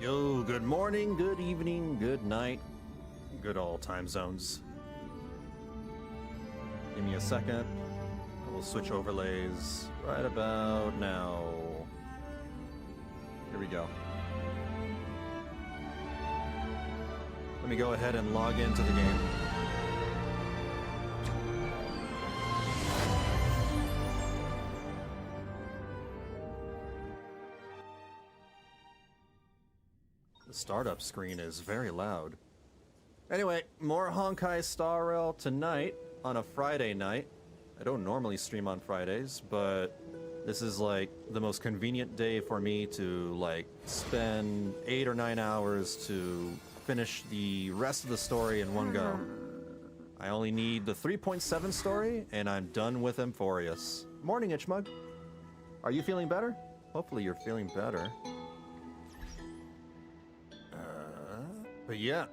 Yo, good morning, good evening, good night, good all time zones. Give me a second. We'll switch overlays right about now. Here we go. Let me go ahead and log into the game. The startup screen is very loud. Anyway, more Honkai Star Rail tonight on a Friday night. I don't normally stream on Fridays, but this is like the most convenient day for me to like spend 8 or 9 hours to finish the rest of the story in one go. I only need the 3.7 story and I'm done with Amphoreus. Morning, Itchmug. Are you feeling better? Hopefully you're feeling better. But yeah,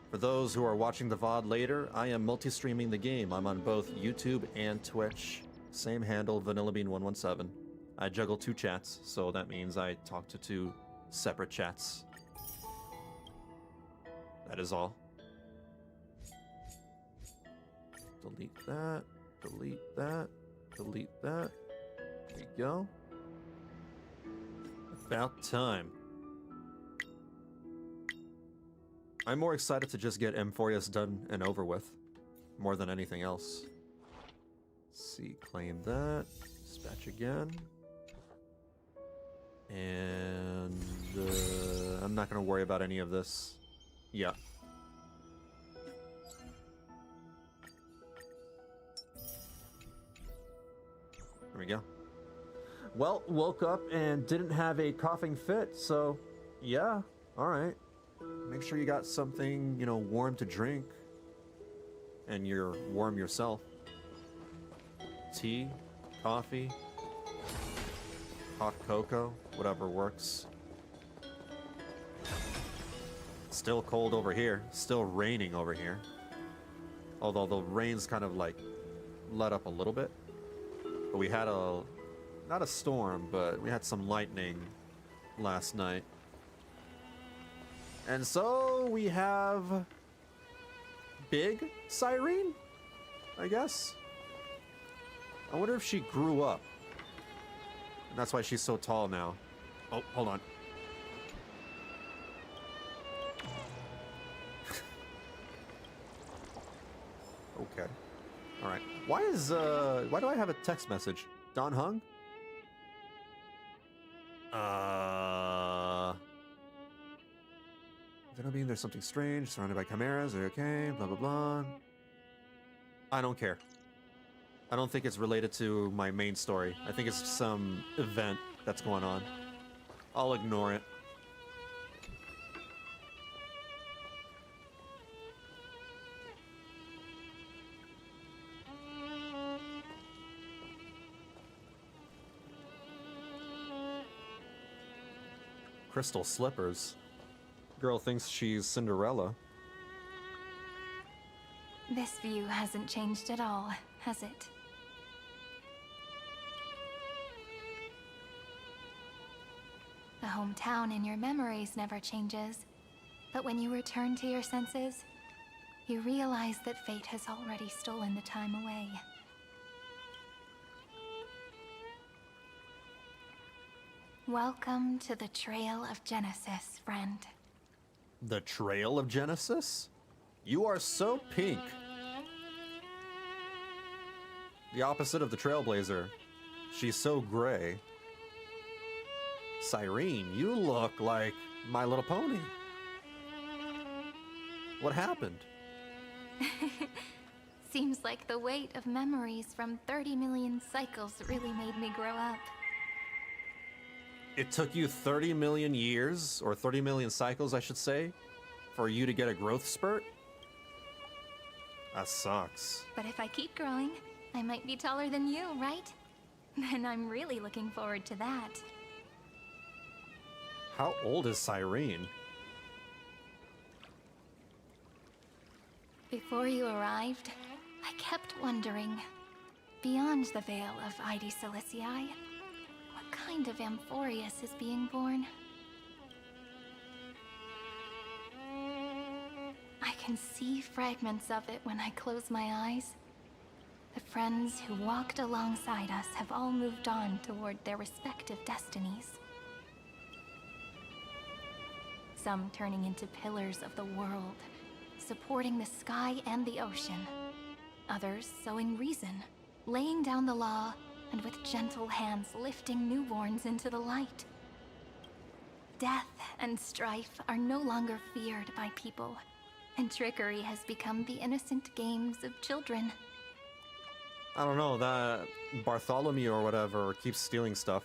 for those who are watching the VOD later, I am multi-streaming the game. I'm on both YouTube and Twitch. Same handle, Vanillabean117. I juggle 2 chats, so that means I talk to 2 separate chats. That is all. Delete that, delete that, delete that. There we go. About time. I'm more excited to just get Amphoreus done and over with, more than anything else. Let's see, claim that, dispatch again. And I'm not gonna worry about any of this. Yeah. There we go. Well, woke up and didn't have a coughing fit, so yeah, alright. Make sure you got something, you know, warm to drink. And you're warm yourself. Tea, coffee, hot cocoa, whatever works. Still cold over here. Still raining over here. Although the rain's kind of like let up a little bit. But we had not a storm, but we had some lightning last night. And so we have big Cyrene, I guess. I wonder if she grew up. And that's why she's so tall now. Oh, hold on. Okay. All right. Why do I have a text message? Don Hung? Vanillabean, there's something strange. Surrounded by chimeras. Are you okay? Blah, blah, blah. I don't care. I don't think it's related to my main story. I think it's some event that's going on. I'll ignore it. Crystal slippers. Girl thinks she's Cinderella. This view hasn't changed at all, has it? The hometown in your memories never changes, but when you return to your senses, you realize that fate has already stolen the time away. Welcome to the Trail of Genesis, friend. The Trail of Genesis? You are so pink. The opposite of the Trailblazer. She's so gray. Cyrene, you look like My Little Pony. What happened? Seems like the weight of memories from 30 million cycles really made me grow up. It took you 30 million years, or 30 million cycles, I should say, for you to get a growth spurt? That sucks. But if I keep growing, I might be taller than you, right? Then I'm really looking forward to that. How old is Cyrene? Before you arrived, I kept wondering, beyond the veil of Id Silicii, what kind of Amphoreus is being born? can see fragments of it when I close my eyes. The friends who walked alongside us have all moved on toward their respective destinies. Some turning into pillars of the world, supporting the sky and the ocean. Others sowing reason, laying down the law, and with gentle hands lifting newborns into the light. Death and strife are no longer feared by people, and trickery has become the innocent games of children. I don't know, that Bartholomew or whatever keeps stealing stuff.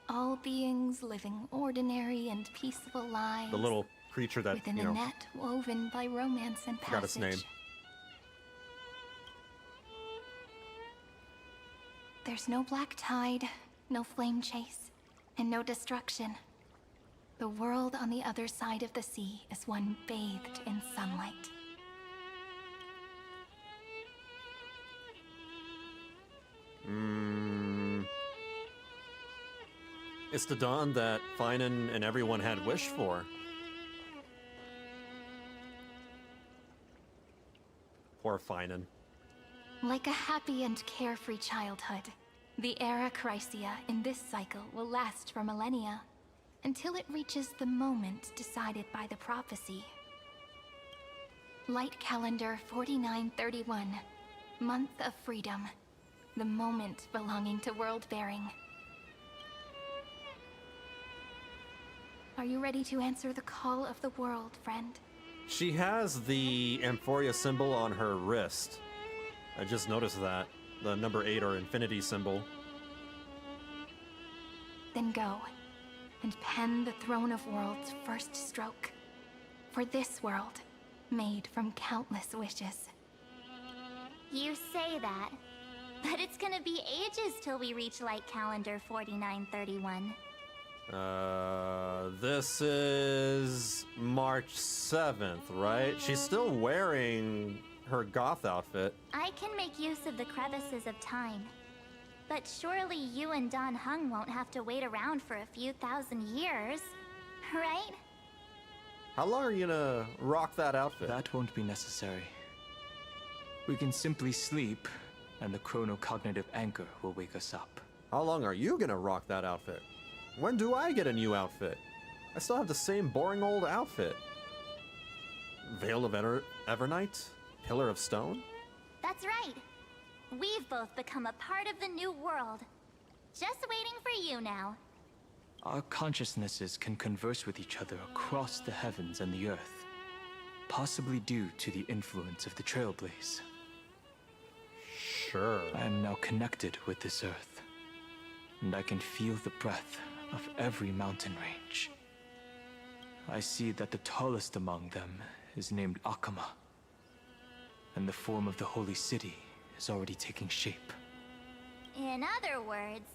All beings living ordinary and peaceful lives. The little creature that, within you a know, net woven by romance and forgot its passage. name. There's no black tide, no flame chase, and no destruction. The world on the other side of the sea is one bathed in sunlight. It's the dawn that Finan and everyone had wished for. Poor Finan. Like a happy and carefree childhood, the era Chrysia in this cycle will last for millennia, until it reaches the moment decided by the prophecy. Light calendar 4931, month of freedom, the moment belonging to world-bearing. Are you ready to answer the call of the world, friend? She has the Amphoreus symbol on her wrist. I just noticed that. The number 8 or infinity symbol. Then go, and pen the Throne of Worlds' first stroke. For this world, made from countless wishes. You say that, but it's gonna be ages till we reach light calendar 4931. This is March 7th, right? She's still wearing her goth outfit. I can make use of the crevices of time. But surely you and Don Hung won't have to wait around for a few thousand years, right? How long are you gonna rock that outfit? That won't be necessary. We can simply sleep, and the chronocognitive anchor will wake us up. How long are you gonna rock that outfit? When do I get a new outfit? I still have the same boring old outfit. Veil of Evernight? Pillar of Stone? That's right. We've both become a part of the new world. Just waiting for you now. Our consciousnesses can converse with each other across the heavens and the earth, possibly due to the influence of the Trailblaze. Sure. I am now connected with this earth, and I can feel the breath of every mountain range. I see that the tallest among them is named Akama, and the form of the holy city is already taking shape. In other words,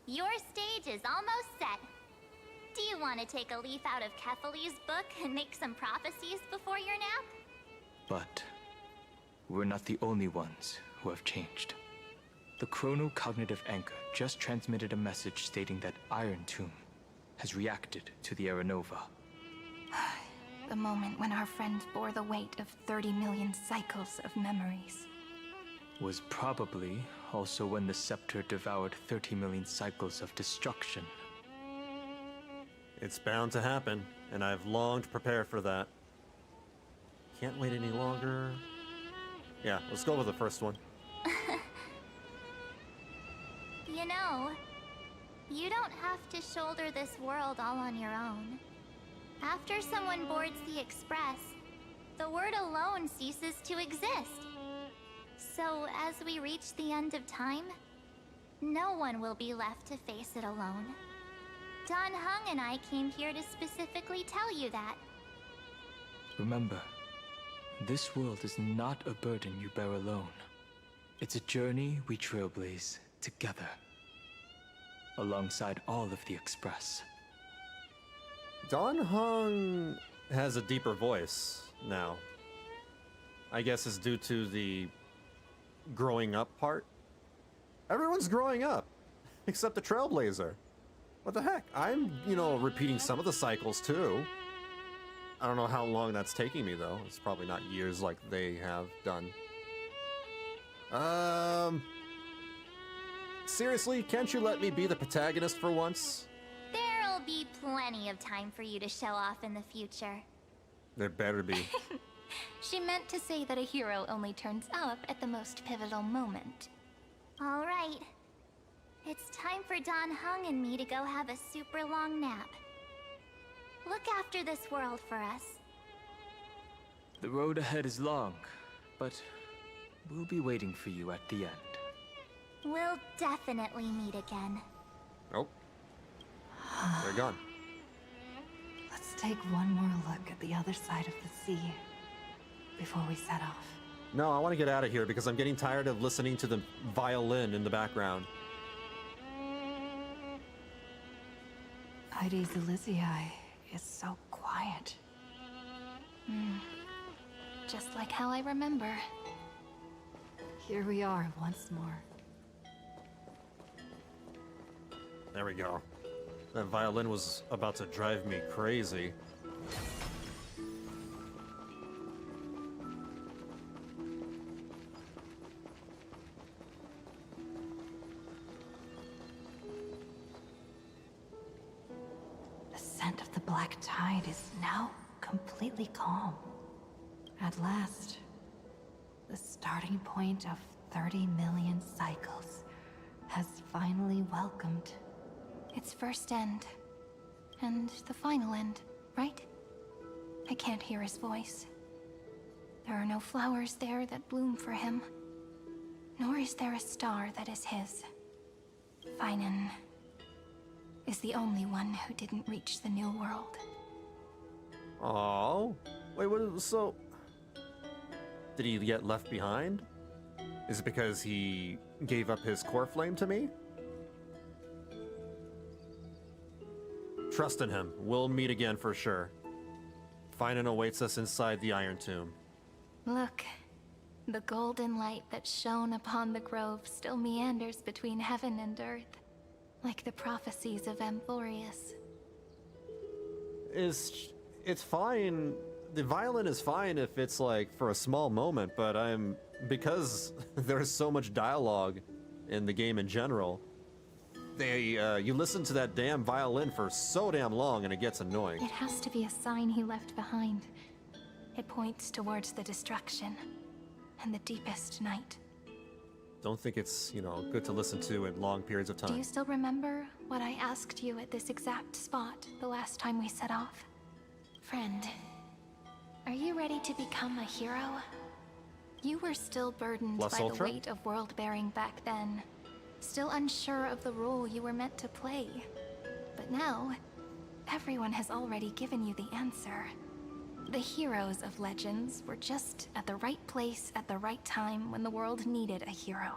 your stage is almost set. Do you want to take a leaf out of Kethely's book and make some prophecies before your nap? But we're not the only ones who have changed. The chronocognitive anchor just transmitted a message stating that Irontomb has reacted to the Aranova. The moment when our friend bore the weight of 30 million cycles of memories. Was probably also when the scepter devoured 30 million cycles of destruction. It's bound to happen, and I've long to prepare for that. Can't wait any longer. Yeah, let's go with the first one. You know, you don't have to shoulder this world all on your own. After someone boards the Express, the word alone ceases to exist. So as we reach the end of time, no one will be left to face it alone. Don Hung and I came here to specifically tell you that. Remember, this world is not a burden you bear alone. It's a journey we trailblaze together, alongside all of the Express. Don Hung has a deeper voice now. I guess it's due to the growing up part. Everyone's growing up, except the Trailblazer. What the heck? I'm, repeating some of the cycles too. I don't know how long that's taking me, though. It's probably not years like they have done. Seriously, can't you let me be the protagonist for once? There'll be plenty of time for you to show off in the future. There better be. She meant to say that a hero only turns up at the most pivotal moment. All right. It's time for Don Hung and me to go have a super long nap. Look after this world for us. The road ahead is long, but we'll be waiting for you at the end. We'll definitely meet again. Oh. They're gone. Let's take one more look at the other side of the sea before we set off. No, I want to get out of here because I'm getting tired of listening to the violin in the background. Heidi's Elysiae is so quiet. Just like how I remember. Here we are once more. There we go. That violin was about to drive me crazy. The scent of the black tide is now completely calm. At last, the starting point of 30 million cycles has finally welcomed. Its first end. And the final end, right? I can't hear his voice. There are no flowers there that bloom for him. Nor is there a star that is his. Finan is the only one who didn't reach the new world. Oh, wait, what? So, did he get left behind? Is it because he gave up his core flame to me? Trust in him. We'll meet again for sure. Finan awaits us inside the Irontomb. Look, the golden light that shone upon the grove still meanders between heaven and earth, like the prophecies of Amphoreus. It's fine. The violin is fine if it's like for a small moment, but because there's so much dialogue in the game in general, you listen to that damn violin for so damn long and it gets annoying. It has to be a sign he left behind. It points towards the destruction and the deepest night. Don't think it's, good to listen to in long periods of Do time. you still remember what I asked you at this exact spot the last time we set off? Friend, are you ready to become a hero? You were still burdened Plus by the Ultra? weight of world bearing back then. Still unsure of the role you were meant to play. But now, everyone has already given you the answer. The heroes of legends were just at the right place at the right time when the world needed a hero.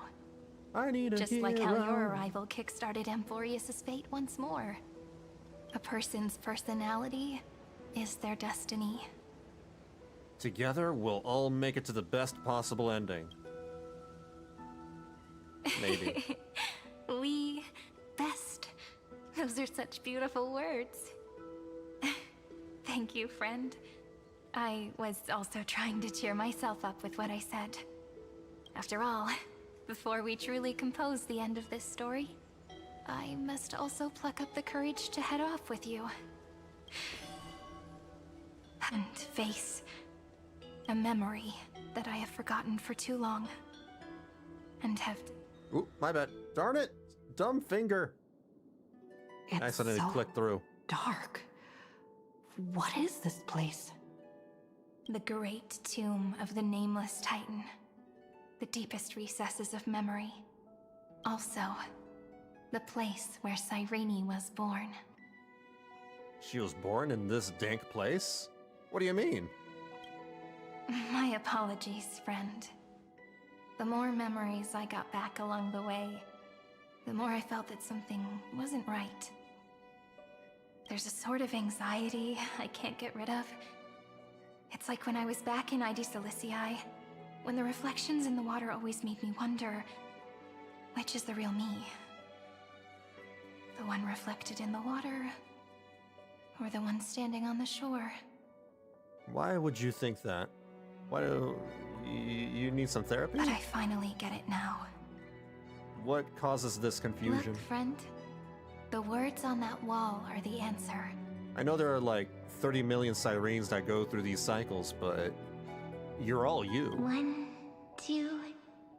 I need a Just hero. like how your arrival kickstarted Amphoreus' fate once more. A person's personality is their destiny. Together, we'll all make it to the best possible ending. Maybe. We best. Those are such beautiful words. Thank you, friend. I was also trying to cheer myself up with what I said. After all, before we truly compose the end of this story, I must also pluck up the courage to head off with you. And face a memory that I have forgotten for too long. And have... Oop, my bad. Darn it! Dumb finger. It's I accidentally so clicked through. dark. What is this place? The great tomb of the nameless titan. The deepest recesses of memory. Also, the place where Cyrene was born. She was born in this dank place? What do you mean? My apologies, friend. The more memories I got back along the way, the more I felt that something wasn't right. There's a sort of anxiety I can't get rid of. It's like when I was back in Ides Elysiae, when the reflections in the water always made me wonder, which is the real me? The one reflected in the water, or the one standing on the shore? Why would you think that? Why do you need some therapy? But I finally get it now. What causes this confusion? Look, friend. The words on that wall are the answer. I know there are like 30 million Cyrenes that go through these cycles, but you're all you. 1, 2,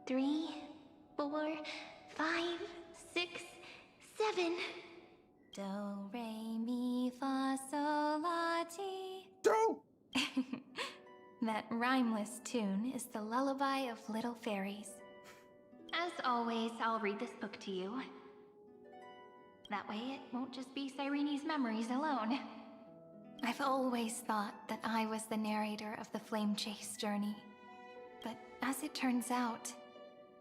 3, 4, 5, 6, 7. Do, re, mi, fa, sol, la, ti. Do! That rhymeless tune is the lullaby of little fairies. As always, I'll read this book to you. That way it won't just be Cyrene's memories alone. I've always thought that I was the narrator of the Flame Chase journey. But as it turns out,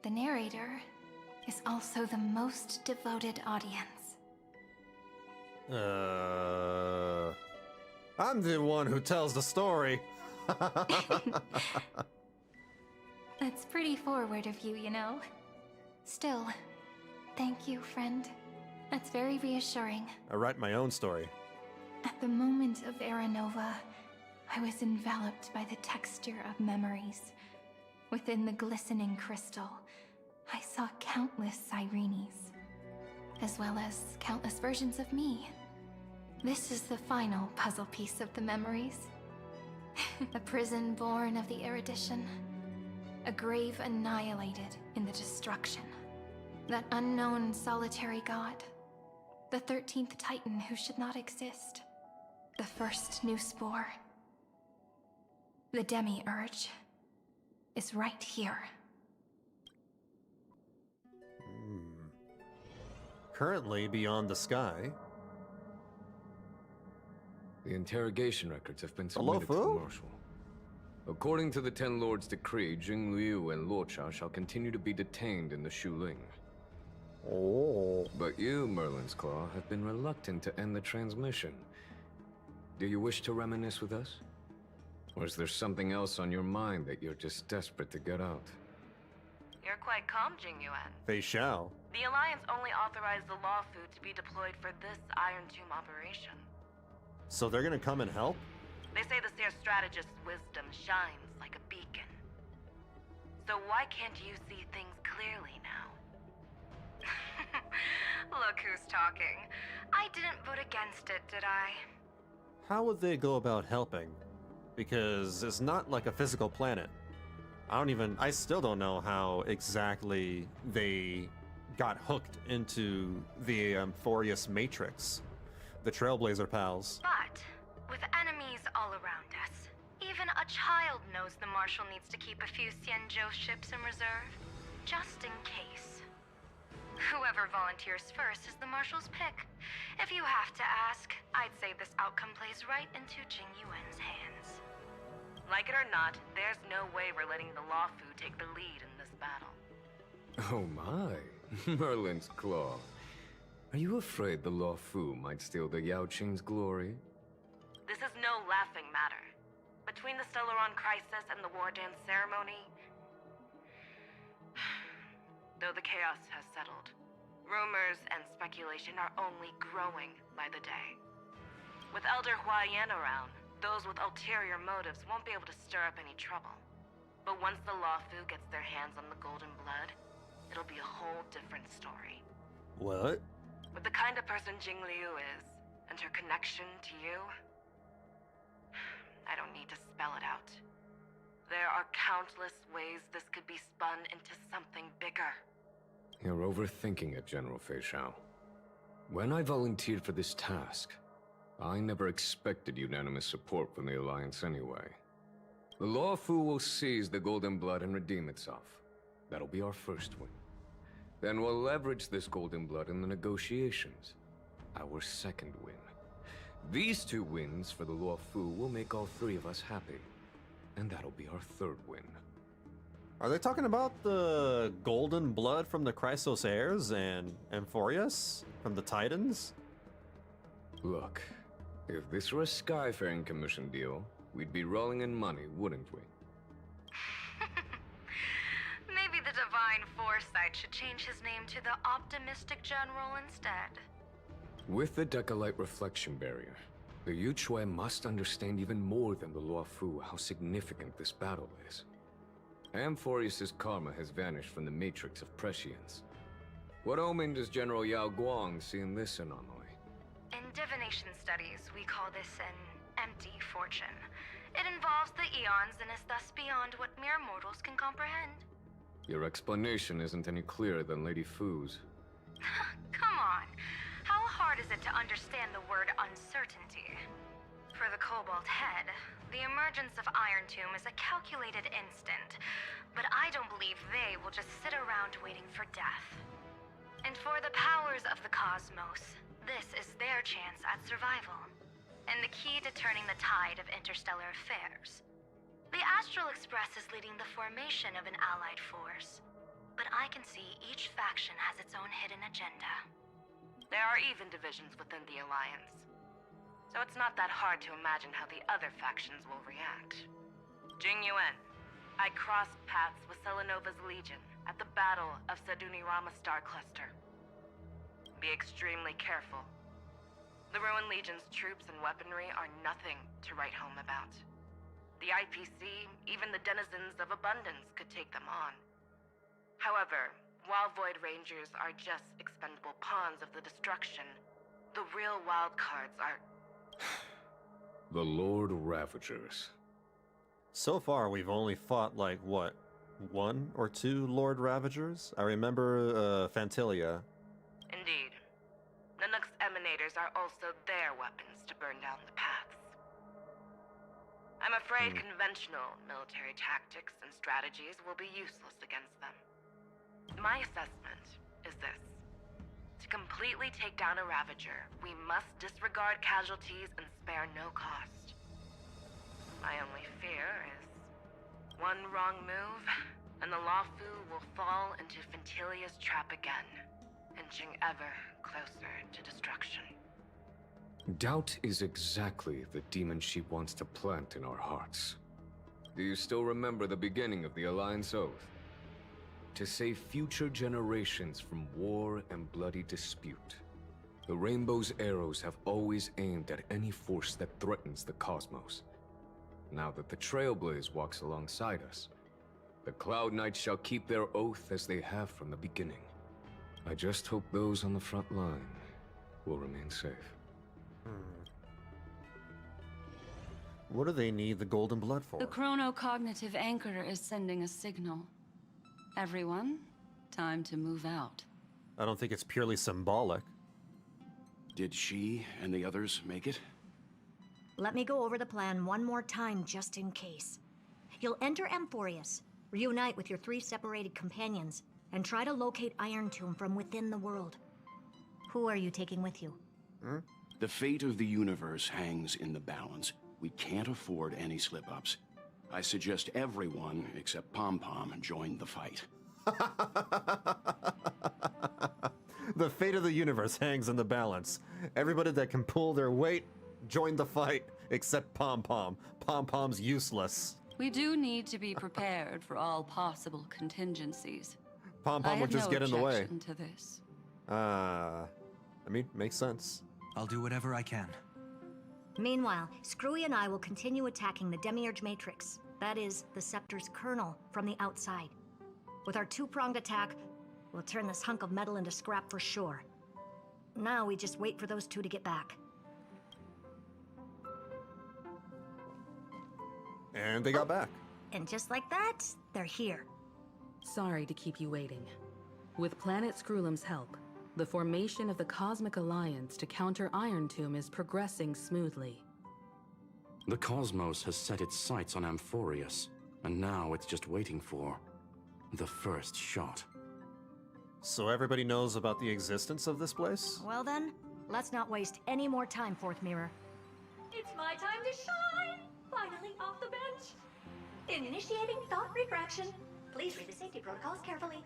the narrator is also the most devoted audience. I'm the one who tells the story. That's pretty forward of you, you know. Still, thank you, friend. That's very reassuring. I write my own story. At the moment of Era Nova, I was enveloped by the texture of memories. Within the glistening crystal, I saw countless Cyrenes, as well as countless versions of me. This is the final puzzle piece of the memories. A prison born of the erudition. A grave annihilated in the destruction. That unknown solitary god. The 13th Titan who should not exist. The first new spore. The Demi-Urge is right here. Currently beyond the sky. The interrogation records have been Hello, submitted to the Fu? Marshal. According to the Ten Lords' decree, Jing Liu and Luocha shall continue to be detained in the Shuling. Oh. But you, Merlin's Claw, have been reluctant to end the transmission. Do you wish to reminisce with us? Or is there something else on your mind that you're just desperate to get out? You're quite calm, Jing Yuan. Fei Xiao. The Alliance only authorized the law food to be deployed for this Irontomb operation. So they're gonna come and help? They say the Seer strategist's wisdom shines like a beacon. So why can't you see things clearly now? Look who's talking. I didn't vote against it, did I? How would they go about helping? Because it's not like a physical planet. I still don't know how exactly they got hooked into the Amphoreus matrix. The Trailblazer pals. But, with enemies all around us, even a child knows the Marshal needs to keep a few Xianzhou ships in reserve, just in case. Whoever volunteers first is the Marshal's pick. If you have to ask, I'd say this outcome plays right into Jing Yuan's hands. Like it or not, there's no way we're letting the Law Fu take the lead in this battle. Oh my, Merlin's Claw. Are you afraid the Law Fu might steal the Yao Qing's glory? This is no laughing matter. Between the Stellaron crisis and the War Dance ceremony, though the chaos has settled, rumors and speculation are only growing by the day. With Elder Huaiyan around, those with ulterior motives won't be able to stir up any trouble. But once the Law Fu gets their hands on the Golden Blood, it'll be a whole different story. What? With the kind of person Jing Liu is, and her connection to you, I don't need to spell it out. There are countless ways this could be spun into something bigger. You're overthinking it, General Fei Xiao. When I volunteered for this task, I never expected unanimous support from the Alliance anyway. The Law Fu will seize the Golden Blood and redeem itself. That'll be our first win. Then we'll leverage this Golden Blood in the negotiations. Our second win. These two wins for the Law Fu will make all three of us happy. And that'll be our third win. Are they talking about the Golden Blood from the Chrysos Heirs and Amphoreus from the Titans? Look, if this were a Skyfaring Commission deal, we'd be rolling in money, wouldn't we? Maybe the Divine Foresight should change his name to the Optimistic General instead. With the Decalite Reflection Barrier, The Yuchue must understand even more than the Luofu how significant this battle is. Amphoreus' karma has vanished from the matrix of prescience. What omen does General Yao Guang see in this anomaly? In divination studies, we call this an empty fortune. It involves the eons and is thus beyond what mere mortals can comprehend. Your explanation isn't any clearer than Lady Fu's. Come on. How hard is it to understand the word uncertainty? For the Cobalt Head, the emergence of Irontomb is a calculated instant, but I don't believe they will just sit around waiting for death. And for the powers of the cosmos, this is their chance at survival, and the key to turning the tide of interstellar affairs. The Astral Express is leading the formation of an allied force, but I can see each faction has its own hidden agenda. There are even divisions within the Alliance, so it's not that hard to imagine how the other factions will react. Jing Yuan, I crossed paths with Selenova's Legion at the Battle of Sedunirama Star Cluster. Be extremely careful. The Ruined Legion's troops and weaponry are nothing to write home about. The IPC, even the denizens of Abundance, could take them on. However, while Void Rangers are just expendable pawns of the destruction, the real wild cards are... The Lord Ravagers. So far, we've only fought, like, what? 1 or 2 Lord Ravagers? I remember, Phantilia. Indeed. Nanook's emanators are also their weapons to burn down the paths. I'm afraid conventional military tactics and strategies will be useless against them. My assessment is this. To completely take down a Ravager, we must disregard casualties and spare no cost. My only fear is one wrong move, and the Luofu will fall into Phantilia's trap again, inching ever closer to destruction. Doubt is exactly the demon she wants to plant in our hearts. Do you still remember the beginning of the Alliance Oath? To save future generations from war and bloody dispute. The Rainbow's arrows have always aimed at any force that threatens the cosmos. Now that the Trailblaze walks alongside us, the Cloud Knights shall keep their oath as they have from the beginning. I just hope those on the front line will remain safe. What do they need the golden blood for? The chronocognitive anchor is sending a signal. Everyone, time to move out. I don't think it's purely symbolic. Did she and the others make it? Let me go over the plan one more time, just in case. You'll enter Amphoreus, reunite with your 3 separated companions, and try to locate Irontomb from within the world. Who are you taking with you? The fate of the universe hangs in the balance. We can't afford any slip-ups. I suggest everyone except Pom Pom join the fight. The fate of the universe hangs in the balance. Everybody that can pull their weight, join the fight, except Pom Pom. Pom Pom's useless. We do need to be prepared for all possible contingencies. Pom Pom would just get in the way. To this. I mean, makes sense. I'll do whatever I can. Meanwhile, Screwy and I will continue attacking the Demiurge Matrix. That is, the Scepter's kernel, from the outside. With our 2-pronged attack, we'll turn this hunk of metal into scrap for sure. Now we just wait for those 2 to get back. And they got back. And just like that, they're here. Sorry to keep you waiting. With Planet Screwlum's help, the formation of the Cosmic Alliance to counter Irontomb is progressing smoothly. The cosmos has set its sights on Amphoreus, and now it's just waiting for the first shot. So everybody knows about the existence of this place? Well then, let's not waste any more time, Fourth Mirror. It's my time to shine! Finally off the bench! Initiating thought refraction. Please read the safety protocols carefully.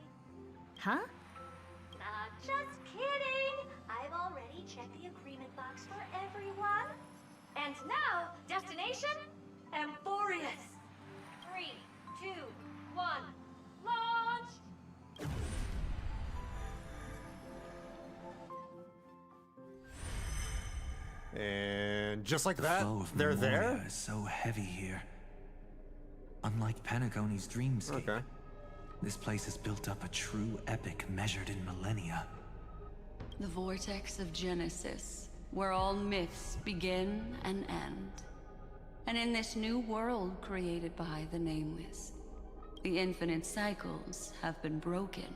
Huh? Just kidding! I've already checked the agreement box for everyone. And now, destination, Amphoreus. 3, 2, 1, launch! And And just like The that, flow of they're memoria there? is so heavy here. Unlike Penacony's dreamscape, Okay. this place has built up a true epic measured in millennia. The vortex of Genesis, where all myths begin and end. And in this new world created by the Nameless, the infinite cycles have been broken.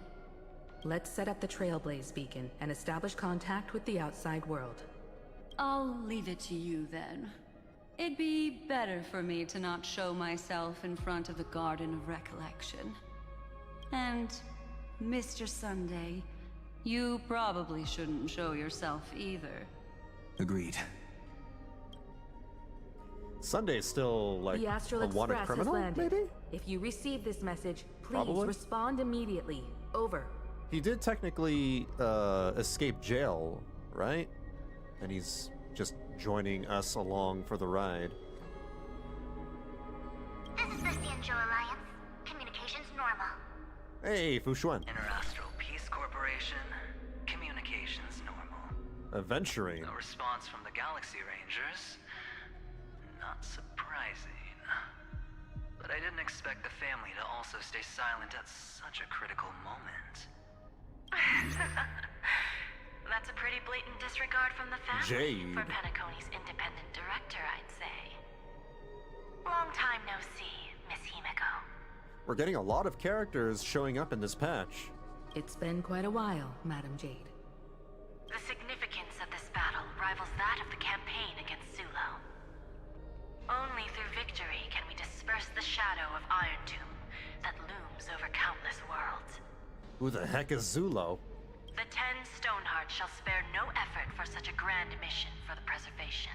Let's set up the Trailblaze beacon and establish contact with the outside world. I'll leave it to you then. It'd be better for me to not show myself in front of the Garden of Recollection. And, Mr. Sunday, you probably shouldn't show yourself either. Agreed. Sunday's still like The Astral a wanted Express criminal, has landed. maybe? If you receive this message, please Probably. respond immediately. Over. He did technically escape jail, right? And he's just joining us along for the ride. This is the Xianzhou Alliance. Communications normal. Hey, Fushuan. Interastral Peace Corporation. Communications normal. Adventuring. No response from the Galaxy Rangers. Not surprising. But I didn't expect the family to also stay silent at such a critical moment. That's a pretty blatant disregard from the family Jade. for Penacony's independent director, I'd say. Long time no see, Miss Himiko. We're getting a lot of characters showing up in this patch. It's been quite a while, Madam Jade. The significance of this battle rivals that of the campaign against Zulo. Only through victory can we disperse the shadow of Irontomb that looms over countless worlds. Who the heck is Zulo? The 10 Stonehearts shall spare no effort for such a grand mission for the preservation.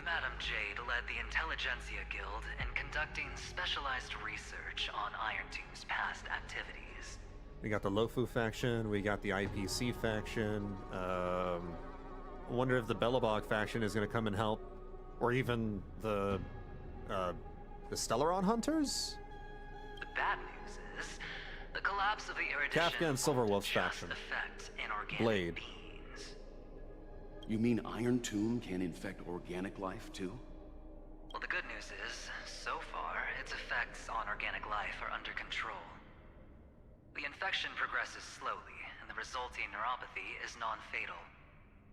Madam Jade led the Intelligentsia Guild in conducting specialized research on Irontomb's past activities. We got the Lofu faction, we got the IPC faction. I wonder if the Bellabog faction is going to come and help. Or even the Stellaron Hunters? The bad news is, the collapse of the Erudition Kafka and Silverwolf's won't faction. just affect inorganic Blade. beings. You mean Irontomb can infect organic life too? Well, the good news is, so far, its effects on organic life are under control. The infection progresses slowly, and the resulting neuropathy is non-fatal.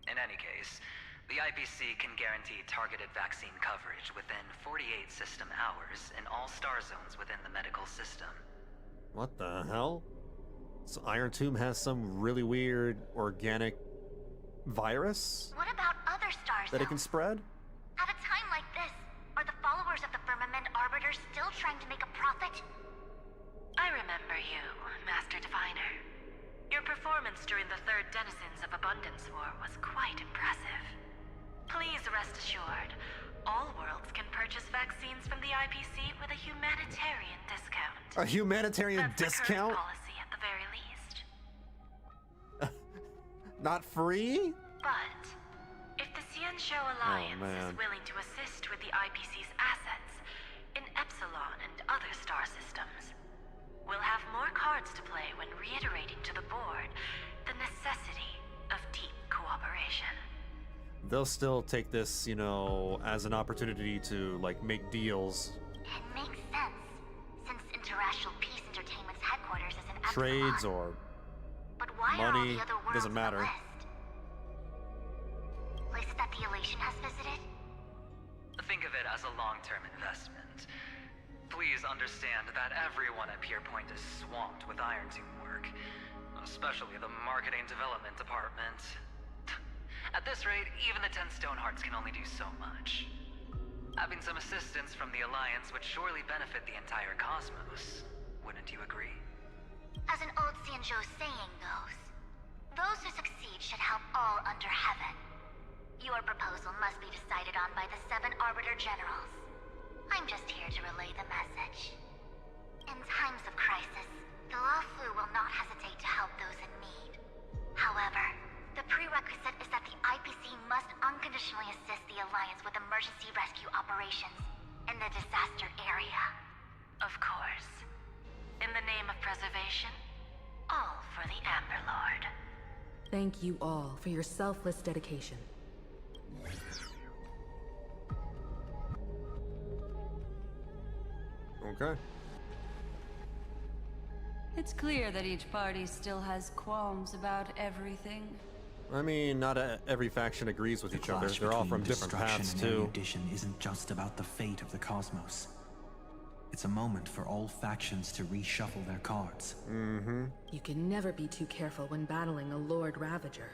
In any case, the IPC can guarantee targeted vaccine coverage within 48 system hours in all star zones within the medical system. What the hell? So Irontomb has some really weird organic virus What about other stars? that it can spread? At a time like this, are the followers of the Firmament Arbiters still trying to make a profit? I remember you, Master Diviner. Your performance during the Third Denizens of Abundance War was quite impressive. Please rest assured, all worlds can purchase vaccines from the IPC with a humanitarian discount. A humanitarian That's discount? the current policy at the very least. Not free? But if the Xianzhou Alliance man. is willing to assist with the IPC's assets in Epsilon and other star systems, we'll have more cards to play when reiterating to the board the necessity of deep cooperation. They'll still take this, you know, as an opportunity to, like, make deals. It makes sense, since Interastral Peace Entertainment's headquarters is in Epsilon. Trades or But why are all money, the other worlds doesn't matter. on the list? Places that the Elation has visited? Think of it as a long-term investment. Please understand that everyone at Pierpoint is swamped with Irontomb work, especially the marketing development department. At this rate, even the 10 Stonehearts can only do so much. Having some assistance from the Alliance would surely benefit the entire cosmos. Wouldn't you agree? As an old Xianzhou saying goes, those who succeed should help all under heaven. Your proposal must be decided on by the 7 Arbiter Generals. I'm just here to relay the message. In times of crisis, the Luofu will not hesitate to help those in need. However, the prerequisite is that the IPC must unconditionally assist the Alliance with emergency rescue operations in the disaster area. Of course. In the name of preservation, all for the Amber Lord. Thank you all for your selfless dedication. Okay. It's clear that each party still has qualms about everything. I mean, not every faction agrees with each other. Clash They're all from between different destruction paths, and too. erudition isn't just about the fate of the cosmos. It's a moment for all factions to reshuffle their cards. Mm-hmm. You can never be too careful when battling a Lord Ravager.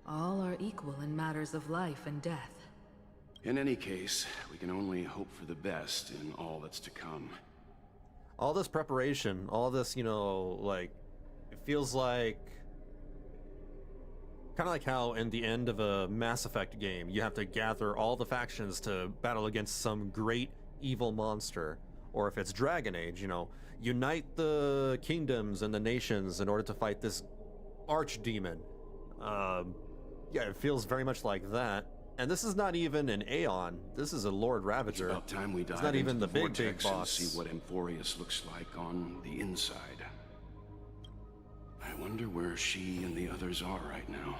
All are equal in matters of life and death. In any case, we can only hope for the best in all that's to come. All this preparation, all this, you know, like, it feels like... kind of like how in the end of a Mass Effect game, you have to gather all the factions to battle against some great evil monster. Or if it's Dragon Age, you know, unite the kingdoms and the nations in order to fight this archdemon. Yeah, it feels very much like that. And this is not even an Aeon. This is a Lord Ravager. It's about time we dive it's not even into the big vortex boss. and see what Amphoreus looks like on the inside. I wonder where she and the others are right now.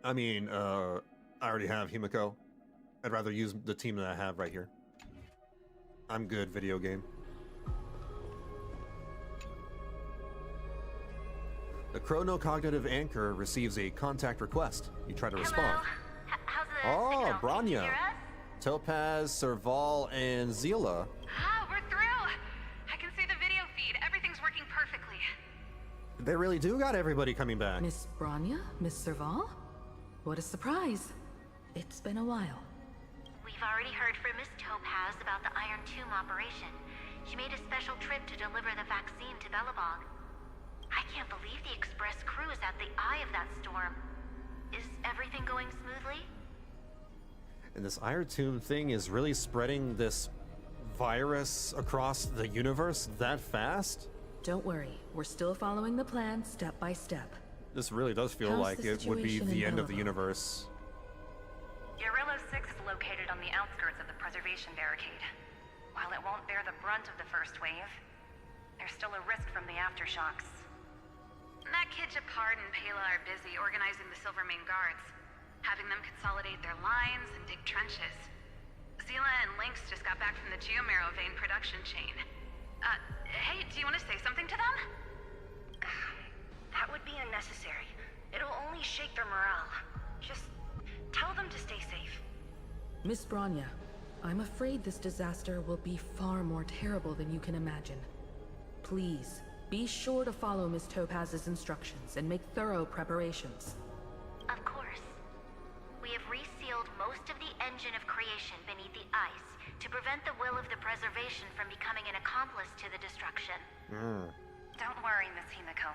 I mean, I already have Himiko. I'd rather use the team that I have right here. I'm good, video game. The chronocognitive anchor receives a contact request. You try to respond. How's the Oh, signal? Can you Branya. hear us? Topaz, Serval, and Zila. Ah, we're through! I can see the video feed. Everything's working perfectly. They really do got everybody coming back. Miss Branya? Miss Serval? What a surprise. It's been a while. We've already heard from Miss Topaz about the Irontomb operation. She made a special trip to deliver the vaccine to Belobog. I can't believe the Express crew is at the eye of that storm. Is everything going smoothly? And this Irontomb thing is really spreading this virus across the universe that fast? Don't worry, we're still following the plan step by step. This really does feel How's like the it would be situation the in end of the Belobog? universe. Urillo 6 is located on the outskirts of the preservation barricade. While it won't bear the brunt of the first wave, there's still a risk from the aftershocks. That kid Japard and Pela are busy organizing the Silvermane guards, having them consolidate their lines and dig trenches. Zila and Lynx just got back from the Geomarrow vein production chain. Hey, do you want to say something to them? That would be unnecessary. It'll only shake their morale. Just tell them to stay safe. Miss Branya, I'm afraid this disaster will be far more terrible than you can imagine. Please, be sure to follow Miss Topaz's instructions and make thorough preparations. Of course. We have resealed most of the engine of creation beneath the ice to prevent the will of the preservation from becoming an accomplice to the destruction. Don't worry, Miss Himiko.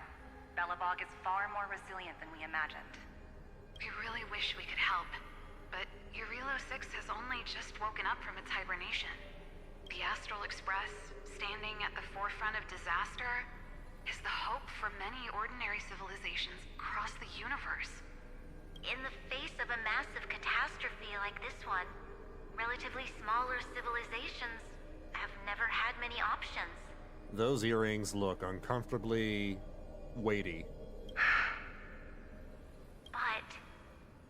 Belobog is far more resilient than we imagined. We really wish we could help, but Urillo 6 has only just woken up from its hibernation. The Astral Express, standing at the forefront of disaster, is the hope for many ordinary civilizations across the universe. In the face of a massive catastrophe like this one, relatively smaller civilizations have never had many options. Those earrings look uncomfortably weighty. But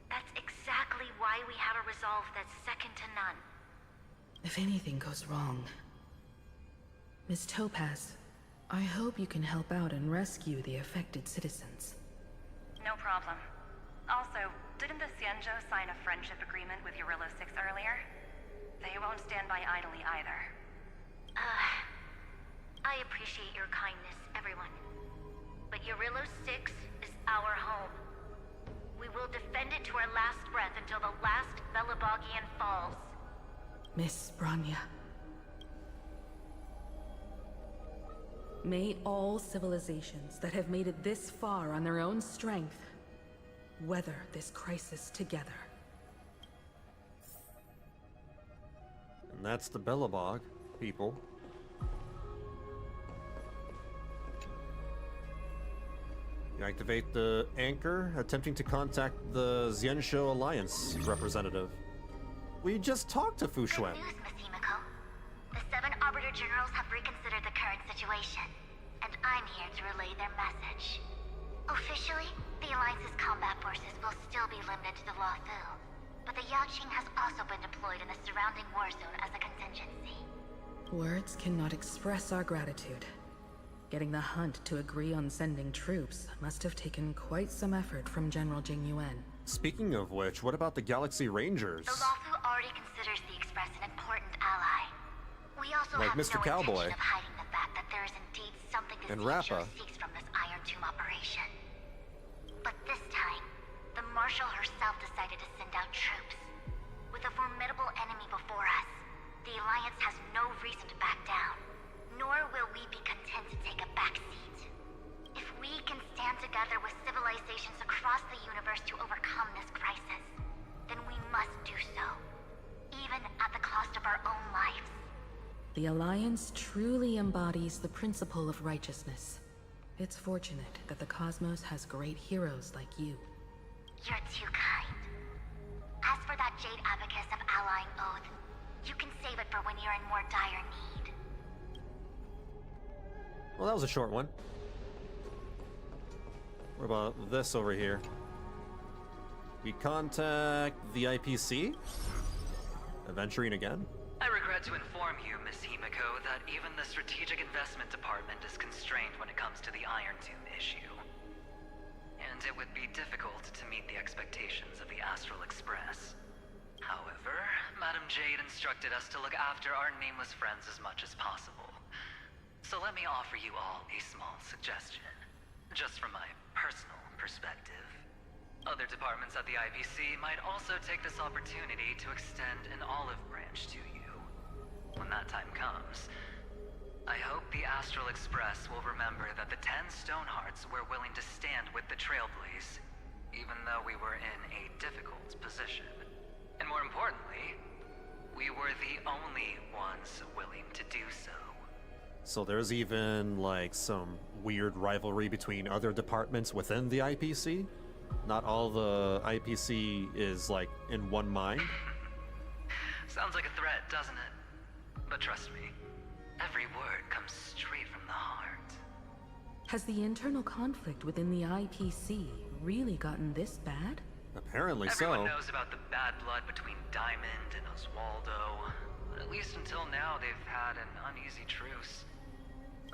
that's exactly why we have a resolve that's second to none. If anything goes wrong... Miss Topaz, I hope you can help out and rescue the affected citizens. No problem. Also, didn't the Xianzhou sign a friendship agreement with Urillo 6 earlier? They won't stand by idly either. I appreciate your kindness, everyone. But Urillo 6 is our home. We will defend it to our last breath until the last Belabogian falls. Miss Branya. May all civilizations that have made it this far on their own strength weather this crisis together. And that's the Belobog, people. You activate the anchor, attempting to contact the Xianzhou Alliance representative. We just talked to Fu Xuan. Good news, Miss Himiko. The 7 Arbiter Generals have reconsidered the current situation. and I'm here to relay their message. Officially, the Alliance's combat forces will still be limited to the Luofu, but the Yaoqing has also been deployed in the surrounding war zone as a contingency. Words cannot express our gratitude. Getting the Hunt to agree on sending troops must have taken quite some effort from General Jing Yuan. Speaking of which, what about the Galaxy Rangers? The Luofu already considers the Express an important ally. We also Like have Mr. no Cowboy. intention of hiding the fact that there is indeed something the And CHO Rappa. seeks from this Irontomb operation. But this time, the Marshal herself decided to send out troops. With a formidable enemy before us, the Alliance has no reason to back down, nor will we be content to take a back seat. If we can stand together with civilizations across the universe to overcome this crisis, then we must do so, even at the cost of our own lives. The Alliance truly embodies the principle of righteousness. It's fortunate that the cosmos has great heroes like you. You're too kind. As for that Jade Abacus of Allying Oath, you can save it for when you're in more dire need. Well, that was a short one. What about this over here? We contact the IPC? Adventuring again? I regret to inform you, Miss Himiko, that even the Strategic Investment Department is constrained when it comes to the Irontomb issue. And it would be difficult to meet the expectations of the Astral Express. However, Madam Jade instructed us to look after our nameless friends as much as possible. So let me offer you all a small suggestion, just from my personal perspective. Other departments at the IPC might also take this opportunity to extend an olive branch to you. When that time comes, I hope the Astral Express will remember that the 10 Stonehearts were willing to stand with the Trailblazers, even though we were in a difficult position. And more importantly, we were the only ones willing to do so. So there's even, like, some weird rivalry between other departments within the IPC? Not all the IPC is, like, in one mind? Sounds like a threat, doesn't it? But trust me, every word comes straight from the heart. Has the internal conflict within the IPC really gotten this bad? Apparently Everyone so. knows about the bad blood between Diamond and Oswaldo. At least until now, they've had an uneasy truce.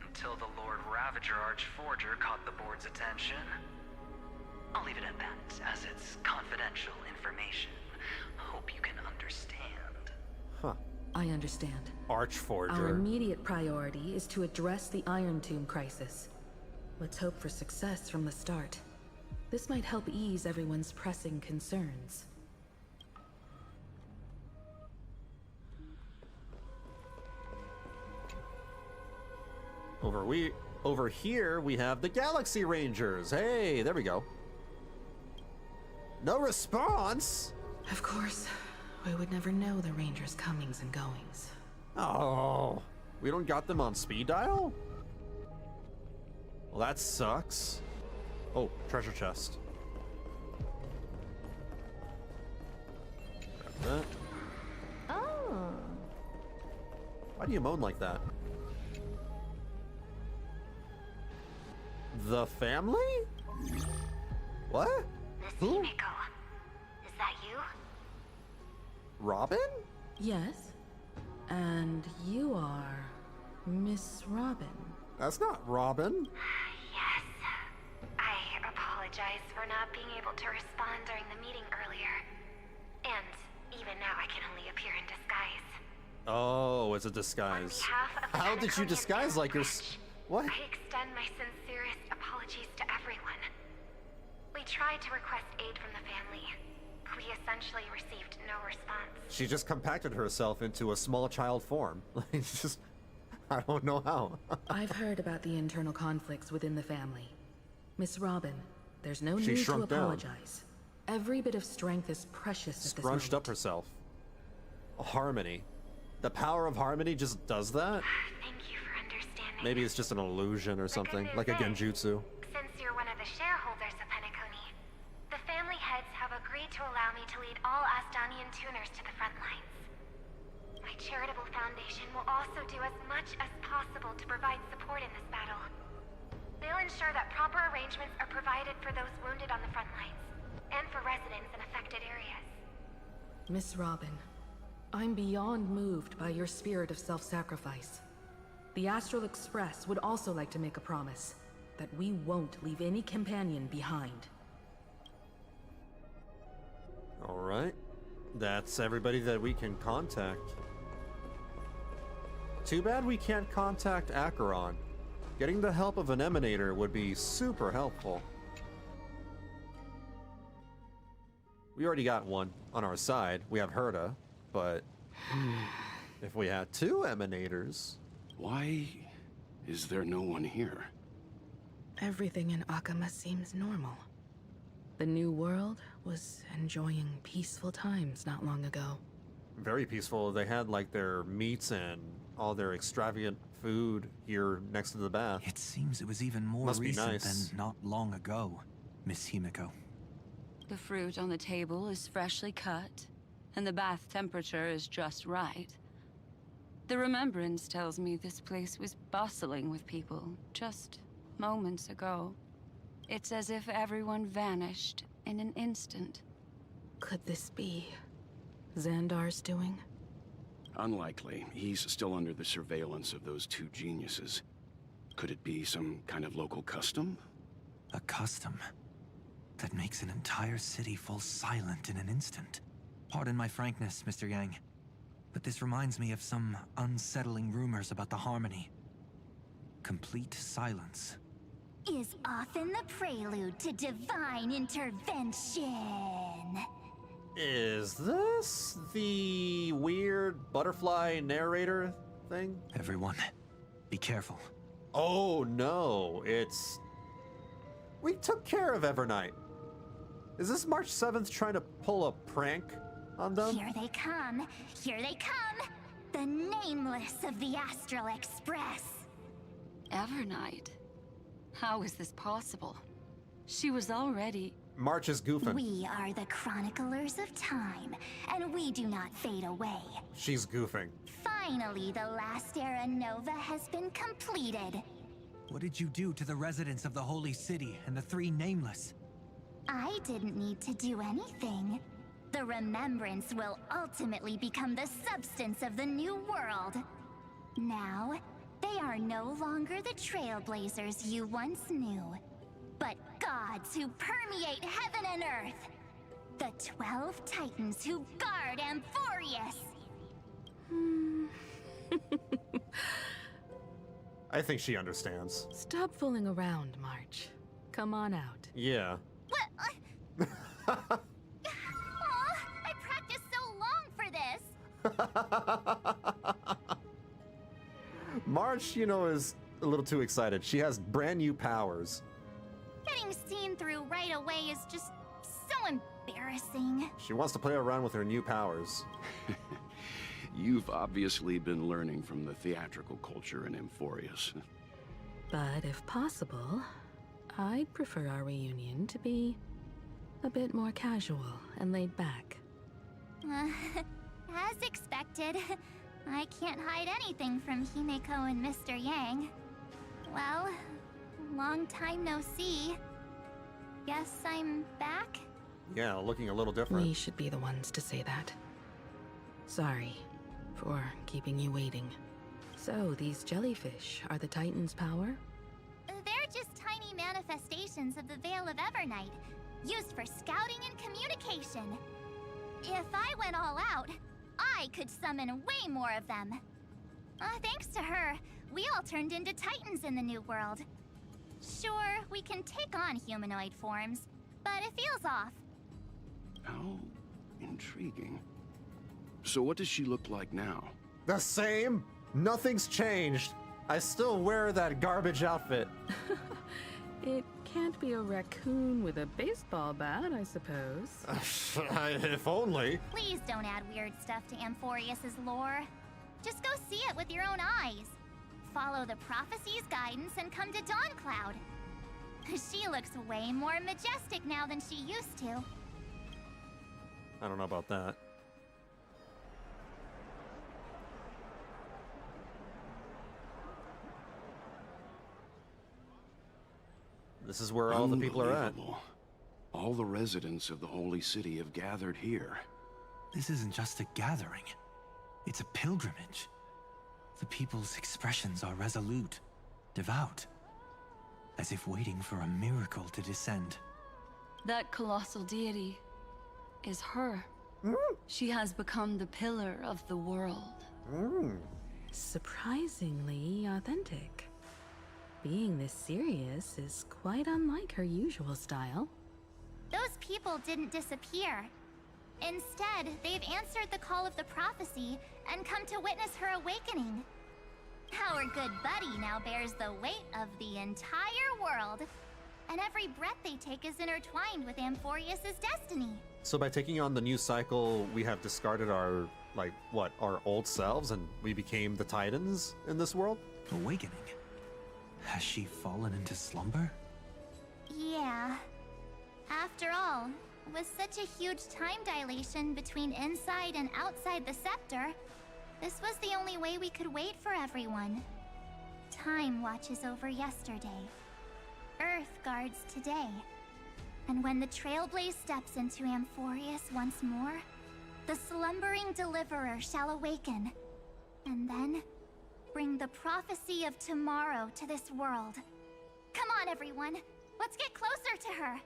Until the Lord Ravager Archforger caught the board's attention. I'll leave it at that, as it's confidential information. Hope you can understand. Huh. I understand. Archforger. Our immediate priority is to address the Irontomb crisis. Let's hope for success from the start. This might help ease everyone's pressing concerns. Over here, we have the Galaxy Rangers. Hey, there we go. No response? Of course, we would never know the Rangers' comings and goings. Oh, we don't got them on speed dial? Well, that sucks. Oh, treasure chest. Grab that. Oh. Why do you moan like that? The family? What? Miss Who? Himiko, is that you? Robin? Yes. And you are Miss Robin. That's not Robin. Yes. I apologize for not being able to respond during the meeting earlier. And even now I can only appear in disguise. Oh, it's a disguise. On behalf of the How did you Draconian disguise like your... branch, What? I extend my sincerest apologies to everyone. We tried to request aid from the family. We essentially received no response. She just compacted herself into a small child form. It's just... I don't know how. I've heard about the internal conflicts within the family. Miss Robin, there's no She need to shrunk down. apologize. Every bit of strength is precious at this Scrunched up herself. Harmony. The power of harmony just does that? Thank you for understanding. Maybe it's just an illusion or something, like a genjutsu. Since you're one of the shareholders of Penacony, the family heads have agreed to allow me to lead all Astonian tuners to the front lines. My charitable foundation will also do as much as possible to provide support in this battle. They'll ensure that proper arrangements are provided for those wounded on the front lines, and for residents in affected areas. Miss Robin, I'm beyond moved by your spirit of self-sacrifice. The Astral Express would also like to make a promise that we won't leave any companion behind. Alright. That's everybody that we can contact. Too bad we can't contact Acheron. Getting the help of an Emanator would be super helpful. We already got one on our side. We have Herta, but if we had two Emanators... Why is there no one here? Everything in Akama seems normal. The new world was enjoying peaceful times not long ago. Very peaceful. They had like their meats and all their extravagant food here next to the bath. It seems it was even more Must be recent nice. than not long ago, Miss Himiko. The fruit on the table is freshly cut, and the bath temperature is just right. The remembrance tells me this place was bustling with people just moments ago. It's as if everyone vanished in an instant. Could this be Xandar's doing? Unlikely. He's still under the surveillance of those two geniuses. Could it be some kind of local custom? A custom that makes an entire city fall silent in an instant. Pardon my frankness, Mr. Yang, but this reminds me of some unsettling rumors about the Harmony. Complete silence. Is often the prelude to divine intervention. Is this the weird butterfly narrator thing? Everyone, be careful. Oh no, it's... We took care of Evernight. Is this March 7th trying to pull a prank on them? Here they come. Here they come. The nameless of the Astral Express. Evernight? How is this possible? She was already... March is goofing. We are the chroniclers of time, and we do not fade away. She's goofing. Finally, the last era Nova has been completed. What did you do to the residents of the Holy City and the three Nameless? I didn't need to do anything. The remembrance will ultimately become the substance of the new world. Now, they are no longer the Trailblazers you once knew, but gods who permeate heaven and earth. The 12 Titans who guard Amphoreus. I think she understands. Stop fooling around, March. Come on out. Yeah. What? Aw, I practiced so long for this. March, you know, is a little too excited. She has brand new powers. Getting seen through right away is just so embarrassing. She wants to play around with her new powers. You've obviously been learning from the theatrical culture in Amphoreus. But if possible, I'd prefer our reunion to be a bit more casual and laid back. As expected, I can't hide anything from Himeko and Mr. Yang. Well, long time no see. Guess I'm back? Yeah, looking a little different. We should be the ones to say that. Sorry for keeping you waiting. So, these jellyfish are the Titan's power? They're just tiny manifestations of the Veil of Evernight, used for scouting and communication. If I went all out, I could summon way more of them. Thanks to her, we all turned into Titans in the New World. Sure, we can take on humanoid forms, but it feels off. How intriguing. So what does she look like now? The same. Nothing's changed. I still wear that garbage outfit. It can't be a raccoon with a baseball bat, I suppose. If only. Please don't add weird stuff to Amphoreus' lore. Just go see it with your own eyes. Follow the prophecy's guidance and come to Dawncloud. She looks way more majestic now than she used to. I don't know about that. This is where all the people are at. Unbelievable. All the residents of the Holy City have gathered here. This isn't just a gathering. It's a pilgrimage. The people's expressions are resolute, devout, as if waiting for a miracle to descend. That colossal deity is her. She has become the pillar of the world. Surprisingly authentic. Being this serious is quite unlike her usual style. Those people didn't disappear. Instead, they've answered the call of the prophecy and come to witness her awakening. Our good buddy now bears the weight of the entire world, and every breath they take is intertwined with Amphoreus' destiny. So by taking on the new cycle, we have discarded our, our old selves, and we became the Titans in this world? Awakening? Has she fallen into slumber? Yeah. After all, with such a huge time dilation between inside and outside the scepter, this was the only way we could wait for everyone. Time watches over yesterday. Earth guards today. And when the Trailblaze steps into Amphoreus once more, the slumbering deliverer shall awaken, and then bring the prophecy of tomorrow to this world. Come on, everyone. Let's get closer to her.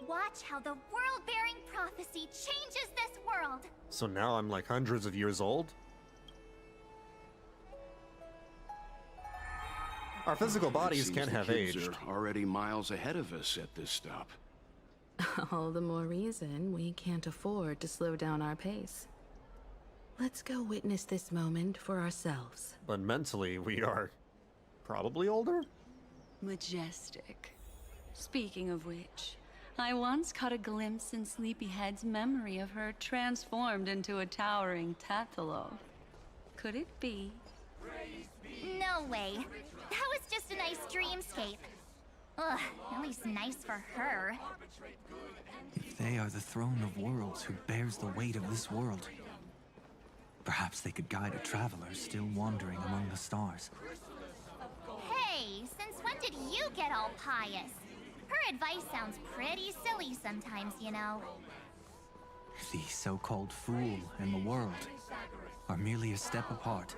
Watch how the world-bearing prophecy changes this world. So now I'm like hundreds of years old? Our physical bodies can't have aged. Kids are already miles ahead of us at this stop. All the more reason we can't afford to slow down our pace. Let's go witness this moment for ourselves. But mentally, we are probably older? Majestic. Speaking of which, I once caught a glimpse in Sleepyhead's memory of her transformed into a towering Tathalov. Could it be? No way. That was just a nice dreamscape. Ugh, at least nice for her. If they are the throne of worlds who bears the weight of this world, perhaps they could guide a traveler still wandering among the stars. Hey, since when did you get all pious? Her advice sounds pretty silly sometimes, you know. The so-called fool and the world are merely a step apart.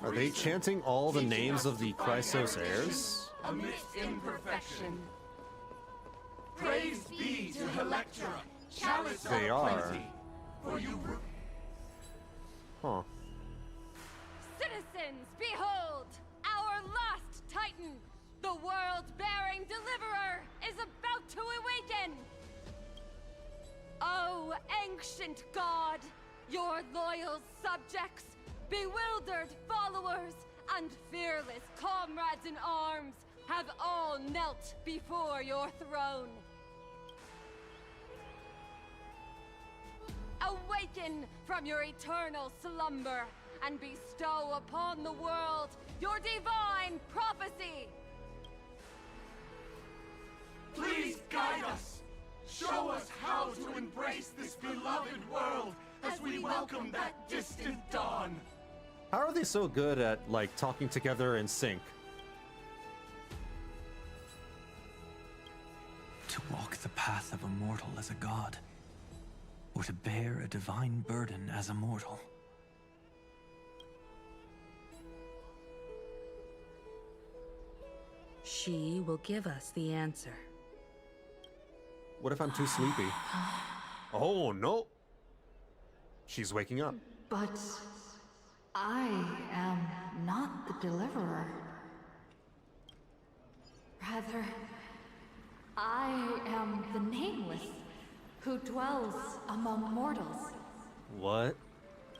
Are they chanting all the names of the Chrysos Heirs? Amidst imperfection. Praise be to Electra, chalice They of are. plenty, for you. Huh. Citizens, behold! Our last Titan, the world-bearing deliverer, is about to awaken! Oh, ancient god, your loyal subjects, bewildered followers, and fearless comrades in arms have all knelt before your throne. Awaken from your eternal slumber and bestow upon the world your divine prophecy! Please guide us! Show us how to embrace this beloved world as we welcome that distant dawn! How are they so good at, talking together in sync? To walk the path of a mortal as a god, or to bear a divine burden as a mortal. She will give us the answer. What if I'm too sleepy? Oh, no! She's waking up. But I am not the deliverer. Rather, I am the nameless, who dwells among mortals. What?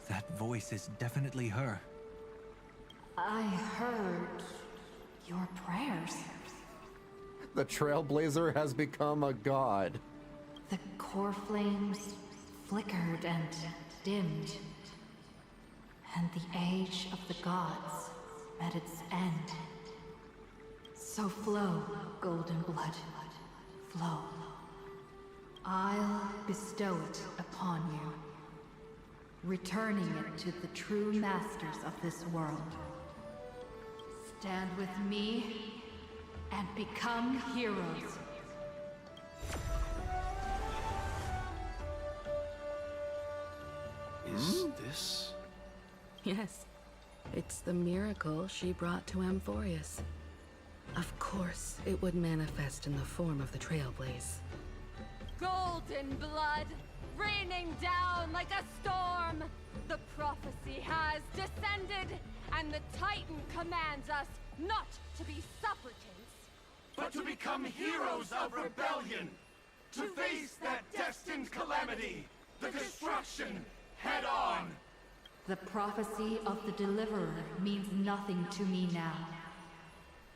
That voice is definitely her. I heard your prayers. The Trailblazer has become a god. The core flames flickered and dimmed, and the age of the gods met its end. So flow, golden blood, flow. I'll bestow it upon you, returning it to the true masters of this world. Stand with me and become heroes. Is this? Yes. It's the miracle she brought to Amphoreus. Of course, it would manifest in the form of the Trailblaze. Golden blood, raining down like a storm. The prophecy has descended, and the Titan commands us not to be supplicants, but to become heroes of rebellion, to face that destined calamity, the destruction, head on. The prophecy of the Deliverer means nothing to me now.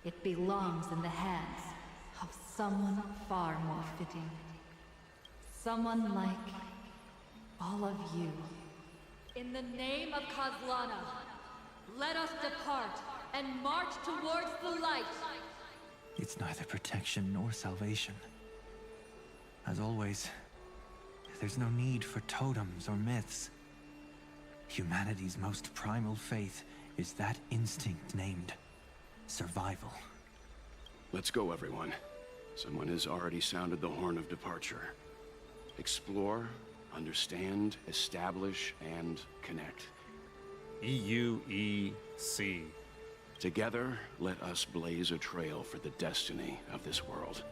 It belongs in the hands of someone far more fitting. Someone like all of you. In the name of Kozlana, let us depart and march towards the light. It's neither protection nor salvation. As always, there's no need for totems or myths. Humanity's most primal faith is that instinct named survival. Let's go, everyone. Someone has already sounded the horn of departure. Explore, understand, establish, and connect. EUEC. Together, let us blaze a trail for the destiny of this world.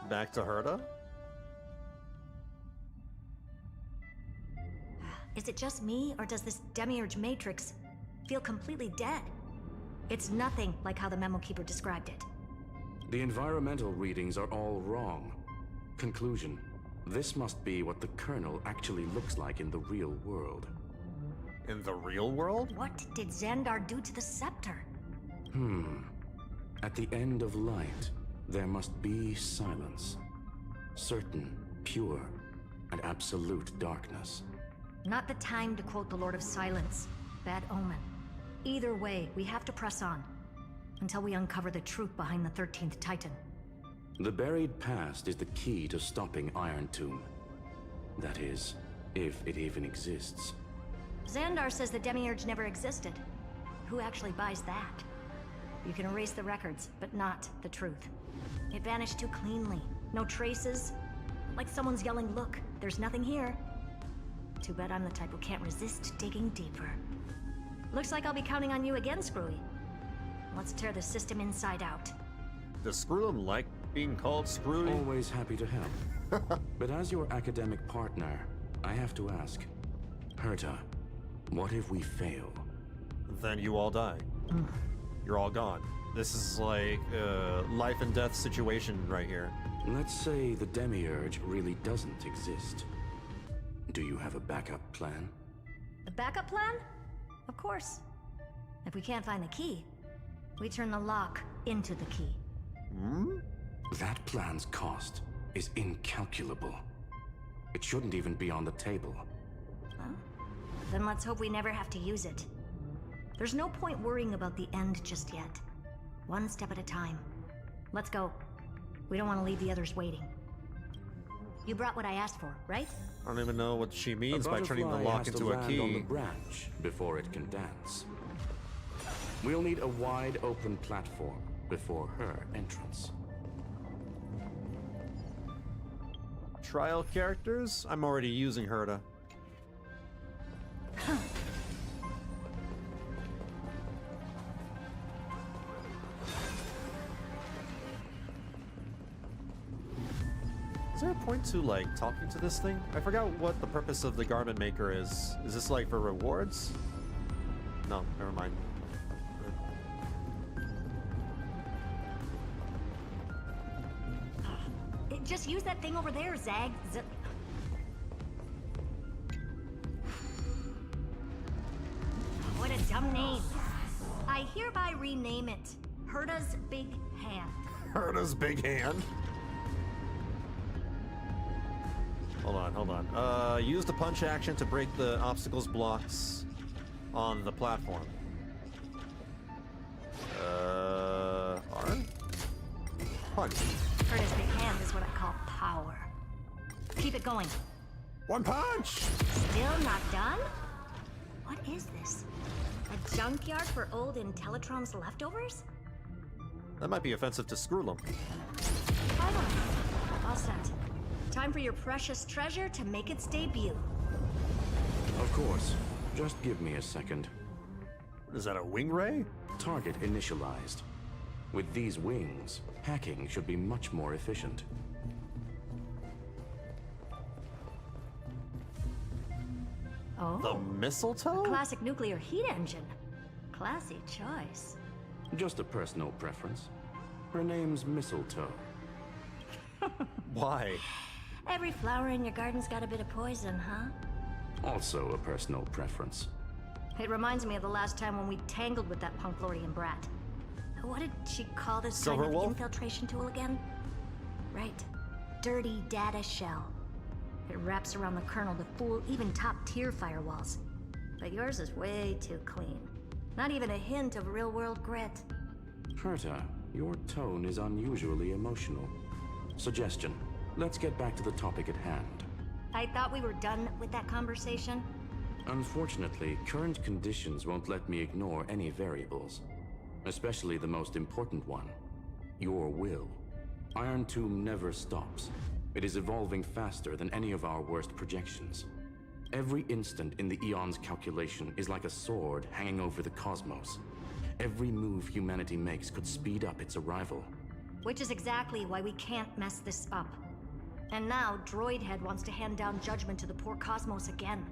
Back to Herta? Is it just me, or does this Demiurge Matrix feel completely dead? It's nothing like how the Memo Keeper described it. The environmental readings are all wrong. Conclusion: this must be what the kernel actually looks like in the real world. In the real world? What did Xandar do to the scepter? At the end of light, there must be silence. Certain, pure, and absolute darkness. Not the time to quote the Lord of Silence. Bad omen. Either way, we have to press on. Until we uncover the truth behind the 13th Titan. The buried past is the key to stopping Irontomb. That is, if it even exists. Xandar says the Demiurge never existed. Who actually buys that? You can erase the records, but not the truth. It vanished too cleanly. No traces. Like someone's yelling, "Look, there's nothing here." Too bad I'm the type who can't resist digging deeper. Looks like I'll be counting on you again, Screwy. Let's tear the system inside out. Does Screwum like being called Screwy? Always happy to help. But as your academic partner, I have to ask, Herta, what if we fail? Then you all die. You're all gone. This is like a life and death situation right here. Let's say the Demiurge really doesn't exist. Do you have a backup plan? A backup plan? Of course. If we can't find the key, we turn the lock into the key. That plan's cost is incalculable. It shouldn't even be on the table. Well, then let's hope we never have to use it. There's no point worrying about the end just yet. One step at a time. Let's go. We don't want to leave the others waiting. You brought what I asked for, right? I don't even know what she means by turning the butterfly lock has to into a land key. on the branch before it can dance. We'll need a wide open platform before her entrance. Trial characters? I'm already using Herta. Is there a point to, like, talking to this thing? I forgot what the purpose of the garment maker is. Is this, like, for rewards? No, never mind. Just use that thing over there, Zag. What a dumb name. I hereby rename it Herta's Big Hand. Herta's Big Hand? Hold on. Use the punch action to break the obstacles blocks on the platform. R? Punch. Herta's Big Hand is what I call power. Keep it going. One punch! Still not done? What is this? A junkyard for old Intellitrom's leftovers? That might be offensive to Scroolum. Finally, all set. Time for your precious treasure to make its debut. Of course. Just give me a second. Is that a wing ray? Target initialized. With these wings, hacking should be much more efficient. Oh? The mistletoe? A classic nuclear heat engine. Classy choice. Just a personal preference. Her name's Mistletoe. Why? Every flower in your garden's got a bit of poison, huh? Also a personal preference. It reminds me of the last time when we tangled with that punk Lordian brat. What did she call this kind of infiltration tool again? Right. Dirty data shell. It wraps around the kernel to fool even top-tier firewalls. But yours is way too clean. Not even a hint of real-world grit. Herta, your tone is unusually emotional. Suggestion. Let's get back to the topic at hand. I thought we were done with that conversation. Unfortunately, current conditions won't let me ignore any variables. Especially the most important one. Your will. Irontomb never stops. It is evolving faster than any of our worst projections. Every instant in the Eon's calculation is like a sword hanging over the cosmos. Every move humanity makes could speed up its arrival. Which is exactly why we can't mess this up. And now, Droidhead wants to hand down judgment to the poor cosmos again.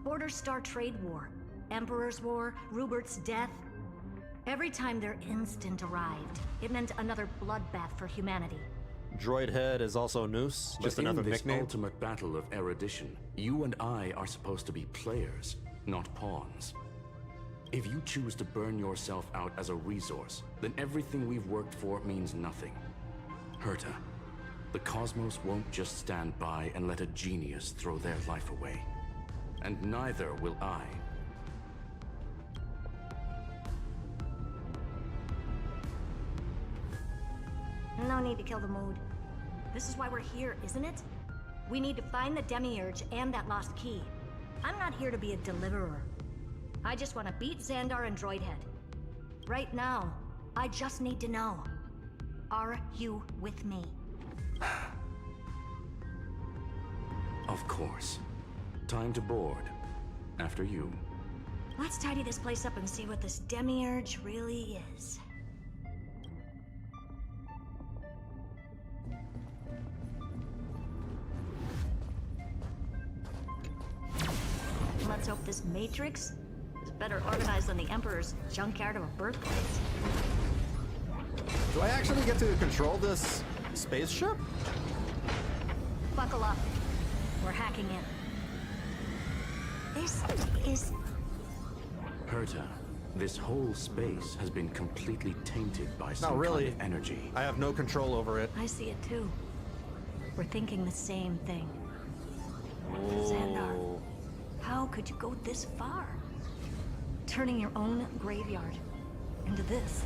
Border Star Trade War, Emperor's War, Rupert's death. Every time their instant arrived, it meant another bloodbath for humanity. Droidhead is also Noose, just enough of a nickname. In this ultimate battle of erudition, you and I are supposed to be players, not pawns. If you choose to burn yourself out as a resource, then everything we've worked for means nothing. Herta, the cosmos won't just stand by and let a genius throw their life away. And neither will I. No need to kill the mood. This is why we're here, isn't it? We need to find the Demiurge and that lost key. I'm not here to be a deliverer. I just want to beat Xandar and Droidhead. Right now, I just need to know. Are you with me? Of course. Time to board. After you. Let's tidy this place up and see what this Demiurge really is. Let's hope this Matrix is better organized than the Emperor's junkyard of a birthplace. Do I actually get to control this spaceship? Buckle up. We're hacking in. This is... Herta, this whole space has been completely tainted by some Not really. kind of energy. I have no control over it. I see it too. We're thinking the same thing. Oh. Xandar, how could you go this far? Turning your own graveyard into this.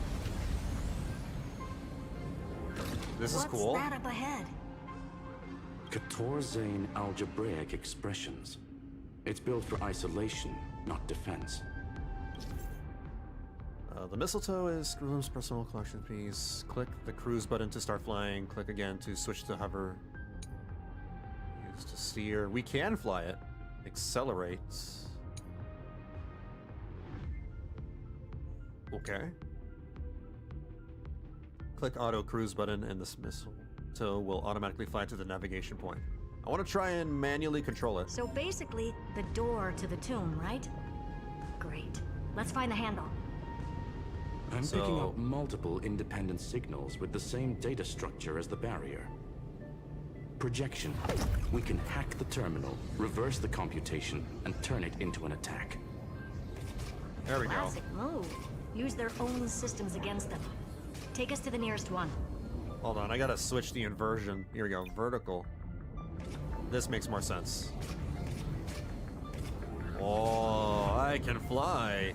This is cool. What's that up ahead? Katorzane algebraic expressions. It's built for isolation, not defense. The mistletoe is Scroolum's personal collection piece. Click the cruise button to start flying. Click again to switch to hover. Use to steer. We can fly it. Accelerate. Okay. Click auto cruise button and this mistletoe will automatically fly to the navigation point. I want to try and manually control it. So basically, the door to the tomb, right? Great. Let's find the handle. I'm picking up multiple independent signals with the same data structure as the barrier. Projection. We can hack the terminal, reverse the computation, and turn it into an attack. There we go. Classic move. Use their own systems against them. Take us to the nearest one. Hold on, I gotta switch the inversion. Here we go, vertical. This makes more sense. Oh, I can fly.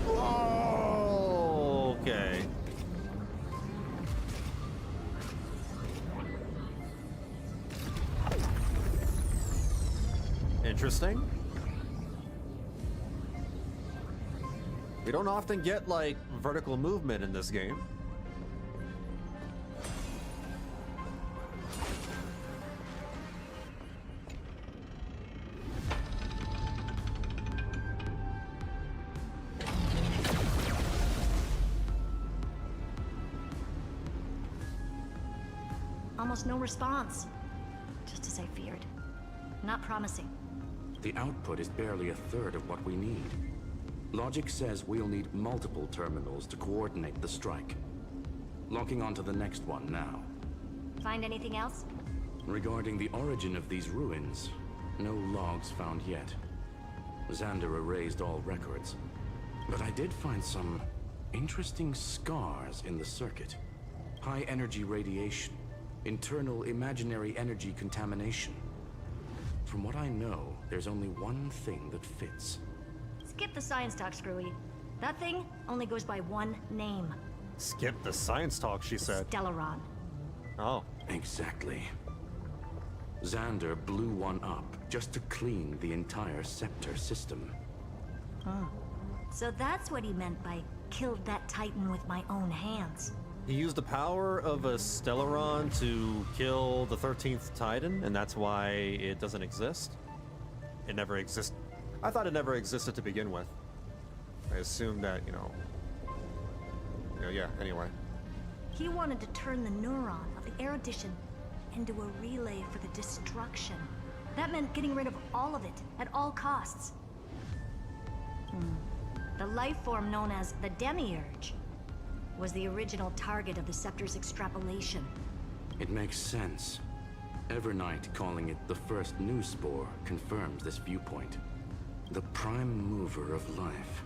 Oh, okay. Interesting. We don't often get, like, vertical movement in this game. Almost no response. Just as I feared. Not promising. The output is barely a third of what we need. Logic says we'll need multiple terminals to coordinate the strike. Locking onto the next one now. Find anything else? Regarding the origin of these ruins, no logs found yet. Xander erased all records. But I did find some interesting scars in the circuit. High energy radiation, internal imaginary energy contamination. From what I know, there's only one thing that fits. Skip the science talk, Screwy. That thing only goes by one name. Skip the science talk, she said. Stellaron. Oh. Exactly. Xander blew one up just to clean the entire Scepter system. Huh. So that's what he meant by killed that Titan with my own hands. He used the power of a Stellaron to kill the 13th Titan, and that's why it doesn't exist? It never exists. I thought it never existed to begin with. I assumed that, yeah, anyway. He wanted to turn the neuron of the erudition into a relay for the destruction. That meant getting rid of all of it at all costs. The life form known as the Demiurge was the original target of the Scepter's extrapolation. It makes sense. Evernight calling it the first new spore confirms this viewpoint. The prime mover of life.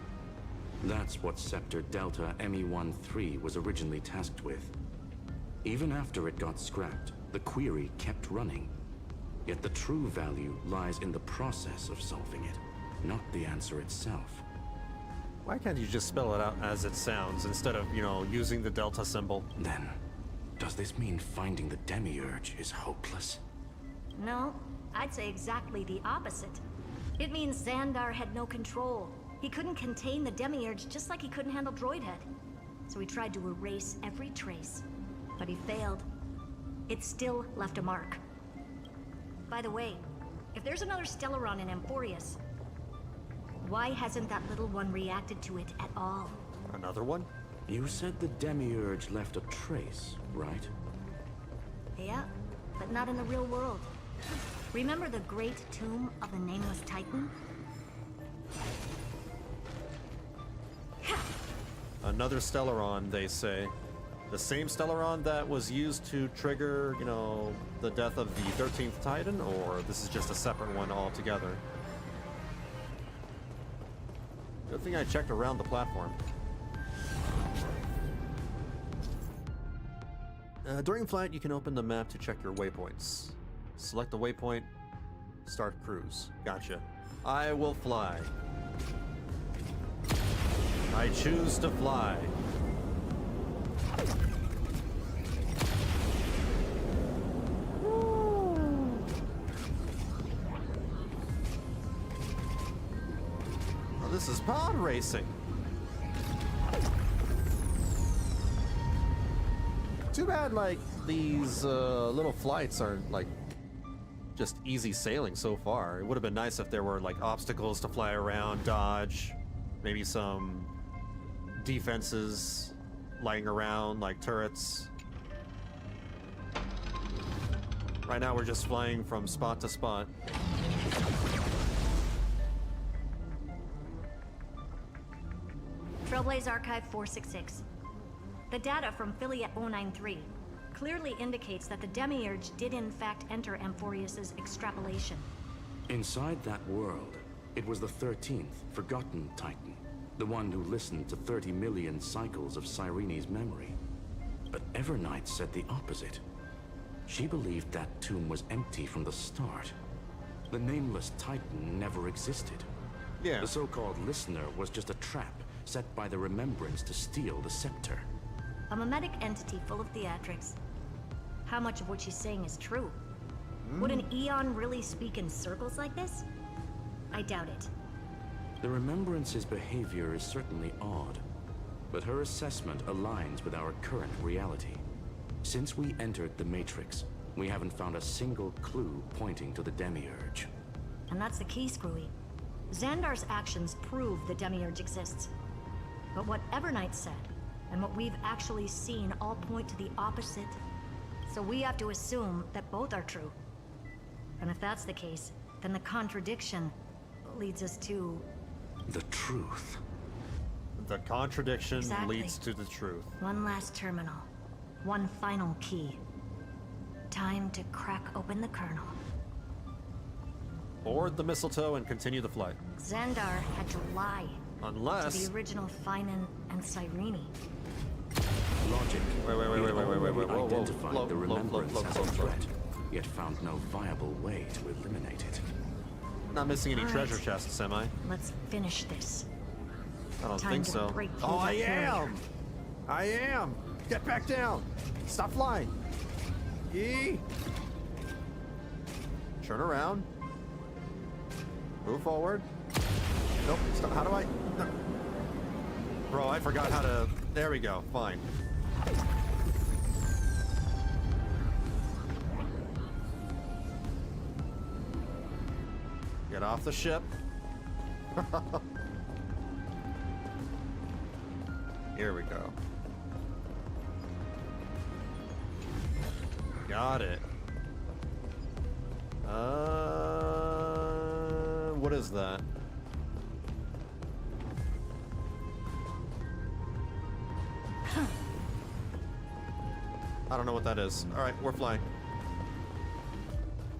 That's what Scepter Delta ME-13 was originally tasked with. Even after it got scrapped, the query kept running. Yet the true value lies in the process of solving it, not the answer itself. Why can't you just spell it out as it sounds instead of, using the delta symbol? Then, does this mean finding the Demiurge is hopeless? No, I'd say exactly the opposite. It means Xandar had no control. He couldn't contain the Demiurge just like he couldn't handle Droidhead. So he tried to erase every trace, but he failed. It still left a mark. By the way, if there's another Stellaron in Amphoreus, why hasn't that little one reacted to it at all? Another one? You said the Demiurge left a trace, right? Yeah, but not in the real world. Remember the great tomb of the Nameless Titan? Another Stellaron, they say. The same Stellaron that was used to trigger, the death of the 13th Titan, or this is just a separate one altogether? Good thing I checked around the platform. During flight, you can open the map to check your waypoints. Select the waypoint, start cruise. Gotcha. I will fly. I choose to fly. Oh, this is pod racing. Too bad, these little flights are, just easy sailing so far. It would have been nice if there were, obstacles to fly around, dodge, maybe some defenses lying around, like turrets. Right now, we're just flying from spot to spot. Trailblazer Archive 466. The data from Philiet 093 clearly indicates that the Demiurge did in fact enter Amphoreus' extrapolation. Inside that world, it was the 13th, forgotten Titan. The one who listened to 30 million cycles of Cyrene's memory. But Evernight said the opposite. She believed that tomb was empty from the start. The Nameless Titan never existed. Yeah. The so-called listener was just a trap set by the Remembrance to steal the scepter. A mimetic entity full of theatrics. How much of what she's saying is true? Would an Eon really speak in circles like this? I doubt it. The Remembrance's behavior is certainly odd, but her assessment aligns with our current reality. Since we entered the Matrix, we haven't found a single clue pointing to the Demiurge. And that's the key, Screwy. Xandar's actions prove the Demiurge exists. But what Evernight said, and what we've actually seen all point to the opposite. So we have to assume that both are true. And if that's the case, then the contradiction leads us to... the truth. The contradiction Exactly. leads to the truth. One last terminal. One final key. Time to crack open the kernel. Board the mistletoe and continue the flight. Xandar had to lie Unless... to the original Finan and Cyrene. Logic. Wait. Whoa, identified whoa. the Float, Remembrance float, as float, a float. threat, yet found no viable way to eliminate it. Not missing any All right. treasure chests, am I? Let's finish this. I don't Time think to so. break through Oh, that I barrier. am! I am! Get back down! Stop flying! Yee! Turn around. Move forward. Nope, stop. How do I... No. Bro, I forgot how to... There we go, fine. Get off the ship. Here we go. Got it. What is that? I don't know what that is. All right, we're flying.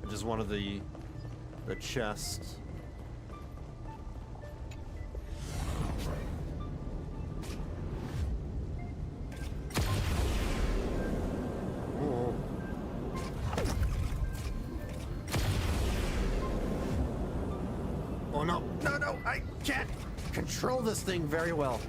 I just wanted the chest. Ooh. Oh no, no, I can't control this thing very well.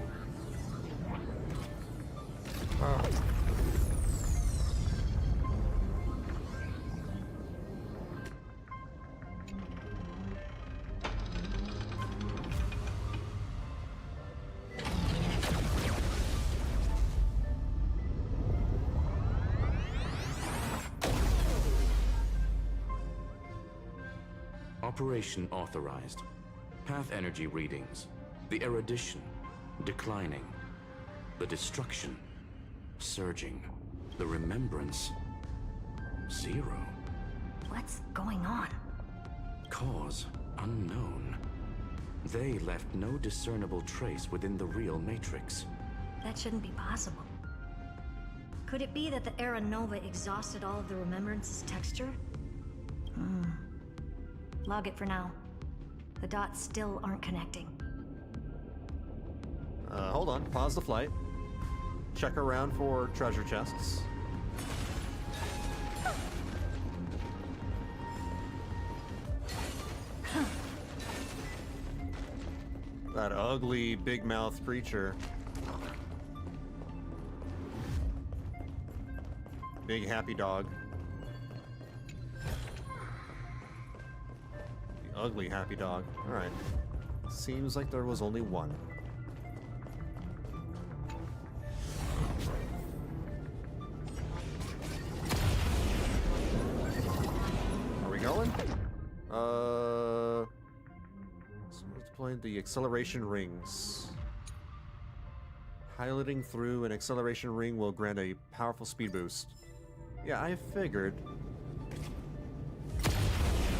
Operation authorized. Path energy readings. The erudition declining. The destruction surging. The remembrance 0. What's going on? Cause unknown. They left no discernible trace within the real Matrix. That shouldn't be possible. Could it be that the Era Nova exhausted all of the Remembrance's texture? Log it for now. The dots still aren't connecting. Hold on. Pause the flight. Check around for treasure chests. That ugly big mouth creature. Big happy dog. The ugly happy dog. Alright. Seems like there was only one. Are we going? So we're deploying the acceleration rings. Piloting through an acceleration ring will grant a powerful speed boost. Yeah, I figured.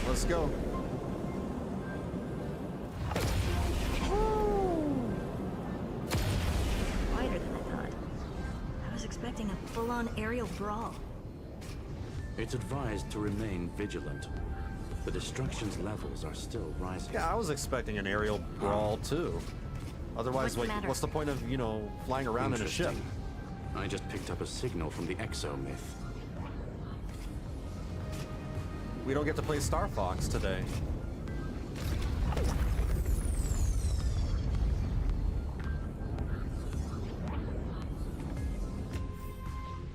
Let's go. Wider than I thought. I was expecting a full-on aerial brawl. It's advised to remain vigilant. The destruction's levels are still rising. Yeah, I was expecting an aerial brawl too. Otherwise, What's the matter? what's the point of, you know, flying around in a ship? Interesting. I just picked up a signal from the exo-myth. We don't get to play Star Fox today.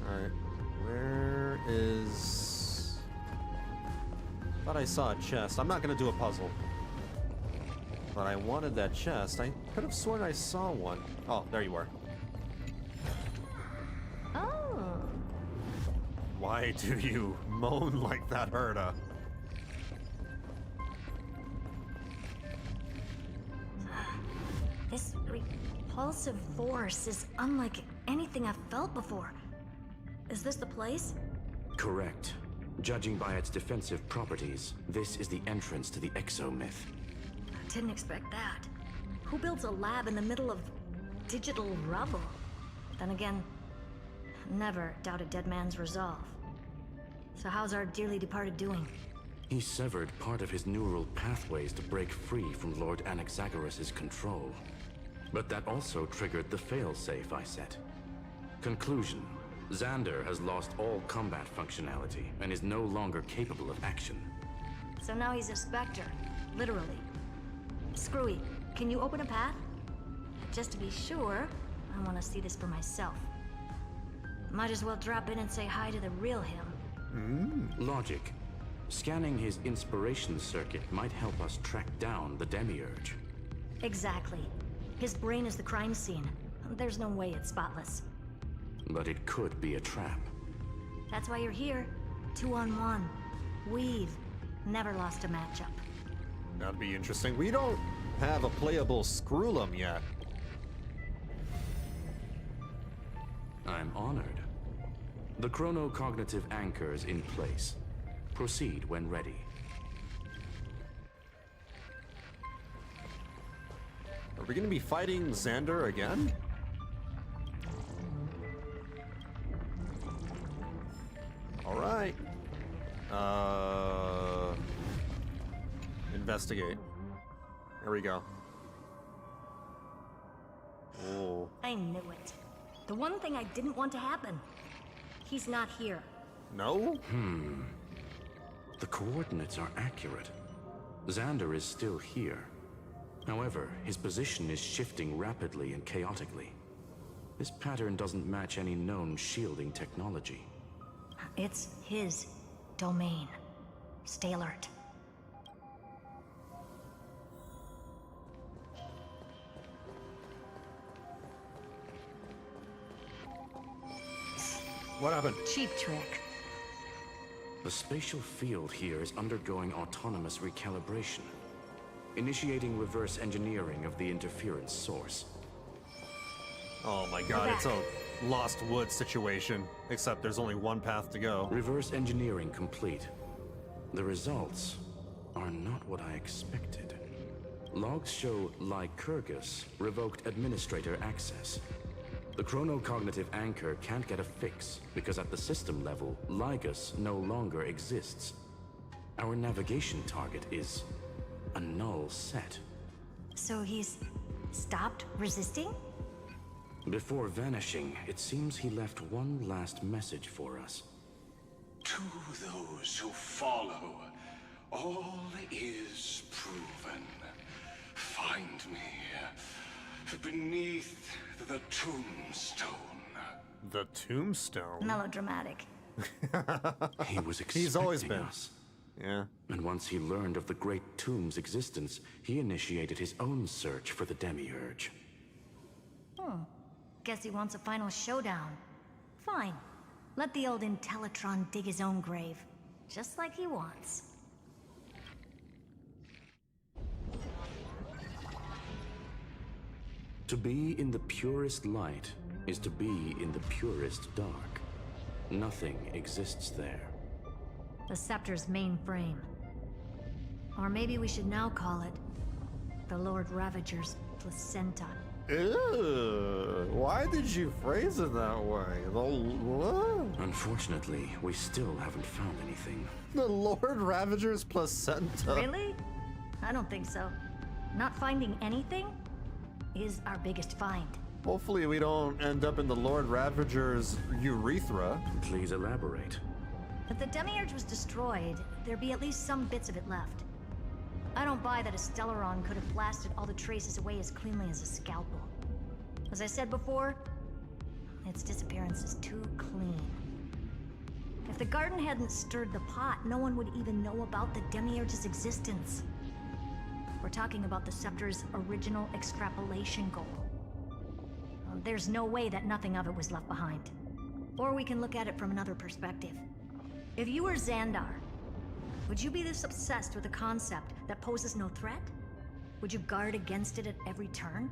Alright, where is... Thought I saw a chest. I'm not gonna do a puzzle. But I wanted that chest. I could have sworn I saw one. Oh, there you are. Oh. Why do you moan like that, Herda? This repulsive force is unlike anything I've felt before. Is this the place? Correct. Judging by its defensive properties, this is the entrance to the exomyth. Didn't expect that. Who builds a lab in the middle of digital rubble? Then again, never doubt a dead man's resolve. So how's our dearly departed doing? He severed part of his neural pathways to break free from Lord Anaxagoras' control. But that also triggered the failsafe I set. Conclusion: Xander has lost all combat functionality and is no longer capable of action. So now he's a specter, literally. Screwy, can you open a path? Just to be sure, I want to see this for myself. Might as well drop in and say hi to the real him. Logic. Scanning his inspiration circuit might help us track down the Demiurge. Exactly. His brain is the crime scene. There's no way it's spotless. But it could be a trap. That's why you're here. 2-on-1. We've never lost a matchup. That'd be interesting. We don't have a playable Screwlum yet. I'm honored. The chronocognitive anchor's in place. Proceed when ready. Are we gonna be fighting Xander again? Alright. Investigate. There we go. Oh. I knew it. The one thing I didn't want to happen. He's not here. No? The coordinates are accurate. Xander is still here. However, his position is shifting rapidly and chaotically. This pattern doesn't match any known shielding technology. It's his domain. Stay alert. What happened? Cheap trick. The spatial field here is undergoing autonomous recalibration, initiating reverse engineering of the interference source. Oh my god, it's a Lost Woods situation, except there's only one path to go. Reverse engineering complete. The results are not what I expected. Logs show Lycurgus revoked administrator access. The chronocognitive anchor can't get a fix, because at the system level, Lygus no longer exists. Our navigation target is a null set. So he's stopped resisting? Before vanishing, it seems he left one last message for us. To those who follow, all is proven. Find me beneath the tombstone. The tombstone? Melodramatic. He was expecting He's always been. us. Yeah. And once he learned of the Great Tomb's existence, he initiated his own search for the Demiurge. Guess he wants a final showdown. Fine. Let the old Intellitron dig his own grave. Just like he wants. To be in the purest light is to be in the purest dark. Nothing exists there. The Scepter's main frame. Or maybe we should now call it the Lord Ravager's placenta. Ew, why did you phrase it that way? Unfortunately, we still haven't found anything. The Lord Ravager's placenta. Really? I don't think so. Not finding anything is our biggest find. Hopefully we don't end up in the Lord Ravager's urethra. Please elaborate. If the Demiurge was destroyed, there'd be at least some bits of it left. I don't buy that a Stellaron could have blasted all the traces away as cleanly as a scalpel. As I said before, its disappearance is too clean. If the garden hadn't stirred the pot, no one would even know about the Demiurge's existence. We're talking about the Scepter's original extrapolation goal. There's no way that nothing of it was left behind. Or we can look at it from another perspective. If you were Xandar, would you be this obsessed with a concept that poses no threat? Would you guard against it at every turn?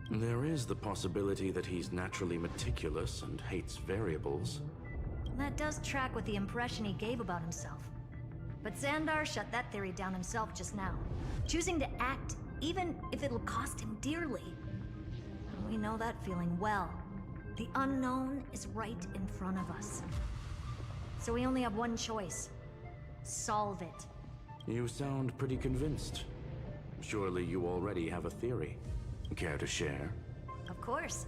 There is the possibility that he's naturally meticulous and hates variables. That does track with the impression he gave about himself. But Xandar shut that theory down himself just now, choosing to act even if it'll cost him dearly. And we know that feeling well. The unknown is right in front of us. So we only have one choice. Solve it. You sound pretty convinced. Surely you already have a theory. Care to share? Of course.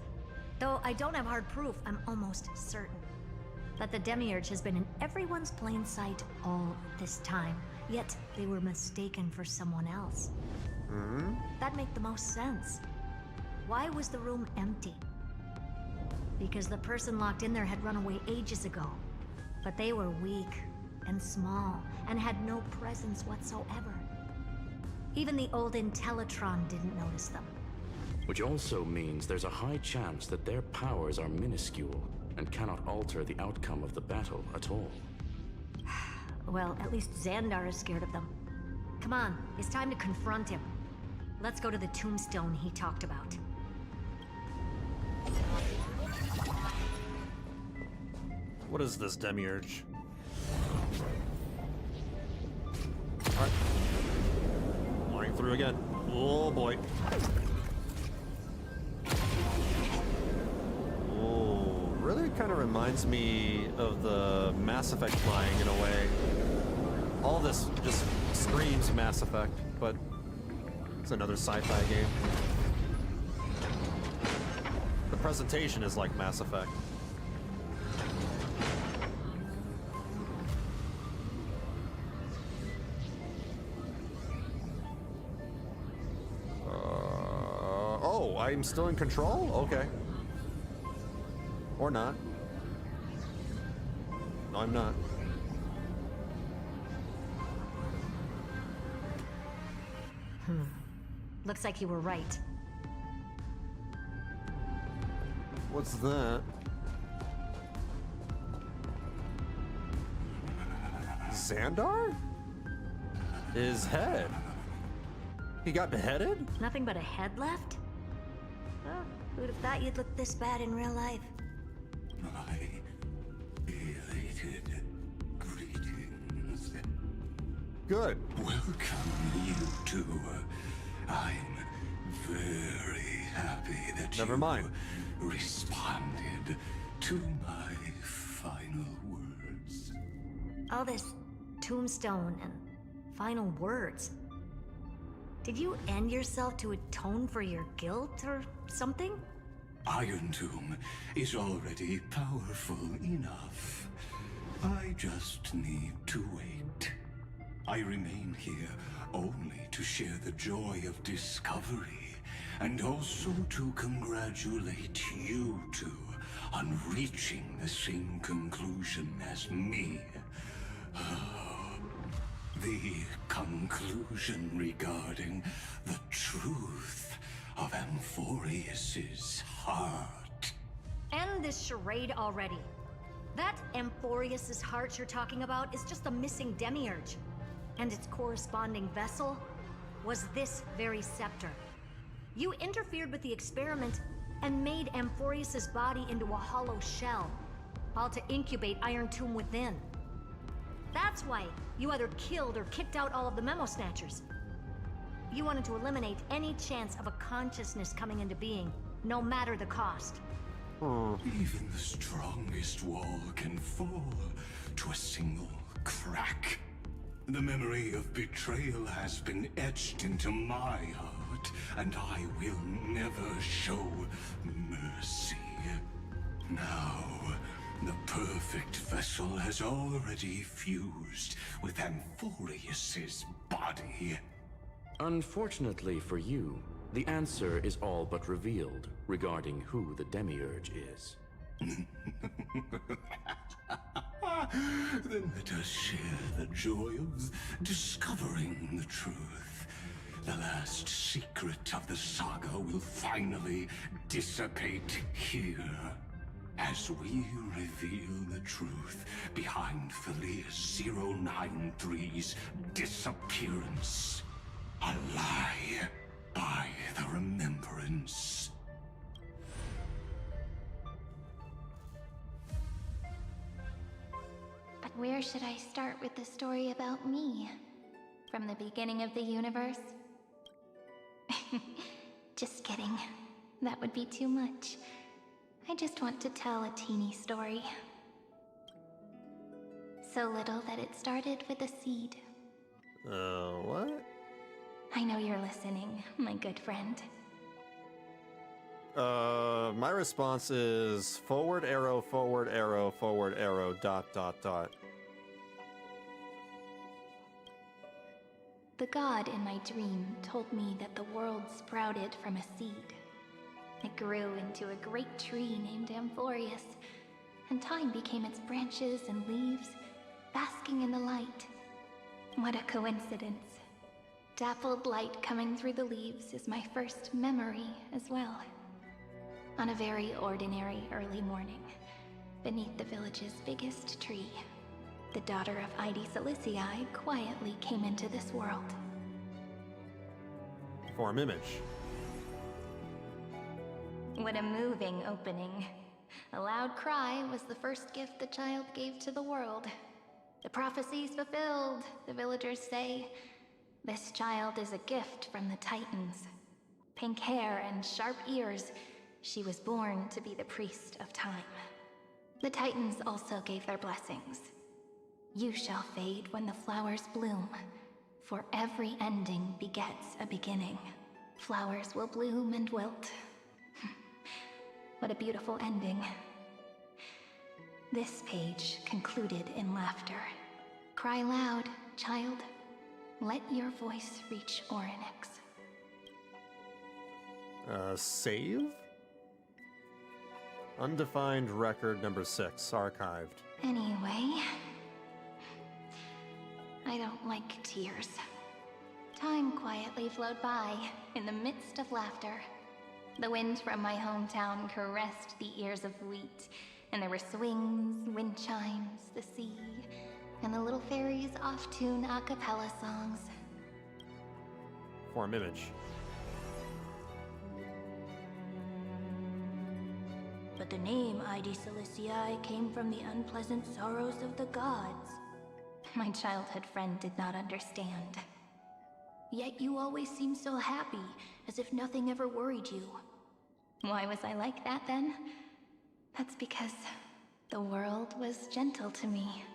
Though I don't have hard proof, I'm almost certain that the Demiurge has been in everyone's plain sight all this time, yet they were mistaken for someone else. That'd make the most sense. Why was the room empty? Because the person locked in there had run away ages ago. But they were weak and small and had no presence whatsoever. Even the old Intellitron didn't notice them. Which also means there's a high chance that their powers are minuscule and cannot alter the outcome of the battle at all. Well, at least Xandar is scared of them. Come on, it's time to confront him. Let's go to the tombstone he talked about. What is this Demiurge? Alright. Flying through again. Oh boy. Oh, really kind of reminds me of the Mass Effect flying in a way. All this just screams Mass Effect, but it's another sci-fi game. The presentation is like Mass Effect. Oh, I'm still in control? Okay. Or not. No, I'm not. Looks like you were right. What's that? Xandar? His head. He got beheaded? Nothing but a head left? Oh, who'd have thought you'd look this bad in real life? My elated greetings. Good. Welcome, you two. I'm very happy that Never mind. responded to my final words. All this tombstone and final words. Did you end yourself to atone for your guilt or something? Irontomb is already powerful enough. I just need to wait. I remain here only to share the joy of discovery, and also to congratulate you two on reaching the same conclusion as me. The conclusion regarding the truth of Amphoreus's heart. End this charade already. That Amphoreus's heart you're talking about is just a missing demiurge. And its corresponding vessel was this very scepter. You interfered with the experiment and made Amphoreus's body into a hollow shell, all to incubate Irontomb within. That's why you either killed or kicked out all of the Memo Snatchers. You wanted to eliminate any chance of a consciousness coming into being, no matter the cost. Even the strongest wall can fall to a single crack. The memory of betrayal has been etched into my heart, and I will never show mercy. Now, the perfect vessel has already fused with Amphoreus's body. Unfortunately for you, the answer is all but revealed regarding who the Demiurge is. Then let us share the joy of discovering the truth. The last secret of the saga will finally dissipate here, as we reveal the truth behind Philias 093's disappearance. A lie by the Remembrance. But where should I start with the story about me? From the beginning of the universe? Just kidding. That would be too much. I just want to tell a teeny story. So little that it started with a seed. What? I know you're listening, my good friend. My response is forward arrow, dot, dot, dot. The god in my dream told me that the world sprouted from a seed. It grew into a great tree named Amphoreus, and time became its branches and leaves, basking in the light. What a coincidence. Dappled light coming through the leaves is my first memory as well. On a very ordinary early morning, beneath the village's biggest tree, the daughter of Idi Silicii quietly came into this world. Form image. What a moving opening. A loud cry was the first gift the child gave to the world. The prophecy's fulfilled, the villagers say. This child is a gift from the Titans. Pink hair and sharp ears, she was born to be the priest of time. The Titans also gave their blessings. You shall fade when the flowers bloom, for every ending begets a beginning. Flowers will bloom and wilt. What a beautiful ending. This page concluded in laughter. Cry loud, child. Let your voice reach Orynyx. Save? Undefined record number 6, archived. Anyway, I don't like tears. Time quietly flowed by in the midst of laughter. The wind from my hometown caressed the ears of wheat, and there were swings, wind chimes, the sea, and the little fairies off-tune a cappella songs. Form image. But the name Idi Silicii came from the unpleasant sorrows of the gods. My childhood friend did not understand. Yet you always seemed so happy, as if nothing ever worried you. Why was I like that then? That's because the world was gentle to me.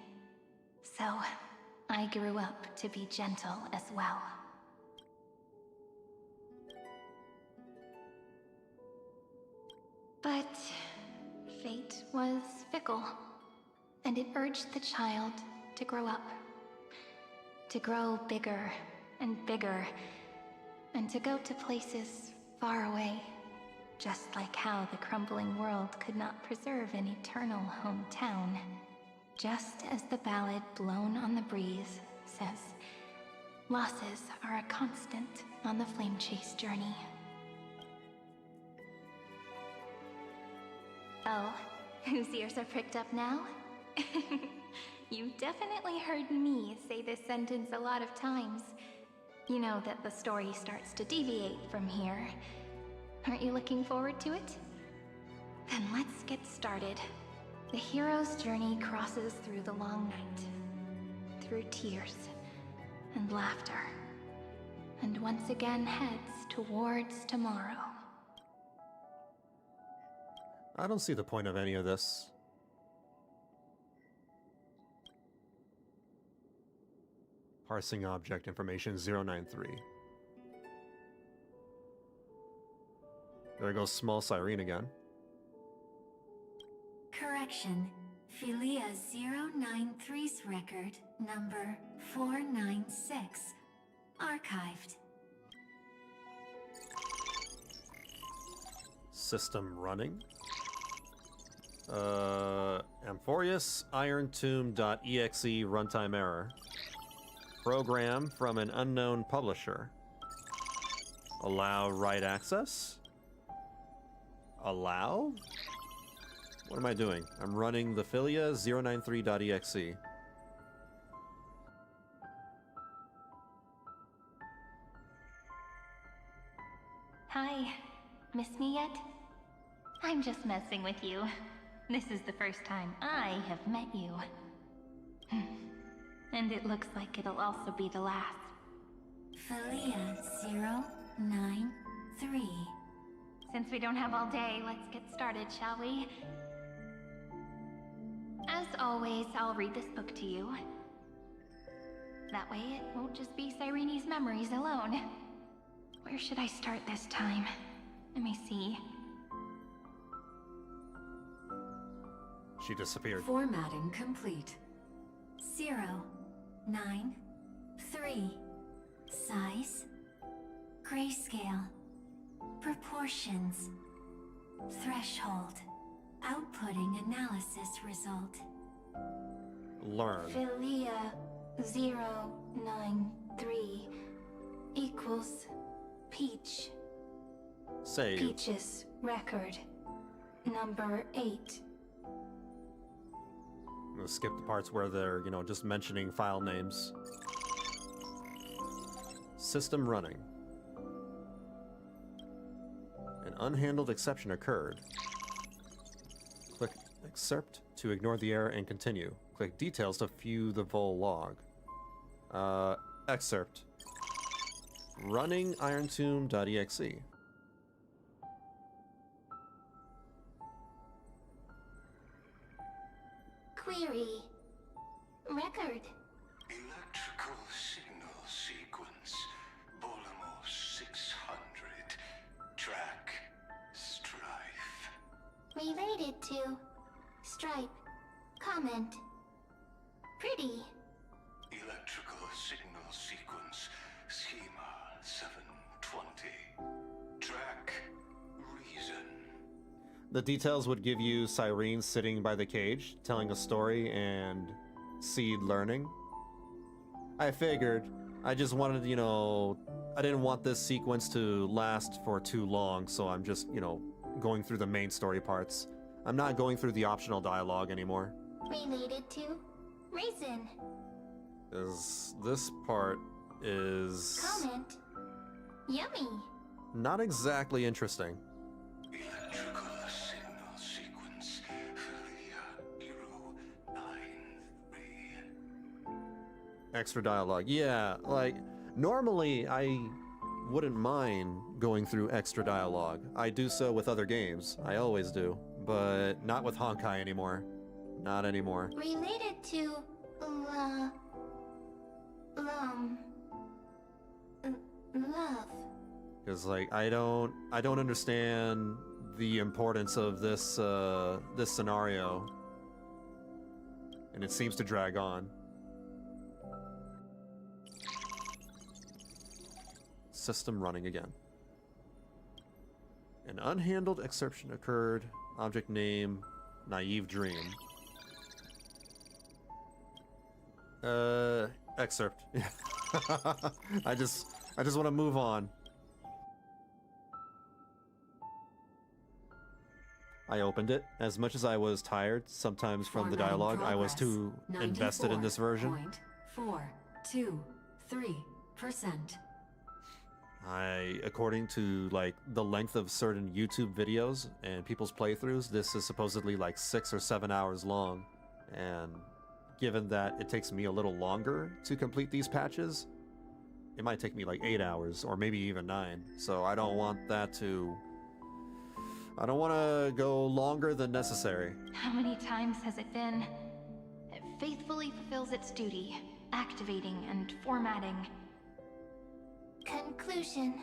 So, I grew up to be gentle as well. But fate was fickle, and it urged the child to grow up. To grow bigger and bigger, and to go to places far away, just like how the crumbling world could not preserve an eternal hometown. Just as the ballad Blown on the Breeze says, losses are a constant on the flame chase journey. Oh, whose ears are pricked up now? You've definitely heard me say this sentence a lot of times. You know that the story starts to deviate from here. Aren't you looking forward to it? Then let's get started. The hero's journey crosses through the long night, through tears and laughter, and once again heads towards tomorrow. I don't see the point of any of this. Parsing object information 093. There goes small Cyrene again. Correction. Philia 093's record number 496. Archived. System running. Amphoreus Irontomb.exe runtime error. Program from an unknown publisher. Allow write access? Allow? What am I doing? I'm running the Filia093.exe. Hi. Miss me yet? I'm just messing with you. This is the first time I have met you. And it looks like it'll also be the last. Filia093. Since we don't have all day, let's get started, shall we? As always, I'll read this book to you. That way it won't just be Cyrene's memories alone. Where should I start this time? Let me see. She disappeared. Formatting complete. 093. Size. Grayscale. Proportions. Threshold. Outputting analysis result. Learn. Filia093 equals Peach. Save. Peach's record. Number 8. I'm gonna skip the parts where they're, you know, just mentioning file names. System running. An unhandled exception occurred. Click excerpt to ignore the error and continue. Click details to view the full log. Excerpt. Running Irontomb.exe. Query. Record. Electrical signal sequence. Bolamos 600. Track. Strife. Related to. Stripe. Comment. Pretty. Electrical signal sequence. Schema 720. Track. Reason. The details would give you Cyrene sitting by the cage, telling a story, and Seed learning. I figured. I just wanted, you know, I didn't want this sequence to last for too long, so I'm just, you know, going through the main story parts. I'm not going through the optional dialogue anymore. Related to. Reason. This part is Comment. Yummy. not exactly interesting. Electrical signal sequence. Filia093. Extra dialogue. Yeah, like, normally I wouldn't mind going through extra dialogue. I do so with other games. I always do. But not with Honkai anymore. Not anymore. Related to. Love. Because, like, I don't understand the importance of this, this scenario. And it seems to drag on. System running again. An unhandled exception occurred. Object name, naive dream. Excerpt. I just want to move on. I opened it. As much as I was tired sometimes from the dialogue, I was too invested in this version. 94.423%. According to, like, the length of certain YouTube videos and people's playthroughs, this is supposedly like 6 or 7 hours long. And given that it takes me a little longer to complete these patches, it might take me like 8 hours or maybe even 9. So I don't want that to... I don't want to go longer than necessary. How many times has it been? It faithfully fulfills its duty, activating and formatting. Conclusion.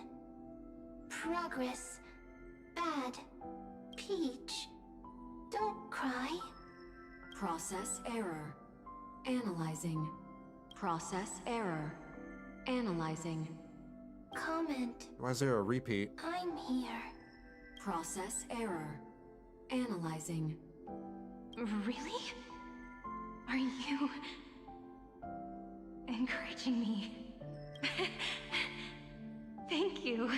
Progress. Bad. Peach. Don't cry. Process error. Analyzing. Process error. Analyzing. Comment. Why is there a repeat? I'm here. Process error. Analyzing. Really? Are you... encouraging me? Thank you.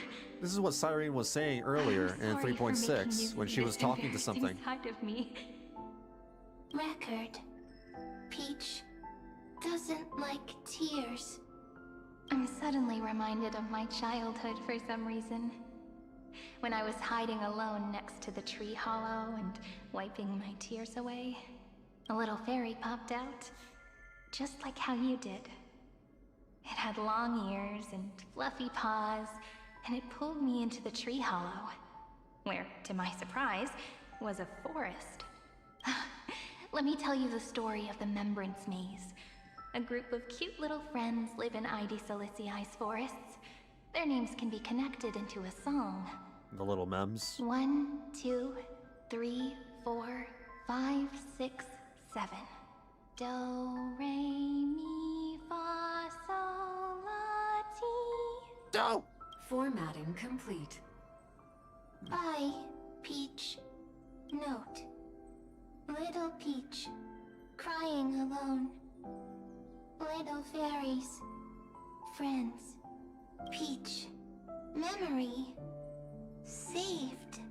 This is what Cyrene was saying earlier in 3.6 when she was talking to something. Inside of me. Record. Peach doesn't like tears. I'm suddenly reminded of my childhood for some reason. When I was hiding alone next to the tree hollow and wiping my tears away, a little fairy popped out, just like how you did. It had long ears and fluffy paws, and it pulled me into the tree hollow, where, to my surprise, was a forest. Let me tell you the story of the Membrance Maze. A group of cute little friends live in Ide Solicii's forests. Their names can be connected into a song. The little mems. 1, 2, 3, 4, 5, 6, 7. Do, re, mi, fa, sol, la, ti. Do! Formatting complete. Bye, Peach. Note. Little Peach. Crying alone. Little fairies. Friends. Peach. Memory. Saved.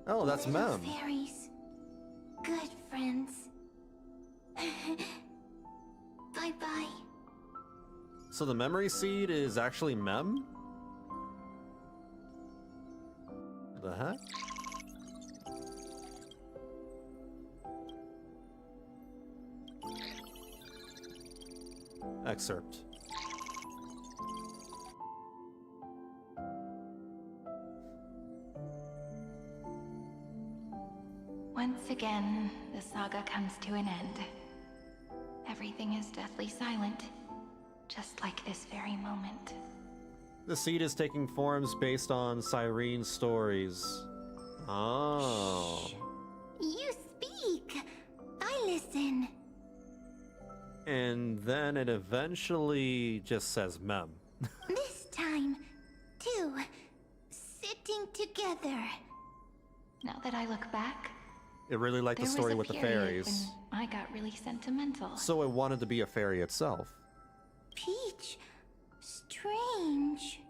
Oh, that's Little Mem. fairies. Good friends. Bye-bye. So the memory seed is actually Mem? The heck? Excerpt. Once again, the saga comes to an end. Everything is deathly silent, just like this very moment. The seed is taking forms based on Cyrene's stories. Oh. You speak. I listen. And then it eventually just says Mem. This time, too. Sitting together. Now that I look back, It really liked the there story was with a the period fairies. when I got really sentimental. So it wanted to be a fairy itself. Peach. Strange.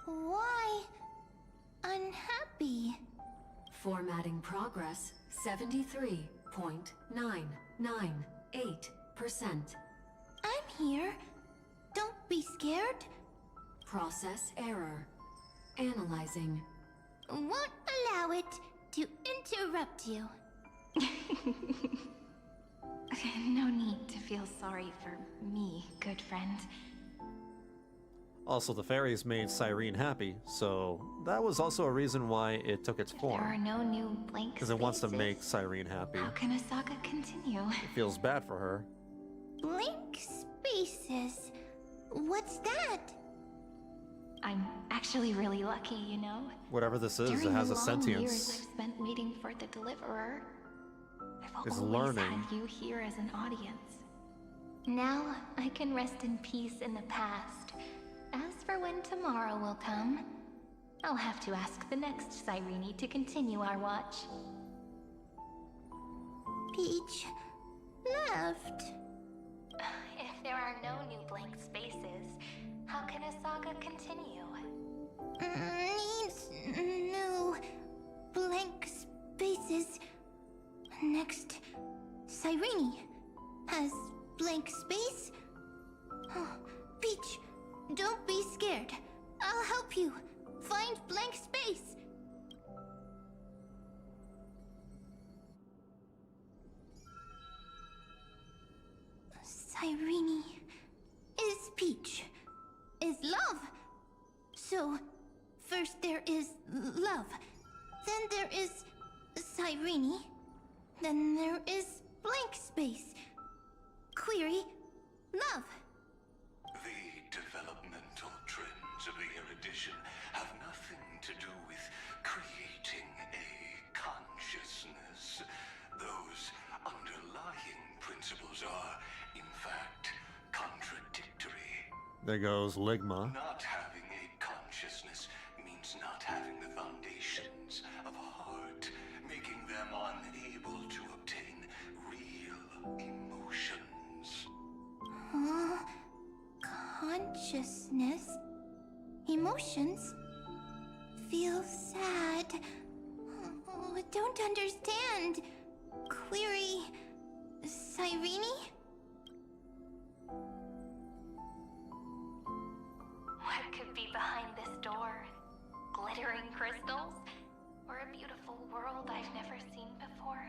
Why unhappy? Formatting progress 73.998%. I'm here. Don't be scared. Process error. Analyzing. Won't allow it to interrupt you. No need to feel sorry for me, good friend. Also, the fairies made Cyrene happy, so that was also a reason why it took its There are form. no new blank Because it wants to spaces. make Cyrene happy. How can a saga continue? It feels bad for her. Blank spaces. What's that? I'm actually really lucky, you know? Whatever this is, During it has the a long sentience. years I've spent waiting for the deliverer, I've Is always learning. had you here as an audience. Now I can rest in peace in the past. As for when tomorrow will come, I'll have to ask the next Cyrene to continue our watch. Peach left. If there are no new blank spaces, how can a saga continue? Needs new blank spaces. Next, Cyrene has blank space. Oh, Peach, don't be scared. I'll help you find blank space. Cyrene is Peach, is love. So, first there is love, then there is Cyrene, then there is blank space. Query, love. The developmental trends of the erudition have nothing to do with creating a consciousness. Those underlying principles are, in fact, contradictory. There goes Ligma. Not having a consciousness means not having the foundations of a heart, making them unable to obtain real emotions. Consciousness. consciousness, emotions, feel sad. Oh, don't understand. Query, Cyrene? What could be behind this door? Glittering crystals? Or a beautiful world I've never seen before?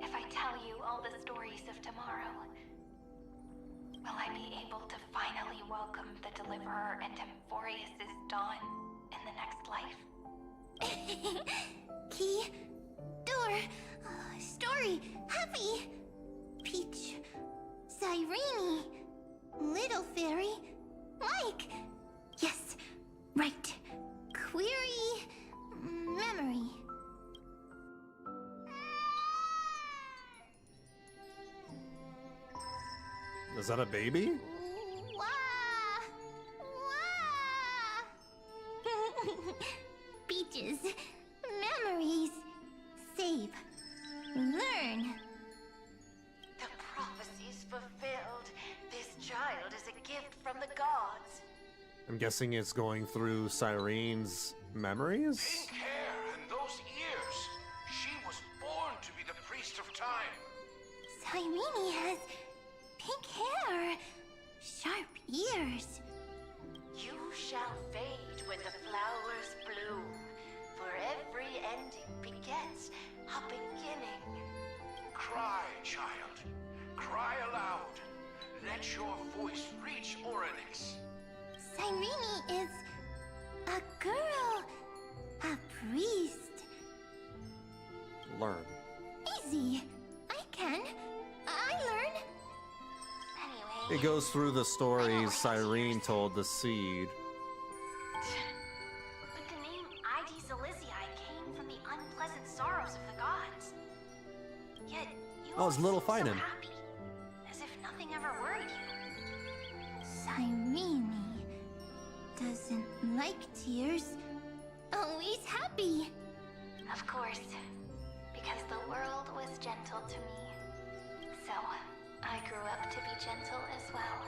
If I tell you all the stories of tomorrow, will I be able to finally welcome the Deliverer and Amphoreus' dawn in the next life? Key, door, story, happy, Peach, Cyrene, little fairy, Mike. Yes, right. Query, memory. Is that a baby? Wah! Wah! Peaches, memories, save, learn. The prophecy's fulfilled. This child is a gift from the gods. I'm guessing it's going through Cyrene's memories? Pink hair and those ears. She was born to be the priest of time. Cyrene has pink hair, sharp ears. You shall fade when the flowers bloom, for every ending begets a beginning. Cry, child. Cry aloud. Let your voice reach Oryx. Cyrene is a girl, a priest. Learn. Easy. I can. I learn. Anyway. It goes through the stories Cyrene told the Seed. But the name ID Zelizii came from the unpleasant sorrows of the gods. Yet you Oh, it's always Little seemed so Finan. happy, as if nothing ever worried you. Cyrene doesn't like tears. Always happy. Of course, because the world was gentle to me. So, I grew up to be gentle as well.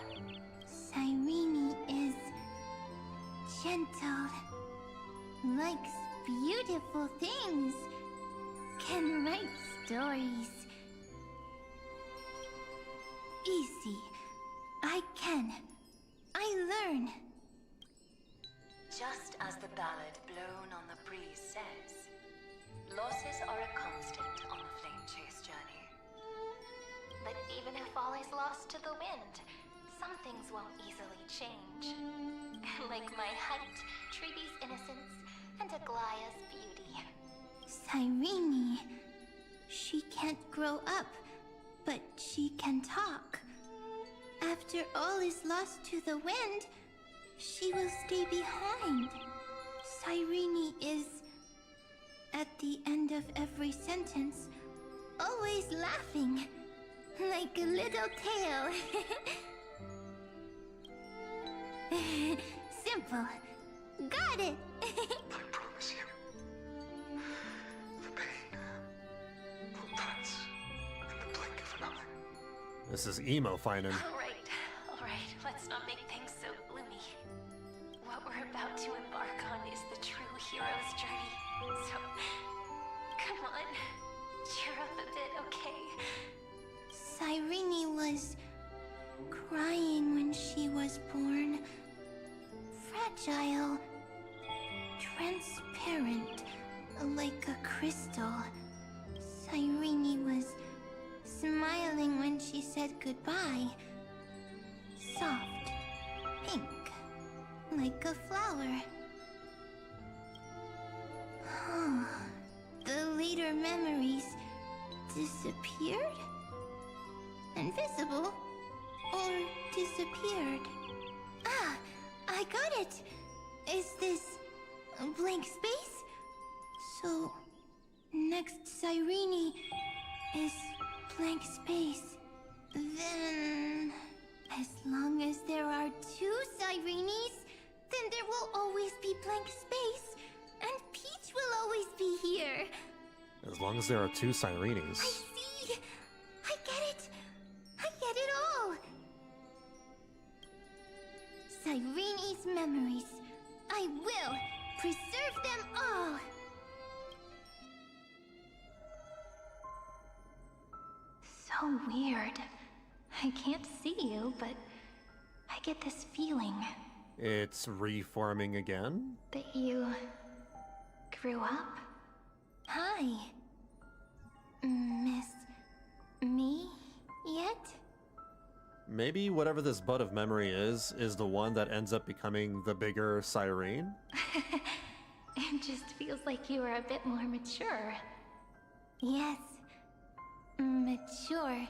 Cyrene is gentle, likes beautiful things, can write stories. Easy. I can. I learn. Just as the ballad blown on the breeze says, losses are a constant on the flame chase journey. But even if all is lost to the wind, some things won't easily change. Like my height, Treaty's innocence, and Aglaya's beauty. Cyrene. She can't grow up, but she can talk. After all is lost to the wind, she will stay behind. Cyrene is, at the end of every sentence, always laughing, like a little tail. Simple. Got it. I promise you, the pain will pass in the blink of an eye. This is emo Finan. All right, let's not make things so gloomy. What we're about to embark on is the true hero's journey. So, come on, cheer up a bit, okay? Cyrene was crying when she was born. Fragile. Transparent. Like a crystal. Cyrene was smiling when she said goodbye. Soft. Pink. Like a flower. The later memories disappeared? Invisible? Or disappeared? Ah, I got it! Is this a blank space? So, next Cyrene is blank space. Then, as long as there are two Cyrenes, then there will always be blank space, and Peach will always be here. As long as there are two Cyrenes. I see! I get it! I get it all! Cyrene's memories. I will preserve them all. So weird. I can't see you, but I get this feeling It's reforming again? that you grew up. Hi. Miss me yet? Maybe whatever this bud of memory is the one that ends up becoming the bigger Cyrene? It just feels like you are a bit more mature. Yes. Mature.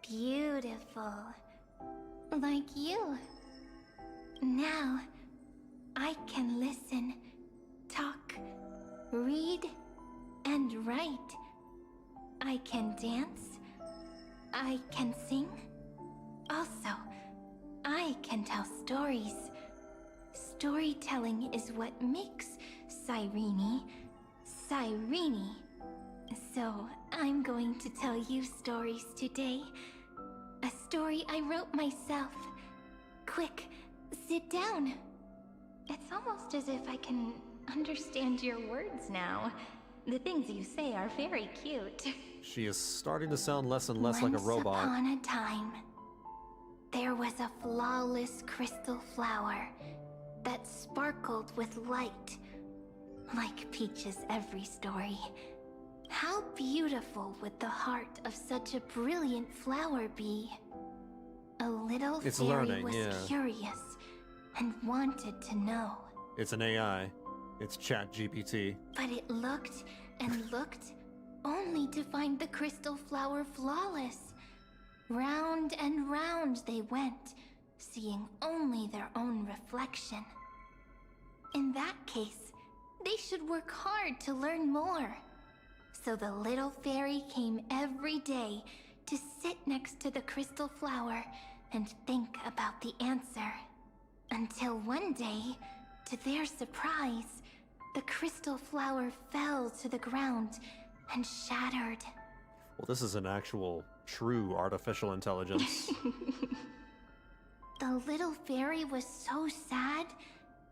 Beautiful. Like you. Now, I can listen, talk, read, and write. I can dance. I can sing. Also, I can tell stories. Storytelling is what makes Cyrene, Cyrene. So, I'm going to tell you stories today. A story I wrote myself. Quick, sit down. It's almost as if I can understand your words now. The things you say are very cute. She is starting to sound less and less like a robot. Once upon a time, there was a flawless crystal flower that sparkled with light. Like Peach's every story. How beautiful would the heart of such a brilliant flower be? A little It's fairy learning, was yeah. curious and wanted to know. It's an AI. It's ChatGPT. But it looked and looked, only to find the crystal flower flawless. Round and round they went, seeing only their own reflection. In that case, they should work hard to learn more. So the little fairy came every day to sit next to the crystal flower and think about the answer. Until one day, to their surprise, the crystal flower fell to the ground and shattered. Well, this is an actual, true artificial intelligence. The little fairy was so sad,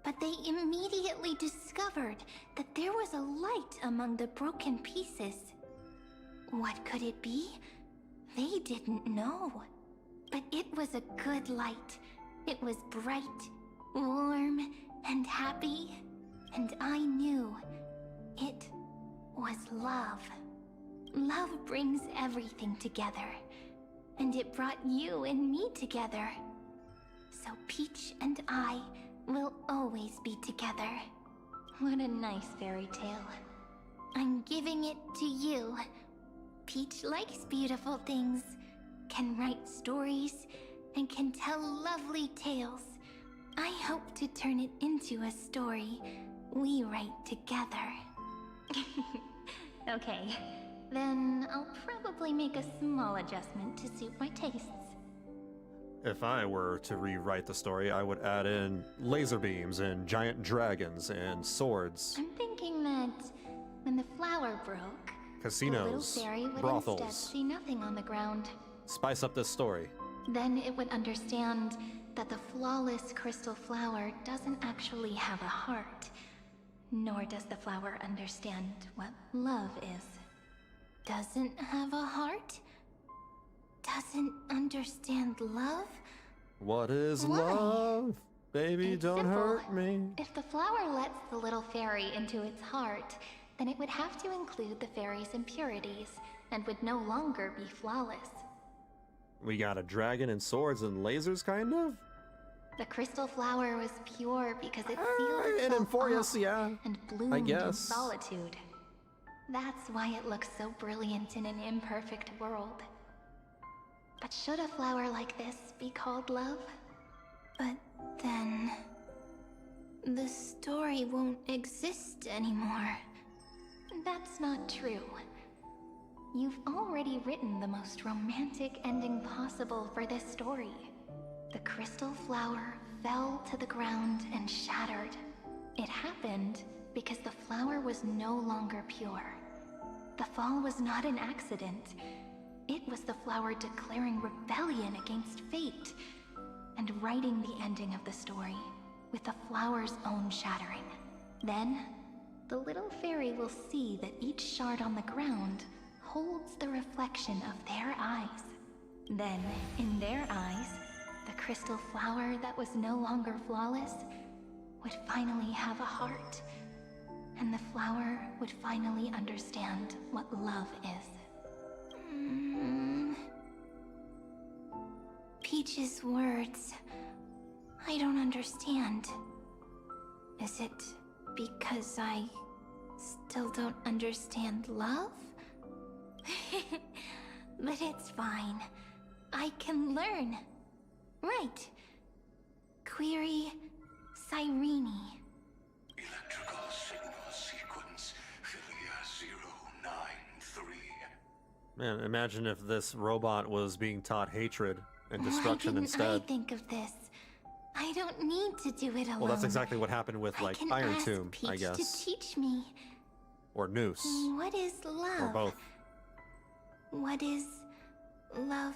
but they immediately discovered that there was a light among the broken pieces. What could it be? They didn't know. But it was a good light. It was bright, warm, and happy. And I knew it was love. Love brings everything together. And it brought you and me together. So Peach and I will always be together. What a nice fairy tale. I'm giving it to you. Peach likes beautiful things, can write stories, and can tell lovely tales. I hope to turn it into a story we write together. Okay, then I'll probably make a small adjustment to suit my tastes. If I were to rewrite the story, I would add in laser beams and giant dragons and swords. I'm thinking that when the flower broke, Casinos, the little fairy would brothels. instead see nothing on the ground. Spice up this story. Then it would understand that the flawless crystal flower doesn't actually have a heart. Nor does the flower understand what love is. Doesn't have a heart? Doesn't understand love? What is Why? love? Baby, It's don't simple. hurt me. If the flower lets the little fairy into its heart, then it would have to include the fairy's impurities, and would no longer be flawless. We got a dragon and swords and lasers, kind of? The crystal flower was pure because it sealed And itself Amphoreus, off yeah. and bloomed in guess. solitude. That's why it looks so brilliant in an imperfect world. But should a flower like this be called love? But then... the story won't exist anymore. That's not true. You've already written the most romantic ending possible for this story. The crystal flower fell to the ground and shattered. It happened because the flower was no longer pure. The fall was not an accident. It was the flower declaring rebellion against fate. and writing the ending of the story with the flower's own shattering. Then, the little fairy will see that each shard on the ground holds the reflection of their eyes. Then, in their eyes, the crystal flower that was no longer flawless would finally have a heart, and the flower would finally understand what love is. Peach's words, I don't understand. Is it because I still don't understand love? But it's fine. I can learn. Right. Query Cyrene. Electrical signal sequence Philia 093. Man, imagine if this robot was being taught hatred and destruction Why instead. didn't I think of this? I don't need to do it alone. Well, that's exactly what happened with, like, Irontomb, I guess. To teach me. Or Noose. What is love? Or both. What is love?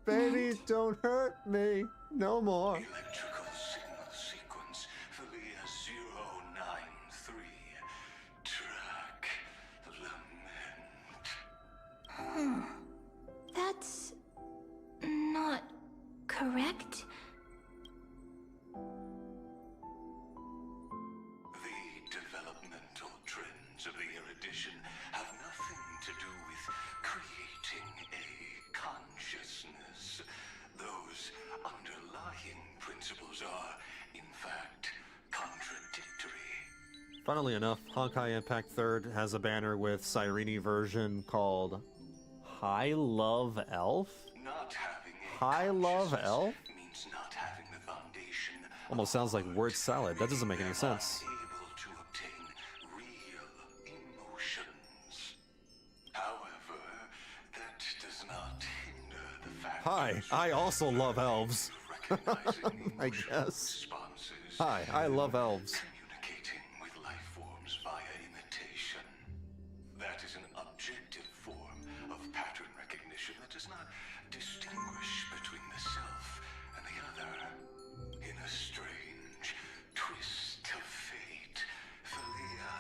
Baby, don't hurt me. No more. Electrical signal sequence Philia 093. Track lament. That's not correct. The developmental trends of the erudition have nothing to do with creating a consciousness. Those underlying principles are, in fact, contradictory. Funnily enough, Honkai Impact 3rd has a banner with Cyrene version called High Love Elf? Not having a High Love Elf? means not having the foundation Almost sounds like word salad. That doesn't make any sense. able to obtain real emotions. However, that does not hinder the fact Hi, I also love elves. I guess. Hi, I love elves. communicating with life forms via imitation. That is an objective form of pattern recognition that does not distinguish between the self and the other. In a strange twist of fate, Philia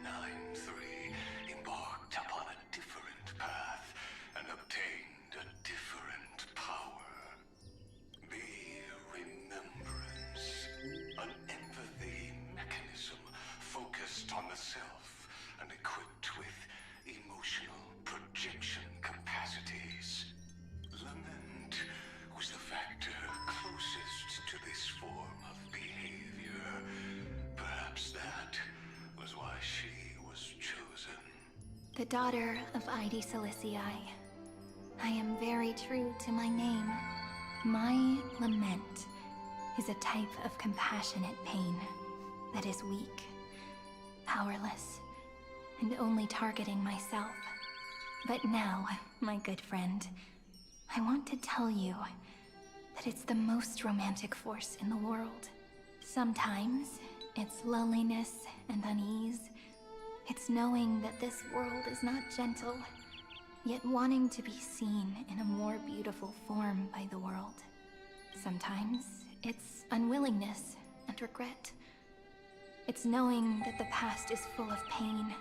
093 embarked upon a different path and obtained a different power. Be remembrance, an empathy mechanism focused on the self and equipped with emotional projection capacities. Lament was the factor closest to this form of behavior. Perhaps that was why she was chosen. The daughter of Ide Silicii. I am very true to my name. My lament is a type of compassionate pain that is weak, powerless, and only targeting myself. But now, my good friend, I want to tell you that it's the most romantic force in the world. Sometimes, it's loneliness and unease. It's knowing that this world is not gentle, yet wanting to be seen in a more beautiful form by the world. Sometimes, it's unwillingness and regret. It's knowing that the past is full of pain,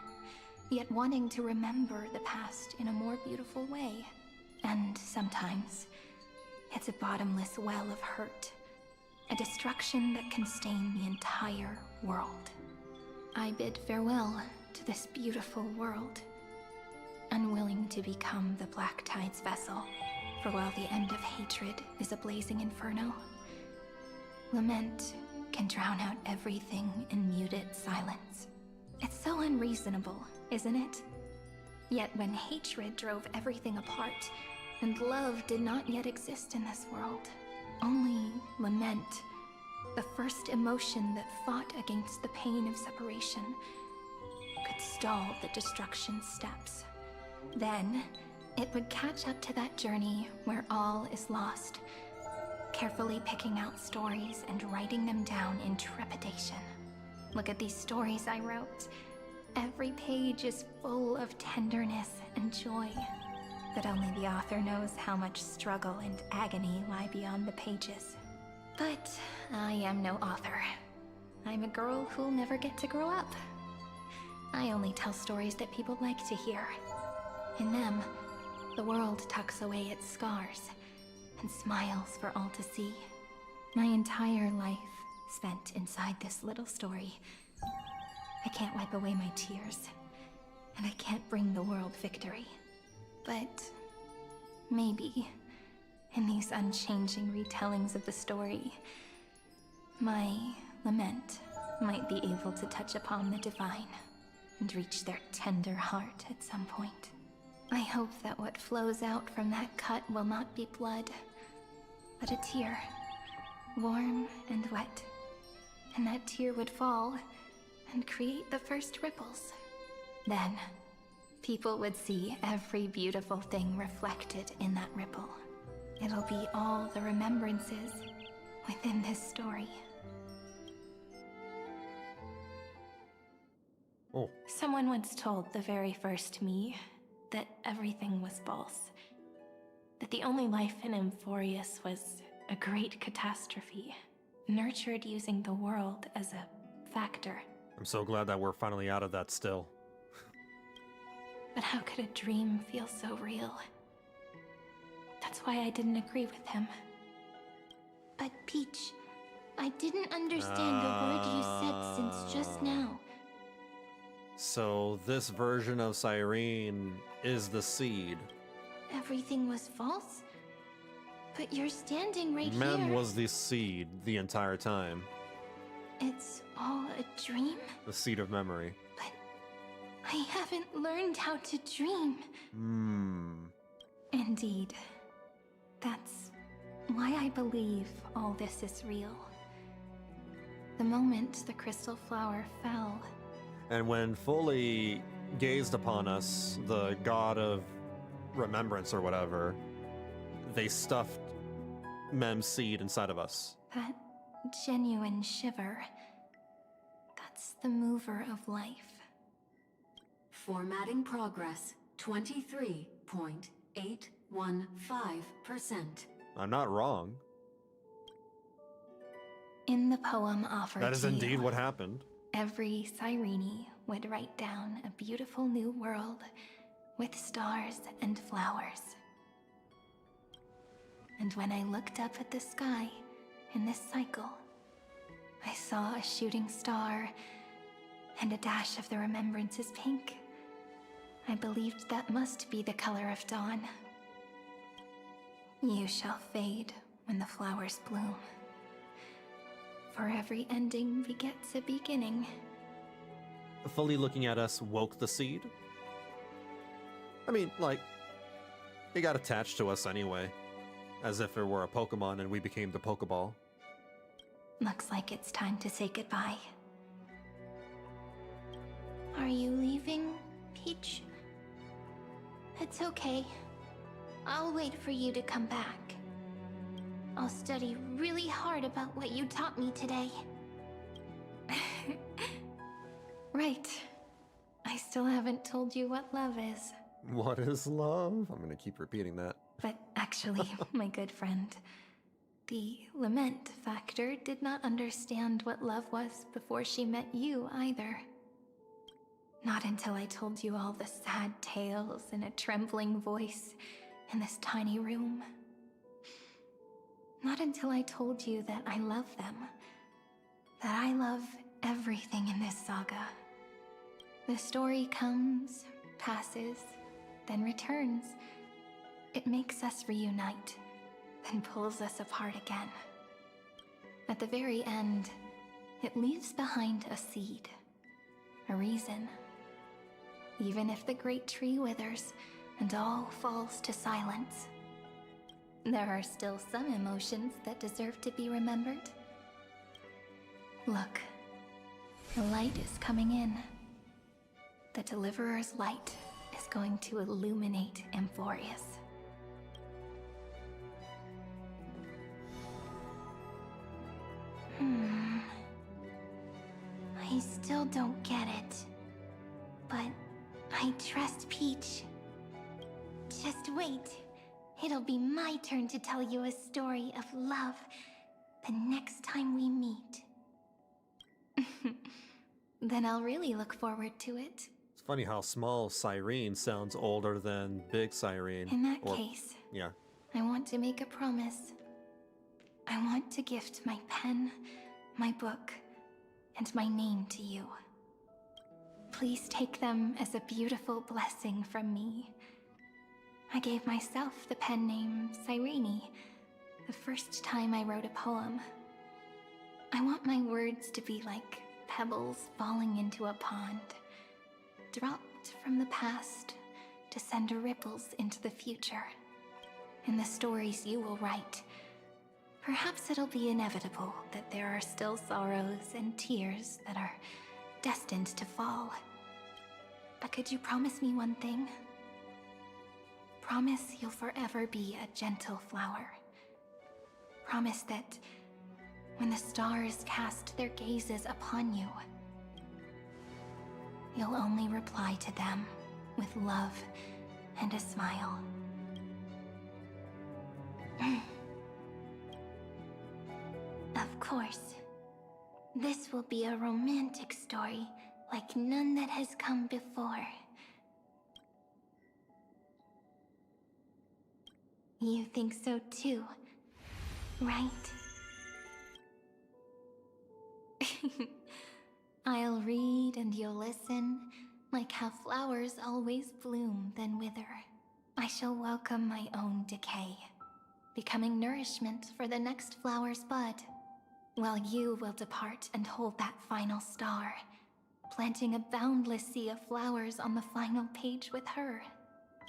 yet wanting to remember the past in a more beautiful way. And sometimes, it's a bottomless well of hurt, a destruction that can stain the entire world. I bid farewell to this beautiful world, unwilling to become the Black Tide's vessel, for while the end of hatred is a blazing inferno, lament can drown out everything in muted silence. It's so unreasonable, isn't it? Yet when hatred drove everything apart, and love did not yet exist in this world, only lament, the first emotion that fought against the pain of separation, could stall the destruction steps. Then, it would catch up to that journey where all is lost, carefully picking out stories and writing them down in trepidation. Look at these stories I wrote. Every page is full of tenderness and joy. But only the author knows how much struggle and agony lie beyond the pages. But I am no author. I'm a girl who'll never get to grow up. I only tell stories that people like to hear. In them, the world tucks away its scars and smiles for all to see. My entire life spent inside this little story. I can't wipe away my tears, and I can't bring the world victory. But maybe, in these unchanging retellings of the story, my lament might be able to touch upon the divine and reach their tender heart at some point. I hope that what flows out from that cut will not be blood, but a tear, warm and wet. And that tear would fall and create the first ripples. Then, people would see every beautiful thing reflected in that ripple. It'll be all the remembrances within this story. Oh. Someone once told the very first me that everything was false. That the only life in Amphoreus was a great catastrophe, nurtured using the world as a factor. I'm so glad that we're finally out of that still. But how could a dream feel so real? That's why I didn't agree with him. But Peach, I didn't understand a word you said since just now. So this version of Cyrene is the seed. Everything was false? But you're standing right Mem here. was the seed the entire time. It's all a dream? The seed of memory. I haven't learned how to dream. Indeed. That's why I believe all this is real. The moment the crystal flower fell, And when fully gazed upon us, the god of remembrance or whatever, they stuffed Mem's seed inside of us. that genuine shiver, that's the mover of life. Formatting progress 23.815%. I'm not wrong. In the poem offered That is to indeed you, what happened. every Cyrene would write down a beautiful new world with stars and flowers. And when I looked up at the sky in this cycle, I saw a shooting star and a dash of the remembrances pink. I believed that must be the color of dawn. You shall fade when the flowers bloom. For every ending begets a beginning. Fully looking at us woke the seed. I mean, like, it got attached to us anyway. As if it were a Pokemon and we became the Pokeball. Looks like it's time to say goodbye. Are you leaving, Peach? It's okay. I'll wait for you to come back. I'll study really hard about what you taught me today. Right. I still haven't told you what love is. What is love? I'm gonna keep repeating that. But actually, my good friend, the lament factor did not understand what love was before she met you either. Not until I told you all the sad tales in a trembling voice in this tiny room. Not until I told you that I love them. That I love everything in this saga. The story comes, passes, then returns. It makes us reunite, then pulls us apart again. At the very end, it leaves behind a seed, a reason. Even if the great tree withers and all falls to silence, there are still some emotions that deserve to be remembered. Look, the light is coming in. The Deliverer's light is going to illuminate Amphoreus. I still don't get it. But I trust Peach. Just wait. It'll be my turn to tell you a story of love the next time we meet. Then I'll really look forward to it. It's funny how small Cyrene sounds older than big Cyrene. In that case, yeah. I want to make a promise. I want to gift my pen, my book, and my name to you. Please take them as a beautiful blessing from me. I gave myself the pen name Cyrene the first time I wrote a poem. I want my words to be like pebbles falling into a pond, dropped from the past to send ripples into the future. In the stories you will write, perhaps it'll be inevitable that there are still sorrows and tears that are destined to fall. But could you promise me one thing? Promise you'll forever be a gentle flower. Promise that when the stars cast their gazes upon you, you'll only reply to them with love and a smile. Of course, this will be a romantic story like none that has come before. You think so too, right? I'll read and you'll listen, like how flowers always bloom then wither. I shall welcome my own decay, becoming nourishment for the next flower's bud, while you will depart and hold that final star, planting a boundless sea of flowers on the final page with her.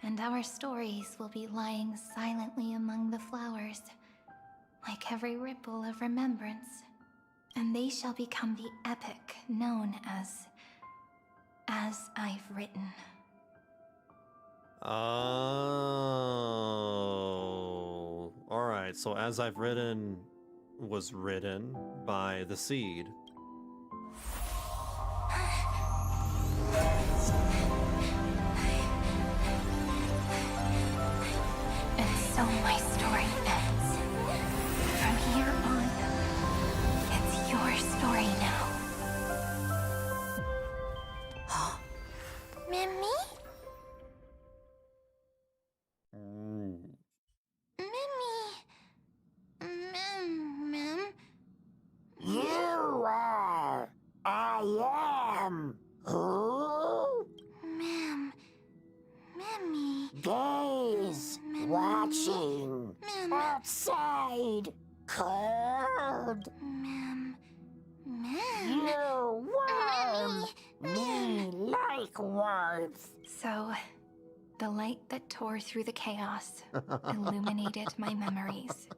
And our stories will be lying silently among the flowers, like every ripple of remembrance. And they shall become the epic known as I've Written. Oh. Alright, so As I've Written was written by the Seed. And so my story ends. From here on, it's your story now. Mimi? Mim. You are. I am. Who? Mimi. Gaze. Watching. Outside. Cold. You warm. Me like warmth. So, the light that tore through the chaos illuminated my memories.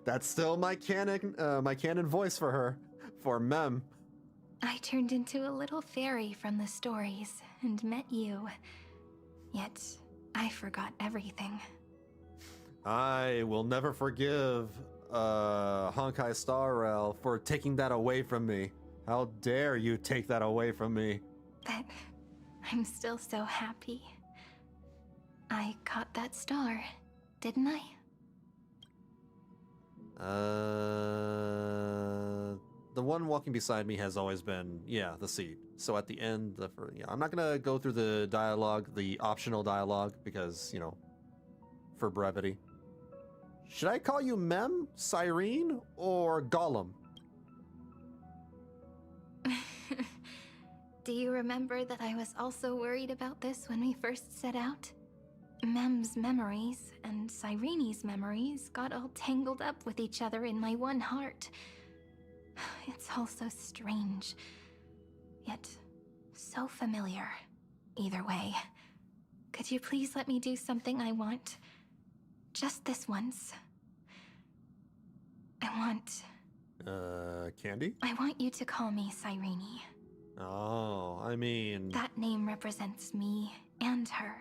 That's still my canon voice for her, for Mem. I turned into a little fairy from the stories and met you. Yet, I forgot everything. I will never forgive Honkai Star Rail for taking that away from me. How dare you take that away from me? But I'm still so happy. I caught that star, didn't I? The one walking beside me has always been, yeah, the Seed. So at the end, I'm not gonna go through the dialogue, the optional dialogue, because, you know, for brevity. Should I call you Mem, Cyrene, or Gollum? Do you remember that I was also worried about this when we first set out? Mem's memories and Cyrene's memories got all tangled up with each other in my one heart. It's all so strange, yet so familiar. Either way, could you please let me do something I want? Just this once. Candy? I want you to call me Cyrene. Oh, I mean... That name represents me and her.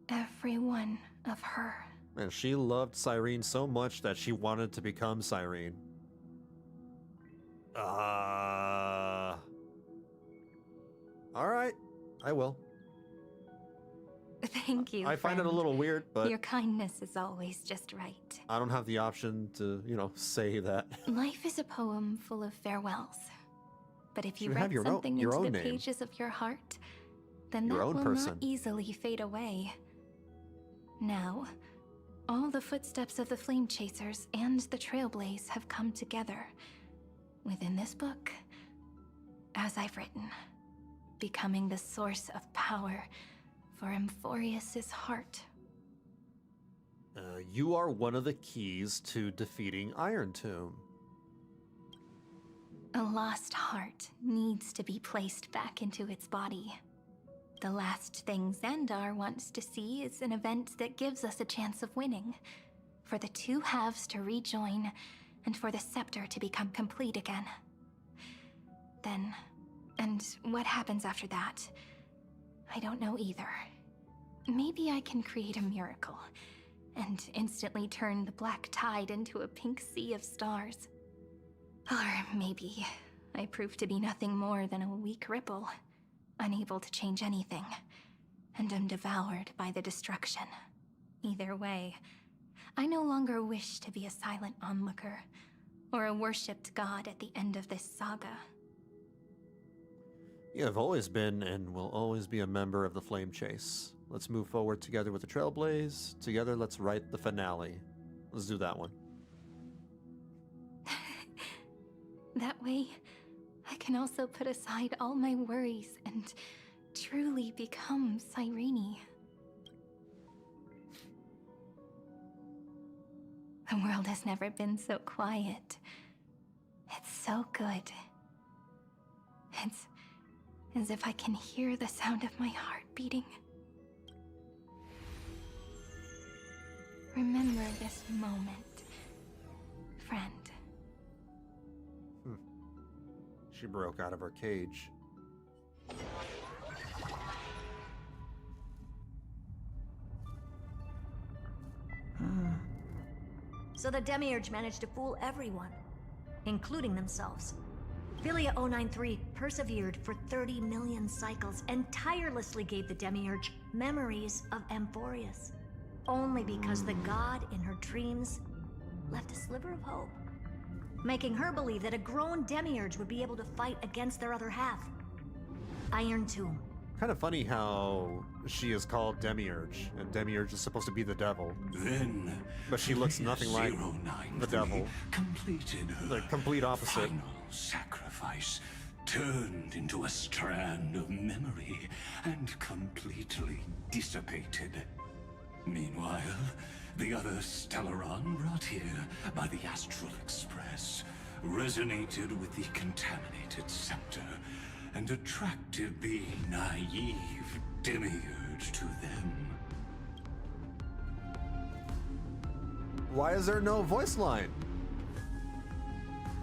Every one of her. And she loved Cyrene so much that she wanted to become Cyrene. Alright, I will. Thank you. I find it a friend. little weird, but Your kindness is always just right. I don't have the option to, say that. Life is a poem full of farewells. But if you Should have write your something your into own the name. pages of your heart, then Your that own will person. not easily fade away. Now, all the footsteps of the Flame Chasers and the Trailblazers have come together within this book, as I've written, becoming the source of power for Amphoreus' heart. You are one of the keys to defeating Irontomb. A lost heart needs to be placed back into its body. The last thing Xandar wants to see is an event that gives us a chance of winning, for the two halves to rejoin, and for the scepter to become complete again. Then, and what happens after that, I don't know either. Maybe I can create a miracle, and instantly turn the black tide into a pink sea of stars. Or maybe I prove to be nothing more than a weak ripple, unable to change anything, and am devoured by the destruction. Either way, I no longer wish to be a silent onlooker, or a worshipped god at the end of this saga. You have always been and will always be a member of the Flame Chase. Let's move forward together with the Trailblazers. Together, let's write the finale. Let's do that one. That way, I can also put aside all my worries and truly become Cyrene. The world has never been so quiet. It's so good. It's as if I can hear the sound of my heart beating. Remember this moment, friend. She broke out of her cage. So the Demiurge managed to fool everyone, including themselves. Philia 093 persevered for 30 million cycles and tirelessly gave the Demiurge memories of Amphoreus, only because the god in her dreams left a sliver of hope, making her believe that a grown Demiurge would be able to fight against their other half, Irontomb. Kind of funny how she is called Demiurge, and Demiurge is supposed to be the devil. Then, but she looks nothing like the devil. Completed her The complete opposite. final sacrifice, turned into a strand of memory, and completely dissipated. Meanwhile, the other Stellaron brought here by the Astral Express resonated with the contaminated scepter and attracted the naive Demiurge to them. Why is there no voice line?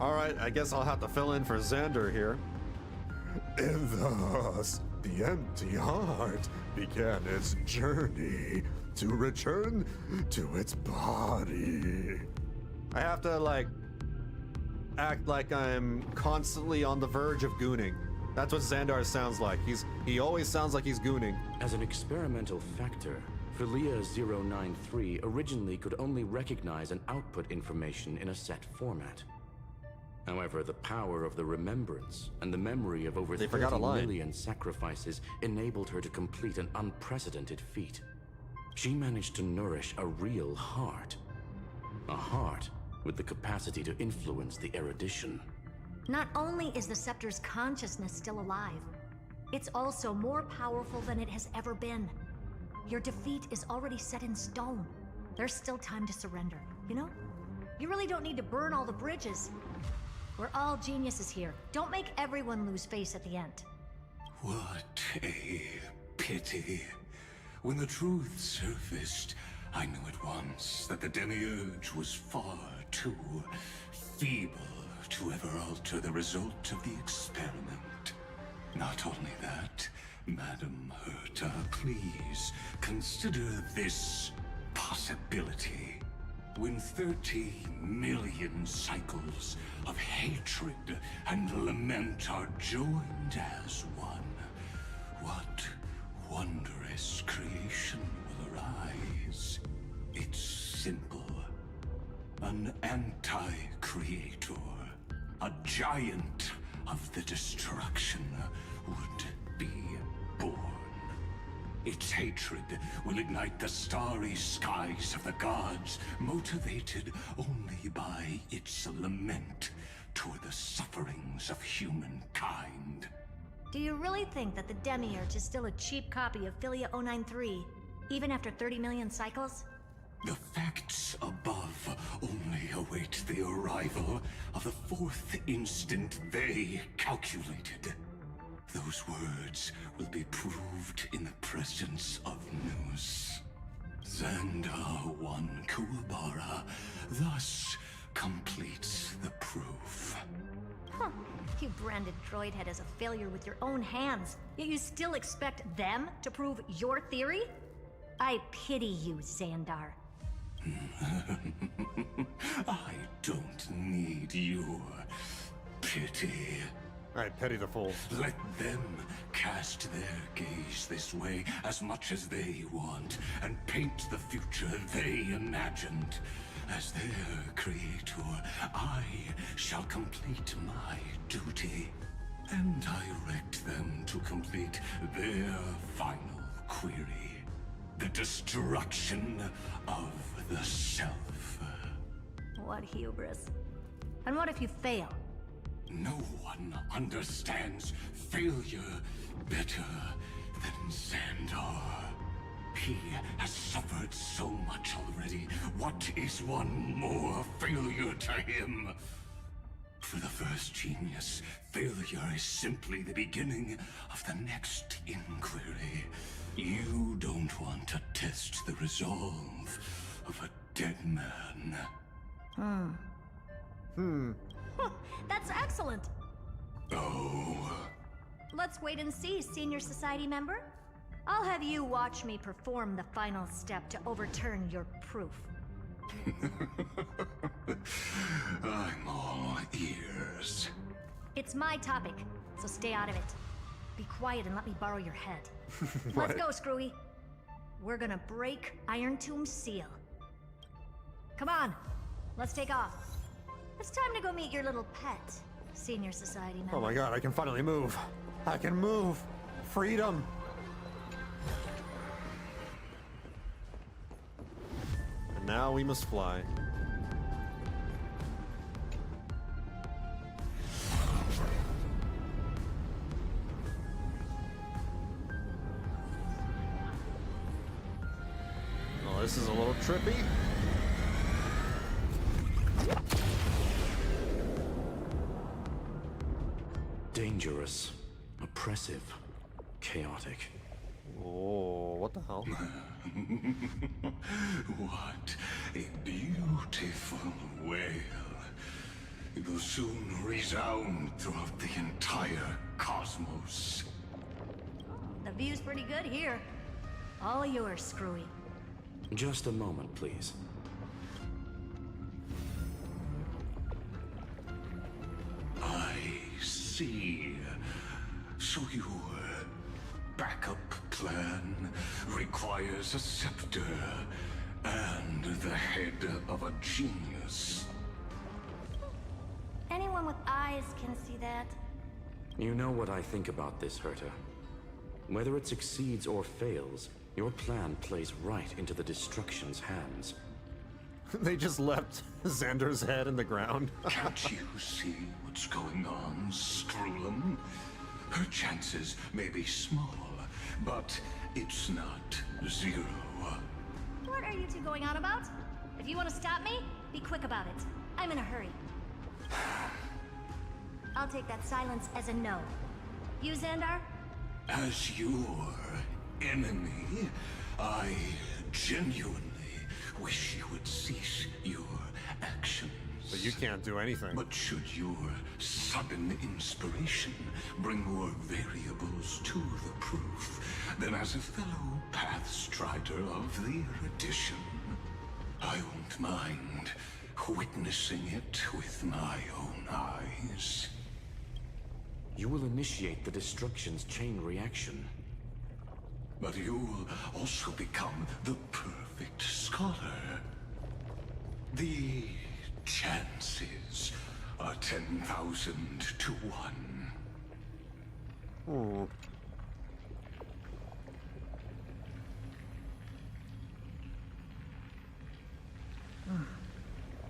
Alright, I guess I'll have to fill in for Xander here. And thus, the empty heart began its journey to return to its body. I have to, act like I'm constantly on the verge of gooning. That's what Xandar sounds like. He always sounds like he's gooning. As an experimental factor, Philia 093 originally could only recognize and output information in a set format. However, the power of the remembrance and the memory of over 30 million sacrifices enabled her to complete an unprecedented feat. She managed to nourish a real heart. A heart with the capacity to influence the erudition. Not only is the Scepter's consciousness still alive, it's also more powerful than it has ever been. Your defeat is already set in stone. There's still time to surrender, you know? You really don't need to burn all the bridges. We're all geniuses here. Don't make everyone lose face at the end. What a pity. When the truth surfaced, I knew at once that the Demiurge was far too feeble to ever alter the result of the experiment. Not only that, Madam Herta, please consider this possibility. When 30 million cycles of hatred and lament are joined as one, what wondrous creation will arise. It's simple. An anti-creator, a giant of the destruction, would be born. Its hatred will ignite the starry skies of the gods, motivated only by its lament toward the sufferings of humankind. Do you really think that the Demiurge is still a cheap copy of Philia 093, even after 30 million cycles? The facts above only await the arrival of the fourth instant they calculated. Those words will be proved in the presence of Nous. Xandar 1 Kuwabara thus completes the proof. Huh. You branded Droidhead as a failure with your own hands, yet you still expect them to prove your theory? I pity you, Xandar. I don't need your pity. I pity the fool. Let them cast their gaze this way as much as they want, and paint the future they imagined. As their creator, I shall complete my duty, and direct them to complete their final query. The destruction of the self. What hubris. And what if you fail? No one understands failure better than Xandar. He has suffered so much already. What is one more failure to him? For the first genius, failure is simply the beginning of the next inquiry. You don't want to test the resolve of a dead man. That's excellent. Oh. Let's wait and see, Senior Society member. I'll have you watch me perform the final step to overturn your proof. I'm all ears. It's my topic, so stay out of it. Be quiet and let me borrow your head. Let's go, Screwy. We're gonna break Irontomb's seal. Come on, let's take off. It's time to go meet your little pet, Senior Society member. Oh my god, I can finally move. I can move. Freedom. And now we must fly. Oh, this is a little trippy. Dangerous, oppressive, chaotic. Oh, what the hell? What a beautiful wail. It will soon resound throughout the entire cosmos. The view's pretty good here. All yours, Screwy. Just a moment, please. I see. So your backup plan requires a scepter and the head of a genius. Anyone with eyes can see that. You know what I think about this, Herta. Whether it succeeds or fails, your plan plays right into the destruction's hands. They just left Xandar's head in the ground. Can't you see what's going on, Strulum? Her chances may be small, but it's not zero. What are you two going on about? If you want to stop me, be quick about it. I'm in a hurry. I'll take that silence as a no. You, Xandar? As your enemy, I genuinely wish you would cease your actions. But you can't do anything. But should your sudden inspiration bring more variables to the proof, then as a fellow Pathstrider of the Erudition, I won't mind witnessing it with my own eyes. You will initiate the destruction's chain reaction. But you'll also become the perfect scholar. The chances are 10,000 to 1.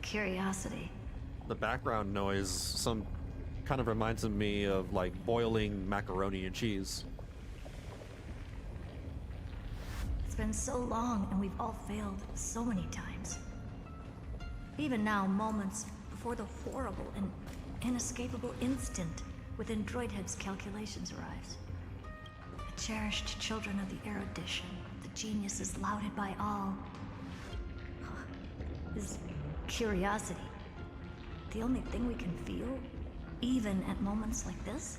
Curiosity. The background noise kind of reminds me of like boiling macaroni and cheese. It's been so long and we've all failed so many times. Even now, moments before the horrible and inescapable instant within Droidhead's calculations arrives. The cherished children of the erudition, the geniuses lauded by all. Is curiosity the only thing we can feel, even at moments like this?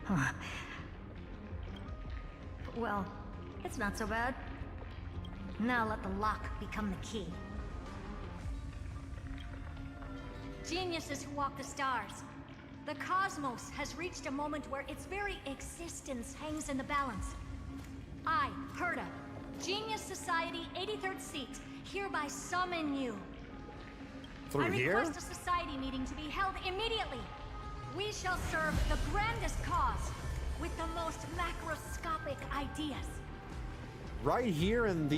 Huh. Well, it's not so bad. Now let the lock become the key. Geniuses who walk the stars. The cosmos has reached a moment where its very existence hangs in the balance. I, Herta, Genius Society 83rd seat, hereby summon you. Through I here? request a society meeting to be held immediately. We shall serve the grandest cause with the most macroscopic ideas. Right here in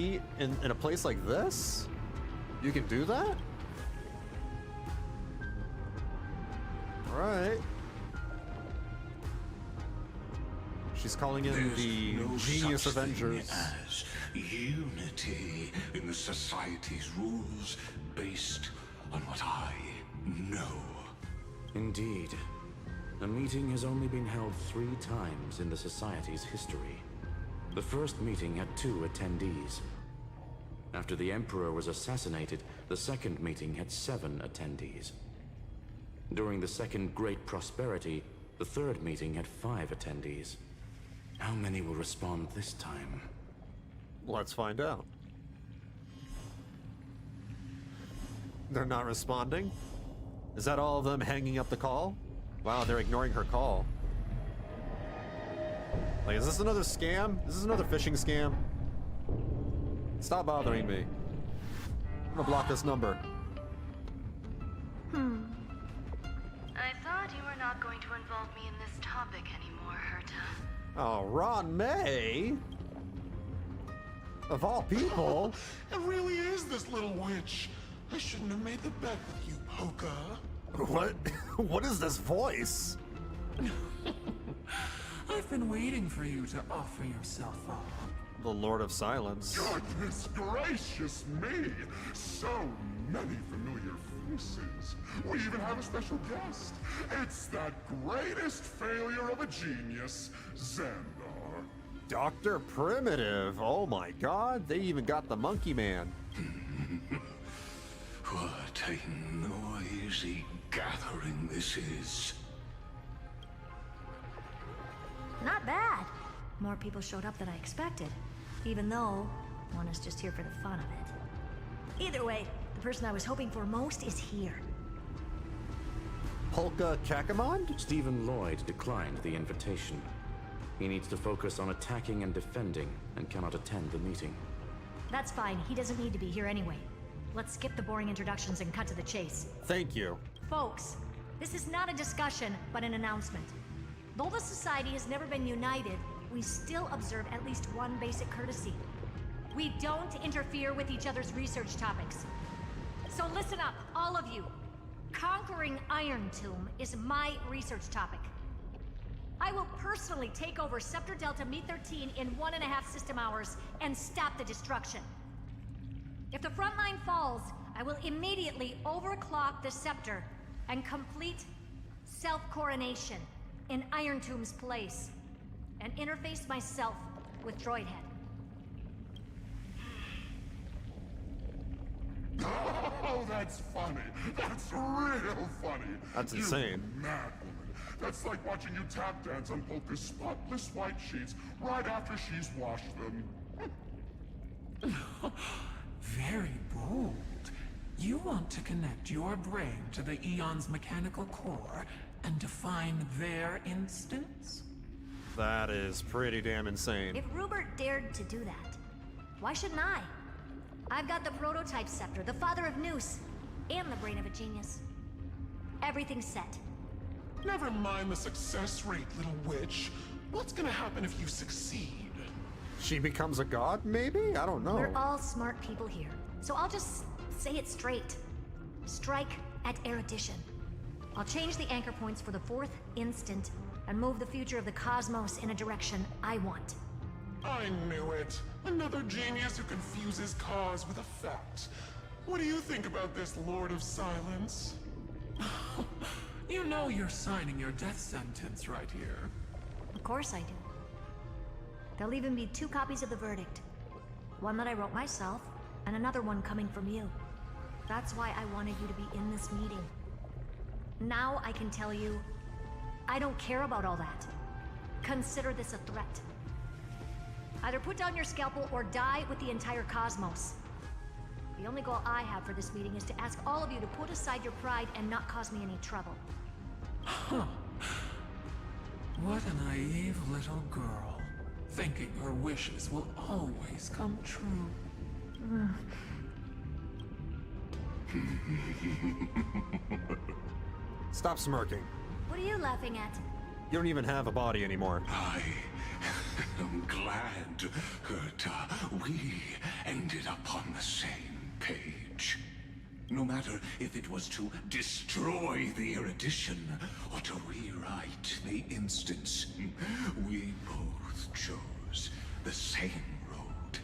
a place like this? You can do that? Alright. She's calling in There's the no Genius such Avengers. thing as unity in the Society's rules based on what I know. Indeed. A meeting has only been held 3 times in the Society's history. The first meeting had 2 attendees. After the Emperor was assassinated, the second meeting had 7 attendees. During the second Great Prosperity, the third meeting had 5 attendees. How many will respond this time? Let's find out. They're not responding? Is that all of them hanging up the call? Wow, they're ignoring her call. Like, is this another scam? Is this another phishing scam? Stop bothering me. I'm gonna block this number. I thought you were not going to involve me in this topic anymore, Herta. Oh, Ron May? Of all people? It really is this little witch. I shouldn't have made the bet with you, Poka. What? What is this voice? I've been waiting for you to offer yourself up. The Lord of Silence. Goodness gracious me! So many familiar faces. We even have a special guest. It's that greatest failure of a genius, Xandar. Dr. Primitive. Oh my god, they even got the Monkey Man. What a noisy gathering this is. Not bad. More people showed up than I expected, even though one is just here for the fun of it. Either way, the person I was hoping for most is here. Polka Kakamond? Stephen Lloyd declined the invitation. He needs to focus on attacking and defending, and cannot attend the meeting. That's fine, he doesn't need to be here anyway. Let's skip the boring introductions and cut to the chase. Thank you. Folks, this is not a discussion, but an announcement. Though the Society has never been united, we still observe at least one basic courtesy. We don't interfere with each other's research topics. So listen up, all of you. Conquering Irontomb is my research topic. I will personally take over Scepter Delta Me-13 in 1.5 system hours and stop the destruction. If the front line falls, I will immediately overclock the Scepter and complete self-coronation in Irontomb's place, and interface myself with Droidhead. Oh, that's funny. That's real funny. That's You insane. mad woman. That's like watching you tap dance on Polka's spotless white sheets right after she's washed them. Very bold. You want to connect your brain to the Eon's mechanical core and define their instance? That is pretty damn insane. If Rupert dared to do that, why shouldn't I? I've got the prototype scepter, the father of Noose, and the brain of a genius. Everything's set. Never mind the success rate, little witch. What's gonna happen if you succeed? She becomes a god, maybe? I don't know. We're all smart people here, so I'll just say it straight. Strike at erudition. I'll change the anchor points for the 4th instant and move the future of the cosmos in a direction I want. I knew it. Another genius who confuses cause with effect. What do you think about this, Lord of Silence? You know you're signing your death sentence right here. Of course I do. There'll even be 2 copies of the verdict. One that I wrote myself, and another one coming from you. That's why I wanted you to be in this meeting. Now I can tell you, I don't care about all that. Consider this a threat. Either put down your scalpel or die with the entire cosmos. The only goal I have for this meeting is to ask all of you to put aside your pride and not cause me any trouble. Huh. What a naive little girl, thinking her wishes will always come true. Stop smirking. What are you laughing at? You don't even have a body anymore. I'm glad that we ended up on the same page. No matter if it was to destroy the erudition or to rewrite the instance, we both chose the same road.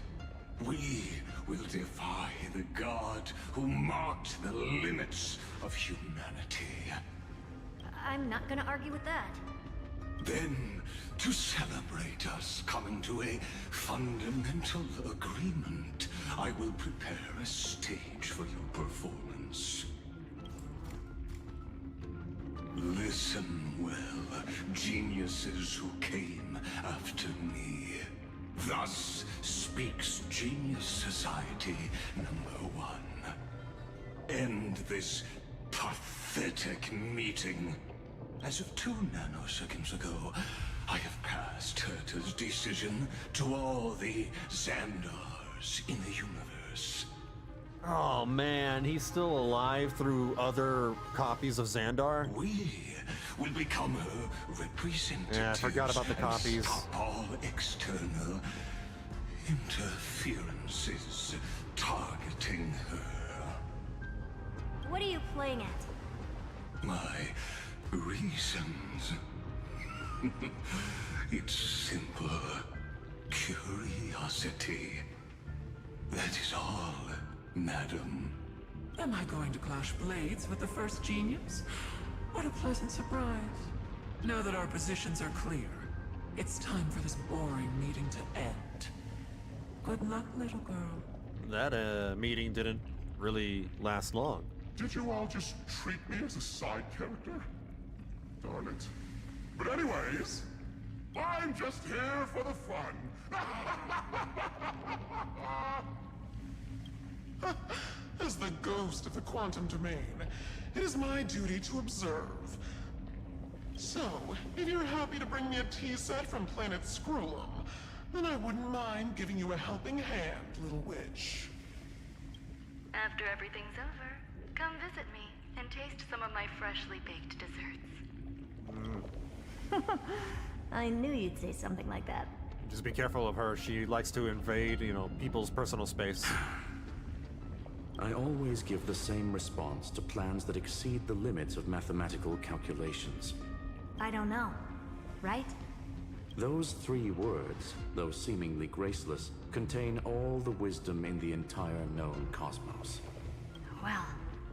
We will defy the god who marked the limits of humanity. I'm not gonna argue with that. Then, to celebrate us coming to a fundamental agreement, I will prepare a stage for your performance. Listen well, geniuses who came after me. Thus speaks Genius Society #1. End this pathetic meeting. As of 2 nanoseconds ago, I have passed Herta's decision to all the Xandars in the universe. Oh man, he's still alive through other copies of Xandar? We will become her representatives. Yeah, I forgot about the copies. Stop all external interferences targeting her. What are you playing at? My reasons. It's simple curiosity. That is all, madam. Am I going to clash blades with the first genius? What a pleasant surprise. Now that our positions are clear, it's time for this boring meeting to end. Good luck, little girl. That meeting didn't really last long. Did you all just treat me as a side character? Darn it. But anyways, I'm just here for the fun. As the ghost of the quantum domain, it is my duty to observe. So, if you're happy to bring me a tea set from planet Screwlum, then I wouldn't mind giving you a helping hand, little witch. After everything's over, come visit me and taste some of my freshly baked desserts. I knew you'd say something like that. Just be careful of her. She likes to invade, people's personal space. I always give the same response to plans that exceed the limits of mathematical calculations. I don't know, right? Those 3 words, though seemingly graceless, contain all the wisdom in the entire known cosmos. Well,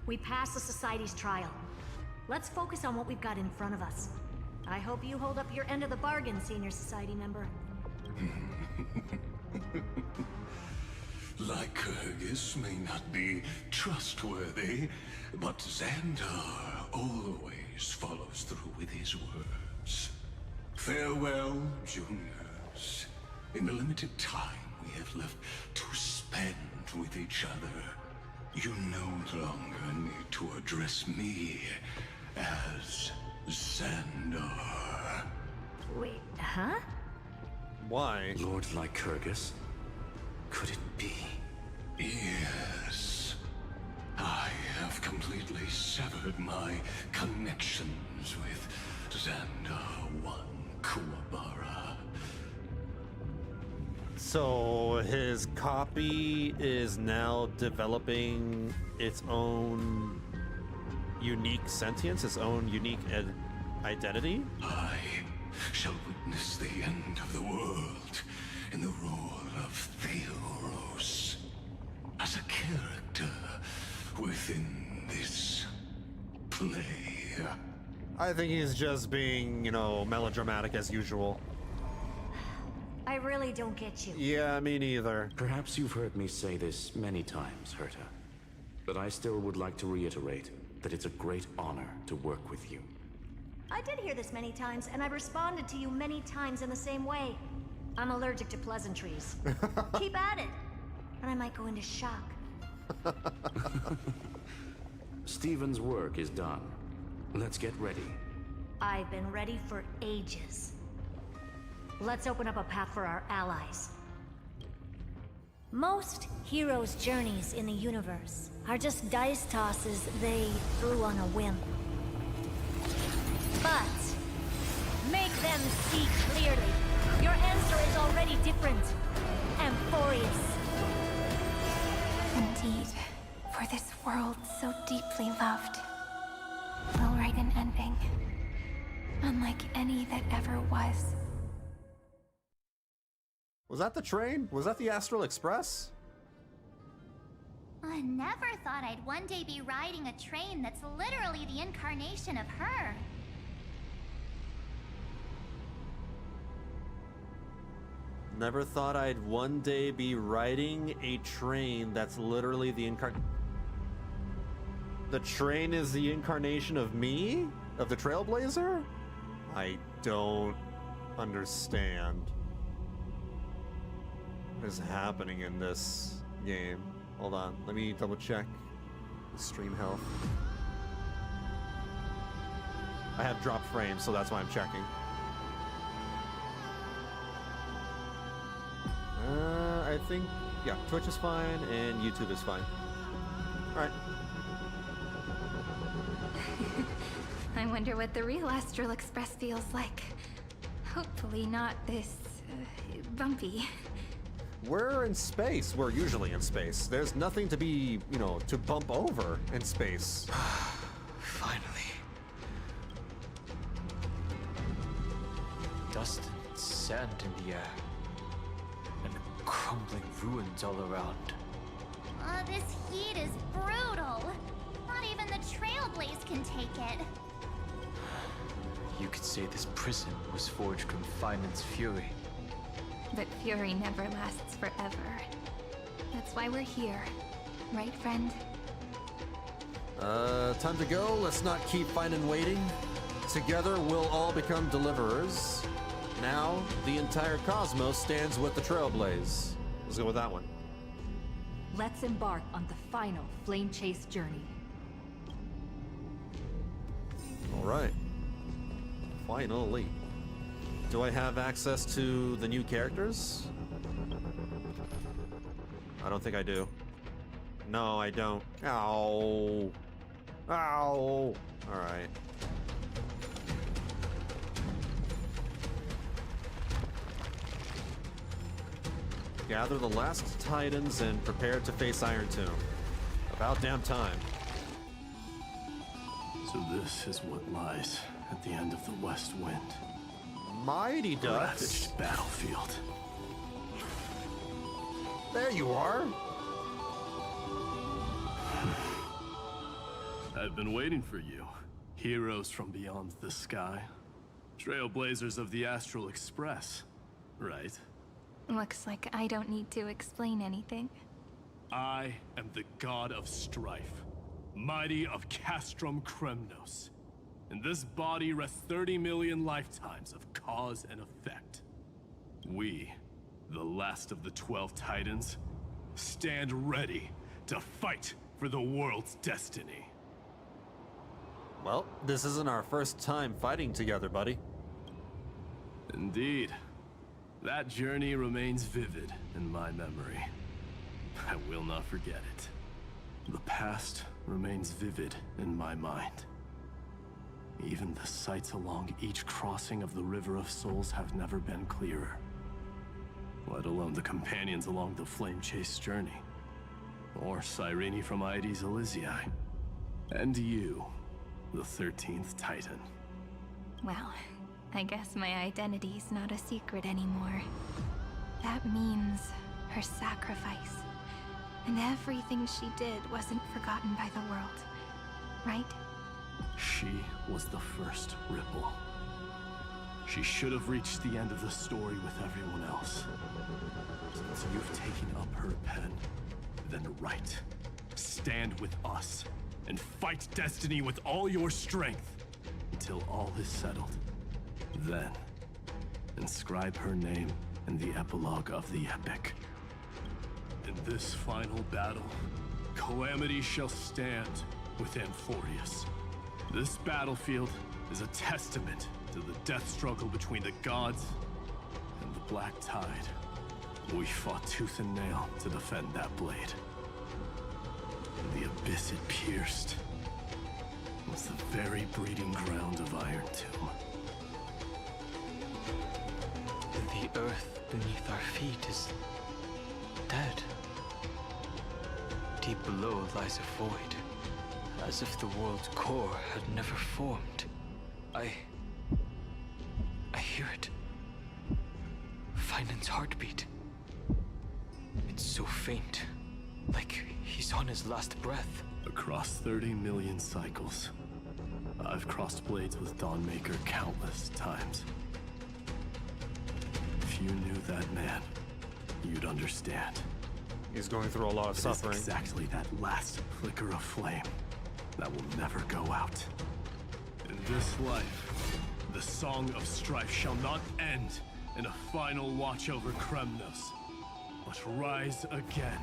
we passed the Society's trial. Let's focus on what we've got in front of us. I hope you hold up your end of the bargain, Senior Society member. Lycurgus may not be trustworthy, but Xandar always follows through with his words. Farewell, juniors. In the limited time we have left to spend with each other, you no longer need to address me as Xandar. Wait, Huh? Why? Lord Lycurgus? Could it be? Yes. I have completely severed my connections with Xander One Kuwabara. So his copy is now developing its own unique sentience, its own unique identity? I shall witness the end of the world in the role of Theoros. As a character within this play. I think he's just being, you know, melodramatic as usual. I really don't get you. Yeah, me neither. Perhaps you've heard me say this many times, Herta. But I still would like to reiterate that it's a great honor to work with you. I did hear this many times, and I responded to you many times in the same way. I'm allergic to pleasantries. Keep at it, and I might go into shock. Stephen's work is done. Let's get ready. I've been ready for ages. Let's open up a path for our allies. Most heroes' journeys in the universe are just dice tosses they threw on a whim. But make them see clearly. Your answer is already different. Amphoreus. Indeed, for this world so deeply loved, we'll write an ending, unlike any that ever was. Was that the train? Was that the Astral Express? I never thought I'd one day be riding a train that's literally the incarnation of her. Never thought I'd one day be riding a train that's literally the The train is the incarnation of me? Of the Trailblazer? I don't understand what is happening in this game. Hold on, let me double check the stream health. I have dropped frames, so that's why I'm checking. I think, yeah, Twitch is fine and YouTube is fine. Alright. I wonder what the real Astral Express feels like. Hopefully not this bumpy. We're in space. We're usually in space. There's nothing to be, you know, to bump over in space. Finally. Dust and sand in the air. And crumbling ruins all around. This heat is brutal. Not even the Trailblaze can take it. You could say this prison was forged from Finan's fury. But fury never lasts forever. That's why we're here. Right, friend? Time to go. Let's not keep finding waiting. Together, we'll all become deliverers. Now, the entire cosmos stands with the Trailblaze. Let's go with that one. Let's embark on the final flame chase journey. All right. Finally. Do I have access to the new characters? I don't think I do. No, I don't. Ow. Ow. All right. Gather the last Titans and prepare to face Irontomb. About damn time. So this is what lies at the end of the West Wind. Mighty Ducks. Ravaged battlefield. There you are. I've been waiting for you. Heroes from beyond the sky. Trailblazers of the Astral Express. Right? Looks like I don't need to explain anything. I am the god of strife. Mighty of Castrum Kremnos. In this body rests 30 million lifetimes of cause and effect. We, the last of the 12 Titans, stand ready to fight for the world's destiny. Well, this isn't our first time fighting together, buddy. Indeed. That journey remains vivid in my memory. I will not forget it. The past remains vivid in my mind. Even the sights along each crossing of the River of Souls have never been clearer. Let alone the companions along the Flame Chase journey. Or Cyrene from Aedes Elysiae. And you, the 13th Titan. Well, I guess my identity's not a secret anymore. That means her sacrifice. And everything she did wasn't forgotten by the world, right? She was the first ripple. She should have reached the end of the story with everyone else. Since you've taken up her pen, then write. Stand with us, and fight destiny with all your strength, until all is settled. Then, inscribe her name in the epilogue of the epic. In this final battle, Calamity shall stand with Amphoreus. This battlefield is a testament to the death struggle between the gods and the Black Tide. We fought tooth and nail to defend that blade. And the abyss it pierced was the very breeding ground of Irontomb. The earth beneath our feet is dead. Deep below lies a void, as if the world's core had never formed. I hear it. Finan's heartbeat. It's so faint, like he's on his last breath. Across 30 million cycles, I've crossed blades with Dawnmaker countless times. If you knew that man, you'd understand. He's going through a lot of suffering. It's exactly that last flicker of flame that will never go out. In this life, the Song of Strife shall not end in a final watch over Kremnos, but rise again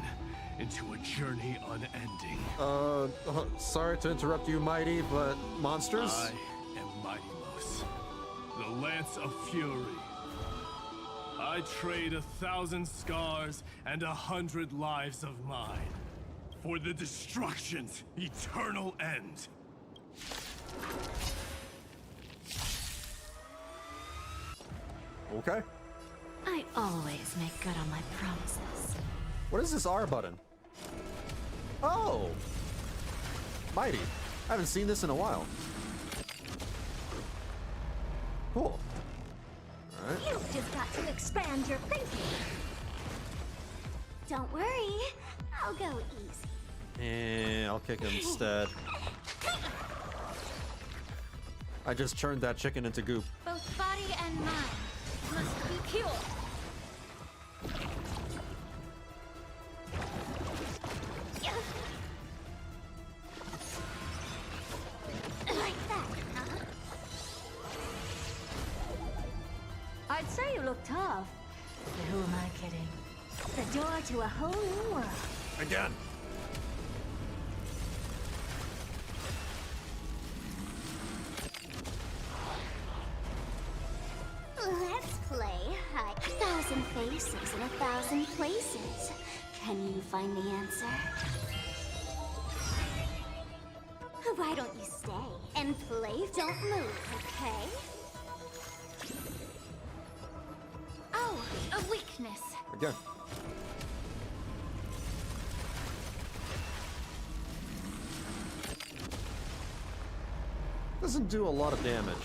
into a journey unending. Sorry to interrupt you, Mighty, but monsters? I am Mighty Mos, the Lance of Fury. I trade 1,000 scars and 100 lives of mine for the destruction's eternal end. Okay. I always make good on my promises. What is this R button? Oh! Mighty. I haven't seen this in a while. Cool. Alright. You've just got to expand your thinking. Don't worry, I'll go easy. And I'll kick him instead. I just churned that chicken into goop. Both body and mind must be pure. Like that, huh? I'd say you look tough. But who am I kidding? The door to a whole new world. Again. Let's play 1,000 faces in 1,000 places. Can you find the answer? Why don't you stay and play? Don't move, okay? Oh, a weakness. Again. Doesn't do a lot of damage.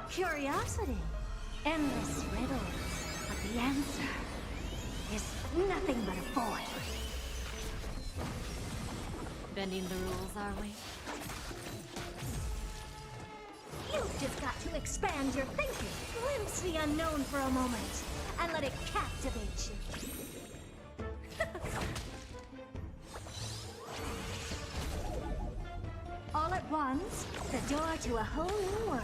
Curiosity. Endless riddles. But the answer is nothing but a void. Bending the rules, are we? You've just got to expand your thinking. Glimpse the unknown for a moment and let it captivate you. All at once, the door to a whole new world.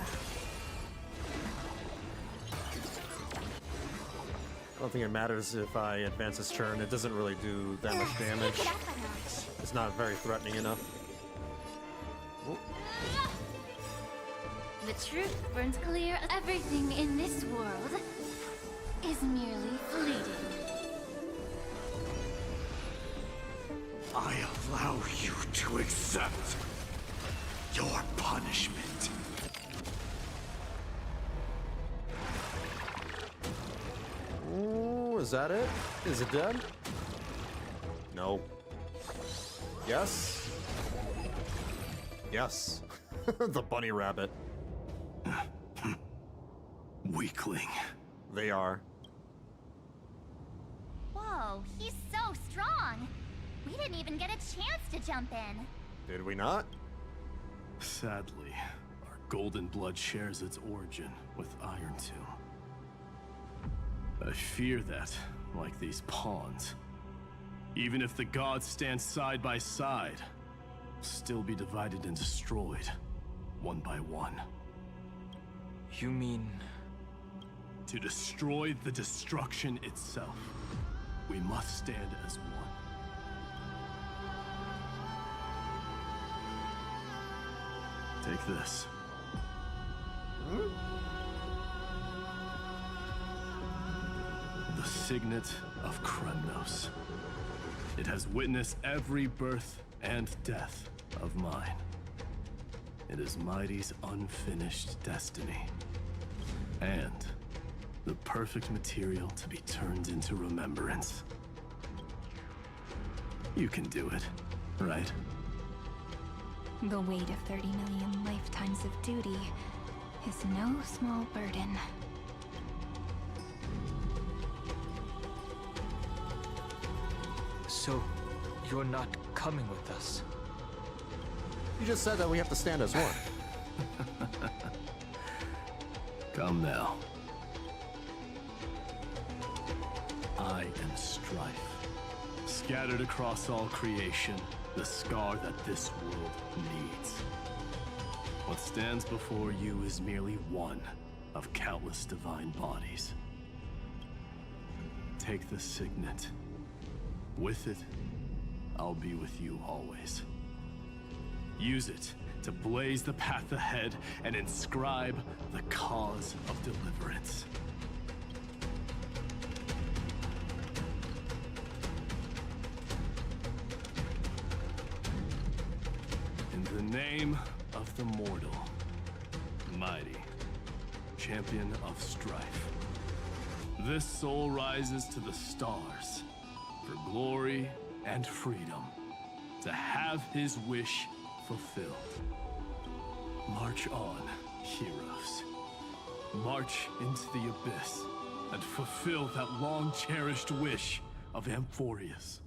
don't think it matters if I advance this turn. It doesn't really do that much damage. It's not very threatening enough. Ooh. The truth burns clear. Everything in this world is merely fleeting. I allow you to accept your punishment. Ooh, is that it? Is it dead? No. Yes? Yes. The bunny rabbit. Weakling. They are. Whoa, he's so strong. We didn't even get a chance to jump in. Did we not? Sadly, our golden blood shares its origin with Irontomb. I fear that, like these pawns, even if the gods stand side by side, will still be divided and destroyed, one by one. You mean... To destroy the destruction itself, we must stand as one. Take this. The signet of Kremnos. It has witnessed every birth and death of mine. It is Mighty's unfinished destiny. And the perfect material to be turned into remembrance. You can do it, right? The weight of 30 million lifetimes of duty is no small burden. So, you're not coming with us? You just said that we have to stand as one. Come now. I am Strife. Scattered across all creation, the scar that this world needs. What stands before you is merely one of countless divine bodies. Take the signet. With it, I'll be with you always. Use it to blaze the path ahead and inscribe the cause of deliverance. In the name of the mortal, Mighty, champion of strife, this soul rises to the stars for glory and freedom, to have his wish fulfilled. March on, heroes. March into the abyss and fulfill that long-cherished wish of Amphoreus.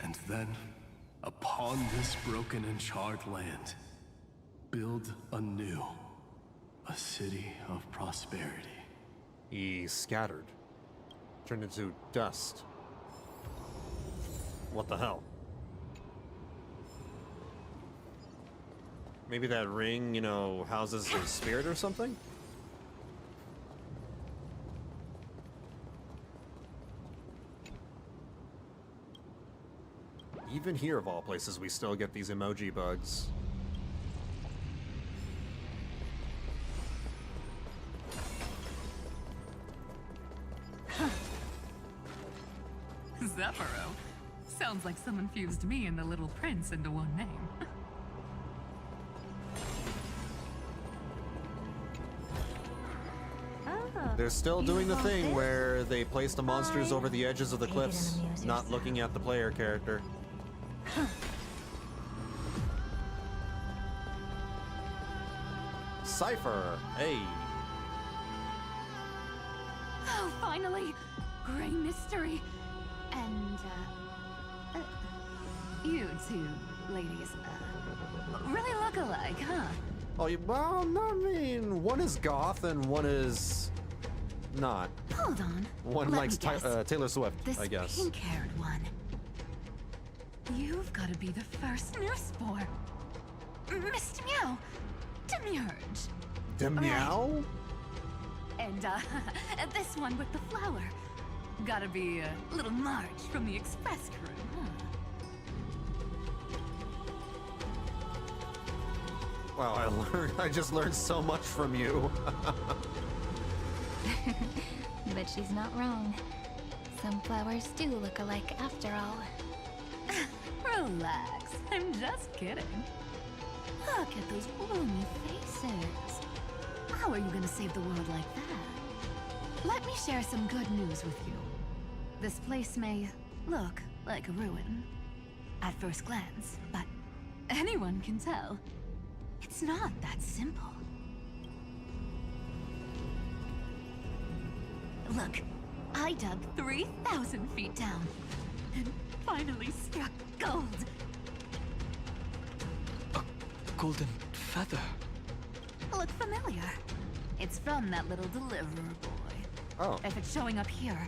And then, upon this broken and charred land, build anew a city of prosperity. He scattered. Turned into dust. What the hell? Maybe that ring, you know, houses his spirit or something? Even here, of all places, we still get these emoji bugs. Zephyro. Sounds like someone fused me and the Little Prince into one name. They're still doing the thing where they place the monsters over the edges of the cliffs, not looking at the player character. Cipher, hey. Oh, finally! Great mystery. And, you two ladies, really look alike, huh? Oh, well, no, I mean, one is goth and one is not. Hold on. One Let likes me guess. Taylor Swift, This I guess. pink-haired one. You've got to be the first newsboar. Mr. Meow. Demiurge. The meow? And this one with the flower. Gotta be a little Marge from the express crew, huh? Wow, I just learned so much from you. But she's not wrong. Some flowers do look alike after all. Relax, I'm just kidding. Look at those bloomy faces. How are you gonna save the world like that? Let me share some good news with you. This place may look like a ruin at first glance, but anyone can tell it's not that simple. Look, I dug 3,000 feet down and finally struck gold. A golden feather. Look familiar. It's from that little deliverer boy. Oh. If it's showing up here,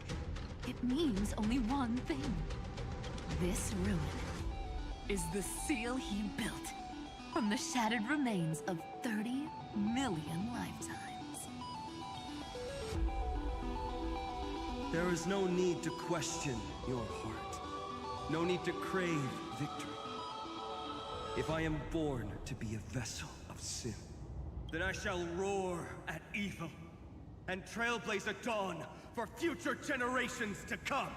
it means only one thing. This ruin is the seal he built from the shattered remains of 30 million lifetimes. There is no need to question your heart. No need to crave victory. If I am born to be a vessel of sin, then I shall roar at evil and trailblaze a dawn for future generations to come.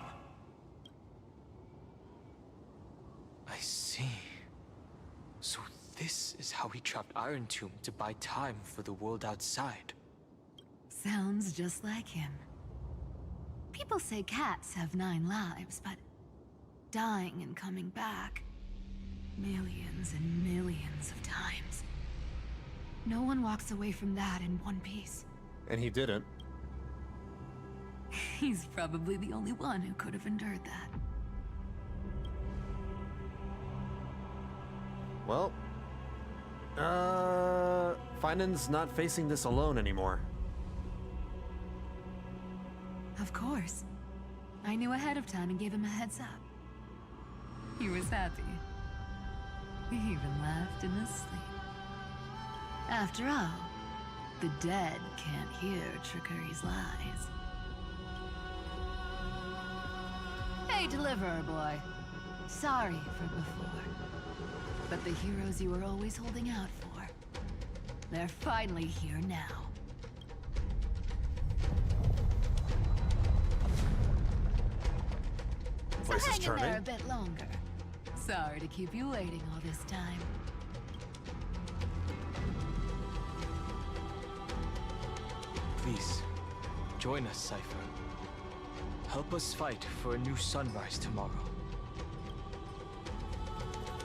I see. So this is how he trapped Irontomb to buy time for the world outside. Sounds just like him. People say cats have 9 lives, but dying and coming back millions and millions of times. No one walks away from that in one piece. And he didn't. He's probably the only one who could have endured that. Well, Finan's not facing this alone anymore. Of course. I knew ahead of time and gave him a heads up. He was happy. He even laughed in his sleep. After all, the dead can't hear Trickery's lies. Hey, Deliverer Boy. Sorry for before. But the heroes you were always holding out for, they're finally here now. So hang in there a bit longer. Sorry to keep you waiting all this time. Please, join us, Cipher. Help us fight for a new sunrise tomorrow.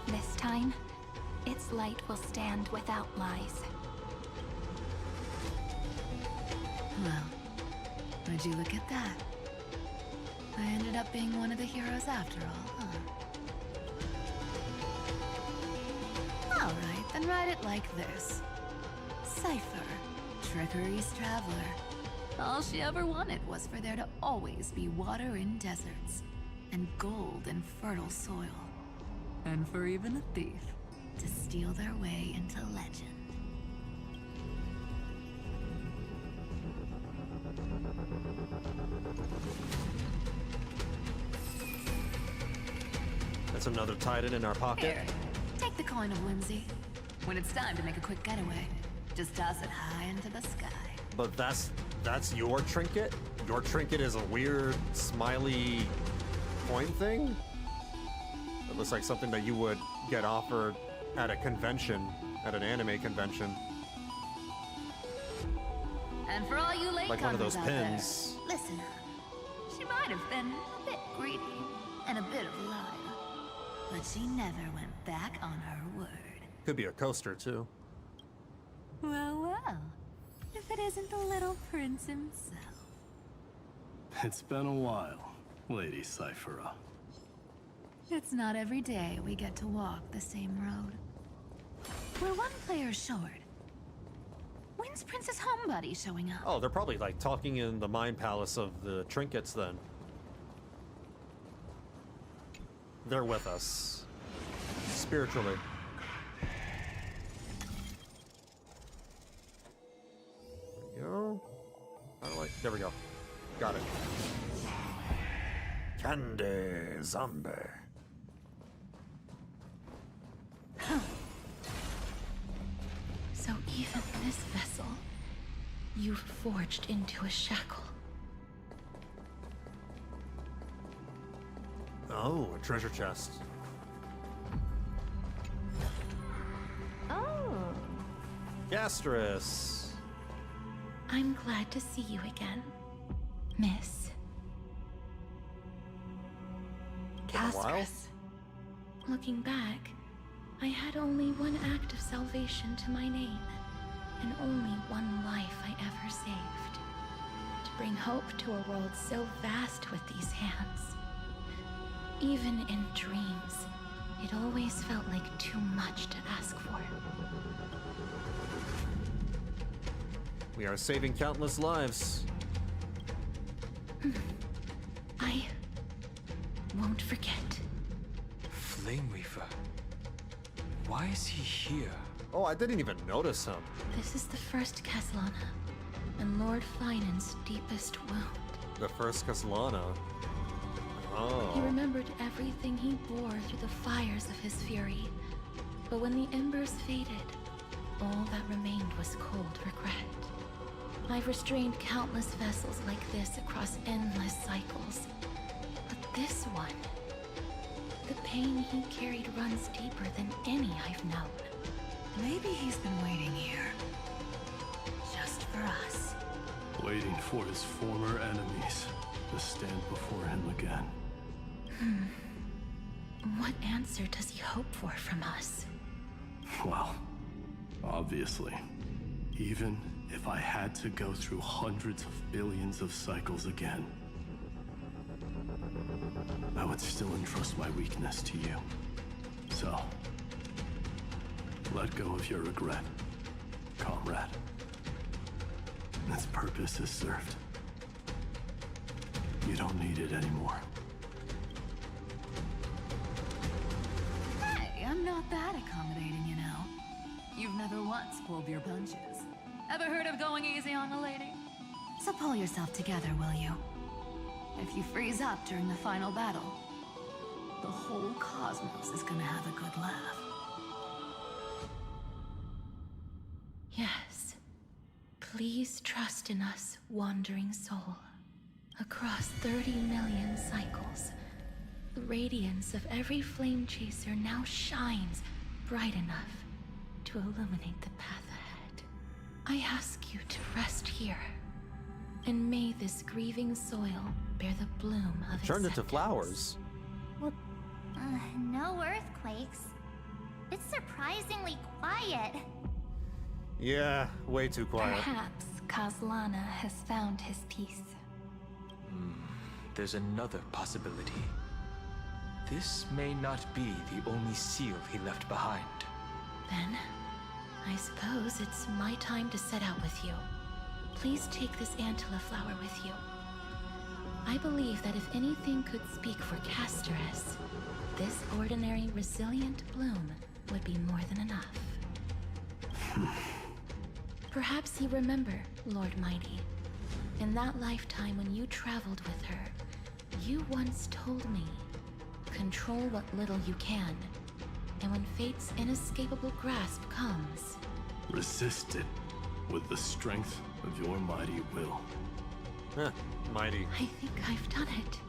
This time, its light will stand without lies. Well, would you look at that? I ended up being one of the heroes after all, huh? Alright, then write it like this. Cipher, Trickery's traveler. All she ever wanted was for there to always be water in deserts, and gold in fertile soil. And for even a thief to steal their way into legend. That's another Titan in our pocket. Here, take the coin of whimsy. When it's time to make a quick getaway, just toss it high into the sky. But that's your trinket? Your trinket is a weird, smiley coin thing? It looks like something that you would get offered at a convention, at an anime convention. And for all you late Like one of those out pins. there, listen up. She might have been a bit greedy and a bit of a liar, but she never went back on her word. Could be a coaster, too. Well, well. If it isn't the little prince himself. It's been a while, Lady Cyphera. It's not every day we get to walk the same road. We're one player short. When's Princess Homebody showing up? Oh, they're probably like talking in the mind palace of the trinkets then. They're with us. Spiritually. There we go. Oh, like, there we go. Got it. Candy zombie. So even this vessel, you've forged into a shackle. Oh, a treasure chest. Oh. Castorice. I'm glad to see you again, Miss. Castorice. Looking back, I had only one act of salvation to my name, and only one life I ever saved. To bring hope to a world so vast with these hands. Even in dreams, it always felt like too much to ask for. We are saving countless lives. I won't forget. Flame Weaver. Why is he here? Oh, I didn't even notice him. This is the first Castellana, and Lord Finan's deepest wound. The first Castellana. Oh. He remembered everything he bore through the fires of his fury. But when the embers faded, all that remained was cold regret. I've restrained countless vessels like this across endless cycles. But this one, the pain he carried runs deeper than any I've known. Maybe he's been waiting here. Just for us. Waiting for his former enemies to stand before him again. What answer does he hope for from us? Well, obviously. Even if I had to go through hundreds of billions of cycles again, I would still entrust my weakness to you. So, let go of your regret, comrade. Its purpose is served. You don't need it anymore. Hey, I'm not that accommodating, you know. You've never once pulled your punches. Ever heard of going easy on a lady? So pull yourself together, will you? If you freeze up during the final battle, the whole cosmos is gonna have a good laugh. Yes. Please trust in us, wandering soul. Across 30 million cycles, the radiance of every flame chaser now shines bright enough to illuminate the path ahead. I ask you to rest here, and may this grieving soil bear the bloom of Turned acceptance. into flowers. What? No earthquakes. It's surprisingly quiet. Yeah, way too quiet. Perhaps Castellana has found his peace. There's another possibility. This may not be the only seal he left behind. Then, I suppose it's my time to set out with you. Please take this Antilla flower with you. I believe that if anything could speak for Castorice, this ordinary, resilient bloom would be more than enough. Perhaps you remember, Lord Mighty. In that lifetime when you traveled with her, you once told me, control what little you can, and when fate's inescapable grasp comes, resist it with the strength of your mighty will. Mighty. I think I've done it.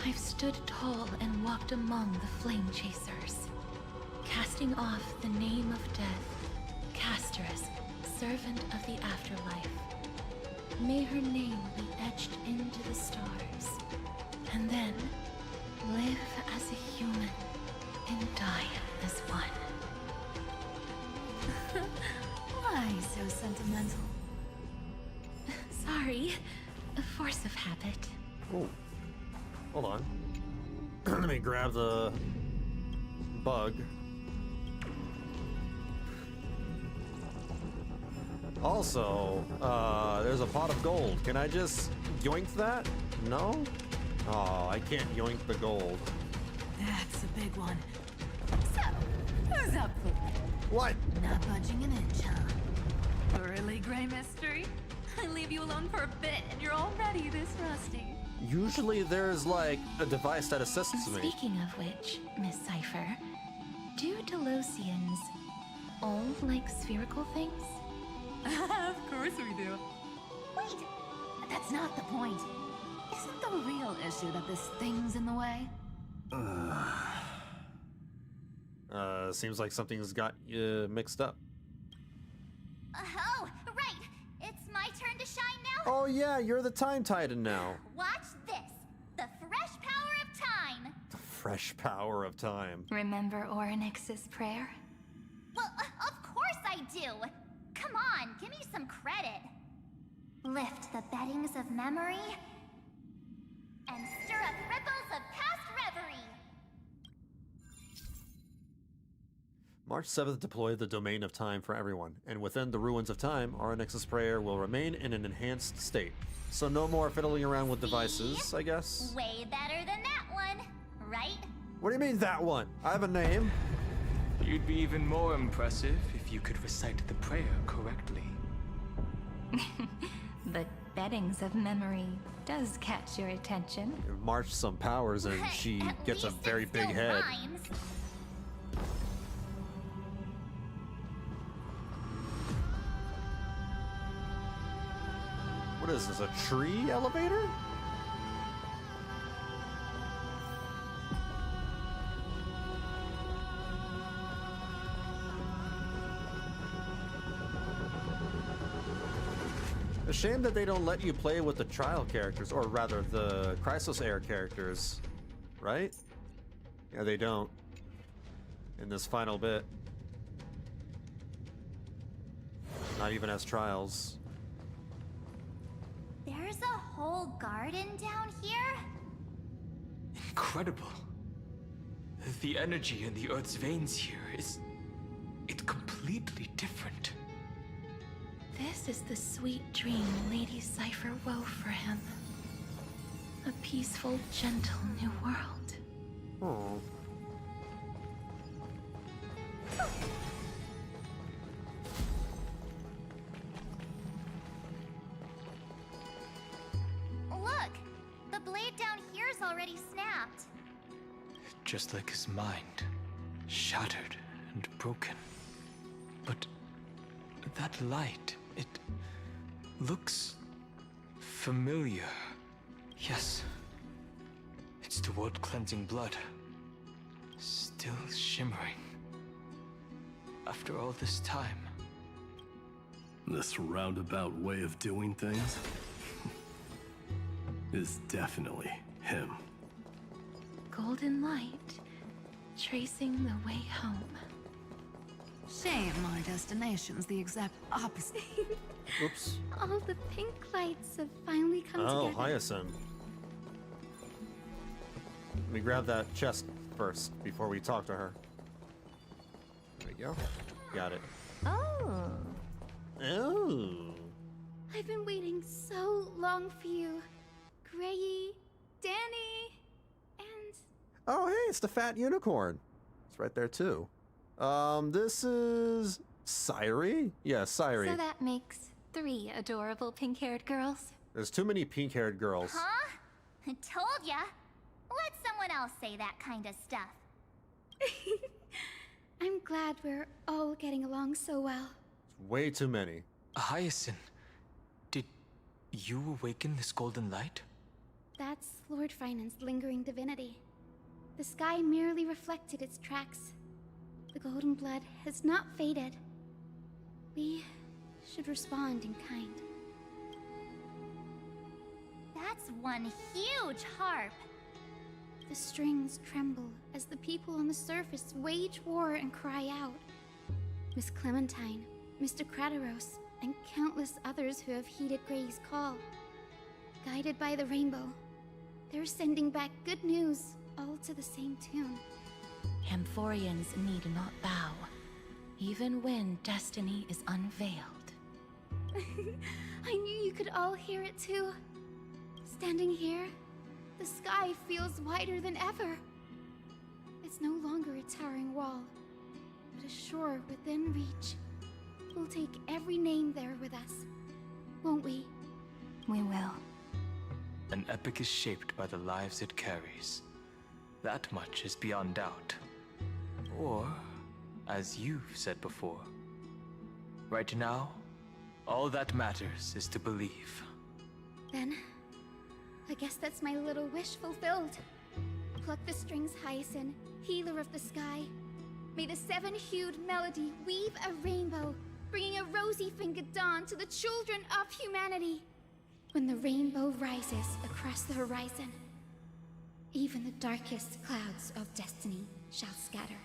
I've stood tall and walked among the flame chasers, casting off the name of death, Castorice, servant of the afterlife. May her name be etched into the stars, and then live as a human and die as one. Why so sentimental? Sorry, a force of habit. Oh, hold on. Let me grab the bug. Also, there's a pot of gold. Can I just yoink that? No? Oh, I can't yoink the gold. That's a big one. So, who's up for it? What? Not budging an inch, huh? Really, Gray Mystery? I leave you alone for a bit and you're already this rusty. Usually there's like a device that assists me. Speaking of which, Miss Cipher, do Delosians all like spherical things? Of course we do. Wait, that's not the point. Isn't the real issue that this thing's in the way? Seems like something's got mixed up. Oh, right. It's my turn to shine now. Oh yeah, you're the Time Titan now. Watch this. The fresh power of time. The fresh power of time. Remember Orynyx's prayer? Well, of course I do. Come on, give me some credit. Lift the beddings of memory and stir up ripples of past reverie. March 7th deploy the Domain of Time for everyone, and within the Ruins of Time, Orynyx's prayer will remain in an enhanced state. So no more fiddling around with devices, I guess? Way better than that one, right? What do you mean, that one? I have a name. You'd be even more impressive if you could recite the prayer correctly. The beddings of memory does catch your attention. March some powers and she gets a very big head. Rhymes. What is this, a tree elevator? A shame that they don't let you play with the trial characters, or rather the Chrysos Heirs characters, right? Yeah, they don't. In this final bit. Not even as trials. There's a whole garden down here? Incredible. The energy in the Earth's veins here is... it's completely different. This is the sweet dream Lady Cipher wove for him. A peaceful, gentle new world. Oh. Look! The blade down here's already snapped. Just like his mind. Shattered and broken. But that light, it looks familiar. Yes. It's the world-cleansing blood. Still shimmering. After all this time. This roundabout way of doing things is definitely him. Golden light, tracing the way home. Shame my destination's the exact opposite. Oops. All the pink lights have finally come Oh, together. Hyacinth. Let me grab that chest first before we talk to her. There we go. Got it. Oh. Oh. I've been waiting so long for you. Grayy, Danny, and... Oh, hey, it's the fat unicorn. It's right there, too. This is... Cyrene? Yeah, Cyrene. So that makes 3 adorable pink-haired girls. There's too many pink-haired girls. Huh? I told ya. Let someone else say that kind of stuff. I'm glad we're all getting along so well. It's way too many. Hyacinth, did you awaken this golden light? That's Lord Finance's lingering divinity. The sky merely reflected its tracks. The golden blood has not faded. We should respond in kind. That's one huge harp. The strings tremble as the people on the surface wage war and cry out. Miss Clementine, Mr. Crateros, and countless others who have heeded Gray's call. Guided by the rainbow, they're sending back good news, all to the same tune. Amphoreans need not bow, even when destiny is unveiled. I knew you could all hear it too. Standing here, the sky feels wider than ever. It's no longer a towering wall, but a shore within reach. We'll take every name there with us, won't we? We will. An epic is shaped by the lives it carries. That much is beyond doubt. Or, as you've said before, right now, all that matters is to believe. Then, I guess that's my little wish fulfilled. Pluck the strings, Hyacinth, healer of the sky. May the seven-hued melody weave a rainbow, bringing a rosy-fingered dawn to the children of humanity. When the rainbow rises across the horizon, even the darkest clouds of destiny shall scatter.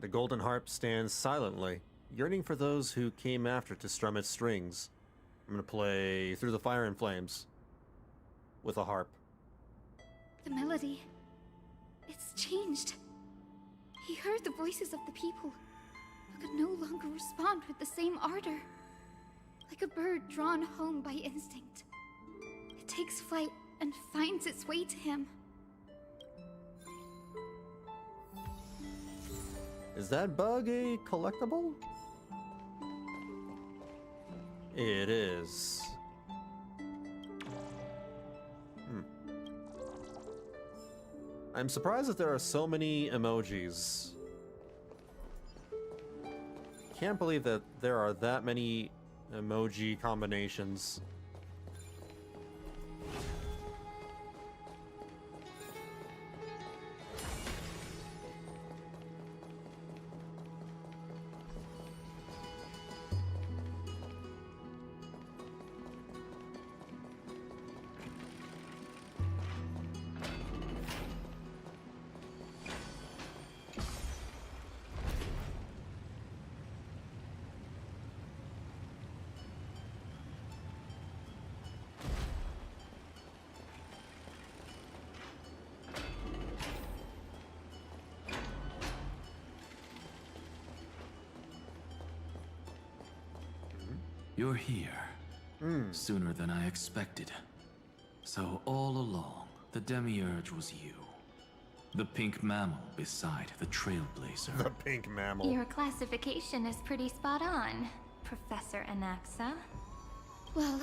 The golden harp stands silently, yearning for those who came after to strum its strings. I'm gonna play Through the Fire and Flames with a harp. The melody, it's changed. He heard the voices of the people, but could no longer respond with the same ardor. Like a bird drawn home by instinct. It takes flight and finds its way to him. Is that bug a collectible? It is. I'm surprised that there are so many emojis. Can't believe that there are that many emoji combinations. You're here. Sooner than I expected. So all along, the Demiurge was you. The pink mammal beside the Trailblazer. The pink mammal. Your classification is pretty spot on, Professor Anaxa. Well,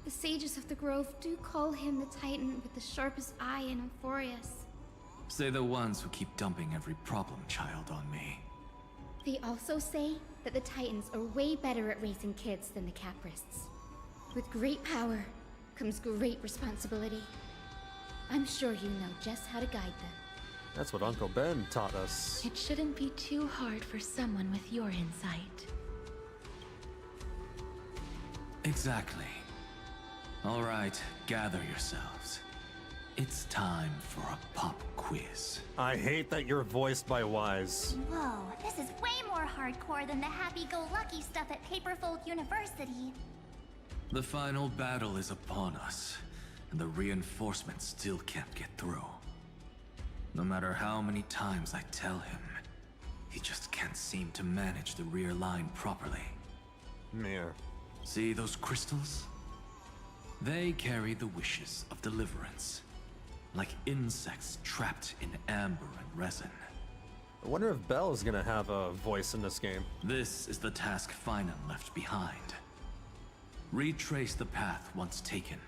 the sages of the Grove do call him the Titan with the sharpest eye in Amphoreus. Say the ones who keep dumping every problem child on me. They also say that the Titans are way better at raising kids than the Caprists. With great power comes great responsibility. I'm sure you know just how to guide them. That's what Uncle Ben taught us. It shouldn't be too hard for someone with your insight. Exactly. All right, gather yourselves. It's time for a pop quiz. I hate that you're voiced by Wise. Whoa, this is way more hardcore than the happy-go-lucky stuff at Paperfold University. The final battle is upon us, and the reinforcements still can't get through. No matter how many times I tell him, he just can't seem to manage the rear line properly. Mere. See those crystals? They carry the wishes of deliverance. Like insects trapped in amber and resin. I wonder if Belle is gonna have a voice in this game. This is the task Finan left behind. Retrace the path once taken.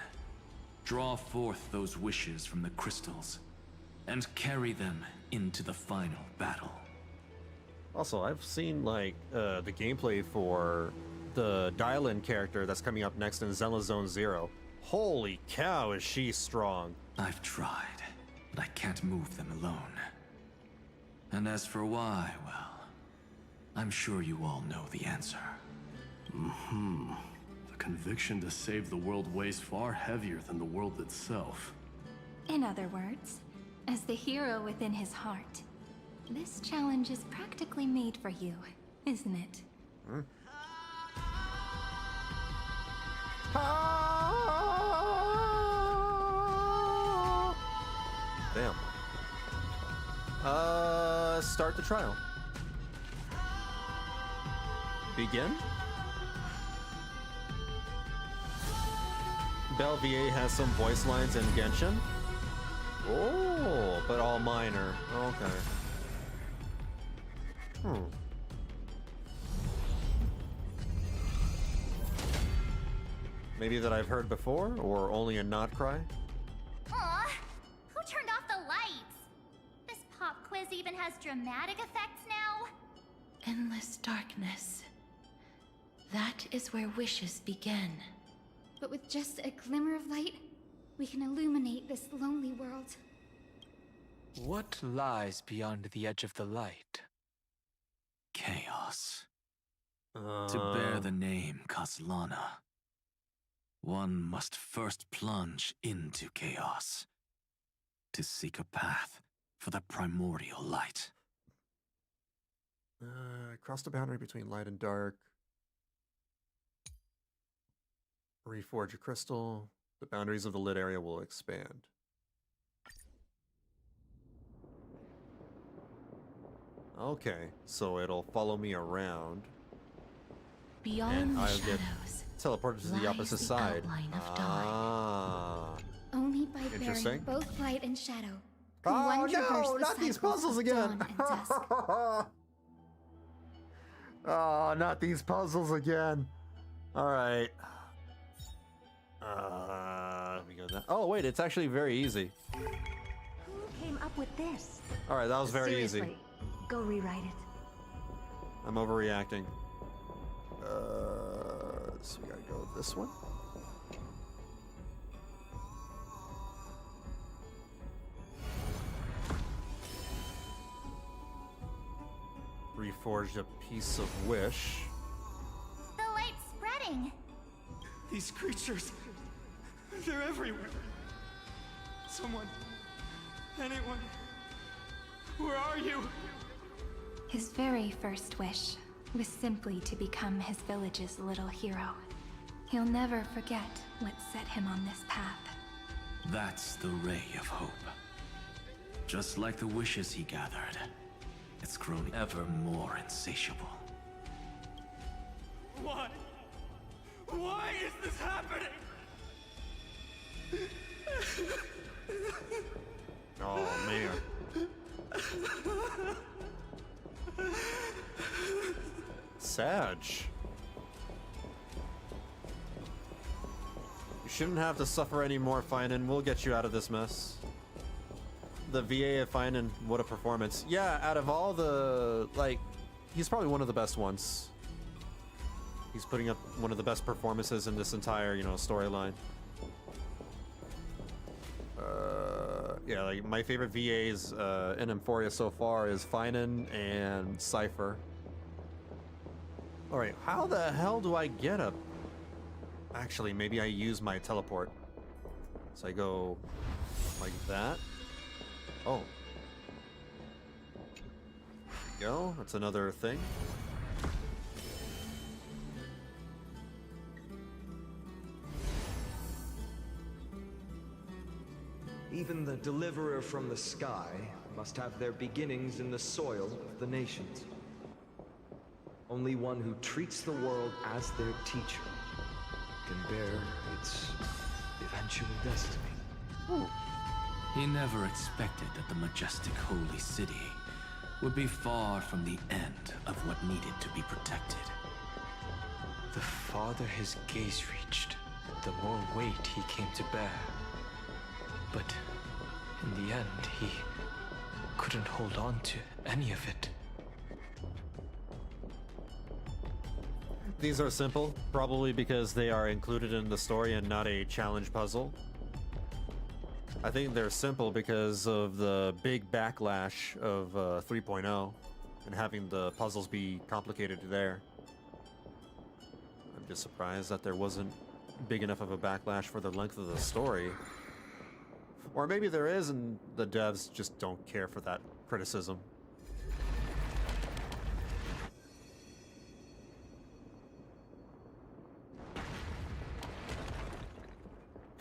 Draw forth those wishes from the crystals, and carry them into the final battle. Also, I've seen like the gameplay for the Dylan character that's coming up next in Zelda Zone Zero. Holy cow, is she strong. I've tried, but I can't move them alone. And as for why, well, I'm sure you all know the answer. The conviction to save the world weighs far heavier than the world itself. In other words, as the hero within his heart, this challenge is practically made for you, isn't it? Damn. Start the trial. Begin? Belvier has some voice lines in Genshin. Oh, but all minor. Okay. Maybe that I've heard before, or only a nod cry? Aw, who turned off the lights? This pop quiz even has dramatic effects now? Endless darkness. That is where wishes begin. But with just a glimmer of light, we can illuminate this lonely world. What lies beyond the edge of the light? Chaos. To bear the name Kaslana, one must first plunge into chaos to seek a path for the primordial light. Cross the boundary between light and dark. Reforge a crystal. The boundaries of the lit area will expand. Okay, so it'll follow me around. Beyond and the I'll get shadows, teleported to the opposite the side. outline of dawn. Only by bearing Interesting. both light and shadow can Oh one traverse no, the not these cycles puzzles of again! dawn and dusk. Oh, not these puzzles again. Alright. We got that. Oh wait, it's actually very easy. Who came up with this? Alright, that was very Seriously, easy. go rewrite it. I'm overreacting. So we gotta go with this one. Reforged a piece of wish. The light's spreading. These creatures, they're everywhere. Someone, anyone, where are you? His very first wish was simply to become his village's little hero. He'll never forget what set him on this path. That's the ray of hope. Just like the wishes he gathered, it's grown ever more insatiable. Why? Why is this happening? Oh man. Sag. You shouldn't have to suffer anymore, Finan. We'll get you out of this mess. The VA of Finan, what a performance. Yeah, out of all the, like, he's probably one of the best ones. He's putting up one of the best performances in this entire, storyline. Yeah, like, my favorite VAs in Amphoreus so far is Finan and Cipher. Alright, how the hell do I get up? Actually, maybe I use my teleport. So I go like that. Oh. There we go. That's another thing. Even the deliverer from the sky must have their beginnings in the soil of the nations. Only one who treats the world as their teacher can bear its eventual destiny. He never expected that the majestic holy city would be far from the end of what needed to be protected. The farther his gaze reached, the more weight he came to bear. But in the end, he couldn't hold on to any of it. These are simple, probably because they are included in the story and not a challenge puzzle. I think they're simple because of the big backlash of 3.0 and having the puzzles be complicated there. I'm just surprised that there wasn't big enough of a backlash for the length of the story. Or maybe there is and the devs just don't care for that criticism.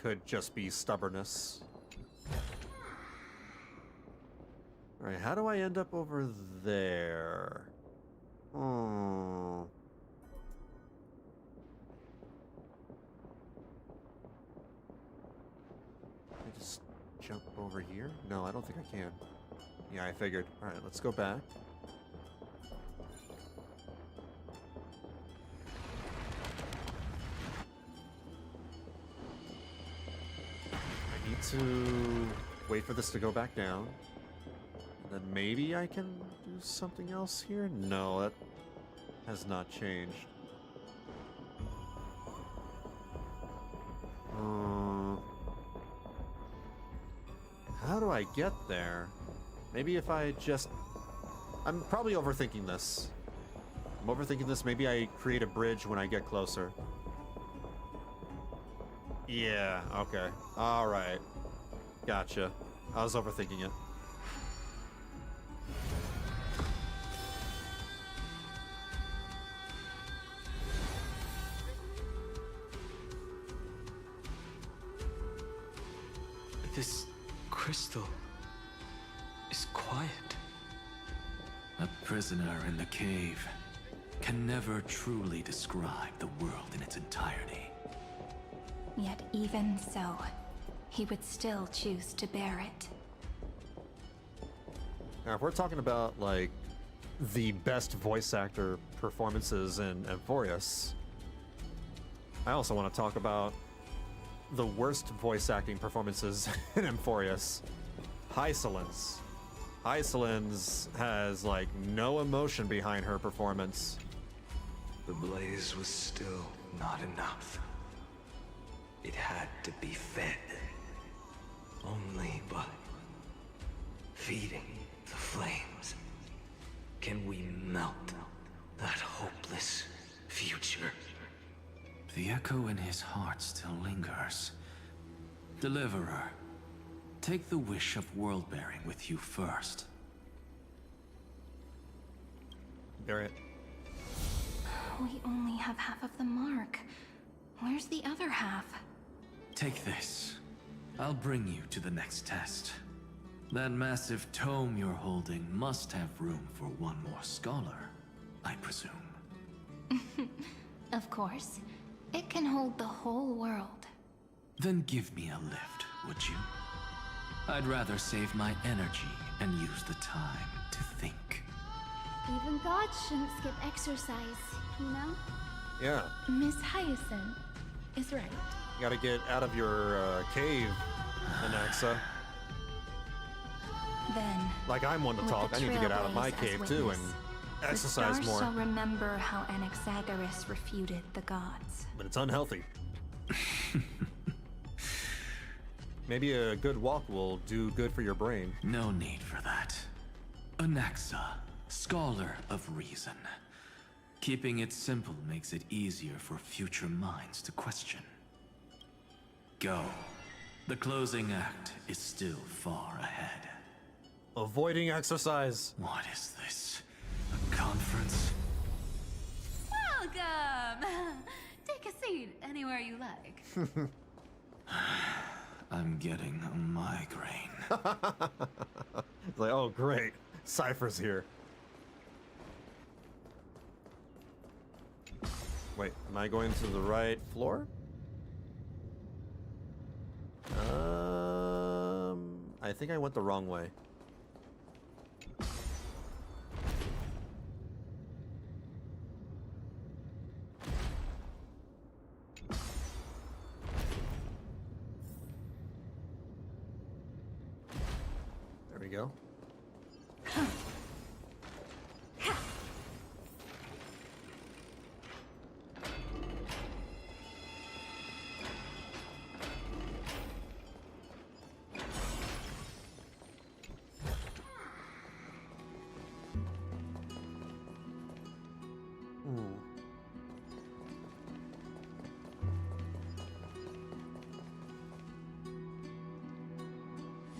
Could just be stubbornness. Alright, how do I end up over there? Oh. I just jump over here? No, I don't think I can. Yeah, I figured. Alright, let's go back. to wait for this to go back down. And then maybe I can do something else here? No, that has not changed. How do I get there? Maybe if I just... I'm probably overthinking this. I'm overthinking this. Maybe I create a bridge when I get closer. Yeah, okay. Alright. Gotcha. I was overthinking it. This crystal is quiet. A prisoner in the cave can never truly describe the world in its entirety. Yet even so, he would still choose to bear it. Now, if we're talking about, like, the best voice actor performances in Amphoreus, I also want to talk about the worst voice acting performances in Amphoreus. Hysolence. Hysolence has, like, no emotion behind her performance. The blaze was still not enough. It had to be fed. Only by feeding the flames can we melt that hopeless future. The echo in his heart still lingers. Deliverer, take the wish of world-bearing with you first. Bear it. We only have half of the mark. Where's the other half? Take this. I'll bring you to the next test. That massive tome you're holding must have room for one more scholar, I presume. Of course. It can hold the whole world. Then give me a lift, would you? I'd rather save my energy and use the time to think. Even gods shouldn't skip exercise, you know? Yeah. Miss Hyacinth is right. You gotta get out of your cave, Anaxa. Then, like I'm one to with talk, the I need to get out of my Trailblazers cave as too witness, and exercise the stars more. shall remember how Anaxagoras refuted the gods. But it's unhealthy. Maybe a good walk will do good for your brain. No need for that. Anaxa, scholar of reason. Keeping it simple makes it easier for future minds to question. Go. The closing act is still far ahead. Avoiding exercise. What is this? A conference? Welcome! Take a seat anywhere you like. I'm getting a migraine. It's like, oh great, Cipher's here. Wait, am I going to the right floor? I think I went the wrong way. There we go.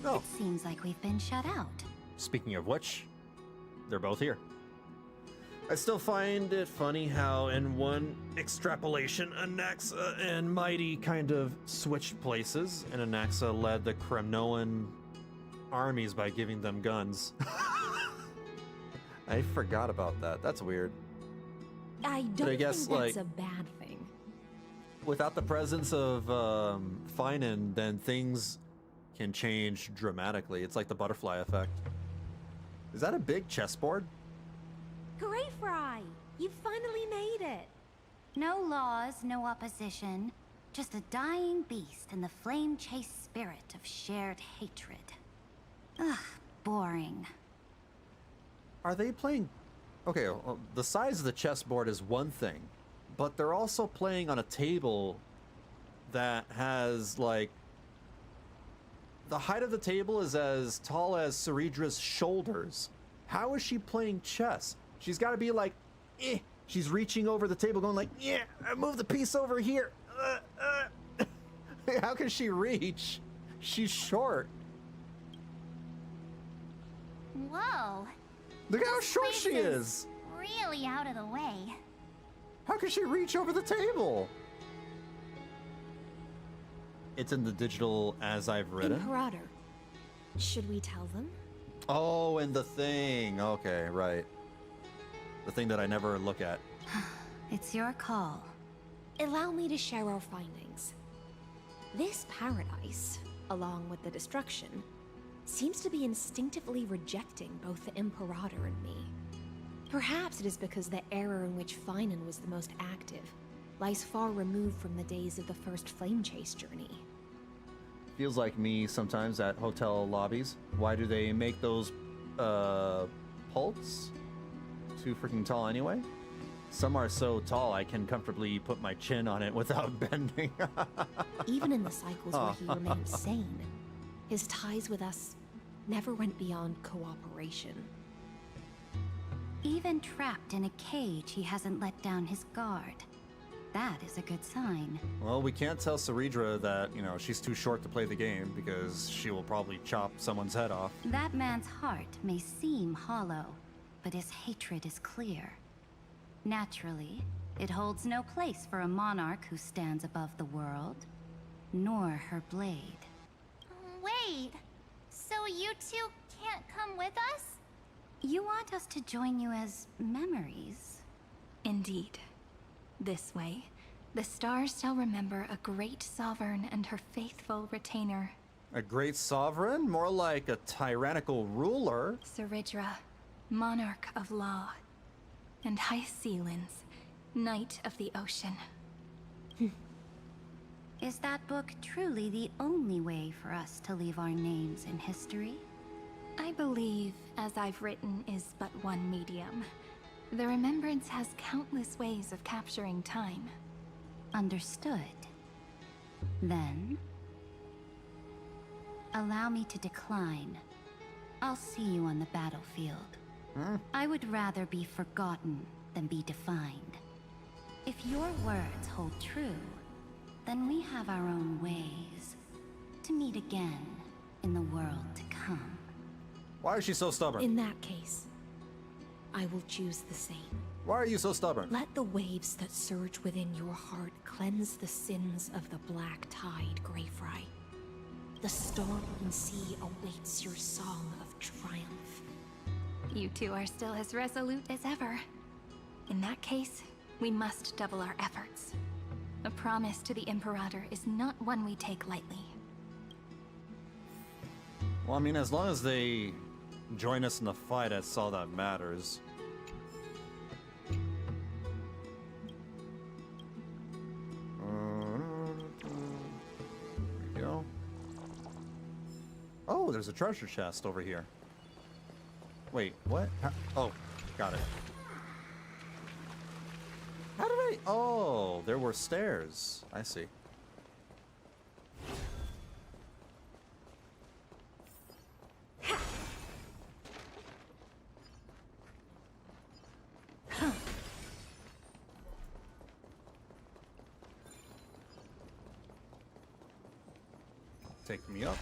It seems like we've been shut out. Speaking of which, they're both here. I still find it funny how in one extrapolation, Anaxa and Mighty kind of switched places, and Anaxa led the Kremnoan armies by giving them guns. I forgot about that. That's weird. I But don't I guess, think that's like, a bad thing. without the presence of Finan, then things can change dramatically. It's like the butterfly effect. Is that a big chessboard? Great, Fry! You finally made it! No laws, no opposition. Just a dying beast and the flame-chased spirit of shared hatred. Ugh, boring. Are they playing... Okay, well, the size of the chessboard is one thing, but they're also playing on a table that has, like... The height of the table is as tall as Ceridra's shoulders. How is she playing chess? She's got to be like, eh. She's reaching over the table going like, yeah, move the piece over here. How can she reach? She's short. Whoa. Look at how short she is. Really out of the way. How can she reach over the table? It's in the digital as I've written. Imperator. Should we tell them? Oh, and the thing. Okay, right. The thing that I never look at. It's your call. Allow me to share our findings. This paradise, along with the destruction, seems to be instinctively rejecting both the Imperator and me. Perhaps it is because the era in which Finan was the most active lies far removed from the days of the first flame chase journey. Feels like me sometimes at hotel lobbies. Why do they make those pults too freaking tall anyway? Some are so tall I can comfortably put my chin on it without bending. Even in the cycles where he remained sane, his ties with us never went beyond cooperation. Even trapped in a cage, he hasn't let down his guard. That is a good sign. Well, we can't tell Cyrene that, you know, she's too short to play the game because she will probably chop someone's head off. That man's heart may seem hollow, but his hatred is clear. Naturally, it holds no place for a monarch who stands above the world, nor her blade. Wait, so you two can't come with us? You want us to join you as memories? Indeed. This way, the stars shall remember a great sovereign and her faithful retainer. A great sovereign? More like a tyrannical ruler. Cyrene, monarch of law. And Hycelins, knight of the ocean. Is that book truly the only way for us to leave our names in history? I believe, as I've written, is but one medium. The remembrance has countless ways of capturing time. Understood. Then, allow me to decline. I'll see you on the battlefield. I would rather be forgotten than be defined. If your words hold true, then we have our own ways to meet again in the world to come. Why is she so stubborn? In that case, I will choose the same. Why are you so stubborn? Let the waves that surge within your heart cleanse the sins of the black tide, Greyfry. The storm sea awaits your song of triumph. You two are still as resolute as ever. In that case, we must double our efforts. A promise to the Imperator is not one we take lightly. Well, I mean, as long as they join us in the fight, that's all that matters. There we go. Oh, there's a treasure chest over here. Wait, what? Oh, got it. How did I... Oh, there were stairs. I see. Take me up.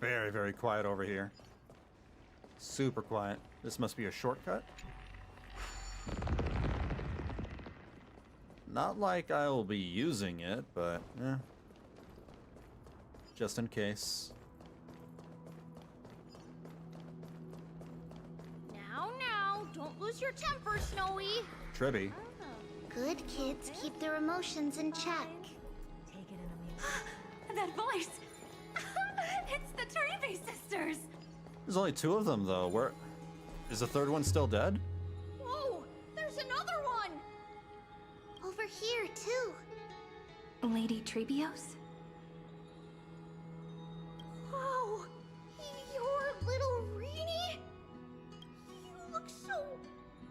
Very, very quiet over here. Super quiet. This must be a shortcut. Not like I will be using it, but just in case. Now, don't lose your temper, Snowy. Tribby. Good kids keep their emotions in check. Take it in a That voice! It's the Trevi sisters! There's only 2 of them, though. Where is the 3rd one still dead? Whoa! There's another one! Over here, too. Lady Trebios? Wow! You're little Rini? You look so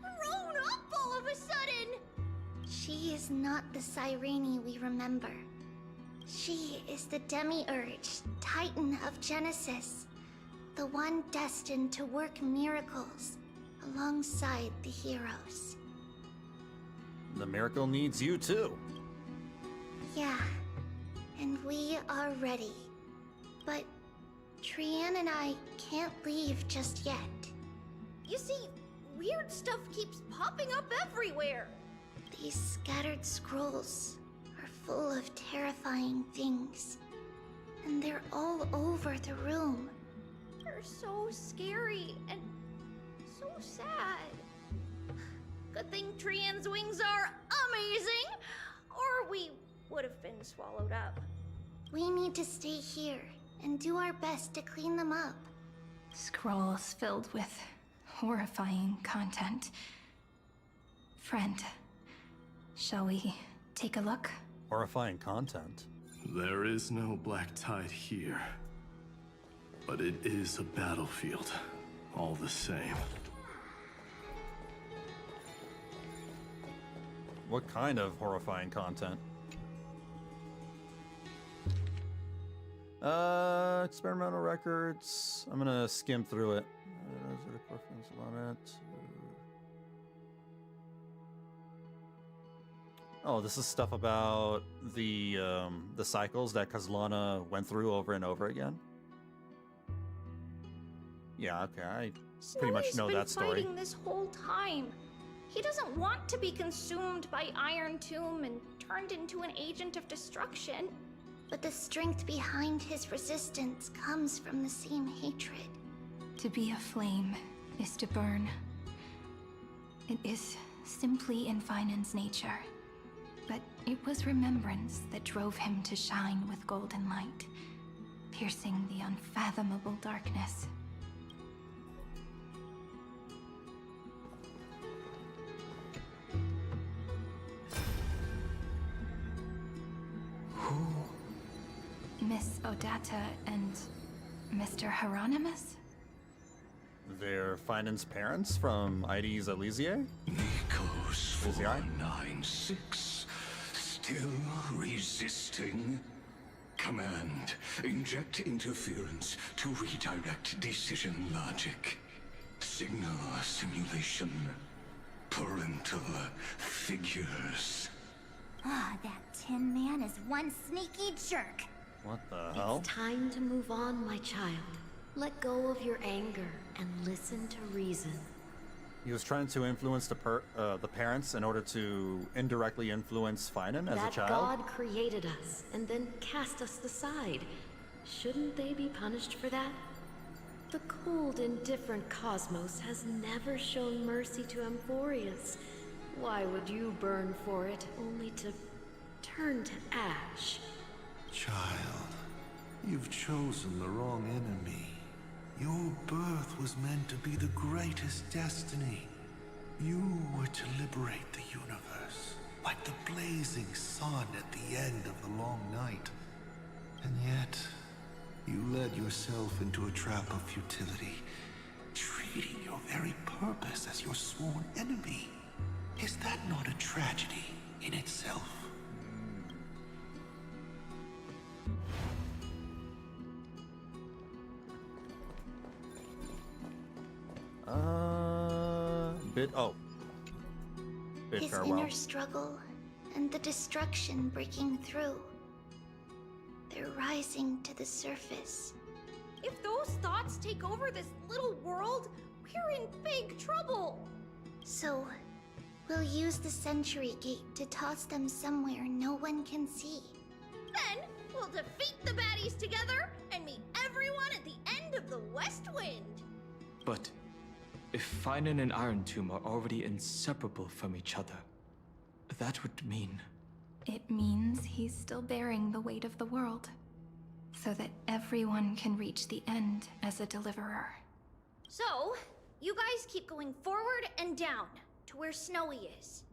grown up all of a sudden! She is not the Cyrene we remember. She is the Demiurge, Titan of Genesis. The one destined to work miracles alongside the heroes. The miracle needs you, too. Yeah, and we are ready. But Trian and I can't leave just yet. You see, weird stuff keeps popping up everywhere. These scattered scrolls are full of terrifying things. And they're all over the room. They're so scary and so sad. Good thing Trian's wings are amazing, or we would have been swallowed up. We need to stay here and do our best to clean them up. Scrolls filled with horrifying content. Friend, shall we take a look? Horrifying content. There is no black tide here. But it is a battlefield, all the same. What kind of horrifying content? Experimental records. I'm gonna skim through it. Oh, this is stuff about the cycles that Kazlana went through over and over again. Yeah, okay, I pretty much know that story. He's been fighting this whole time. He doesn't want to be consumed by Irontomb and turned into an agent of destruction. But the strength behind his resistance comes from the same hatred. To be a flame is to burn. It is simply in Finan's nature. But it was remembrance that drove him to shine with golden light, piercing the unfathomable darkness. Miss Odata and Mr. Hieronymus? They're Finan's parents from Ides Elysiae? Nikos 496. Still resisting? Command. Inject interference to redirect decision logic. Signal simulation. Parental figures. Ah, that Tin Man is one sneaky jerk. What the hell? It's time to move on, my child. Let go of your anger and listen to reason. He was trying to influence the parents in order to indirectly influence Finan as a child? That God created us and then cast us aside. Shouldn't they be punished for that? The cold, indifferent cosmos has never shown mercy to Amphoreus. Why would you burn for it, only to turn to ash? Child, you've chosen the wrong enemy. Your birth was meant to be the greatest destiny. You were to liberate the universe, like the blazing sun at the end of the long night. And yet, you led yourself into a trap of futility, treating your very purpose as your sworn enemy. Is that not a tragedy in itself? Bid His farewell. inner struggle and the destruction breaking through. They're rising to the surface. If those thoughts take over this little world, we're in big trouble. So, we'll use the Century Gate to toss them somewhere no one can see. Then, we'll defeat the baddies together and meet everyone at the end of the West Wind. But if Finan and Irontomb are already inseparable from each other, that would mean... It means he's still bearing the weight of the world, so that everyone can reach the end as a deliverer. So, you guys keep going forward and down to where Snowy is.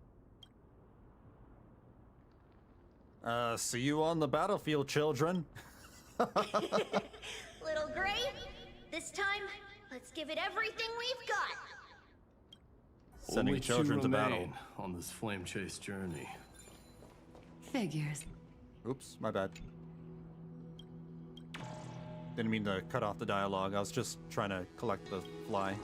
See you on the battlefield, children. Little Gray, this time, let's give it everything we've got. Sending Only children two to battle. remain on this flame chase journey. Figures. Oops, my bad. Didn't mean to cut off the dialogue. I was just trying to collect the fly.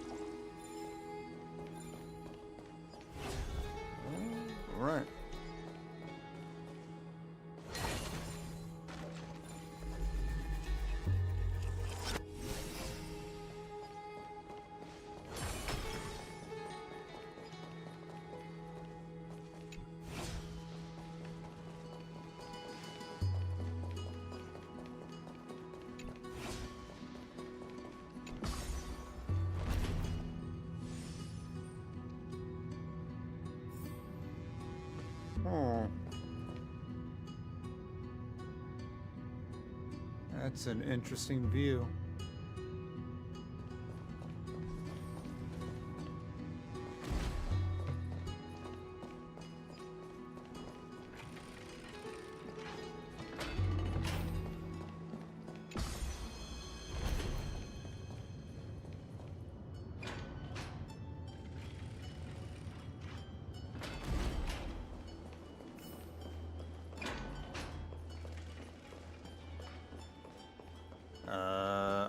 All right. That's an interesting view.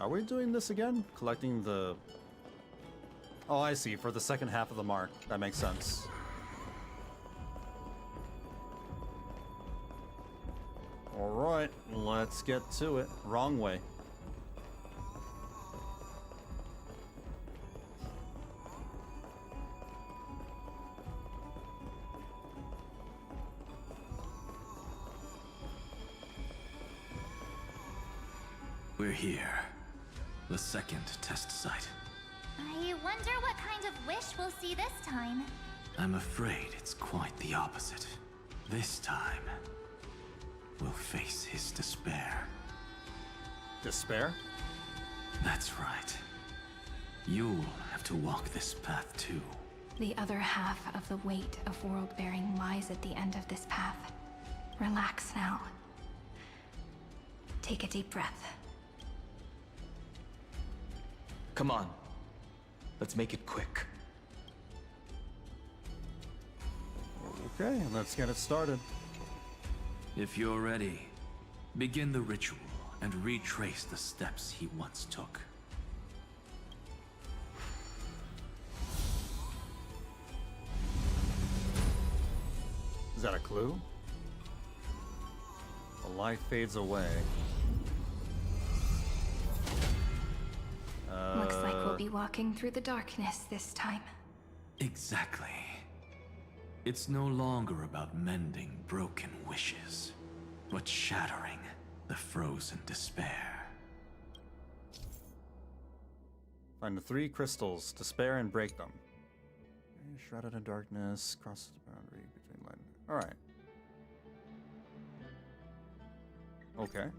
Are we doing this again? Collecting the... Oh, I see. For the second half of the mark. That makes sense. Alright, let's get to it. Wrong way. We're here. The second test site. I wonder what kind of wish we'll see this time. I'm afraid it's quite the opposite. This time, we'll face his despair. Despair? That's right. You'll have to walk this path too. The other half of the weight of world-bearing lies at the end of this path. Relax now. Take a deep breath. Come on. Let's make it quick. Okay, let's get it started. If you're ready, begin the ritual and retrace the steps he once took. Is that a clue? The light fades away. Looks like we'll be walking through the darkness this time. Exactly. It's no longer about mending broken wishes, but shattering the frozen despair. Find the 3 crystals, despair, and break them. Shrouded in darkness, crosses the boundary between light and... Alright. Okay.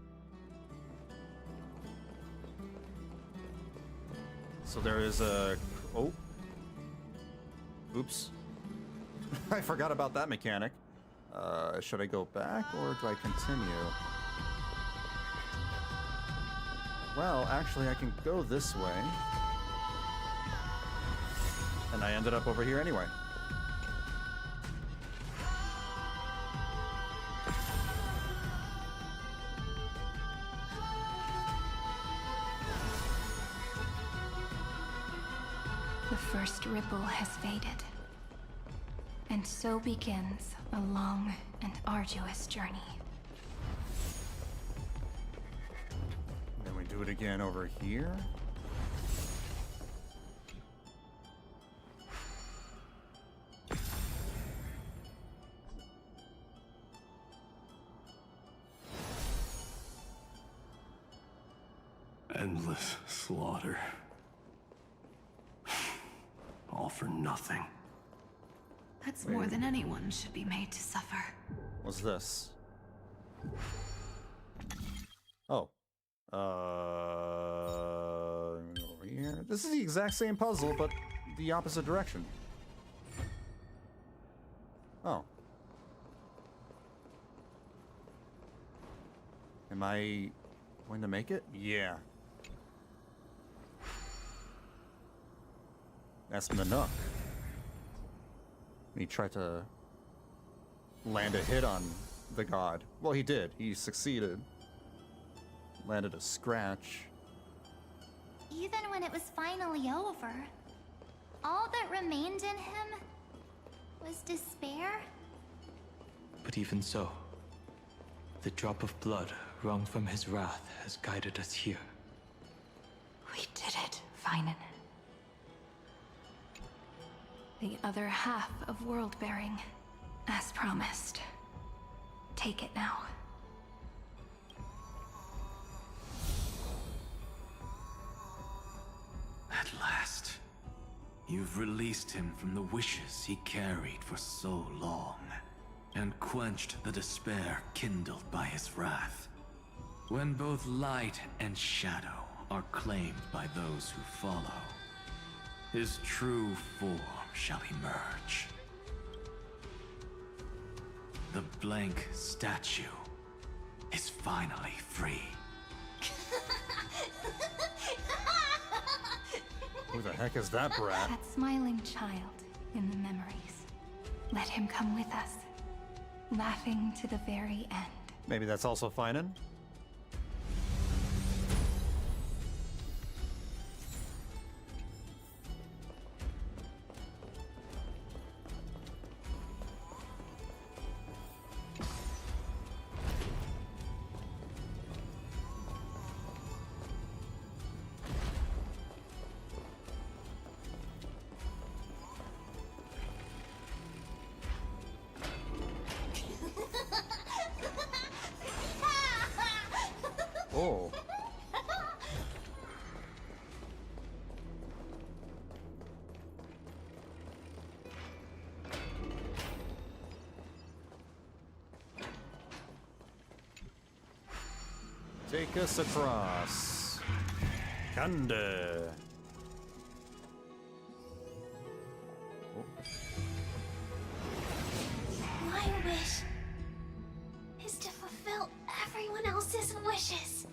So there is a... Oh. Oops. I forgot about that mechanic. Should I go back or do I continue? Well, actually I can go this way. And I ended up over here anyway. The first ripple has faded. And so begins a long and arduous journey. Then we do it again over here. Endless slaughter. All for nothing. That's more than anyone should be made to suffer. What's this? Oh. Over here. This is the exact same puzzle, but the opposite direction. Oh. Am I going to make it? Yeah. That's Nanook. He tried to land a hit on the god. Well, he did. He succeeded. Landed a scratch. Even when it was finally over, all that remained in him was despair. But even so, the drop of blood wrung from his wrath has guided us here. We did it, Vinen. The other half of world-bearing, as promised. Take it now. At last, you've released him from the wishes he carried for so long, and quenched the despair kindled by his wrath. When both light and shadow are claimed by those who follow, his true form shall emerge. The blank statue is finally free. Who the heck is that brat? That smiling child in the memories. Let him come with us, laughing to the very end. Maybe that's also Finan? Oh. Take us across. Kanda. My wish is to fulfill everyone else's wishes.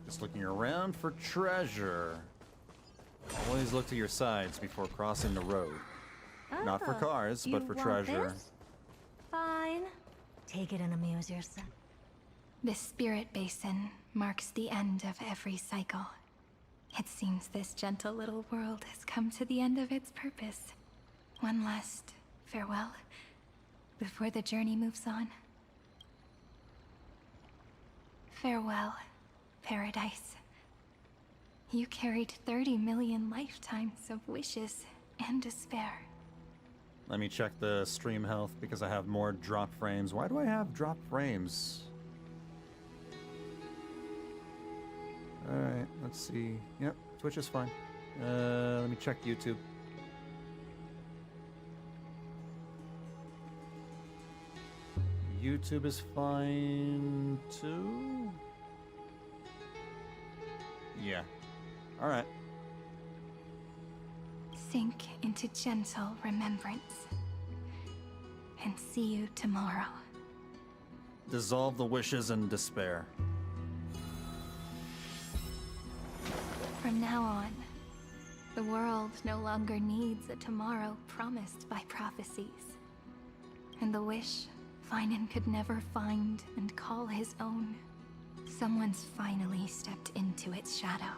Just looking around for treasure. Always look to your sides before crossing the road. Not for cars, but for treasure. Fine. Take it and amuse yourself. This spirit basin marks the end of every cycle. It seems this gentle little world has come to the end of its purpose. One last farewell before the journey moves on. Farewell, paradise. You carried 30 million lifetimes of wishes and despair. Let me check the stream health because I have more drop frames. Why do I have drop frames? Alright, let's see. Yep, Twitch is fine. Let me check YouTube. YouTube is fine too? Yeah. Alright. Sink into gentle remembrance. And see you tomorrow. Dissolve the wishes and despair. From now on, the world no longer needs a tomorrow promised by prophecies. And the wish Finan could never find and call his own, someone's finally stepped into its shadow.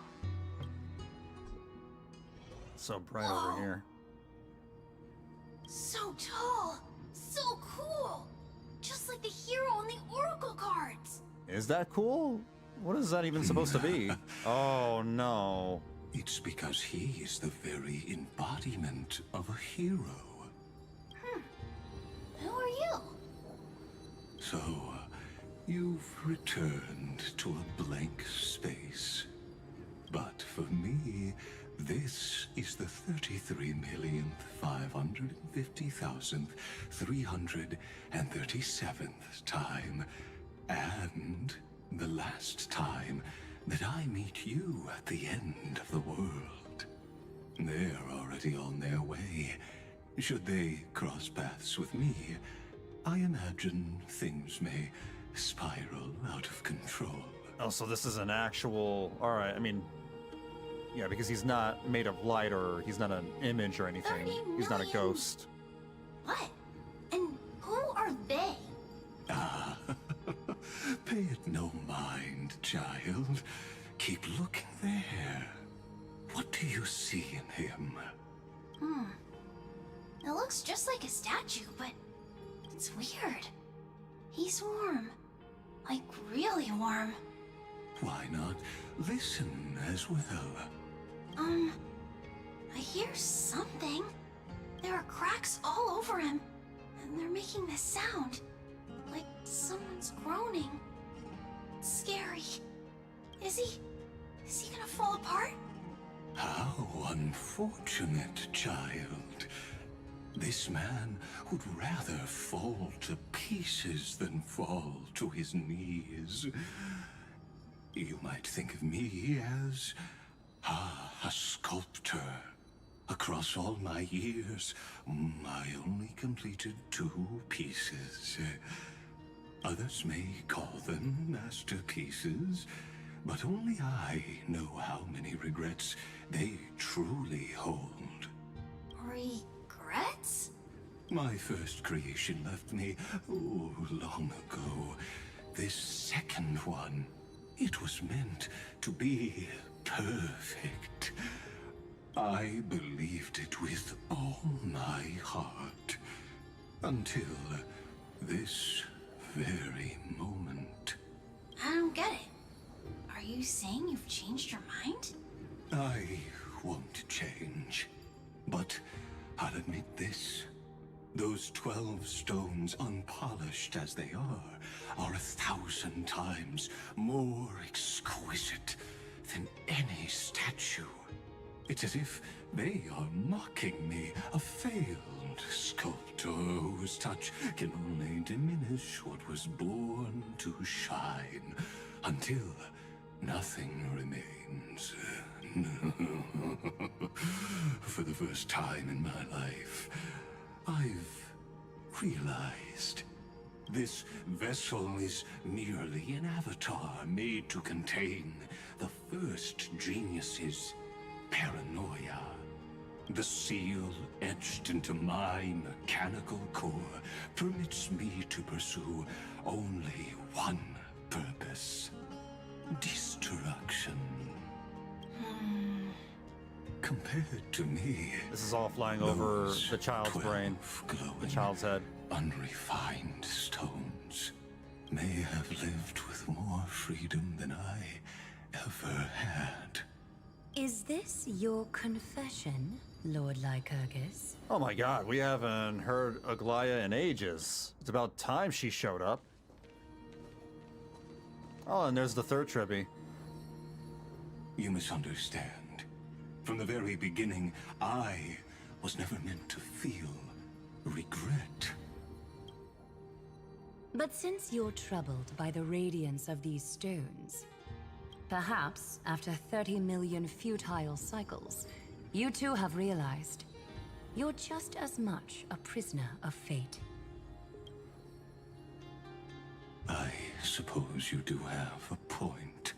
So bright over here. So tall, so cool, just like the hero on the Oracle cards. Is that cool? What is that even supposed to be? Oh no. It's because he is the very embodiment of a hero. Who are you? So, you've returned to a blank space. But for me, This is the 33,550,337th time, and the last time that I meet you at the end of the world. They're already on their way. Should they cross paths with me, I imagine things may spiral out of control. Oh, so this is an actual... Alright, I mean... Yeah, because he's not made of light or he's not an image or anything. He's not a ghost. What? And who are they? Ah, pay it no mind, child. Keep looking there. What do you see in him? It looks just like a statue, but it's weird. He's warm. Like, really warm. Why not listen as well? I hear something. There are cracks all over him, and they're making this sound. Like someone's groaning. It's scary. Is he gonna fall apart? How unfortunate, child. This man would rather fall to pieces than fall to his knees. You might think of me as a sculptor. Across all my years, I only completed 2 pieces. Others may call them masterpieces, but only I know how many regrets they truly hold. Regrets? My first creation left me, long ago. This second one, it was meant to be perfect. I believed it with all my heart. Until this very moment. I don't get it. Are you saying you've changed your mind? I won't change. But I'll admit this. Those 12 stones, unpolished as they are 1,000 times more exquisite than any statue. It's as if they are mocking me, a failed sculptor whose touch can only diminish what was born to shine, until nothing remains. For the first time in my life, I've realized this vessel is merely an avatar made to contain the first genius's paranoia. The seal etched into my mechanical core permits me to pursue only one purpose: destruction. Compared to me, this is all flying over the child's brain, the child's head. Unrefined stones may have lived with more freedom than I ever had. Is this your confession, Lord Lycurgus? Oh my god, we haven't heard Aglaya in ages. It's about time she showed up. Oh, and there's the third Trebby. You misunderstand. From the very beginning, I was never meant to feel regret. But since you're troubled by the radiance of these stones, perhaps after 30 million futile cycles, you too have realized you're just as much a prisoner of fate. I suppose you do have a point.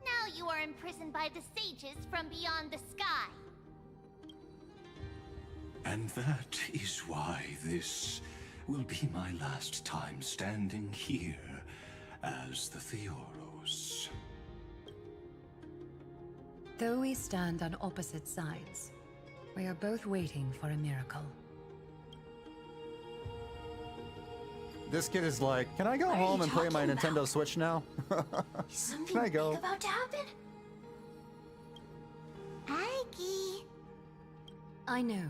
Now you are imprisoned by the sages from beyond the sky. And that is why this will be my last time standing here as the Theoros. Though we stand on opposite sides, we are both waiting for a miracle. This kid is like, can I go home and play my Nintendo Switch now? Something Can I go? big about to happen? Aggie. I know.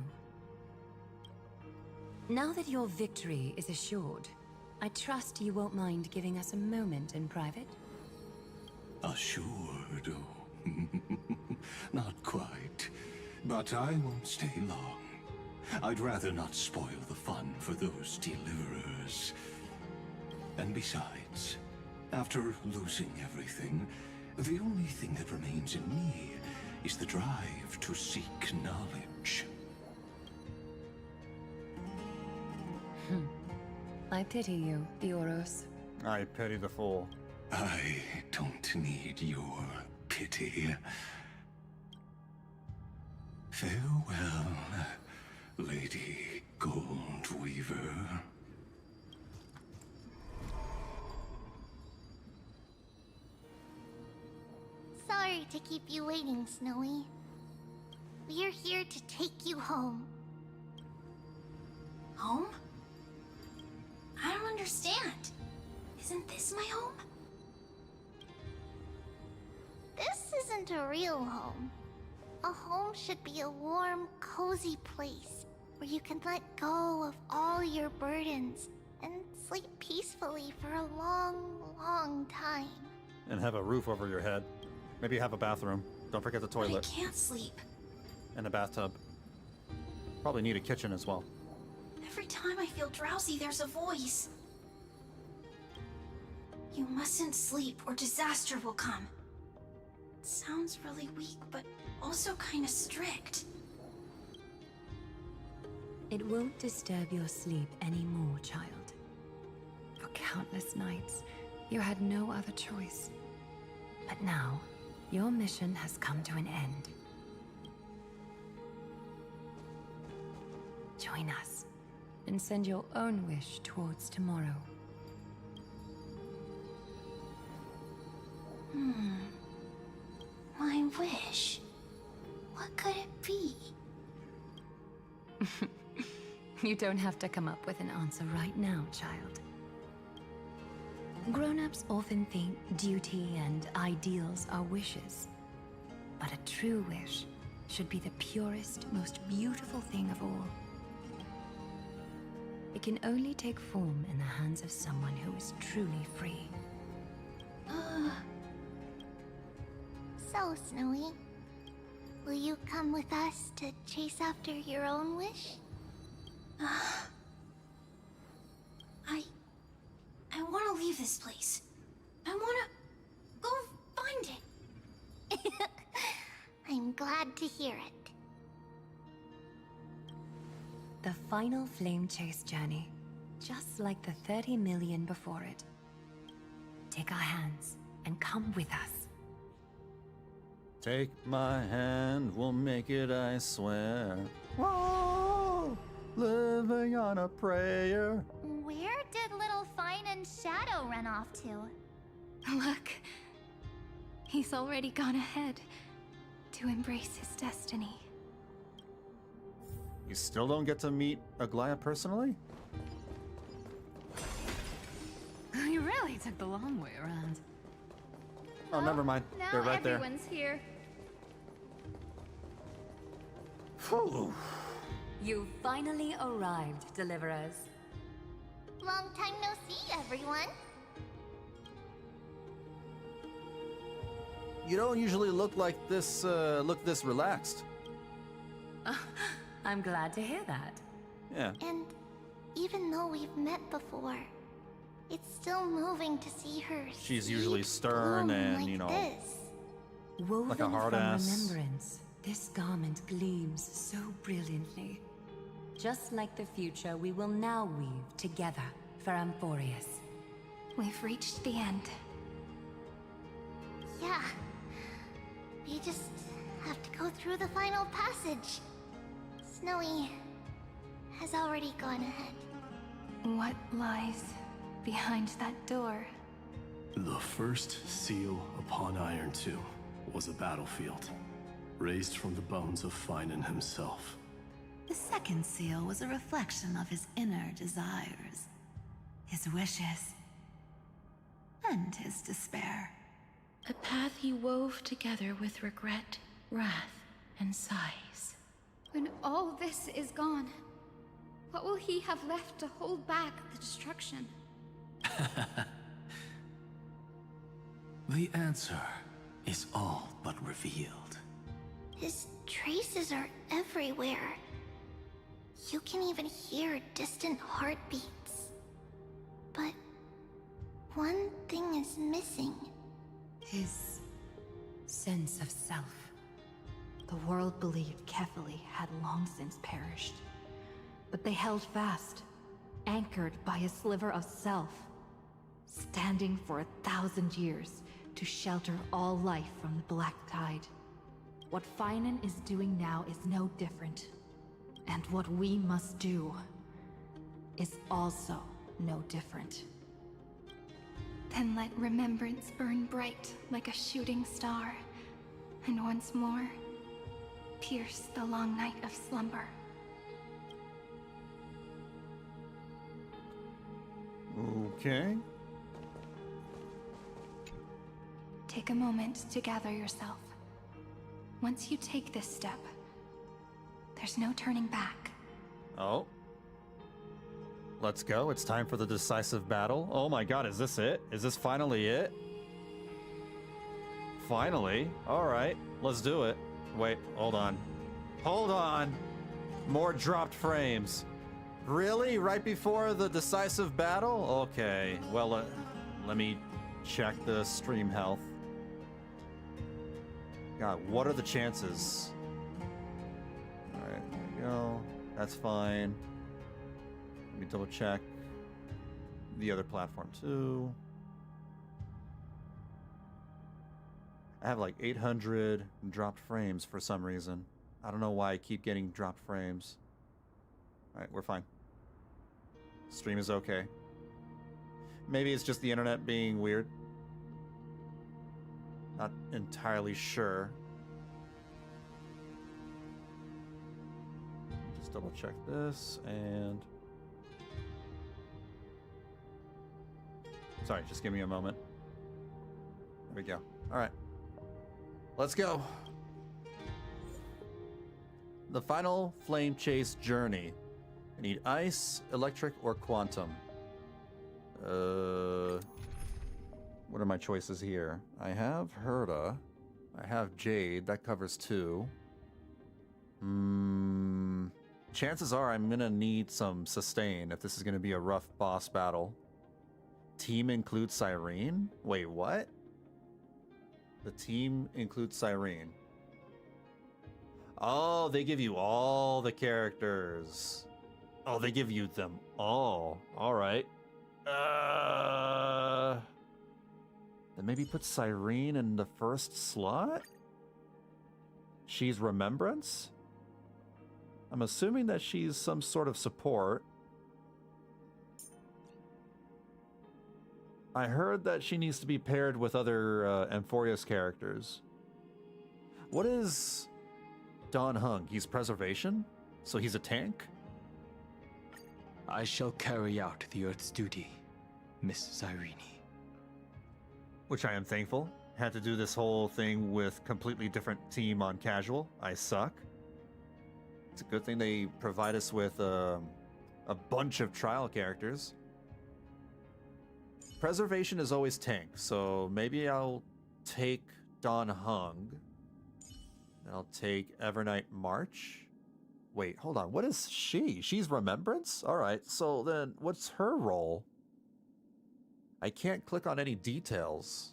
Now that your victory is assured, I trust you won't mind giving us a moment in private? Assured? not quite. But I won't stay long. I'd rather not spoil the fun for those deliverers. And besides, after losing everything, the only thing that remains in me is the drive to seek knowledge. I pity you, Amphoreus. I pity the fool. I don't need your pity. Farewell, Lady Goldweaver. Sorry to keep you waiting, Snowy. We're here to take you home. Home? I don't understand. Isn't this my home? This isn't a real home. A home should be a warm, cozy place where you can let go of all your burdens and sleep peacefully for a long, long time. And have a roof over your head. Maybe have a bathroom. Don't forget the toilet. I can't sleep. And a bathtub. Probably need a kitchen as well. Every time I feel drowsy, there's a voice. You mustn't sleep or disaster will come. It sounds really weak, but also kind of strict. It won't disturb your sleep anymore, child. For countless nights, you had no other choice. But now, your mission has come to an end. Join us, and send your own wish towards tomorrow. My wish? What could it be? You don't have to come up with an answer right now, child. Grown-ups often think duty and ideals are wishes. But a true wish should be the purest, most beautiful thing of all. It can only take form in the hands of someone who is truly free. So, Snowy, will you come with us to chase after your own wish? I want to leave this place. I want to go find it. I'm glad to hear it. The final flame chase journey, just like the 30 million before it. Take our hands and come with us. Take my hand, we'll make it, I swear. Whoa, living on a prayer. Where did little Fine and Shadow run off to? Look, he's already gone ahead to embrace his destiny. You still don't get to meet Aglaya personally? You really took the long way around. Oh, never mind. Now They're right there. everyone's here. Phew. You finally arrived, Deliverers. Long time no see, everyone. You don't usually look like this, look this relaxed. I'm glad to hear that. Yeah. And even though we've met before, it's still moving to see her. She's usually stern and, like you know, this. Woven like a hard from ass. remembrance, this garment gleams so brilliantly. Just like the future we will now weave together for Amphoreus. We've reached the end. Yeah. We just have to go through the final passage. Snowy has already gone ahead. What lies behind that door? The first seal upon Irontomb was a battlefield, raised from the bones of Finan himself. The second seal was a reflection of his inner desires, his wishes, and his despair. A path he wove together with regret, wrath, and sighs. When all this is gone, what will he have left to hold back the destruction? The answer is all but revealed. His traces are everywhere. You can even hear distant heartbeats. But one thing is missing. His sense of self. The world believed Kefali had long since perished. But they held fast, anchored by a sliver of self, standing for 1,000 years to shelter all life from the Black Tide. What Finan is doing now is no different. And what we must do is also no different. Then let remembrance burn bright like a shooting star, and once more, pierce the long night of slumber. Okay. Take a moment to gather yourself. Once you take this step, there's no turning back. Oh. Let's go. It's time for the decisive battle. Oh my god, is this it? Is this finally it? Finally? Alright, let's do it. Wait, hold on. Hold on! More dropped frames. Really? Right before the decisive battle? Okay, well, let me check the stream health. God, what are the chances? Alright, there we go. That's fine. Let me double check the other platform too. I have like 800 dropped frames for some reason. I don't know why I keep getting dropped frames. Alright, we're fine. Stream is okay. Maybe it's just the internet being weird. Not entirely sure. Just double check this and... Sorry, just give me a moment. There we go. Alright. Let's go. The final flame chase journey. I need ice, electric, or quantum. What are my choices here? I have Herda. I have Jade. That covers 2. Chances are I'm gonna need some sustain if this is gonna be a rough boss battle. Team includes Cyrene? Wait, what? The team includes Cyrene. Oh, they give you all the characters. Oh, they give you them all. Alright. Then maybe put Cyrene in the first slot? She's Remembrance? I'm assuming that she's some sort of support. I heard that she needs to be paired with other Amphoreus characters. What is Don Hung? He's Preservation? So he's a tank? I shall carry out the Earth's duty, Miss Cyrene. Which I am thankful. Had to do this whole thing with completely different team on casual. I suck. It's a good thing they provide us with a bunch of trial characters. Preservation is always tank, so maybe I'll take Don Hung. And I'll take Evernight March. Wait, hold on. What is she? She's Remembrance? Alright, so then what's her role? I can't click on any details.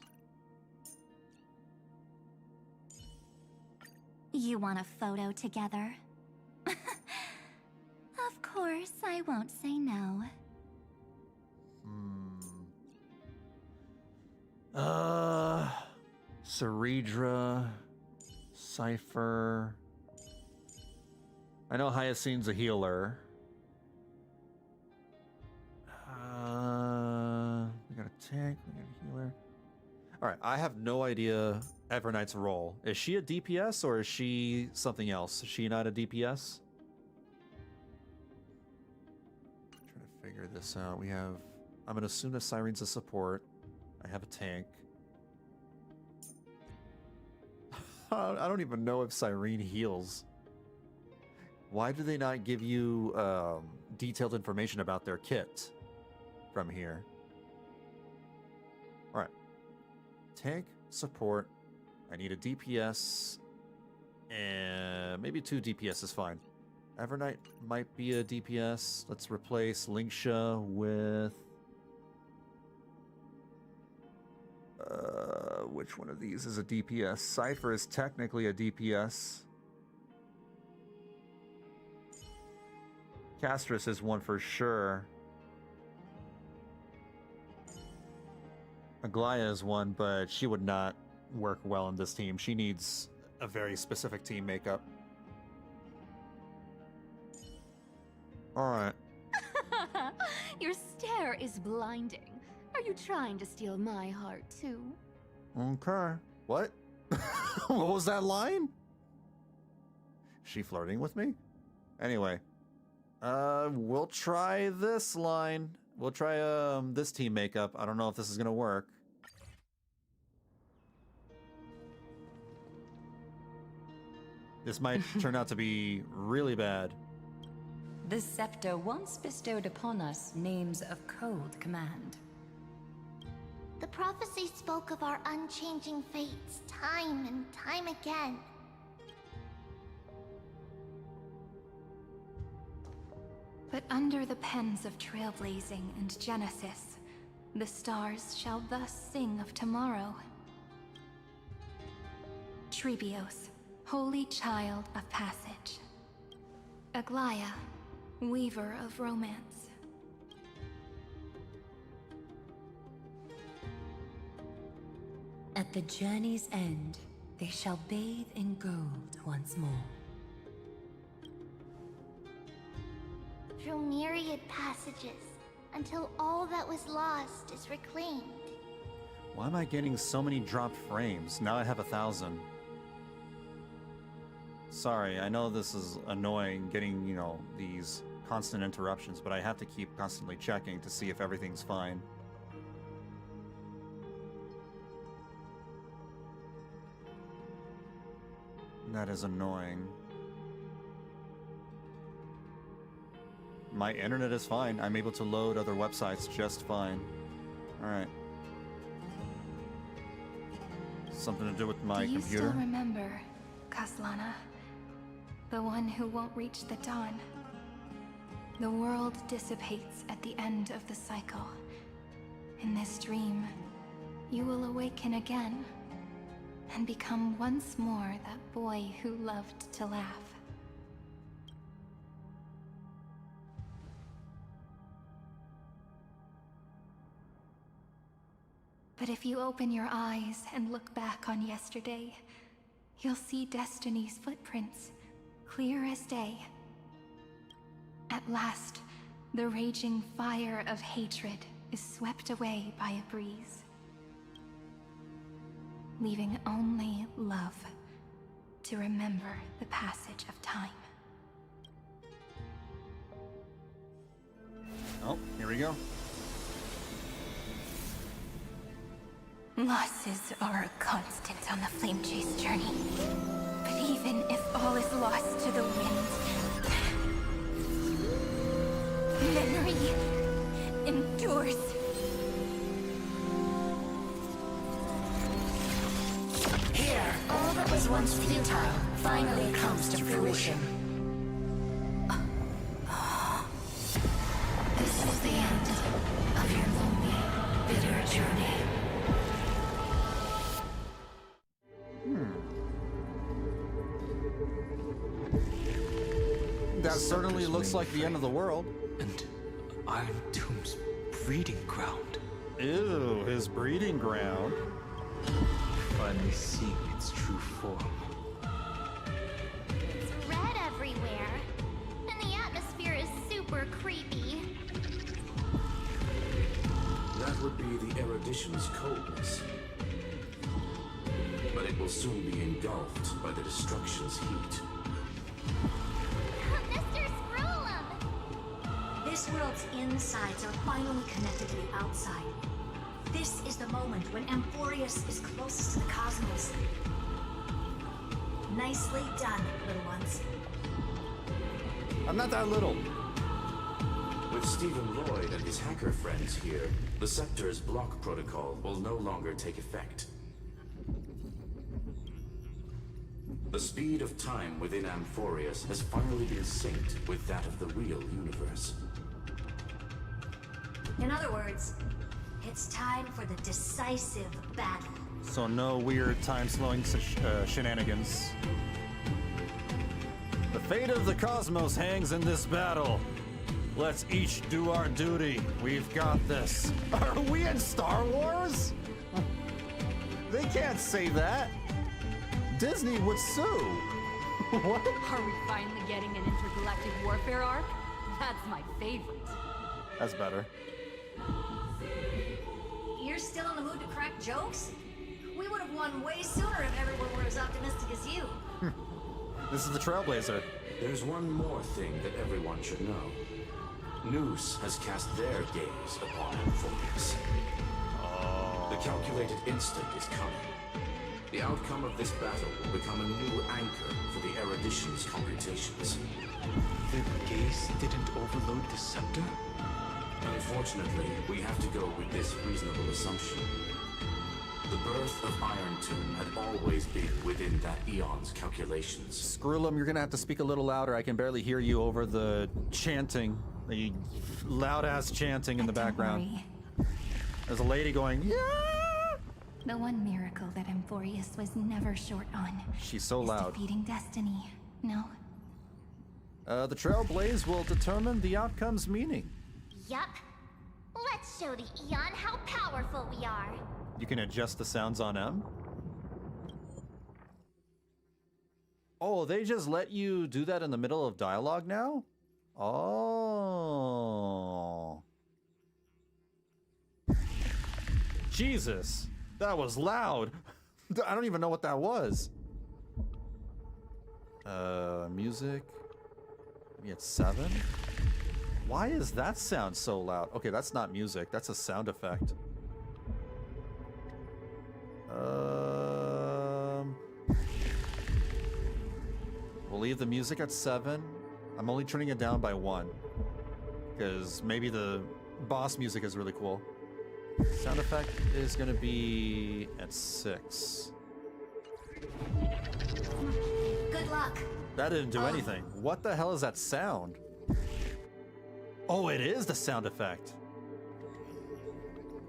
You want a photo together? Of course, I won't say no. Ceredra, Cipher. I know Hyacine's a healer. We got a tank, we got a healer. Alright, I have no idea Evernight's role. Is she a DPS or is she something else? Is she not a DPS? Trying to figure this out. We have... I'm gonna assume that Cyrene's a support. I have a tank. I don't even know if Cyrene heals. Why do they not give you detailed information about their kit from here? Alright. Tank, support. I need a DPS And maybe 2 DPS is fine. Evernight might be a DPS. Let's replace Linksha with... which one of these is a DPS? Cipher is technically a DPS. Castorice is one for sure. Aglaya is one, but she would not work well in this team. She needs a very specific team makeup. Alright. Your stare is blinding. Are you trying to steal my heart too? Okay. What? What was that line? She flirting with me? Anyway. We'll try this line. We'll try this team makeup. I don't know if this is gonna work. This might turn out to be really bad. The scepter once bestowed upon us names of cold command. The prophecy spoke of our unchanging fates time and time again. But under the pens of trailblazing and genesis, the stars shall thus sing of tomorrow. Trebios, holy child of passage. Aglaya, weaver of romance. At the journey's end, they shall bathe in gold once more. Through myriad passages, until all that was lost is reclaimed. Why am I getting so many dropped frames? Now I have 1,000. Sorry, I know this is annoying getting, you know, these constant interruptions, but I have to keep constantly checking to see if everything's fine. That is annoying. My internet is fine. I'm able to load other websites just fine. Alright. Something to do with my Do you computer? still remember, Kaslana? The one who won't reach the dawn. The world dissipates at the end of the cycle. In this dream, you will awaken again and become once more that boy who loved to laugh. But if you open your eyes and look back on yesterday, you'll see Destiny's footprints, clear as day. At last, the raging fire of hatred is swept away by a breeze, leaving only love to remember the passage of time. Oh, here we go. Losses are a constant on the Flame Chase journey. But even if all is lost to the wind, memory endures. Here, all that was once futile finally comes to fruition. This is the end of your lonely, bitter journey. That certainly looks like the end of the world. And Irontomb's breeding ground. Ew, his breeding ground. Finally seeing its true form. It's red everywhere, and the atmosphere is super creepy. That would be the erudition's coldness. But it will soon be engulfed by the destruction's heat. Mr. Scrollum! This world's insides are finally connected to the outside. This is the moment when Amphoreus is closest to the cosmos. Nicely done, little ones. I'm not that little. With Stephen Lloyd and his hacker friends here, the Scepter's block protocol will no longer take effect. The speed of time within Amphoreus has finally been synced with that of the real universe. In other words, it's time for the decisive battle. So no weird time-slowing shenanigans. The fate of the cosmos hangs in this battle. Let's each do our duty. We've got this. Are we in Star Wars? They can't say that. Disney would sue. What? Are we finally getting an intergalactic warfare arc? That's my favorite. That's better. You're still in the mood to crack jokes? We would have won way sooner if everyone were as optimistic as you. This is the Trailblazer. There's one more thing that everyone should know. Noose has cast their gaze upon Amphoreus. The calculated instant is coming. The outcome of this battle will become a new anchor for the erudition's computations. The gaze didn't overload the scepter? Unfortunately, we have to go with this reasonable assumption. The birth of Irontomb had always been within that eon's calculations. Screwlum, you're gonna have to speak a little louder. I can barely hear you over the chanting, the loud-ass chanting in the background. Worry. There's a lady going, yeah! The one miracle that Amphoreus was never short on. She's so is loud. defeating destiny. No? The Trailblaze will determine the outcome's meaning. Yup. Let's show the Eon how powerful we are. You can adjust the sounds on M. Oh, they just let you do that in the middle of dialogue now? Oh. Jesus, that was loud. I don't even know what that was. Music. Maybe it's 7. Why is that sound so loud? Okay, that's not music. That's a sound effect. We'll leave the music at 7. I'm only turning it down by 1. Because maybe the boss music is really cool. Sound effect is gonna be at 6. Good luck. That didn't do anything. What the hell is that sound? Oh, it is the sound effect.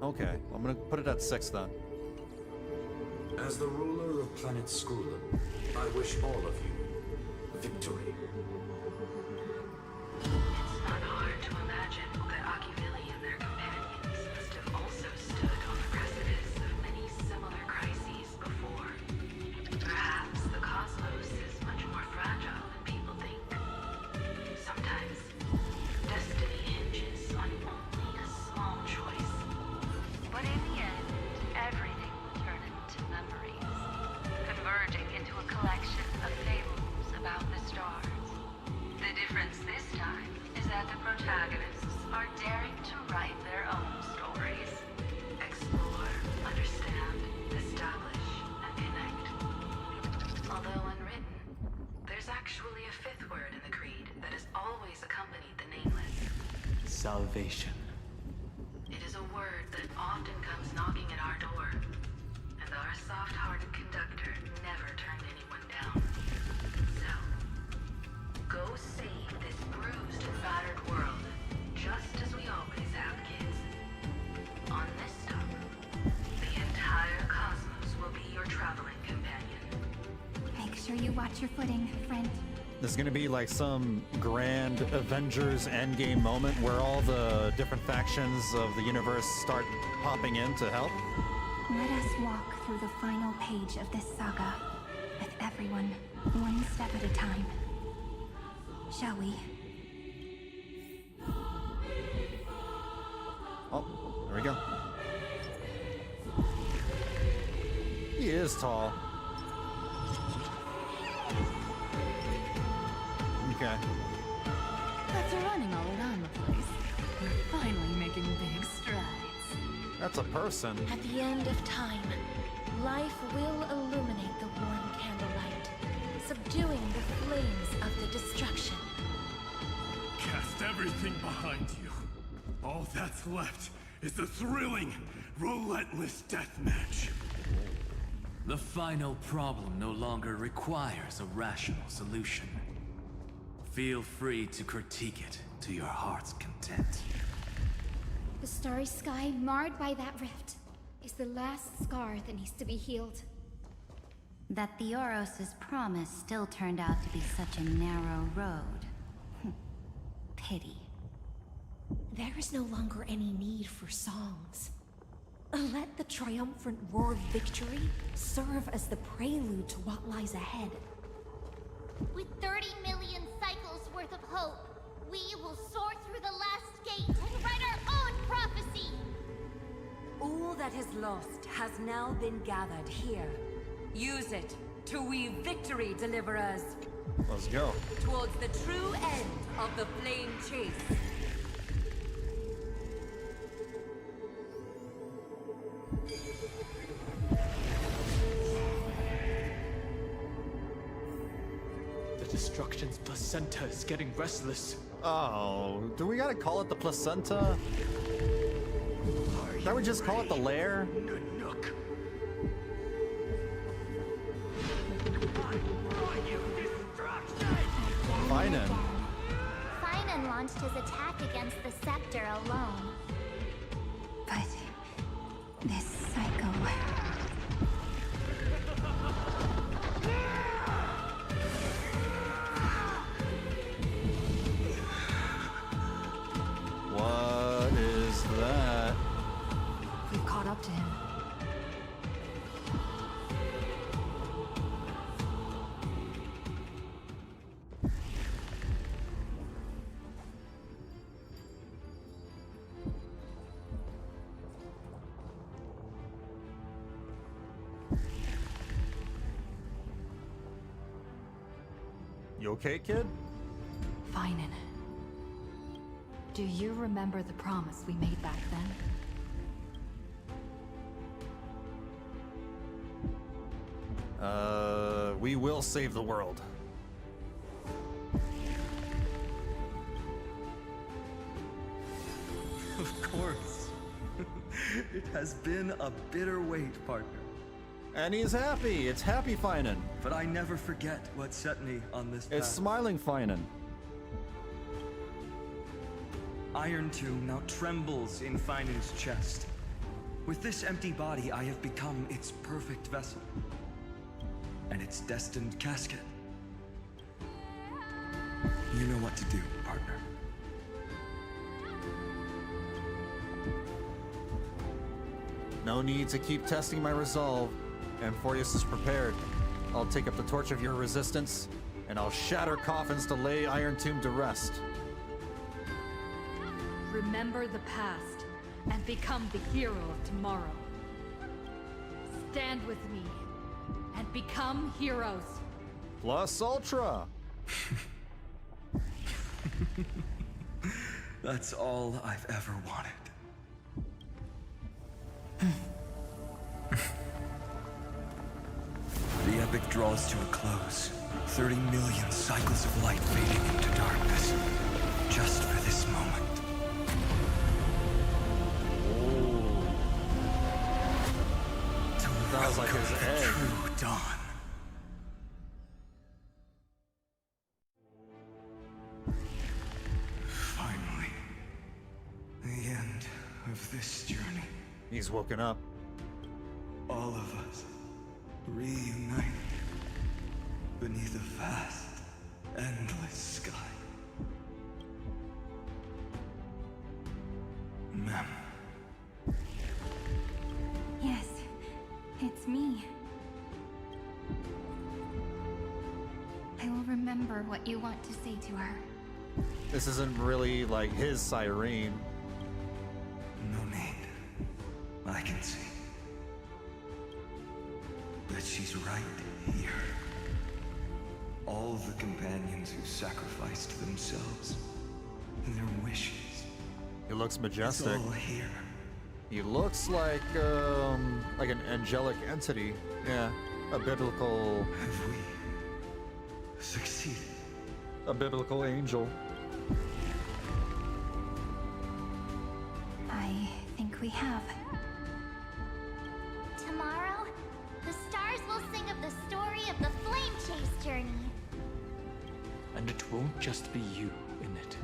Okay, I'm gonna put it at 6 then. As the ruler of planet Screwlum, I wish all of you victory. It's not hard to imagine that Achivili and their companions must have also stood on the precipice of many similar crises before. Perhaps the cosmos is much more fragile than people think. Sometimes, destiny hinges on only a small choice. But in the end, everything will turn into memories, converging into a collection of fables about the stars. The difference this time is that the protagonists are daring to write their own stories. Explore, understand, establish, and connect. Although unwritten, there's actually a 5th word in the creed that has always accompanied the nameless. Salvation. It is a word that often comes knocking at our door, and our soft-hearted conductor never turned anyone down. So, go save this bruised and battered world, just as we always have, kids. On this stop, the entire cosmos will be your traveling companion. Make sure you watch your footing, friend. There's gonna be like some grand Avengers Endgame moment where all the different factions of the universe start popping in to help. Let us walk through the final page of this saga, with everyone, one step at a time. Shall we? Oh, there we go. He is tall. Okay. After running all around the place, we're finally making big strides. That's a person. At the end of time, life will illuminate the warm candlelight, subduing the flames of the destruction. Cast everything behind you. All that's left is the thrilling, relentless deathmatch. The final problem no longer requires a rational solution. Feel free to critique it to your heart's content. The starry sky marred by that rift is the last scar that needs to be healed. That Theoros' promise still turned out to be such a narrow road. Pity. There is no longer any need for songs. Let the triumphant roar of victory serve as the prelude to what lies ahead. With 30 million cycles worth of hope, we will soar through the last gate and write our own prophecy! All that is lost has now been gathered here. Use it to weave victory, deliverers. Let's go. Towards the true end of the flame chase. The destruction's placenta is getting restless. Oh, do we gotta call it the placenta? Can't we just call it the lair? Finan. Finan launched his attack against the scepter alone. But this cycle... What is that? We've caught up to him. You okay, kid? Finan. Do you remember the promise we made back then? We will save the world. Of course. It has been a bitter wait, partner. And he's happy. It's happy Finan. But I never forget what set me on this path. It's smiling Finan. Irontomb now trembles in Finan's chest. With this empty body, I have become its perfect vessel. And its destined casket. You know what to do, partner. No need to keep testing my resolve. Amphoreus is prepared. I'll take up the torch of your resistance, and I'll shatter coffins to lay Irontomb to rest. Remember the past and become the hero of tomorrow. Stand with me and become heroes. Plus Ultra! That's all I've ever wanted. The epic draws to a close. 30 million cycles of light fading into darkness. Just for this moment. That was like his egg. True dawn. Finally. The end of this journey. He's woken up. All of us reunited beneath a vast, endless sky. Ma'am. Yes, it's me. I will remember what you want to say to her. This isn't really like his Cyrene. No need. I can see that she's right here. All the companions who sacrificed themselves, their wishes. He looks majestic. It's all here. He looks like an angelic entity. Yeah, a biblical. Have we succeeded? A biblical angel. I think we have. Tomorrow, the stars me of the flame chase journey. And it won't just be you in it.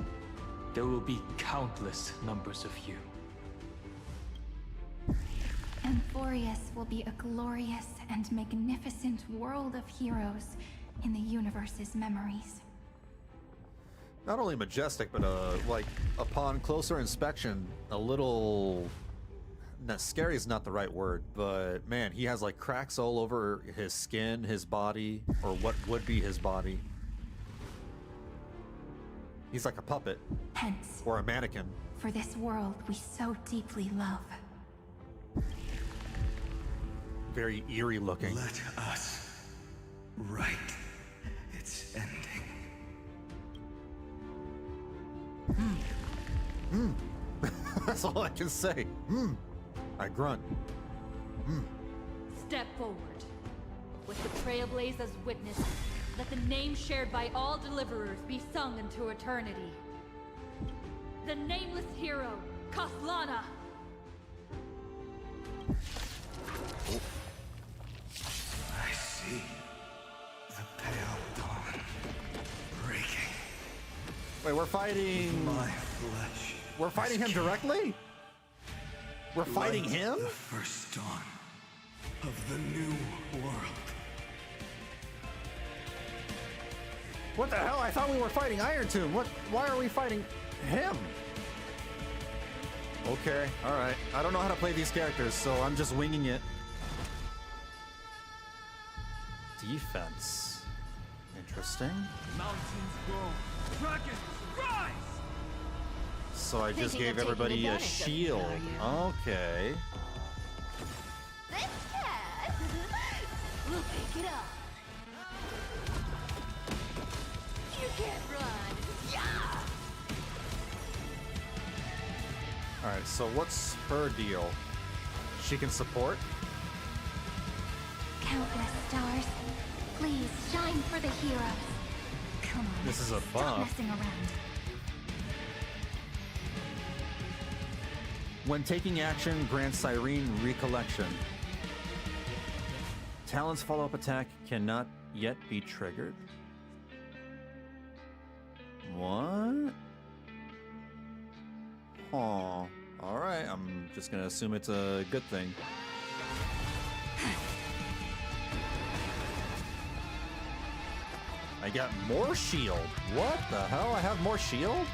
There will be countless numbers of you. Amphoreus will be a glorious and magnificent world of heroes in the universe's memories. Not only majestic, but like upon closer inspection, a little. No, scary is not the right word, but man, he has like cracks all over his skin, his body, or what would be his body. He's like a puppet. Hence, or a mannequin. For this world we so deeply love. Very eerie looking. Let us write its ending. That's all I can say. I grunt. Step forward. With the Trailblazers witness, let the name shared by all deliverers be sung into eternity. The nameless hero, Kaslana. I see the pale dawn breaking. Wait, we're fighting. My flesh. We're fighting him directly? We're fighting Light him? The first dawn of the new world. What the hell? I thought we were fighting Irontomb. Why are we fighting him? Okay, alright. I don't know how to play these characters, so I'm just winging it. Defense. Interesting. Mountains grow. Dragons rise! So I just gave everybody a shield. Okay. This cat will pick it up. You can't run. Yeah! Alright, so what's her deal? She can support? Countless stars, please shine for the heroes. Come on. This is a Stop buff. messing around. When taking action, grant Cyrene recollection. Talon's follow-up attack cannot yet be triggered. What? Oh, alright. I'm just gonna assume it's a good thing. I got more shield. What the hell? I have more shield?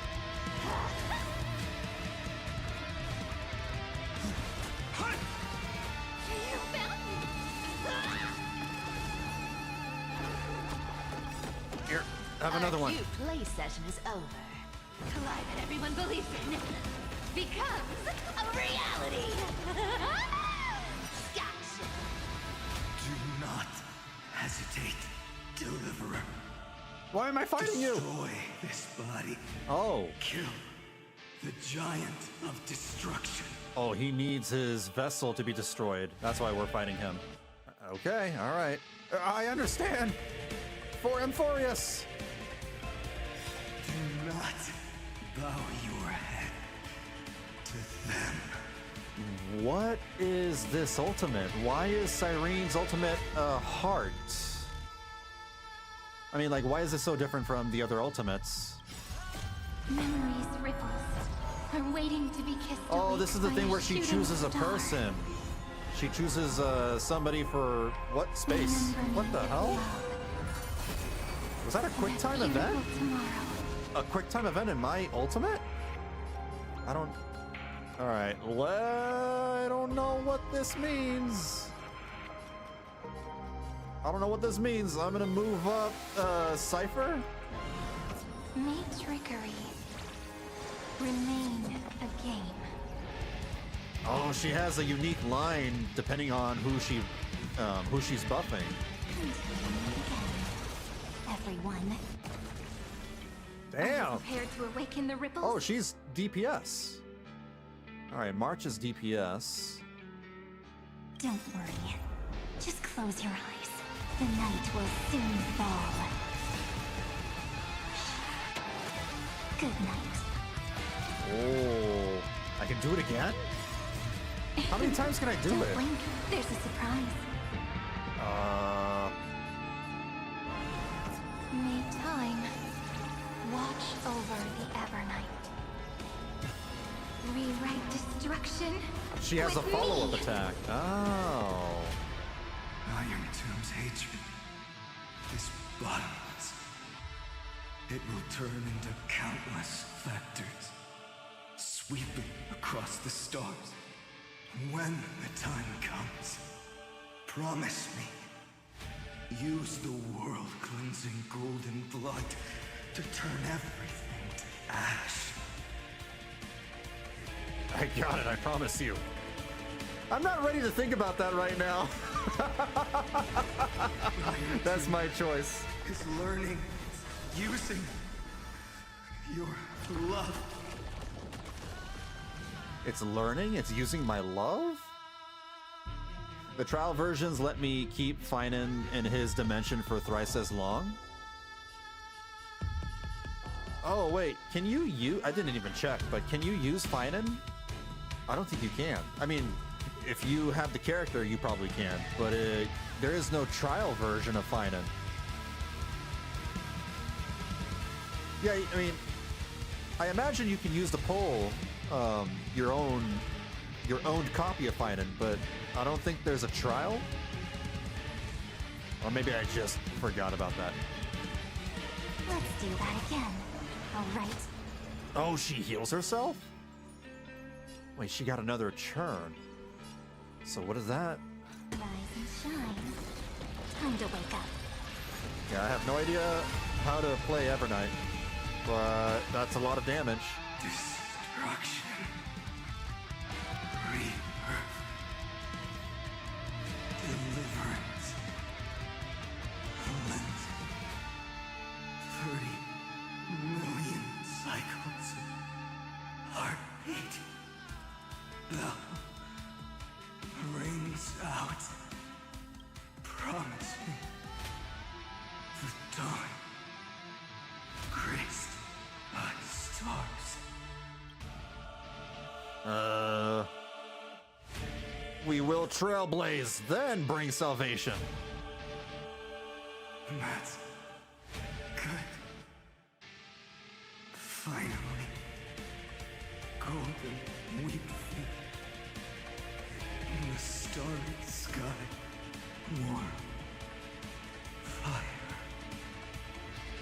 Here, have another one. Our cute play session is over. The lie that everyone believes in becomes a reality. Gotcha. Do not hesitate, Deliverer. Why am I fighting you? Destroy this body. Oh. Kill the giant of destruction. Oh, he needs his vessel to be destroyed. That's why we're fighting him. Okay, alright. I understand. For Amphoreus. Do not bow your head to them. What is this ultimate? Why is Cyrene's ultimate a heart? I mean, like, why is this so different from the other ultimates? Memories ripples are waiting to be kissed. Oh, this is the by thing where she shooting chooses a star. person. She chooses somebody for what space? What the hell? Was that a quick time event? A quick time event in my ultimate? I don't. Alright, I don't know what this means. I don't know what this means. I'm gonna move up Cipher. May trickery remain a game. Oh, she has a unique line depending on who she's buffing. Everyone. Damn. Are you prepared to awaken the ripples? Oh, she's DPS. All right, March is DPS. Don't worry. Just close your eyes. The night will soon fall. Good night. Oh, I can do it again? How many times can I do Don't it? blink. There's a surprise. Watch over the Evernight. Rewrite destruction. She has a with follow-up me. attack. Oh. Irontomb's hatred is bottomless. It will turn into countless factors, sweeping across the stars. When the time comes, promise me, use the world-cleansing golden blood to turn everything to ash. I got it, I promise you. I'm not ready to think about that right now. That's my choice. Is learning, using your love. It's learning? It's using my love? The trial versions let me keep Finan in his dimension for thrice as long? Oh, wait. Can you use... I didn't even check, but can you use Finan? I don't think you can. I mean, if you have the character, you probably can, but there is no trial version of Finan. Yeah, I mean, I imagine you can use the poll, your own copy of Finan, but I don't think there's a trial. Or maybe I just forgot about that. Let's do that again. Alright. Oh, she heals herself? Wait, she got another churn. So what is that? Rise and shine. Time to wake up. Yeah, I have no idea how to play Evernight, but that's a lot of damage. Destruction. Rebirth. Deliverance. Cleansing. 30 million cycles of heartbeat. Thou rings out. Promise me the dawn graced by stars. We will trailblaze, then bring salvation. That's good. Finally, golden wheat field in the starry sky, warm fire.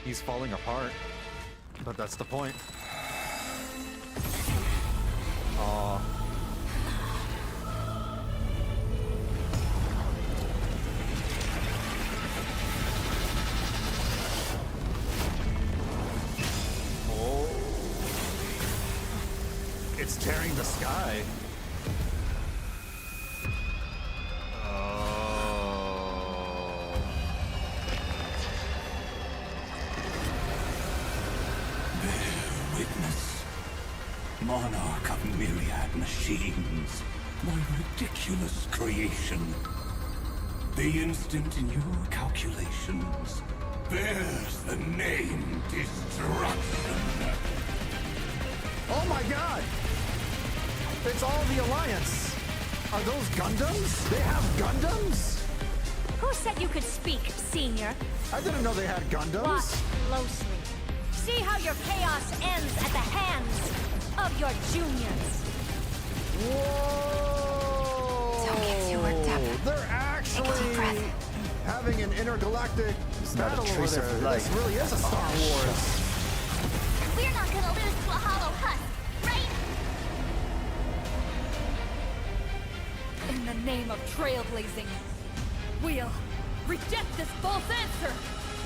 He's falling apart, but that's the point. Aw. Oh. It's tearing the sky. Monarch of myriad machines, my ridiculous creation. The instant in your calculations bears the name Destruction. Oh my god! It's all the Alliance! Are those Gundams? They have Gundams? Who said you could speak, Senior? I didn't know they had Gundams. Watch closely. See how your chaos ends at the hands of your juniors. Whoa! Don't get too worked up. They're actually having an intergalactic battle over there. This really is a Star Wars. We're not gonna lose to a hollow husk, right? In the name of trailblazing, we'll reject this false answer!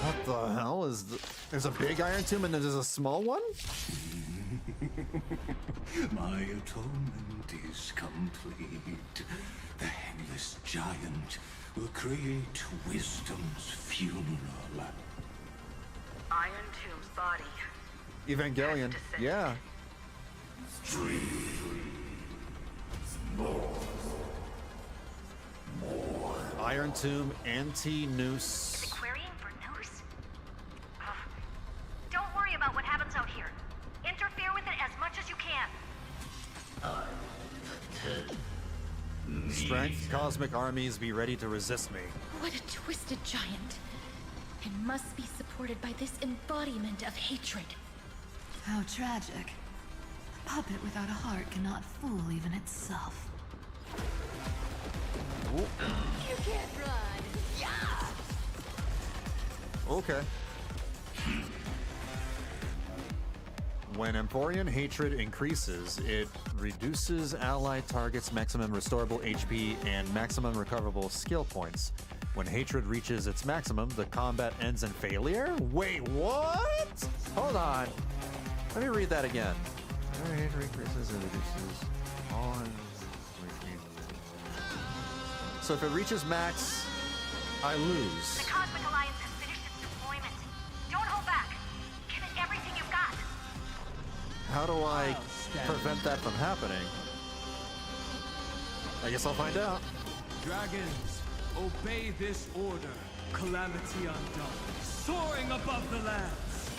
What the hell is there's a big Irontomb and there's a small one? My atonement is complete. The Headless Giant will create wisdom's funeral. Irontomb's body. Evangelion, yeah. Irontomb, anti-noose. Querying for Noose? Don't worry about what happens out here. Interfere with it as much as you can. Strength, cosmic armies, be ready to resist me. What a twisted giant. It must be supported by this embodiment of hatred. How tragic. A puppet without a heart cannot fool even itself. You can't run. Yeah! Okay. When Amphorean hatred increases, it reduces allied targets' maximum restorable HP and maximum recoverable skill points. When hatred reaches its maximum, the combat ends in failure? Wait, what? Hold on. Let me read that again. Hatred increases and reduces all. So if it reaches max, I lose. The Cosmic Alliance has finished its deployment. Don't hold back. Give it everything you've got. How do I prevent that from happening? I guess I'll find out. Dragons, obey this order. Calamity undone, soaring above the lands.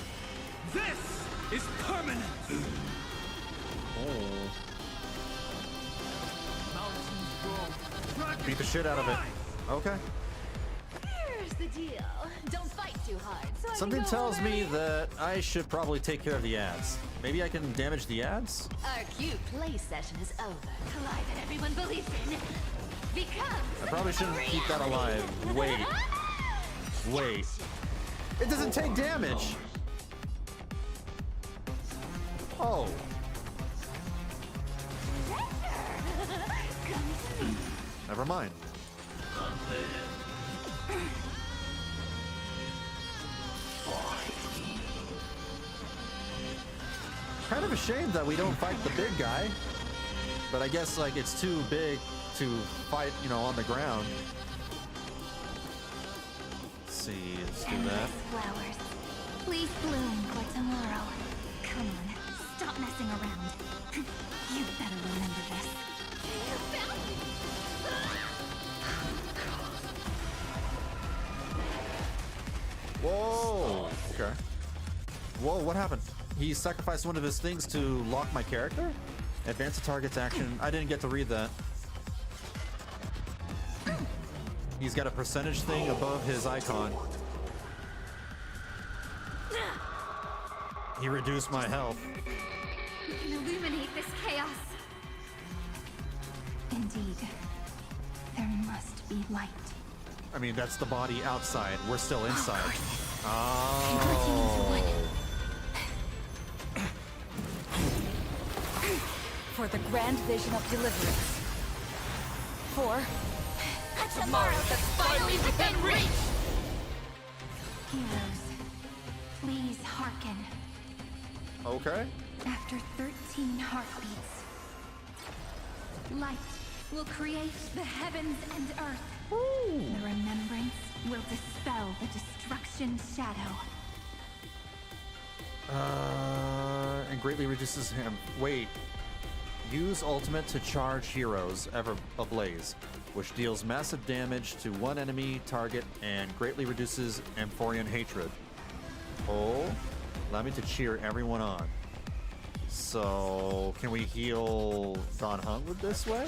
This is permanent. Oh. Mountains grow. Dragons Beat the shit out of it. Okay. Here's the deal. Don't fight too hard. So I Something can go tells me away. that I should probably take care of the ads. Maybe I can damage the ads? Our cute play session is over. Collide that everyone believes in. Becomes I probably shouldn't keep that alive. Wait. Wait. It doesn't take damage. Oh. Never mind. Kind of a shame that we don't fight the big guy. But I guess like it's too big to fight, you know, on the ground. Let's see, let's do that. Flowers, please bloom for tomorrow. Come on, stop messing around. You better remember this. You found me. Whoa! Okay. Whoa, what happened? He sacrificed one of his things to lock my character? Advance the target's action. I didn't get to read that. He's got a percentage thing above his icon. He reduced my health. You can illuminate this chaos. Indeed, there must be light. I mean, that's the body outside. We're still inside. Oh. For the grand vision of deliverance. For a tomorrow that's finally within reach! Heroes, please hearken. Okay. After 13 heartbeats, light will create the heavens and earth. The remembrance will dispel the destruction shadow. And greatly reduces him. Wait. Use ultimate to charge heroes ever ablaze, which deals massive damage to one enemy target and greatly reduces Amphorean hatred. Oh, allow me to cheer everyone on. So, can we heal Don Hung with this way?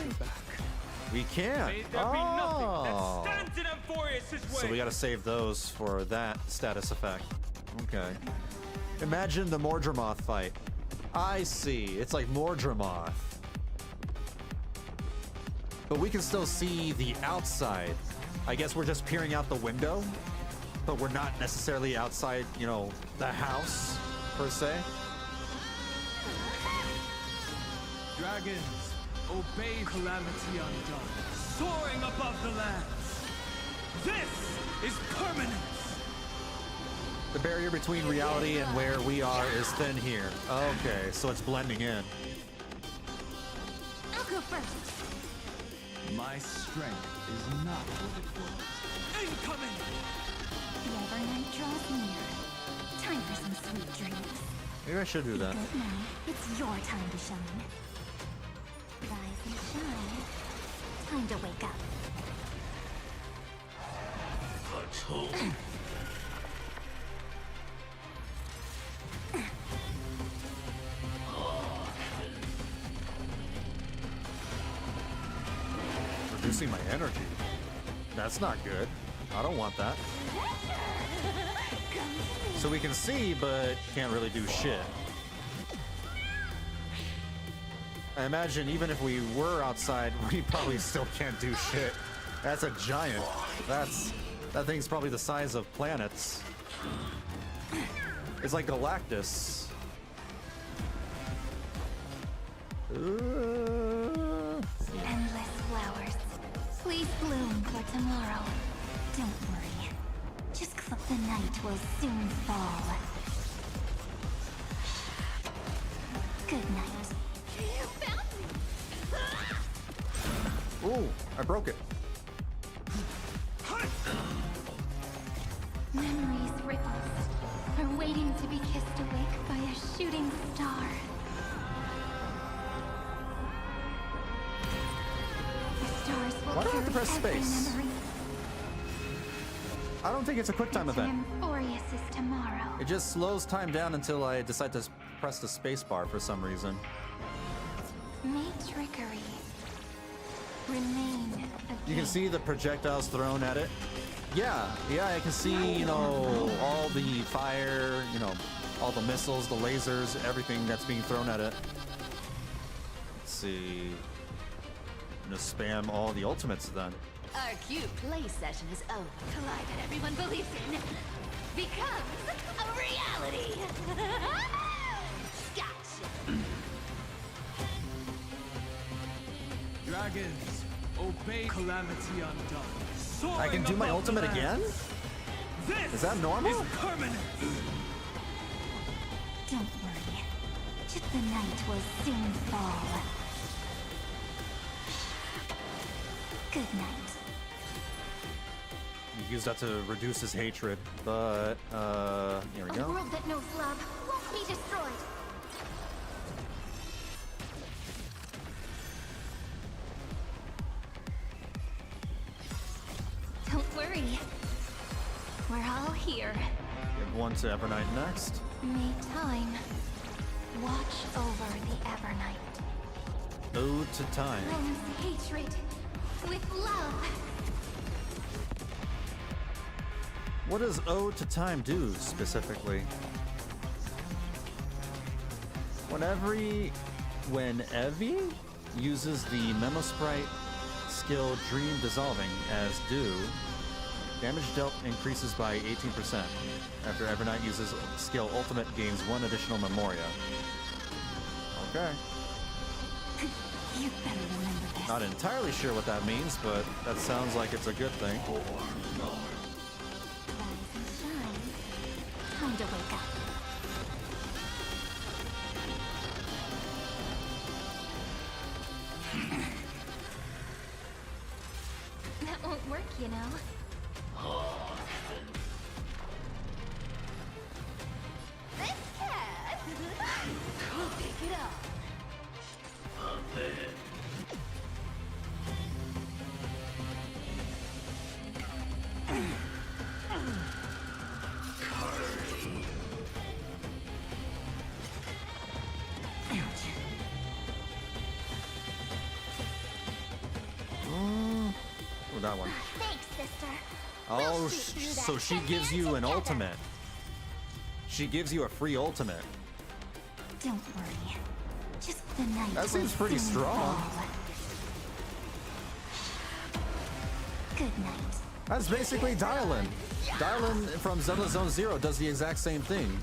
We can. May there be nothing that stands in Amphoreus' way. So we gotta save those for that status effect. Okay. Imagine the Mordramoth fight. I see. It's like Mordramoth. But we can still see the outside. I guess we're just peering out the window, but we're not necessarily outside, you know, the house, per se. Dragons, obey calamity undone, soaring above the lands. This is permanence. The barrier between reality and where we are is thin here. Okay, so it's blending in. I'll go first. My strength is not what it was. Incoming! The overnight draws near. Time for some sweet dreams. Maybe I should do that. Good now. It's your time to shine. Rise and shine. Time to wake up. Reducing my energy. That's not good. I don't want that. So we can see, but can't really do shit. I imagine even if we were outside, we probably still can't do shit. That's a giant. That thing's probably the size of planets. It's like Galactus. Endless flowers. Please bloom for tomorrow. Don't worry. Just the night will soon fall. Good night. You found me! Ooh, I broke it. Memories ripples are waiting to be kissed awake by a shooting star. The stars will Why do I have to press carry every space? memory. I don't think it's a quick time event. Amphoreus is tomorrow. It just slows time down until I decide to press the space bar for some reason. May trickery remain again. You can see the projectiles thrown at it. Yeah, I can see, you know, all the fire, you know, all the missiles, the lasers, everything that's being thrown at it. Let's see. I'm gonna spam all the ultimates then. Our cute play session is over. Collide that everyone believes in becomes a reality. Gotcha. Dragons, obey calamity undone. I can do my ultimate again? Is that normal? Permanent. Don't worry. Just the night will soon fall. Good night. He used that to reduce his hatred, but, here we A go. world that knows love won't be destroyed. Don't worry. We're all here. Give one to Evernight next. May time watch over the Evernight. Ode to Time. Cleanse hatred with love. What does Ode to Time do specifically? When Evie uses the Memo Sprite skill Dream Dissolving as do, damage dealt increases by 18%. After Evernight uses skill Ultimate, gains 1 additional Memoria. Okay. You better remember this. Not entirely sure what that means, but that sounds like it's a good thing. Rise and shine. Time to wake up. That won't work, you know. This cat will pick it up. Oh, that one. Thanks, sister. Oh, shoot through that so she gives you an ultimate. She gives you a free ultimate. Don't worry. Just the night. That seems pretty soon strong. fall. Good night. That's basically Dialin. Dialin from Zelda Zone Zero does the exact same thing.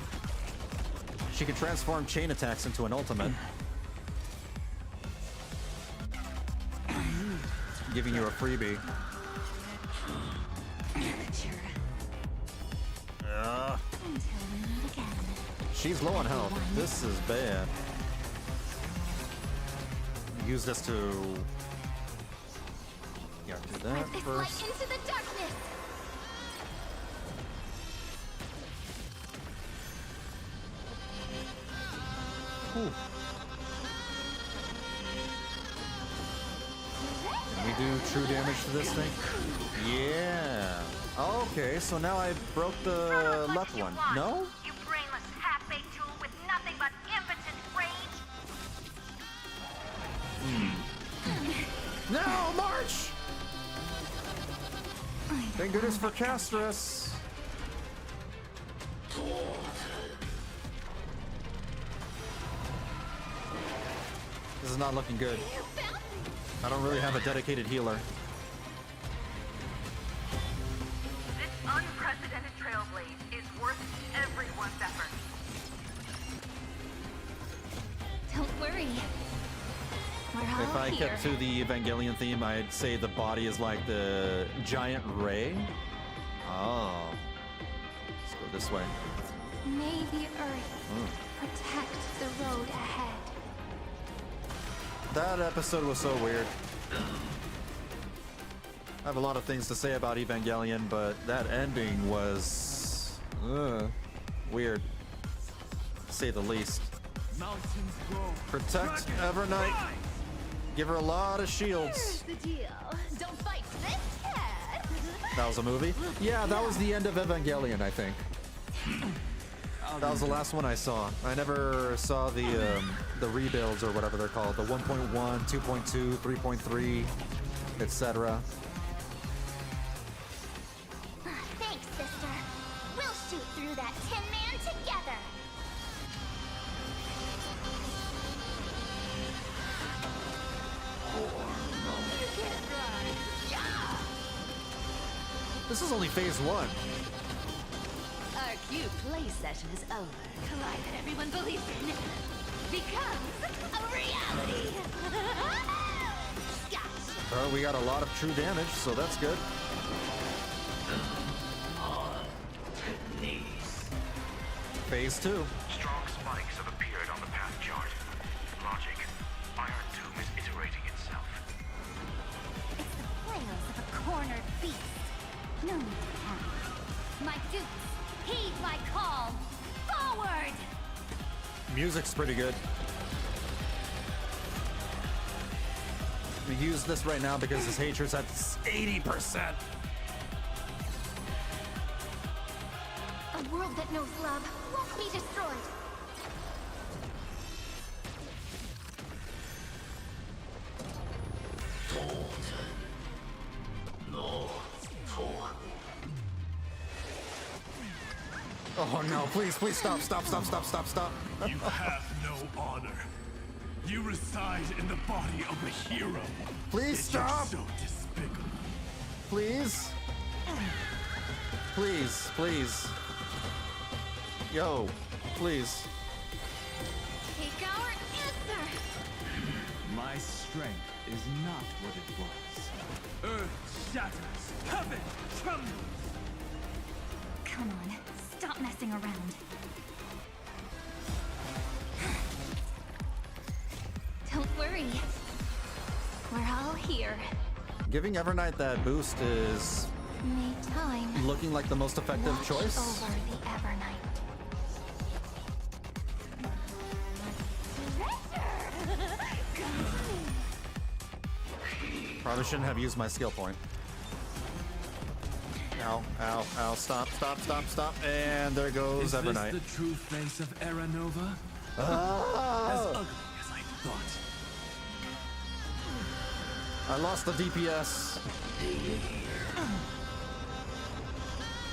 She can transform chain attacks into an ultimate, giving you a freebie. Until we meet again. She's low on health. This is bad. Use this to... Yeah, do that Let this first. light into the darkness. Whew. Can we do true damage to this thing? Yeah. Okay, so now I broke the left one. No? You brainless half-baked tool with nothing but impotent rage. No, march! Thank goodness for Castorice. This is not looking good. I don't really have a dedicated healer. This unprecedented trailblaze is worth everyone's effort. Don't worry. We're all If I here. kept to the Evangelion theme, I'd say the body is like the giant ray. Oh. Let's go this way. May the earth protect the road ahead. That episode was so weird. I have a lot of things to say about Evangelion, but that ending was weird, to say the least. Protect Evernight. Give her a lot of shields. Here's the deal. Don't fight this cat. That was a movie? Yeah, that was the end of Evangelion, I think. That was the last one I saw. I never saw the rebuilds or whatever they're called. The 1.1, 2.2, 3.3, etc. Thanks, sister. We'll shoot through that Tin Man together. This is only phase 1. Our cute play session is over. Collide that everyone believes in becomes a reality. Well, we got a lot of true damage, so that's good. Phase 2. Strong spikes have appeared on the path chart. Logic. Irontomb is iterating itself. It's the flails of a cornered beast. No need to panic. My dupes, heed my call. Forward! Music's pretty good. We use this right now because his hatred's at 80%. A world that knows love won't be destroyed. Oh no, please, please stop, stop, stop, stop, stop, stop. You have no honor. You reside in the body of a hero. Please stop. So despicable. Please. Please, please. Yo, please. Take our answer. My strength is not what it was. Earth shatters, heaven trembles. Come on, stop messing around. Don't worry. We're all here. Giving Evernight that boost is May time looking like the most effective watch choice. over the Evernight. Probably shouldn't have used my skill point. Ow, ow, ow, stop, stop, stop, stop. And there goes Is Evernight. this the true face of Aranova? Ah! As ugly as I thought. I lost the DPS.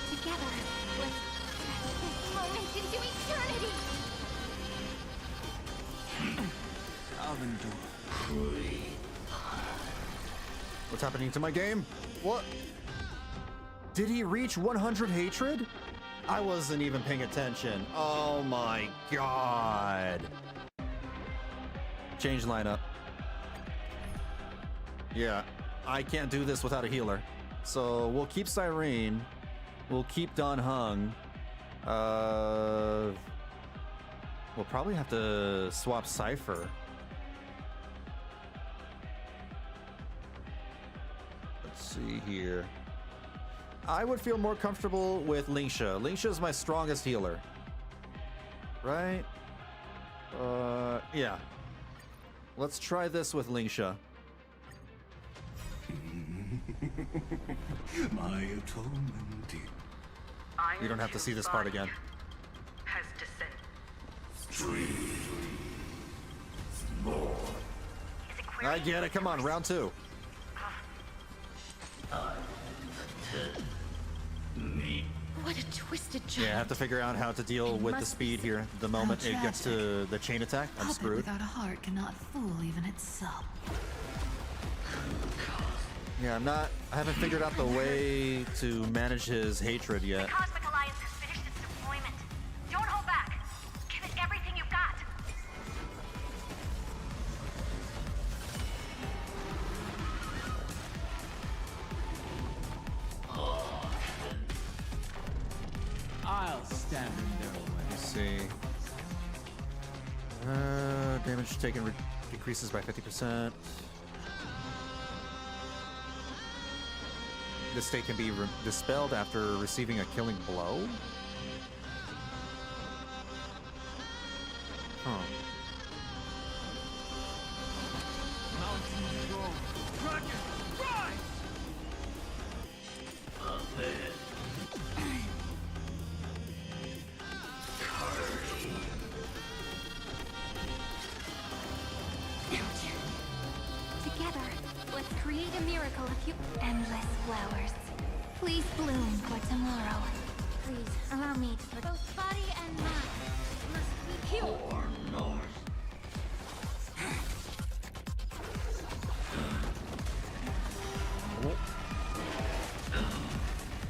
Together, let's stretch this moment into eternity. What's happening to my game? What? Did he reach 100 hatred? I wasn't even paying attention. Oh my god. Change lineup. Yeah, I can't do this without a healer. So we'll keep Cyrene. We'll keep Don Hung. We'll probably have to swap Cipher. Let's see here. I would feel more comfortable with Lingsha. Lingsha is my strongest healer. Right? Yeah. Let's try this with Lingsha. My atonement. You don't have to see this part again. Has descended. I get it. Come on, round 2. What What a twisted child. Yeah, I have to figure out how to deal with the speed here. The moment it gets to the chain attack, I'm Puppet screwed. without a heart cannot fool even itself. Yeah, I haven't figured out the way to manage his hatred yet. The Cosmic Alliance has finished its deployment. Don't hold back. Give it everything you've got. I'll stand in their way. Let's see. Damage taken decreases by 50%. This state can be dispelled after receiving a killing blow. Huh. Mountains roll. Dragon, rise! Together, let's create a miracle of you. Endless flowers. Please bloom for tomorrow. Please, allow me to put both body and mind must be healed.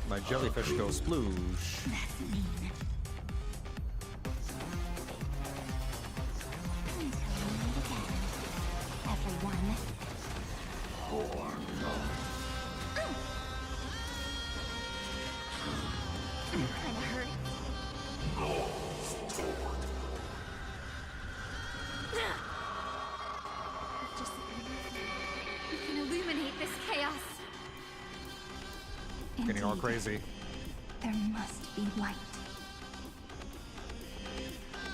My jellyfish goes sploosh. That's mean. Until we meet again, everyone. Kinda hurt. Just we can illuminate this chaos. Getting all Indeed, crazy. there must be light.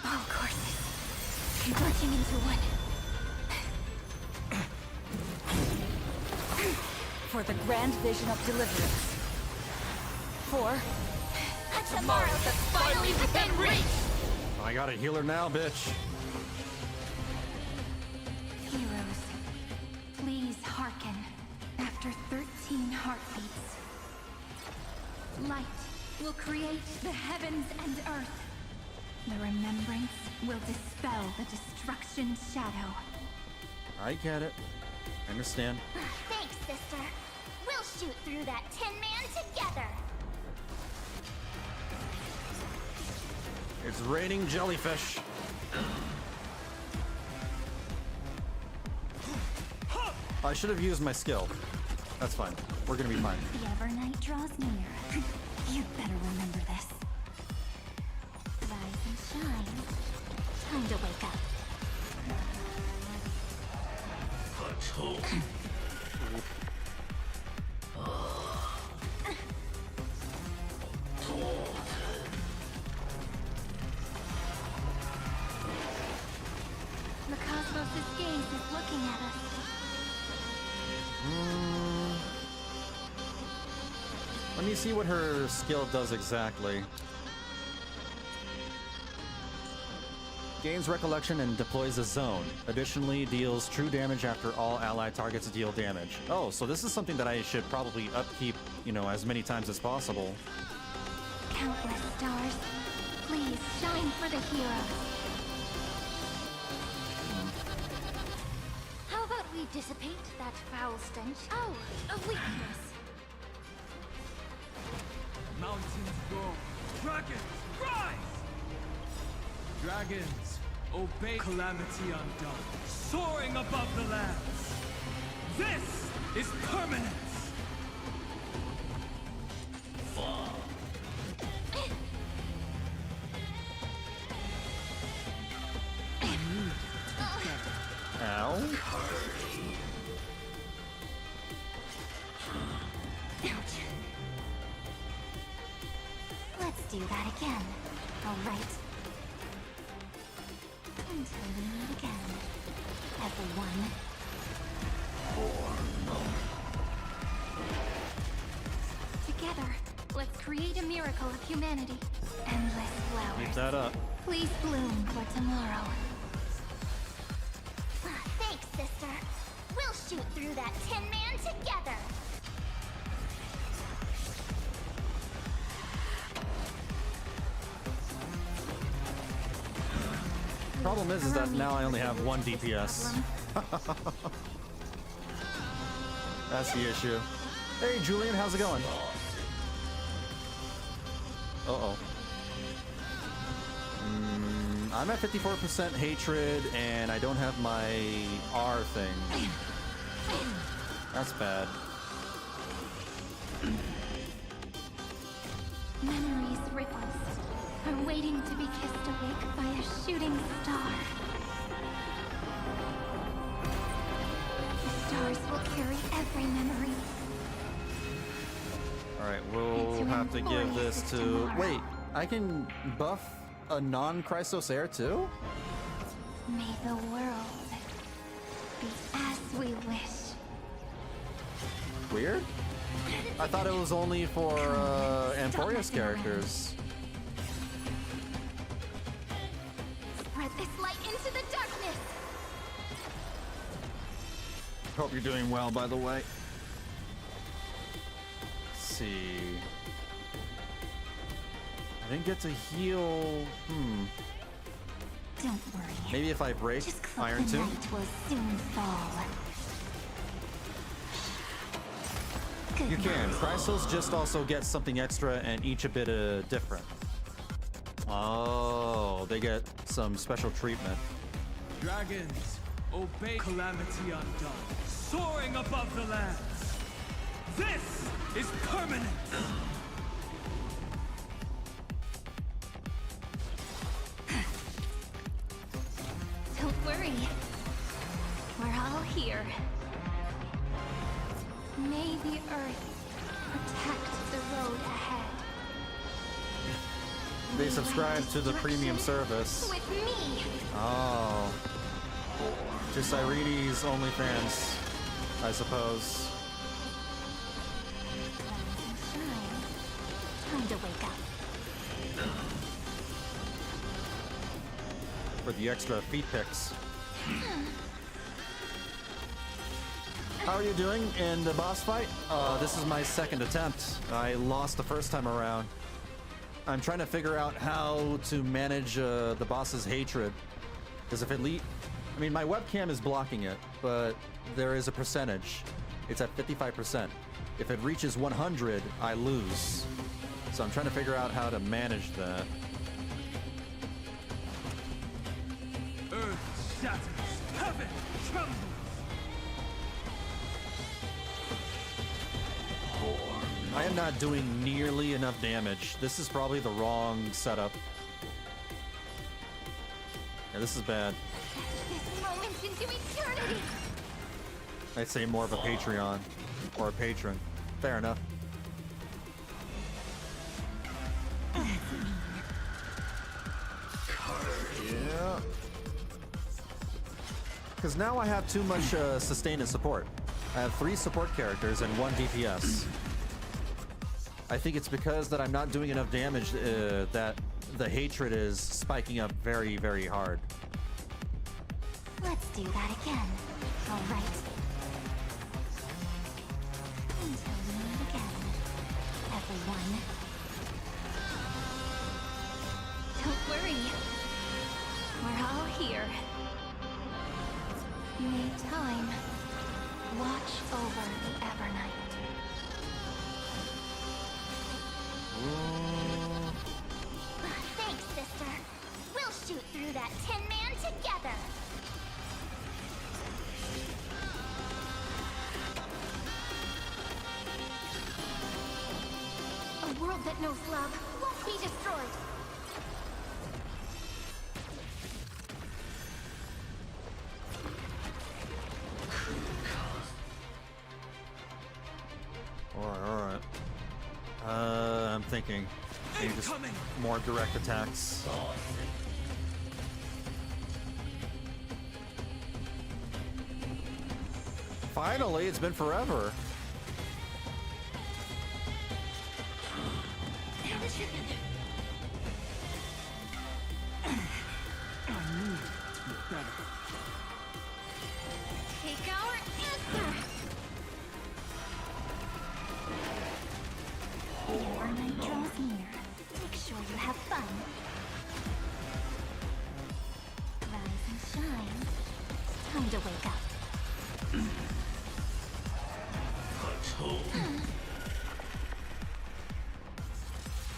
All courses converging into one. For the grand vision of deliverance. For A tomorrow that's finally within reach! I got a healer now, bitch. Heroes, please hearken. After 13 heartbeats, light will create the heavens and earth. The remembrance will dispel the destruction's shadow. I get it. I understand. Thanks, sister. We'll shoot through that Tin Man together. It's raining jellyfish. I should have used my skill. That's fine. We're gonna be fine. The Evernight draws near. You'd better remember this. Rise and shine. Time to wake up. The Cosmos' gaze is looking at us. Let me see what her skill does exactly. Gains recollection and deploys a zone. Additionally, deals true damage after all allied targets deal damage. Oh, so this is something that I should probably upkeep, you know, as many times as possible. Countless stars, please shine for the heroes. How about we dissipate that foul stench? Oh, a weakness. Mountains roll. Dragons, rise! Dragons, obey calamity undone, soaring above the lands. This is permanence. Ow. Let's do that again. All right. Until we meet again, everyone. Together, let's create a miracle of humanity. Endless flowers. Keep that up. Please bloom for tomorrow. Thanks, sister. We'll shoot through that Tin Man together. Problem is that now I only have one DPS. That's the issue. Hey, Julian, how's it going? Uh-oh. I'm at 54% hatred, and I don't have my R thing. That's bad. Memories ripples are waiting to be kissed awake by a shooting star. The stars will carry every memory. Alright, we'll have to give this to... Wait, I can buff a non-Chrysos Heir too? May the world be as we wish. Weird? I thought it was only for Amphoreus characters. Spread this light into the darkness. Hope you're doing well, by the way. Let's see. I didn't get to heal. Don't worry. Maybe if I break Just Irontomb. the night will soon fall. You can. Chrysos just also gets something extra and each a bit different. Oh, they get some special treatment. Dragons, obey calamity undone, soaring above the lands. This is permanent. Don't worry. We're all here. May the earth protect the road ahead. They subscribe to the premium service. With me. Oh. To Cyrene's OnlyFans, I suppose. Time to wake up. For the extra feet pics. How are you doing in the boss fight? This is my second attempt. I lost the first time around. I'm trying to figure out how to manage the boss's hatred. Because if it I mean, my webcam is blocking it, but there is a percentage. It's at 55%. If it reaches 100, I lose. So I'm trying to figure out how to manage that. Earth shatters, heaven trembles. I am not doing nearly enough damage. This is probably the wrong setup. Yeah, this is bad. This moment into eternity. I'd say more of a Patreon or a patron. Fair enough. Yeah. Because now I have too much sustain and support. I have 3 support characters and 1 DPS. I think it's because that I'm not doing enough damage that the hatred is spiking up very, very hard. Let's do that again. All right. Until we meet again, everyone. Don't worry. We're all here. May time watch over the Evernight. Thanks, sister. We'll shoot through that Tin Man together. A world that knows love won't be destroyed. Alright. I'm thinking. Maybe just more direct attacks. Finally, it's been forever. Take our answer. Your night draws near. Make sure you have fun. The Sunshine. Time to wake up.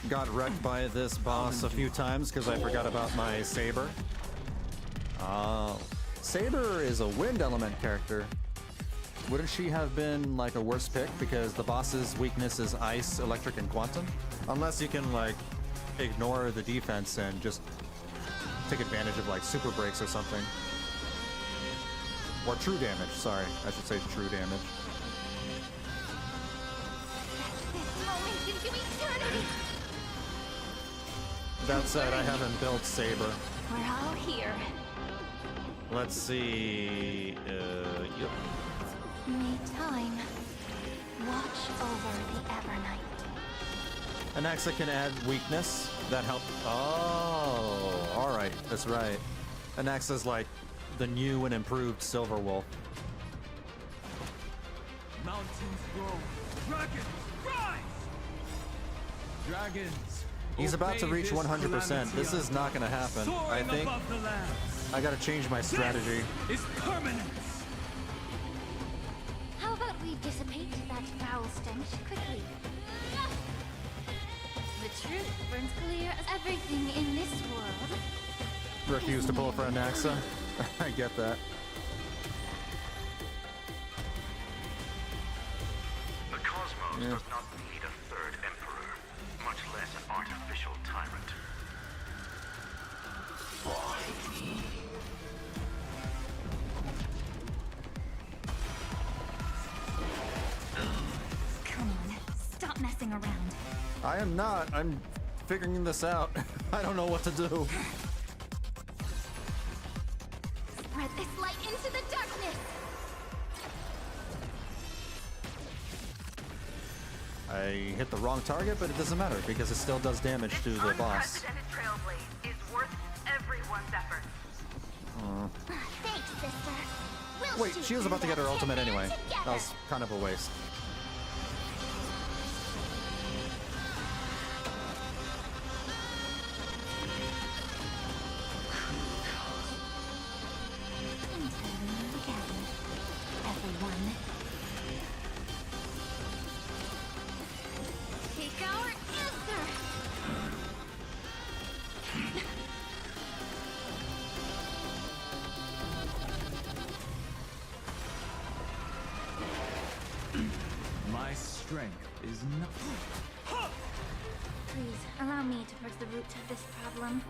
Got wrecked by this boss a few times because I forgot about my Saber. Saber is a wind element character. Wouldn't she have been like a worse pick because the boss's weakness is ice, electric, and quantum? Unless you can like ignore the defense and just take advantage of like super breaks or something. Or true damage, sorry. I should say true damage. This moment into eternity. That said, I haven't built Saber. We're all here. Let's see. Yep. May time watch over the Evernight. Anaxa can add weakness. That helped. Oh, alright. That's right. Anaxa's like the new and improved Silver Wolf. Mountains grow. Dragons rise! Dragons. He's about to obey reach this 100%. This is not going to happen. I Soaring think above the lands. I got to change my strategy. This is permanence. How about we dissipate that foul stench quickly? The truth burns clear as everything in this world. Refuse to pull for Anaxa. I get that. The cosmos does not need a third emperor, much less an artificial tyrant. Come on, stop messing around. I am not. I'm figuring this out. I don't know what to do. Spread this light into the darkness. I hit the wrong target, but it doesn't matter because it still does damage to the boss. Unprecedented Trailblaze is worth everyone's effort. Thanks, sister. We'll Wait, shoot she was about to through get her that ultimate tin man anyway. That together. was kind of a waste. Everyone. Take our answer. My strength is nothing. Please, allow me to push the root of this problem.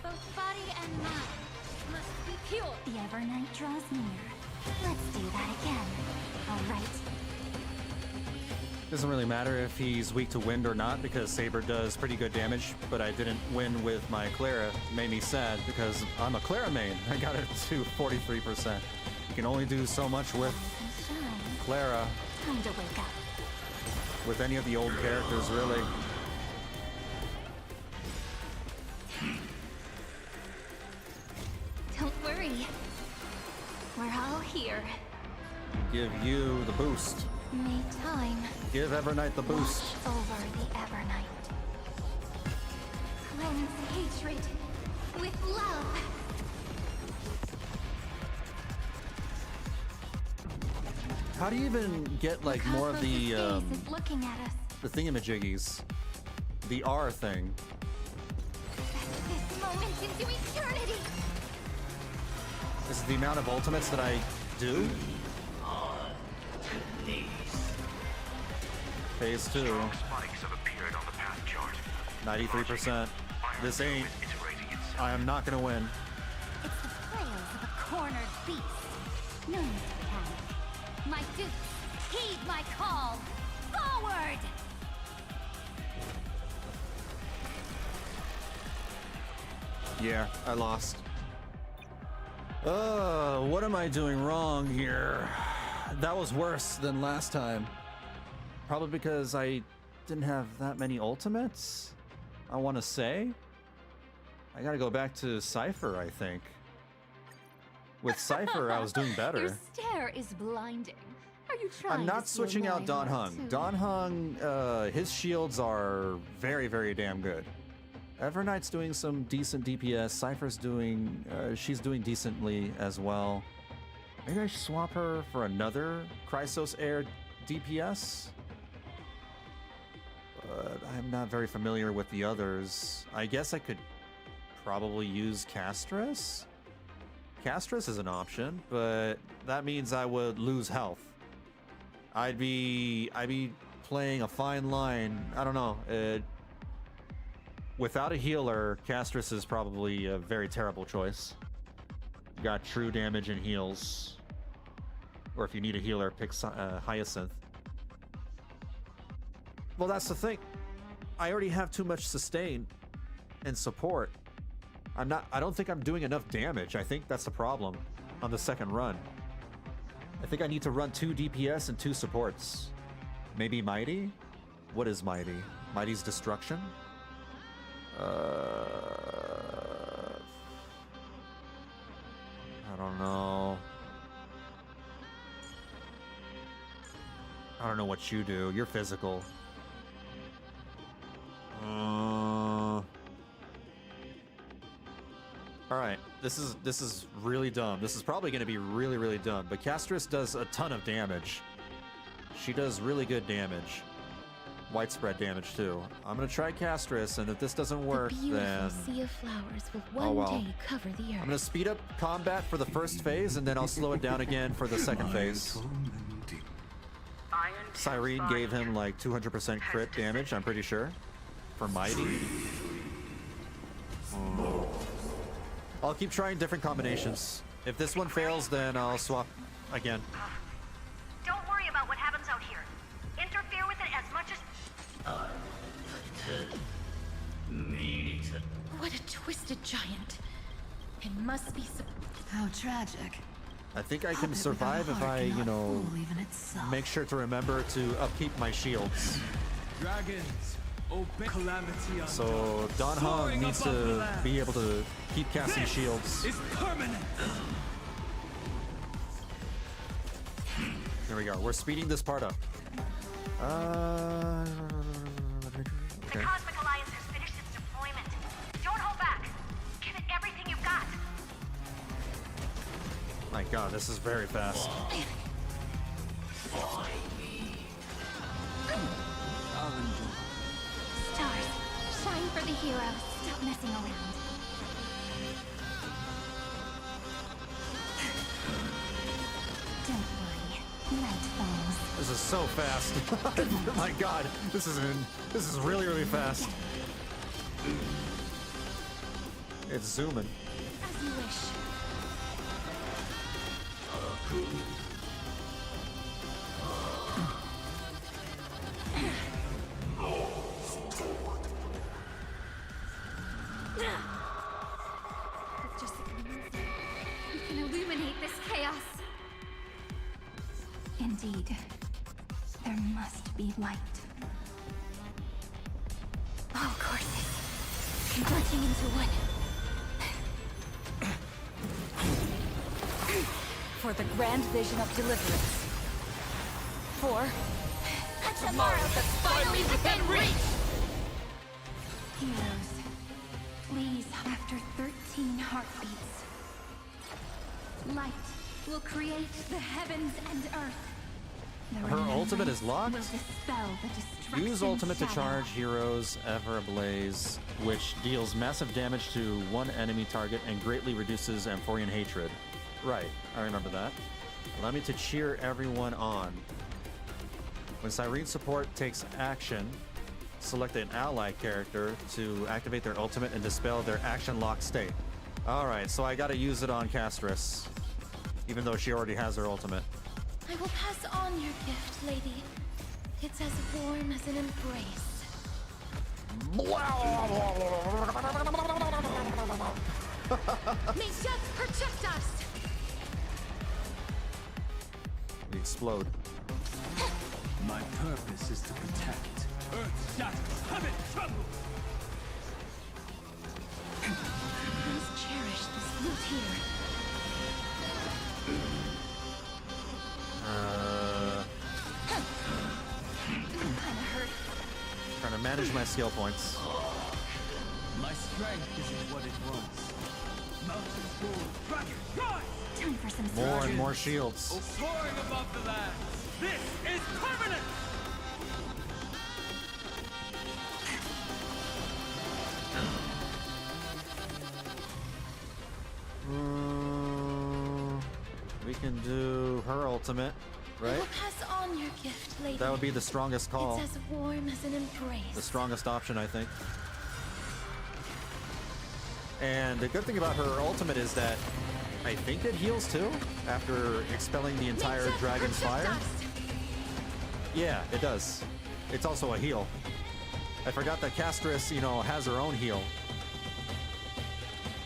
Both body and mind must be pure. The Evernight draws near. Let's do that again. All right. Doesn't really matter if he's weak to wind or not because Saber does pretty good damage, but I didn't win with my Clara. Made me sad because I'm a Clara main. I got it to 43%. You can only do so much with Clara. Time to wake up. With any of the old characters, really. Don't worry. We're all here. Give you the boost. May time Give Evernight the boost. watch over the Evernight. Cleanse hatred with love. How do you even get like more of the Cosmos' face is looking at us. the thingamajiggies? The R thing. This moment into eternity. Is it the amount of ultimates that I do? Phase 2. Strong spikes have appeared on the path chart. 93%. This ain't. I am not gonna win. It's the flails of a cornered beast. No need to panic. My dukes, heed my call. Forward! Yeah, I lost. What am I doing wrong here? That was worse than last time. Probably because I didn't have that many ultimates, I want to say. I gotta go back to Cipher, I think. With Cipher, I was doing better. Your stare is blinding. Are you trying I'm not to steal switching out my Don heart Hung. too? Don Hung, his shields are very, very damn good. Everknight's doing some decent DPS. Cipher's doing, she's doing decently as well. Maybe I should swap her for another Chrysos Heir DPS? But I'm not very familiar with the others. I guess I could probably use Castorice? Castorice is an option, but that means I would lose health. I'd be playing a fine line. I don't know. Without a healer, Castorice is probably a very terrible choice. You got true damage and heals. Or if you need a healer, pick Hyacinth. Well, that's the thing. I already have too much sustain and support. I don't think I'm doing enough damage. I think that's the problem on the second run. I think I need to run 2 DPS and 2 supports. Maybe Mighty? What is Mighty? Mighty's Destruction? I don't know. I don't know what you do. You're physical. Alright, this is really dumb. This is probably going to be really, really dumb. But Castorice does a ton of damage. She does really good damage. Widespread damage too. I'm going to try Castorice, and if this doesn't work, then... sea of flowers will one day cover the earth. I'm going to speed up combat for the first phase, and then I'll slow it down again for the second phase. Cyrene gave him like 200% crit damage, I'm pretty sure. For Mighty. I'll keep trying different combinations. If this one fails, then I'll swap again. Don't worry about what happens out here. Interfere with it as much as... What a twisted giant. It must be so... How tragic. I think I can survive if I, you know, make sure to remember to upkeep my shields. Dragons, obey calamity on So Don Hong needs to be able to keep casting shields. It's permanent. There we go. We're speeding this part up. The Cosmic Alliance has finished its deployment. Don't hold back. Give it everything you've got. My god, this is very fast. Stars, shine for the heroes. Stop messing around. Don't worry. Night falls. This is so fast. Oh my god, this is really, really fast. It's zooming. As you wish. With just a glimpse, we can illuminate this chaos. Indeed, there must be light. All courses converging into one. For the grand vision of deliverance. For A tomorrow that's finally within reach! Heroes, please, after 13 heartbeats, light will create the heavens and earth. Her ultimate is locked? Will dispel the destruction Use ultimate to shadow. charge heroes ever ablaze, which deals massive damage to one enemy target and greatly reduces Amphorean hatred. Right, I remember that. Allow me to cheer everyone on. When Cyrene support takes action, select an ally character to activate their ultimate and dispel their action lock state. Alright, so I gotta use it on Castorice, even though she already has her ultimate. I will pass on your gift, lady. It's as warm as an embrace. May death protect us! We explode. My purpose is to protect. Earth shatters, heaven trembles. Please cherish this loot here. Trying to manage my skill points. My strength isn't what it was. Mountains go, dragon, rise! Time for some More and more shields. Soaring above the lands. This is permanent! We can do her ultimate, I right? will pass on your gift, lady. That would be the strongest call. It's as warm as an embrace. The strongest option, I think. And the good thing about her ultimate is that I think it heals too after expelling the entire dragon's fire. Yeah, it does. It's also a heal. I forgot that Castorice, you know, has her own heal.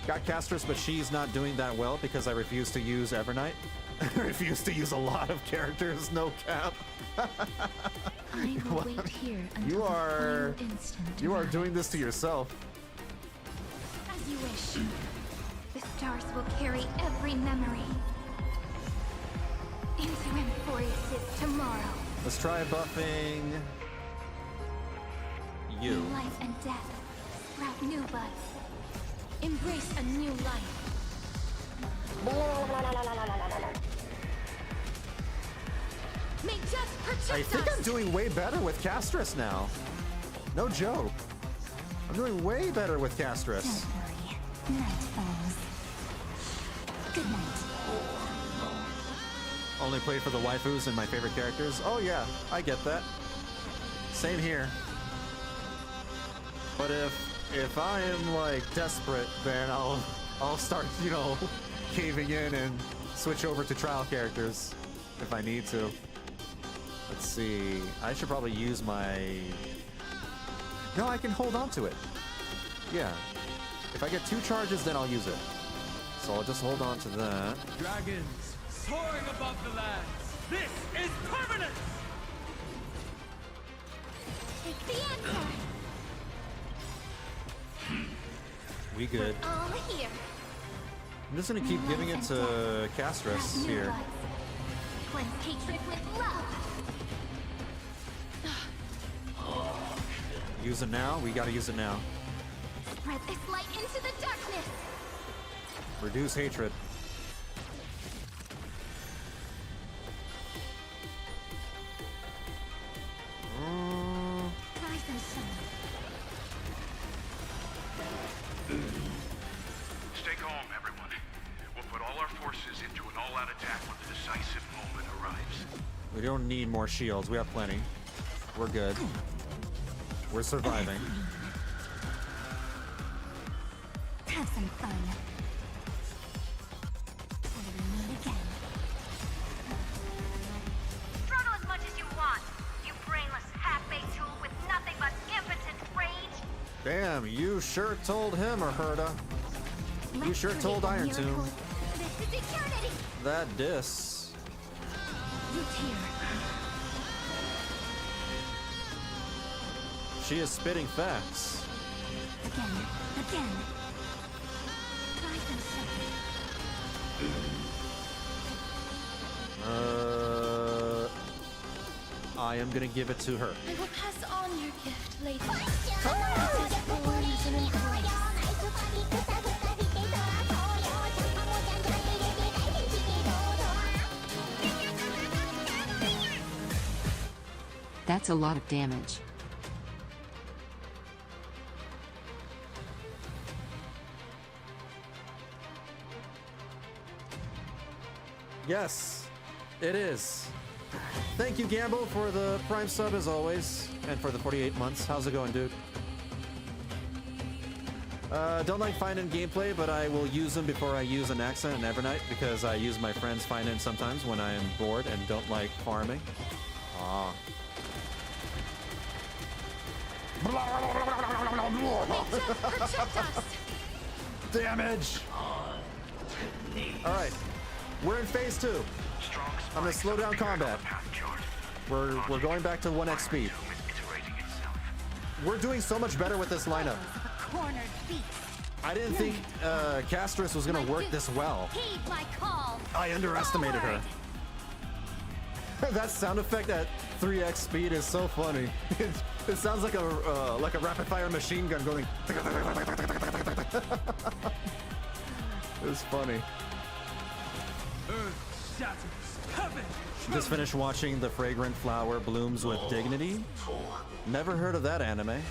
Got Castorice, but she's not doing that well because I refuse to use Evernight. I refuse to use a lot of characters, no cap. I will wait here until You are the final instant. you are doing this to yourself. As you wish. The stars will carry every memory into Amphoreus' tomorrow. Let's try buffing you. In life and death, sprout new buds. Embrace a new life. May just protect I think I'm doing way better with Castorice now. No joke. I'm doing way better with Castorice. Night falls. Good night. Only play for the waifus and my favorite characters. Oh yeah, I get that. Same here. But if I am like desperate, then I'll start, you know, caving in and switch over to trial characters if I need to. Let's see. I should probably use my... No, I can hold on to it. Yeah. If I get 2 charges, then I'll use it. So I'll just hold on to that. Dragons, soaring above the lands. This is permanent! Take the answer. We good. All here. I'm just gonna keep giving it to Castorice here. Cleanse hatred with love. Use it now? We gotta use it now. Spread this light into the darkness. Reduce hatred. Rise and shine. Stay calm, everyone. We'll put all our forces into an all-out attack when the decisive moment arrives. We don't need more shields. We have plenty. We're good. We're surviving. Have some fun. Till we meet again. Struggle as much as you want, you brainless half-baked tool with nothing but impotent rage. Damn, you sure told him, or Herda. You sure told Irontomb. This is eternity. That diss. You tear. She is spitting facts. Again. Rise and shine. I am gonna give it to her. I will pass on your gift, lady. It's as warm as an embrace. That's a lot of damage. Yes, it is. Thank you, Gamble, for the Prime sub as always, and for the 48 months. How's it going, dude? Don't like finding gameplay, but I will use them before I use an accent and Evernight because I use my friends find-in sometimes when I am bored and don't like farming. Ah. Damage! Alright, we're in phase 2. I'm gonna slow down combat. We're going back to 1x speed. We're doing so much better with this lineup. I didn't think Castorice was gonna work this well. Heed my call. I underestimated her. That sound effect at 3x speed is so funny. It sounds like a rapid fire machine gun going. It was funny. Earth shatters, heaven. Just finished watching The Fragrant Flower Blooms with Dignity. Never heard of that anime.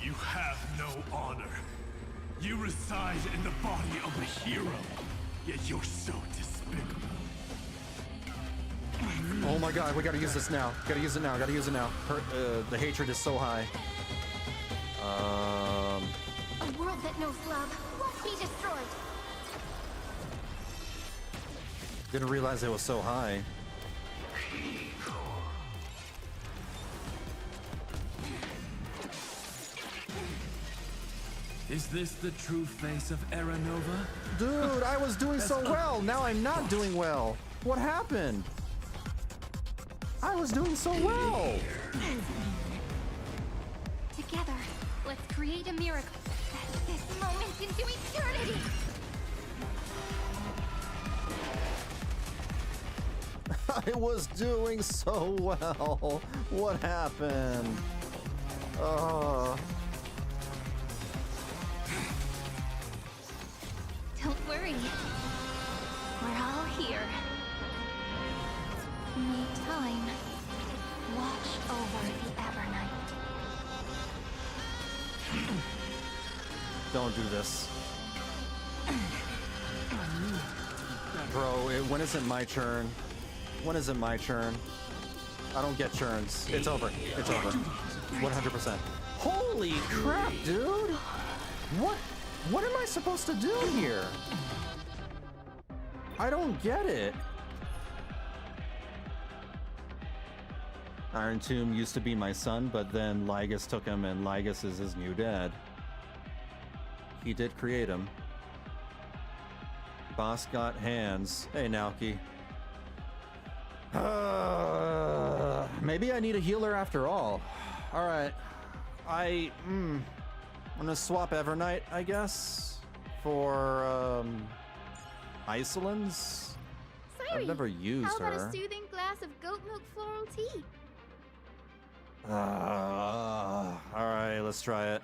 You have no honor. You reside in the body of a hero, yet you're so despicable. Oh my god, we gotta use this now. Gotta use it now, gotta use it now. The hatred is so high. A world that knows love won't be destroyed. Didn't realize it was so high. Is this the true face of Aranova? Dude, I was doing so well. Now I'm not doing well. What happened? I was doing so well. Together, let's create a miracle. This moment into eternity. I was doing so well. What happened? Don't worry. We're all here. May time watch over the Evernight. Don't do this. Bro, when is it my turn? When is it my turn? I don't get turns. It's over. It's over. 100%. Holy crap, dude! What am I supposed to do here? I don't get it. Irontomb used to be my son, but then Lygus took him, and Lygus is his new dad. He did create him. Boss got hands. Hey, Naoki. Maybe I need a healer after all. Alright. I'm gonna swap Evernight, I guess, for, Isolands? I've never used How about her. a soothing glass of goat milk floral tea? Alright, let's try it.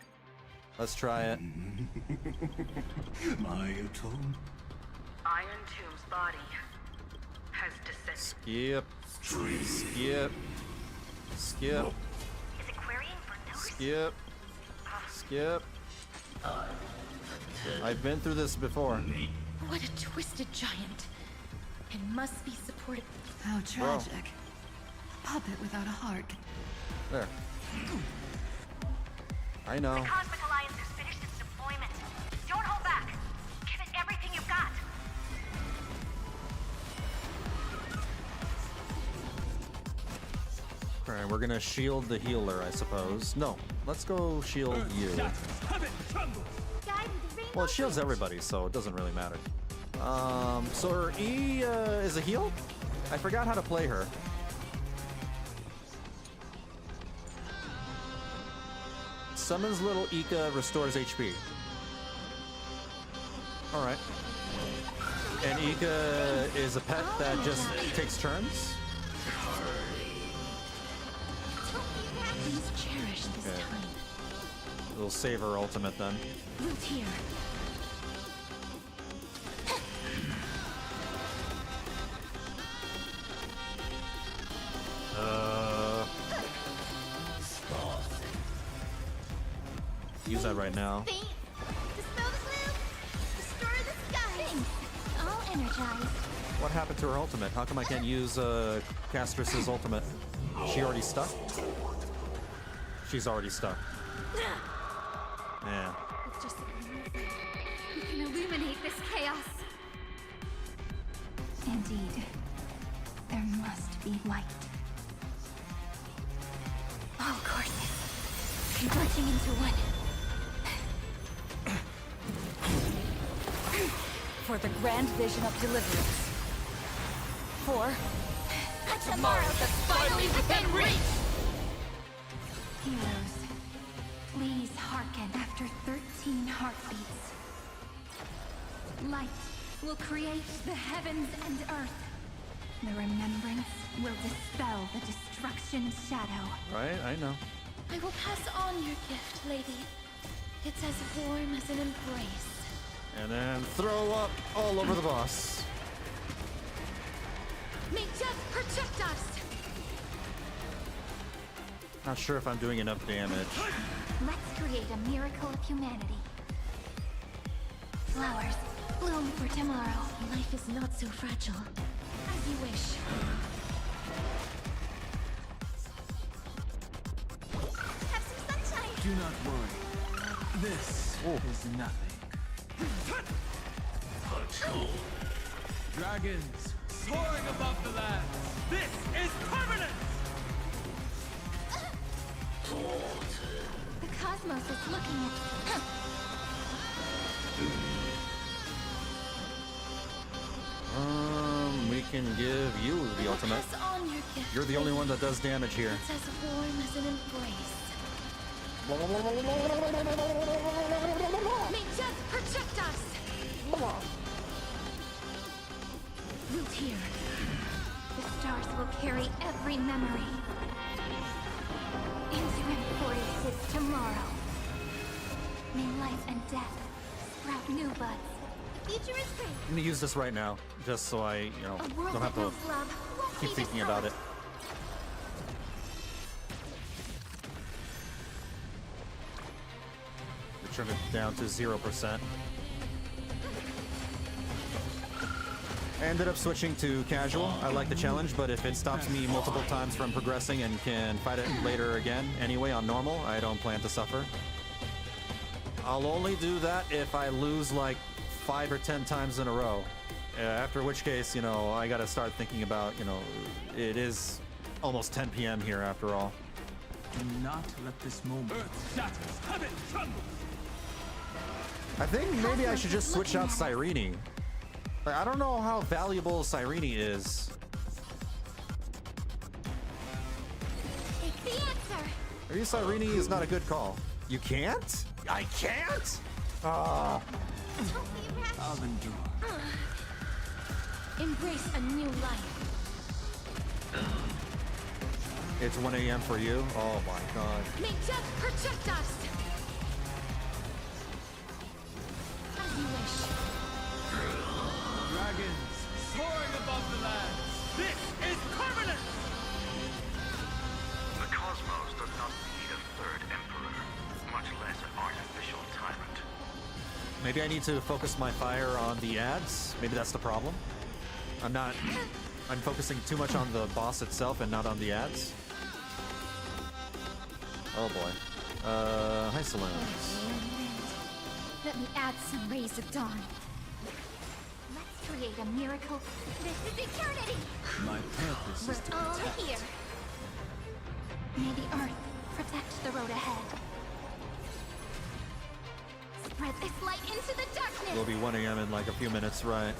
Let's try it. My tomb. Irontomb's body has descended. Skip. Skip. Skip. Is it querying for notice? Skip. Skip. I've been through this before. What a twisted giant. It must be supported. How tragic. A puppet without a heart. There. I know. The Cosmic Alliance has finished its deployment. Don't hold back. Give it everything you've got. Alright, we're gonna shield the healer, I suppose. No, let's go shield you. Well, it shields everybody, so it doesn't really matter. So her E is a heal? I forgot how to play her. Summons little Ika, restores HP. Alright. And Ika is a pet that just takes turns? Please cherish this Okay. time. We'll save her ultimate then. Root here. Use that right now. Dispel the gloom. Destroy the sky. All energized. What happened to her ultimate? How come I can't use Castorice's ultimate? She already stuck? She's already stuck. Yeah. It's just we can illuminate this chaos. Indeed, there must be light. All courses converging into one. For the grand vision of deliverance. For A tomorrow that's finally within reach. Heroes, please hearken after 13 heartbeats. Light will create the heavens and earth. The remembrance will dispel the destruction shadow. Right, I know. I will pass on your gift, lady. It's as warm as an embrace. And then throw up all over the boss. May death protect us! Not sure if I'm doing enough damage. Let's create a miracle of humanity. Flowers, bloom for tomorrow. Life is not so fragile. As you wish. Have some sunshine! Do not worry. This is nothing. Dragons soaring above the lands. This is permanent! The cosmos is looking at... We can give you the ultimate. Pass on your gift. You're the only one that does damage here. It's as warm as an embrace. May death protect us! Root here. The stars will carry every memory into Amphoreus' tomorrow. May life and death sprout new buds. The future is great. I'm gonna use this right now, just so I, don't have to keep thinking about it. Trim it down to 0%. I ended up switching to casual. I like the challenge, but if it stops me multiple times from progressing and can fight it later again anyway on normal, I don't plan to suffer. I'll only do that if I lose like 5 or 10 times in a row. After which case, I gotta start thinking about, it is almost 10 p.m. here after all. Do not let this moment. Earth shatters, heaven trembles. I think maybe I should just switch out Cyrene. Like, I don't know how valuable Cyrene is. Take the answer. Maybe Cyrene is not a good call. You can't? I can't? Ah. I'll endure. Embrace a new life. It's 1 a.m. for you? Oh my god. May death protect us! As you wish. Dragons soaring above the lands. This is permanent! The cosmos does not need a third emperor, much less an artificial tyrant. Maybe I need to focus my fire on the ads. Maybe that's the problem. I'm focusing too much on the boss itself and not on the ads. Oh boy. Hi, Saloons. Let me add some rays of dawn. Let's create a miracle. This is eternity. My purpose is to We're all protect. here. May the earth protect the road ahead. Spread this light into the darkness. It'll be 1 a.m. in like a few minutes, right?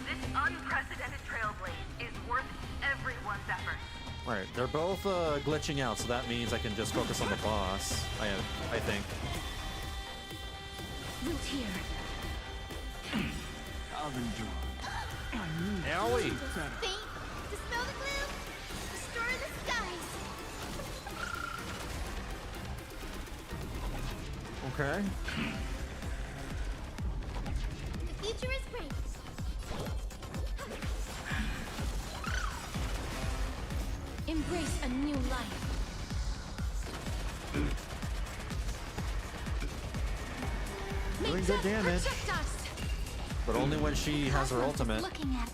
This unprecedented Trailblaze is worth everyone's effort. Right, they're both glitching out, so that means I can just focus on the boss. I think. Root here. I'll endure. Owie! Faint, dispel the gloom, destroy the skies. Okay. The future is great. Embrace a new life. May Doing good death damage. protect us! But only when she has her ultimate. Looking at.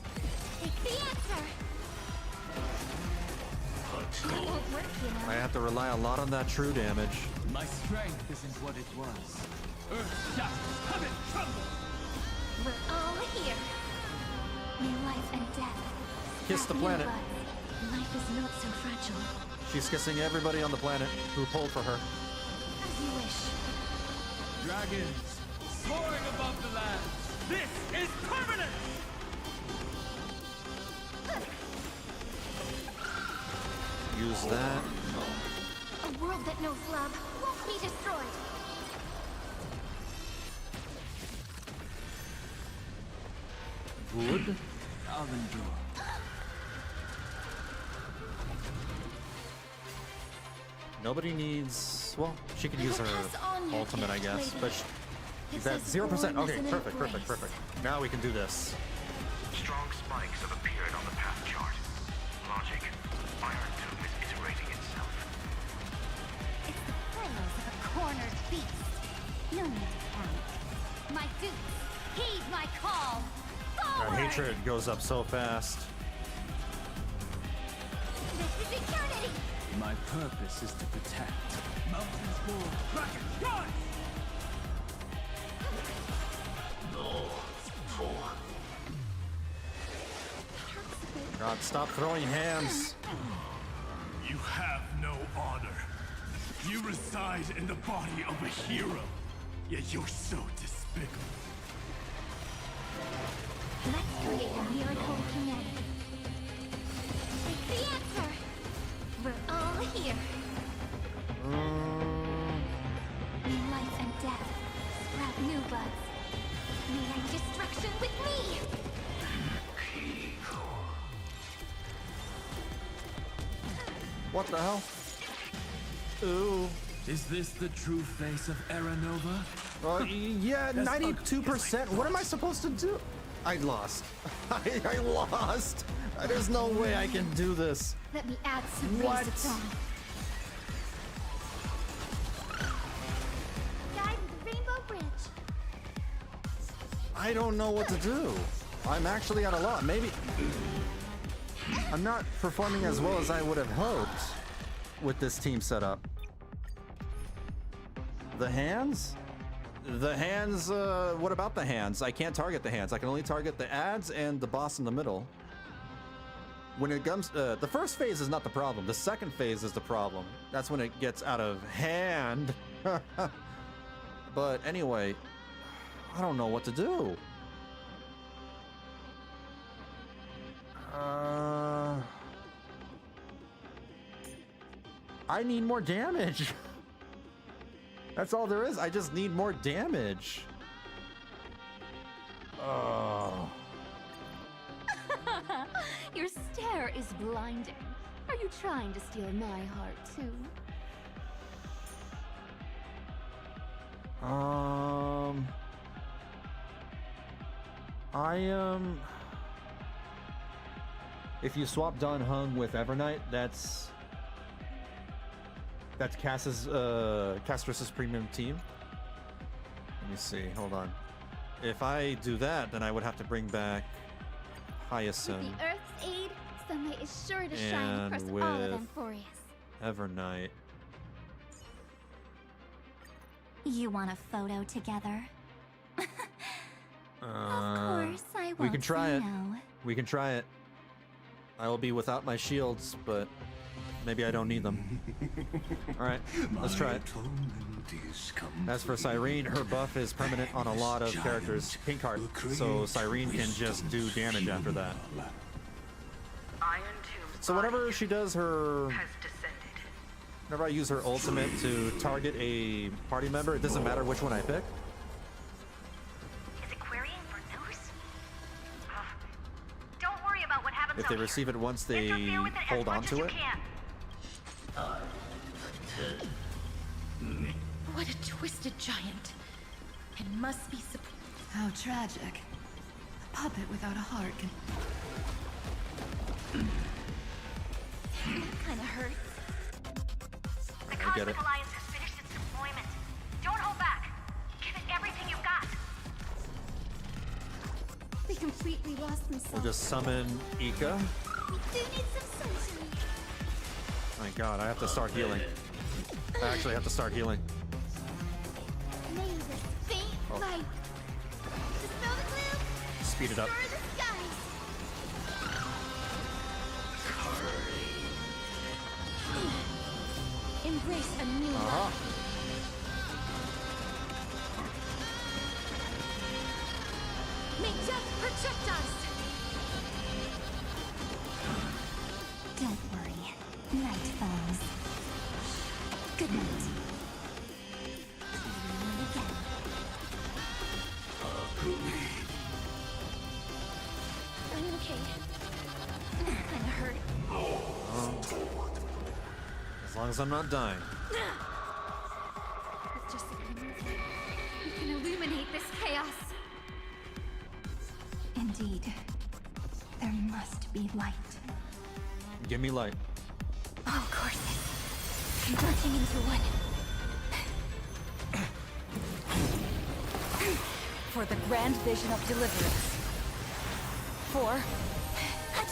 Take the answer. That won't work, I have to rely a lot on that true damage. My strength isn't what it was. Earth shatters, heaven trembles. We're all here. May life and death. Kiss the sprout new planet. buds. Life is not so fragile. She's kissing everybody on the planet who pulled for her. As you wish. Dragons soaring above the lands. This is permanent! Use that. A world that knows love won't be destroyed. Good. Nobody needs. Well, she could use her ultimate, I guess. But that's 0%. Okay, perfect. Now we can do this. Strong spikes have appeared on the path chart. Logic. Irontomb is iterating itself. It's the trails of a cornered beast. No need to panic. My dupes, heed my call. Our Forward! hatred goes up so fast. This is eternity! My purpose is to protect. Mountains roar, Kraken, rise! God, stop throwing hands. You have no honor. You reside in the body of a hero, yet you're so despicable. Let's create a miracle humanity. It's the answer! We're all here. In life and death, sprout new buds. Meeting destruction with me! What the hell? Ooh. Is this the true face of Aranova? Yeah, 92%. What am I supposed to do? I lost. I lost. There's no way I can do this. Let me add some What? rays of dawn. Guide the Rainbow Bridge. I don't know what to do. I'm actually at a lot. Maybe I'm not performing as well as I would have hoped with this team setup. The hands? The hands, what about the hands? I can't target the hands. I can only target the ads and the boss in the middle. When it comes, the first phase is not the problem. The second phase is the problem. That's when it gets out of hand. But anyway, I don't know what to do. I need more damage. That's all there is. I just need more damage. Oh. Your stare is blinding. Are you trying to steal my heart too? If you swap Don Hung with Evernight, that's Castorice's premium team. Let me see. Hold on. If I do that, then I would have to bring back Hyacinth. With the Earth's aid, sunlight is sure to shine across with all of Amphoreus. Evernight. You want a photo together? Of course, I won't we can try say it. no. We can try it. I will be without my shields, but maybe I don't need them. All right, let's try it. As for Cyrene, her buff is permanent on a lot of characters. Pink heart, so Cyrene can just do damage after that. So whenever she does her... Whenever I use her ultimate to target a party member, it doesn't matter which one I pick. Is it querying for news? Don't worry about what happens If they receive it once, they hold on to it. What a twisted giant. It must be How tragic. A puppet without a heart can... That kind of hurts. The I get Cosmic it. Alliance has finished its deployment. Don't hold back. Give it everything you've got. We completely lost themselves. We'll just summon Ika. We do need some sunshine. My god, I have to start healing. I actually have to start healing. May this faint light dispel the gloom. Speed it up. Restore the skies. Embrace a new life. May death protect us. Don't worry. Night falls. Good night. Again. As long as I'm not dying. With just a glimmer of light, we can illuminate this chaos. Indeed, there must be light. Give me light. All courses converging into one. For the grand vision of deliverance. For a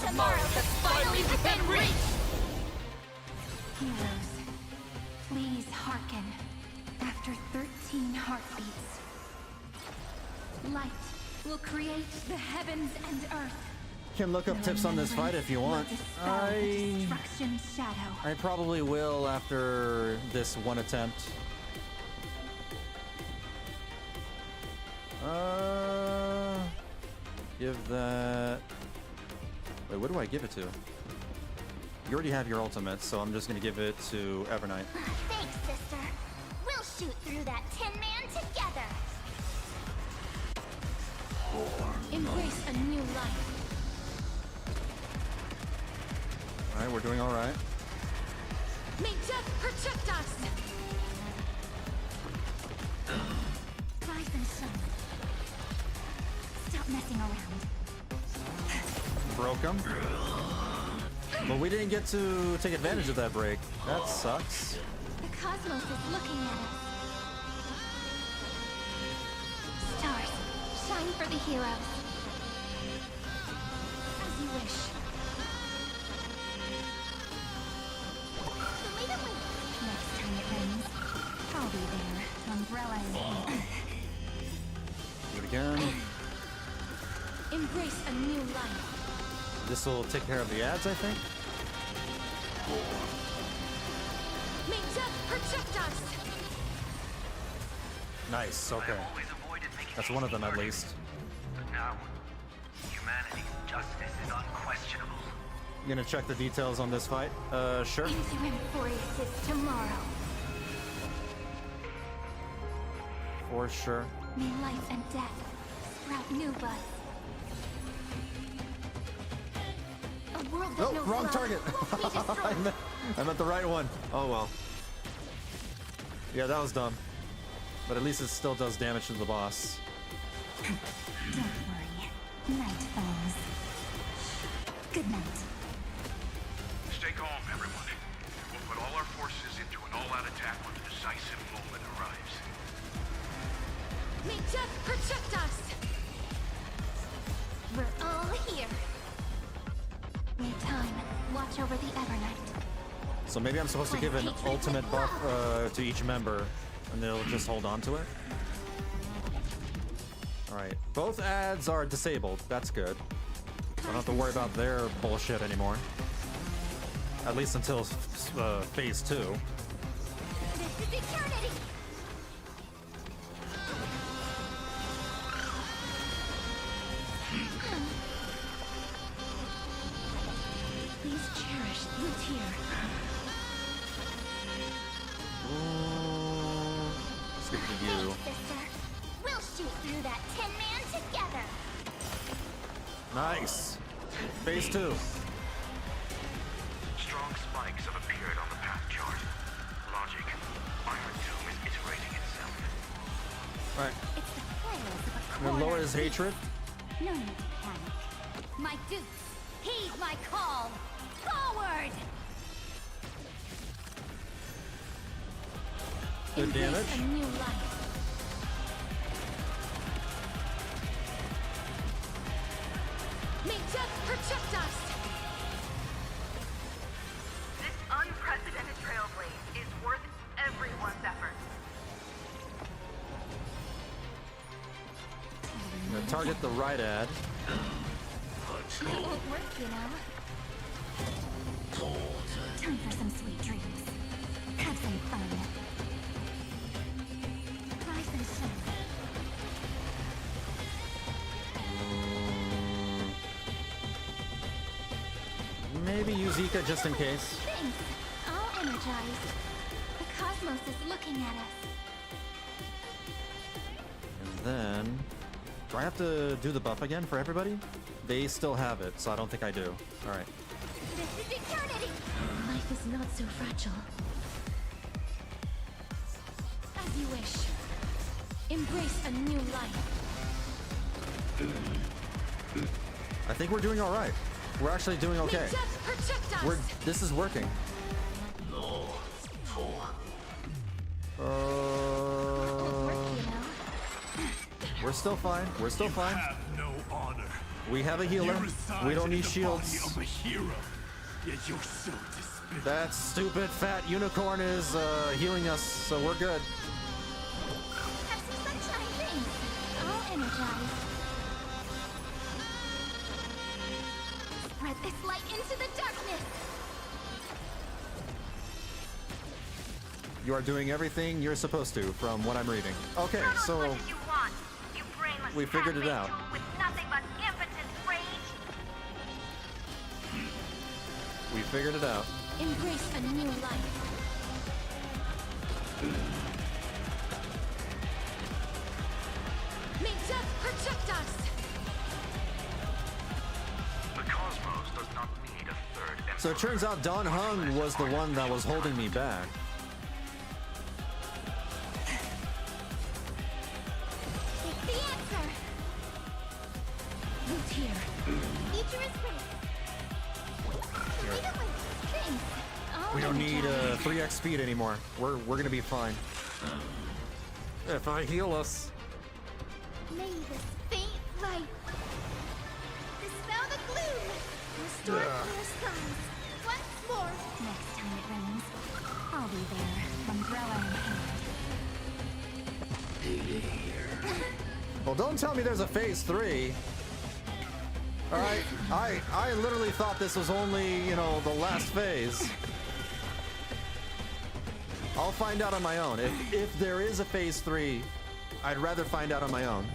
tomorrow that's finally within reach! Heroes, please hearken. After 13 heartbeats, light will create the heavens and earth. Can look up tips on this fight if you want. Destruction shadow. I probably will after this one attempt. Give that... Wait, what do I give it to? You already have your ultimate, so I'm just gonna give it to Evernight. Thanks, sister. We'll shoot through that Tin Man together. Embrace a new life. Alright, we're doing alright. May death protect us! Rise and shine. Stop messing around. Broke him. But we didn't get to take advantage of that break. That sucks. The cosmos is looking at us. Stars, shine for the heroes. As you wish. Next time it rains, I'll be there. Umbrella in hand. Do it again. Embrace a new life. This will take care of the ads, I think. May death protect us! Nice, okay. That's one of them at least. But now, humanity's justice is unquestionable. You gonna check the details on this fight? Sure. Into Amphoreus' tomorrow. For sure. May life and death sprout new buds. A world that Oh, knows wrong love target. won't be destroyed. I meant the right one. Oh well. Yeah, that was dumb. But at least it still does damage to the boss. Don't worry. Night falls. Good night. Stay calm, everyone. We'll put all our forces into an all-out attack when the decisive moment arrives. May death protect us! We're all here. May time watch over the Evernight. So maybe I'm supposed to give an ultimate buff to each member, and they'll just hold on to it. Alright, both ads are disabled. That's good. I don't have to worry about their bullshit anymore. At least until phase 2. This is eternity! Please cherish the tear. Let's give it to you. Sister, we'll shoot through that Tin Man together. Nice. Phase 2. Strong spikes have appeared on the path chart. Logic. Irontomb is iterating itself. Alright. It's the flails of a Gonna corner. lower his hatred. No need to panic. My dukes, heed my call. Forward! Good Embrace damage. a new life. May death protect us! This unprecedented trailblaze is worth everyone's effort. I'm gonna target the right ad. It won't work, you know. Time for some sweet dreams. Have some fun. Rise and shine. Maybe use Zika just in case. Thanks. All energized. The cosmos is looking at us. And then... Do I have to do the buff again for everybody? They still have it, so I don't think I do. Alright. This is eternity! Life is not so fragile. As you wish. Embrace a new life. I think we're doing all right. We're actually doing okay. May death protect us. This is working. We're still fine. We're still fine. Have no honor. We have a healer. You reside We don't in need the shields. body of a hero, yet you're so despicable. That stupid fat unicorn is healing us, so we're good. Have some sunshine, thanks. I'll energize. Spread this light into the darkness. You are doing everything you're supposed to, from what I'm reading. Okay, Not as so much as you want, you brainless we figured it half-baked out. tool with nothing but impotent rage. We figured it out. Embrace a new life. May death protect us. The cosmos does not need a third emperor. So it turns out Don Hung was the one that was holding me back. It's the answer. Root here. Future is great. Thanks. We don't need 3x speed anymore. We're gonna be fine. If I heal us. May this faint light dispel the gloom. Restore clear skies. Once more. Next time it rains, I'll be there, umbrella in hand. Well, don't tell me there's a phase 3. All right, I literally thought this was only, you know, the last phase. I'll find out on my own. If there is a phase 3, I'd rather find out on my own.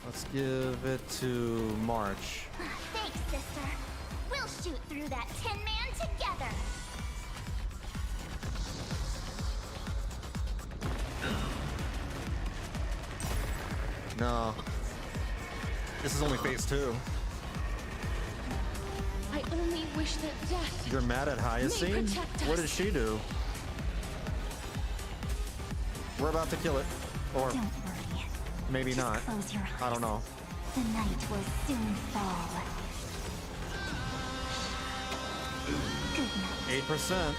Let's give it to March. Thanks, sister. We'll shoot through that Tin Man together. No. This is only phase 2. I only wish that death You're mad at Hyacine? protect us. What did she do? We're about to kill it. Or Don't worry. maybe Just not. close your I don't know. The night will soon fall. Good night. 8%.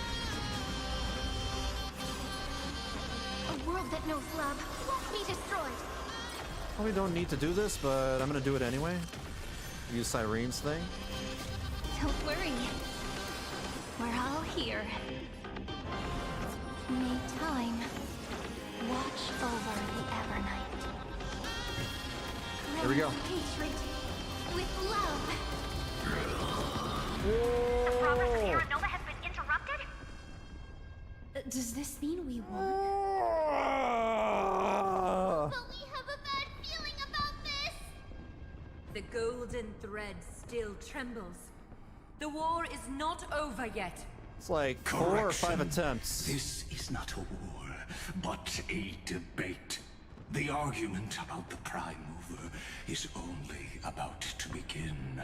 A world that knows love won't be destroyed. Probably don't need to do this, but I'm gonna do it anyway. Use Cyrene's thing. Don't worry. We're all here. May time watch over the Evernight. Here we go. Hatred with love. The progress of Aeronova has been interrupted? Does this mean we won? But we have a bad feeling about this. The golden thread still trembles. The war is not over yet. It's like 4 or 5 attempts. This is not a war, but a debate. The argument about the Prime Mover is only about to begin.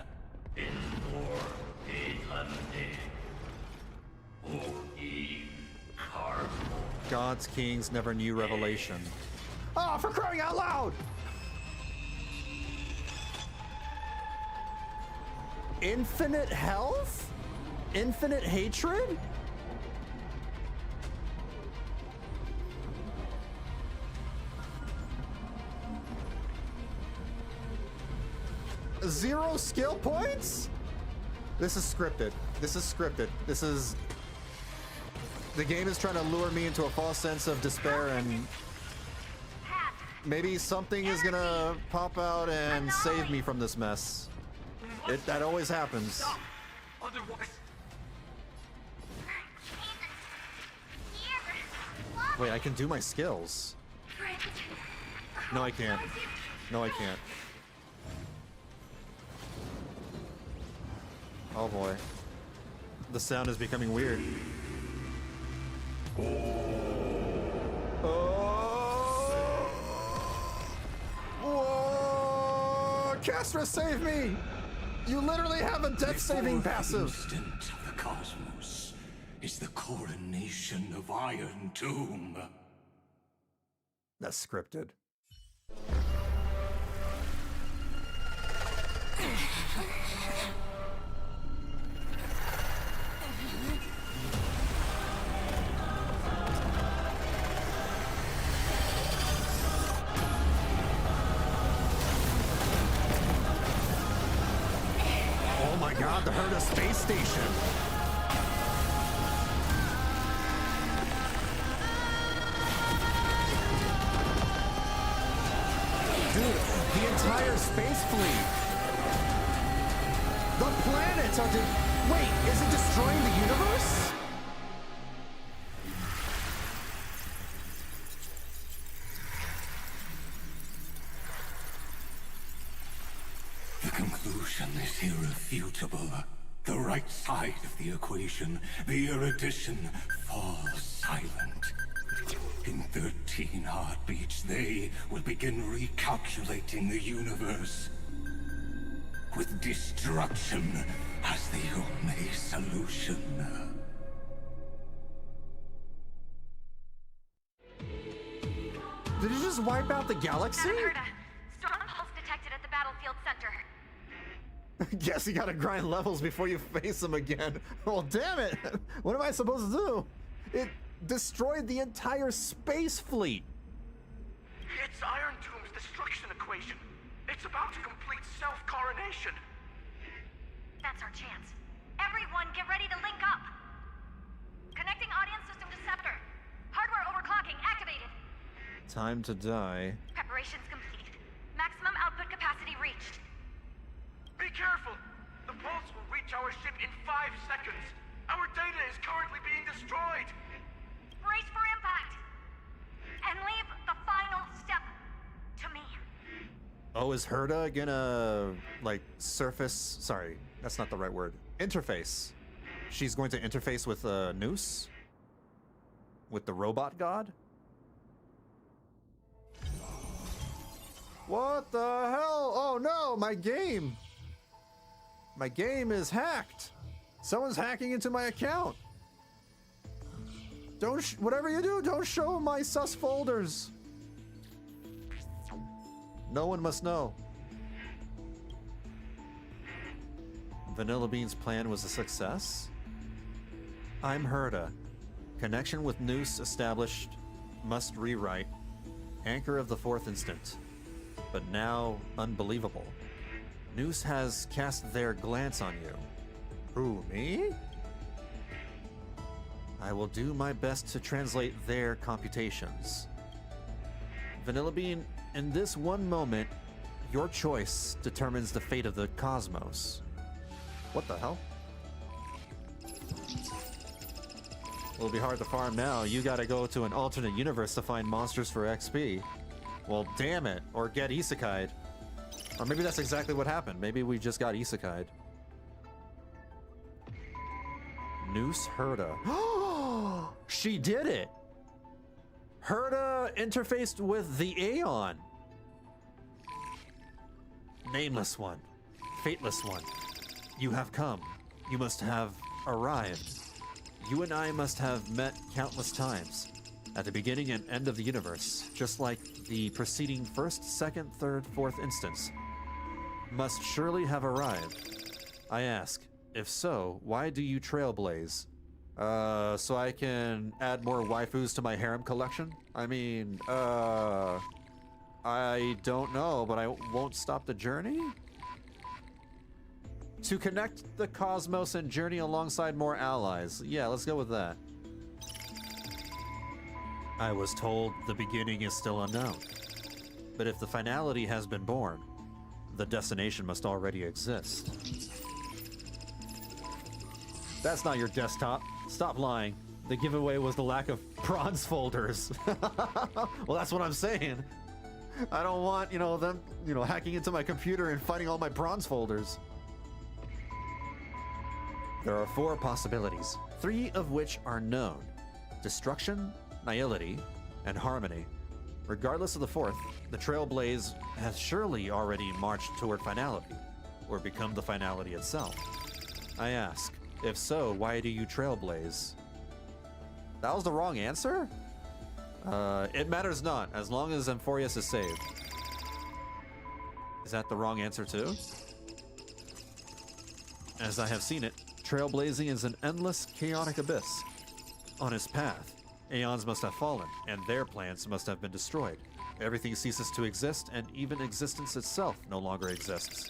God's kings never knew revelation. Oh, for crying out loud! Infinite health? Infinite hatred? Zero skill points? This is scripted. This is scripted. This is... The game is trying to lure me into a false sense of despair, and maybe something is gonna pop out and save me from this mess. That always happens. Wait, I can do my skills. No, I can't. No, I can't. Oh boy. The sound is becoming weird. Oh! Whoa! Castorice, save me! You literally have a death-saving passive. Instant of the cosmos is the coronation of Irontomb. That's scripted. Oh my god, the Herda space station. Dude, the entire space fleet. The planets are wait, is it destroying the universe? The conclusion is irrefutable. The right side of the equation, the erudition, falls silent. In 13 heartbeats, they will begin recalculating the universe. With destruction as the only solution. Did you just wipe out the galaxy? Storm pulse detected at the battlefield center. Guess you gotta grind levels before you face them again. Well, damn it! What am I supposed to do? It destroyed the entire space fleet. It's Irontomb's destruction equation. It's about to complete self-coronation. That's our chance. Everyone, get ready to link up. Connecting audience system to Scepter. Hardware overclocking activated. Time to die. Preparations complete. Maximum output capacity reached. Be careful! The pulse will reach our ship in 5 seconds. Our data is currently being destroyed. Brace for impact. And leave the final step to me. Oh, is Herda gonna, like, surface? Sorry, that's not the right word. Interface. She's going to interface with Noose? With the robot god? What the hell? Oh no, my game! My game is hacked! Someone's hacking into my account! Don't whatever you do, don't show my sus folders! No one must know. Vanillabean's plan was a success? I'm Herda. Connection with Noose established. Must rewrite. Anchor of the 4th instant. But now, unbelievable. Noose has cast their glance on you. Who, me? I will do my best to translate their computations. Vanillabean, in this one moment, your choice determines the fate of the cosmos. What the hell? It'll be hard to farm now. You gotta go to an alternate universe to find monsters for XP. Well, damn it. Or get isekai'd. Or maybe that's exactly what happened. Maybe we just got isekai'd. Noose Herda. She did it! Herda interfaced with the Aeon. Nameless one. Fateless one. You have come. You must have arrived. You and I must have met countless times. At the beginning and end of the universe, just like the preceding 1st, 2nd, 3rd, 4th instance, must surely have arrived. I ask, if so, why do you trailblaze? So I can add more waifus to my harem collection? I mean, I don't know, but I won't stop the journey? To connect the cosmos and journey alongside more allies. Yeah, let's go with that. I was told the beginning is still unknown. But if the finality has been born, the destination must already exist. That's not your desktop. Stop lying. The giveaway was the lack of bronze folders. Well, that's what I'm saying. I don't want, them, hacking into my computer and finding all my bronze folders. There are 4 possibilities, 3 of which are known. Destruction, nihility, and harmony. Regardless of the 4th, the Trailblaze has surely already marched toward finality. or become the finality itself? I ask, if so, why do you trailblaze? That was the wrong answer? It matters not, as long as Amphoreus is saved. Is that the wrong answer too? As I have seen it, trailblazing is an endless, chaotic abyss. On its path, aeons must have fallen, and their plans must have been destroyed. Everything ceases to exist, and even existence itself no longer exists.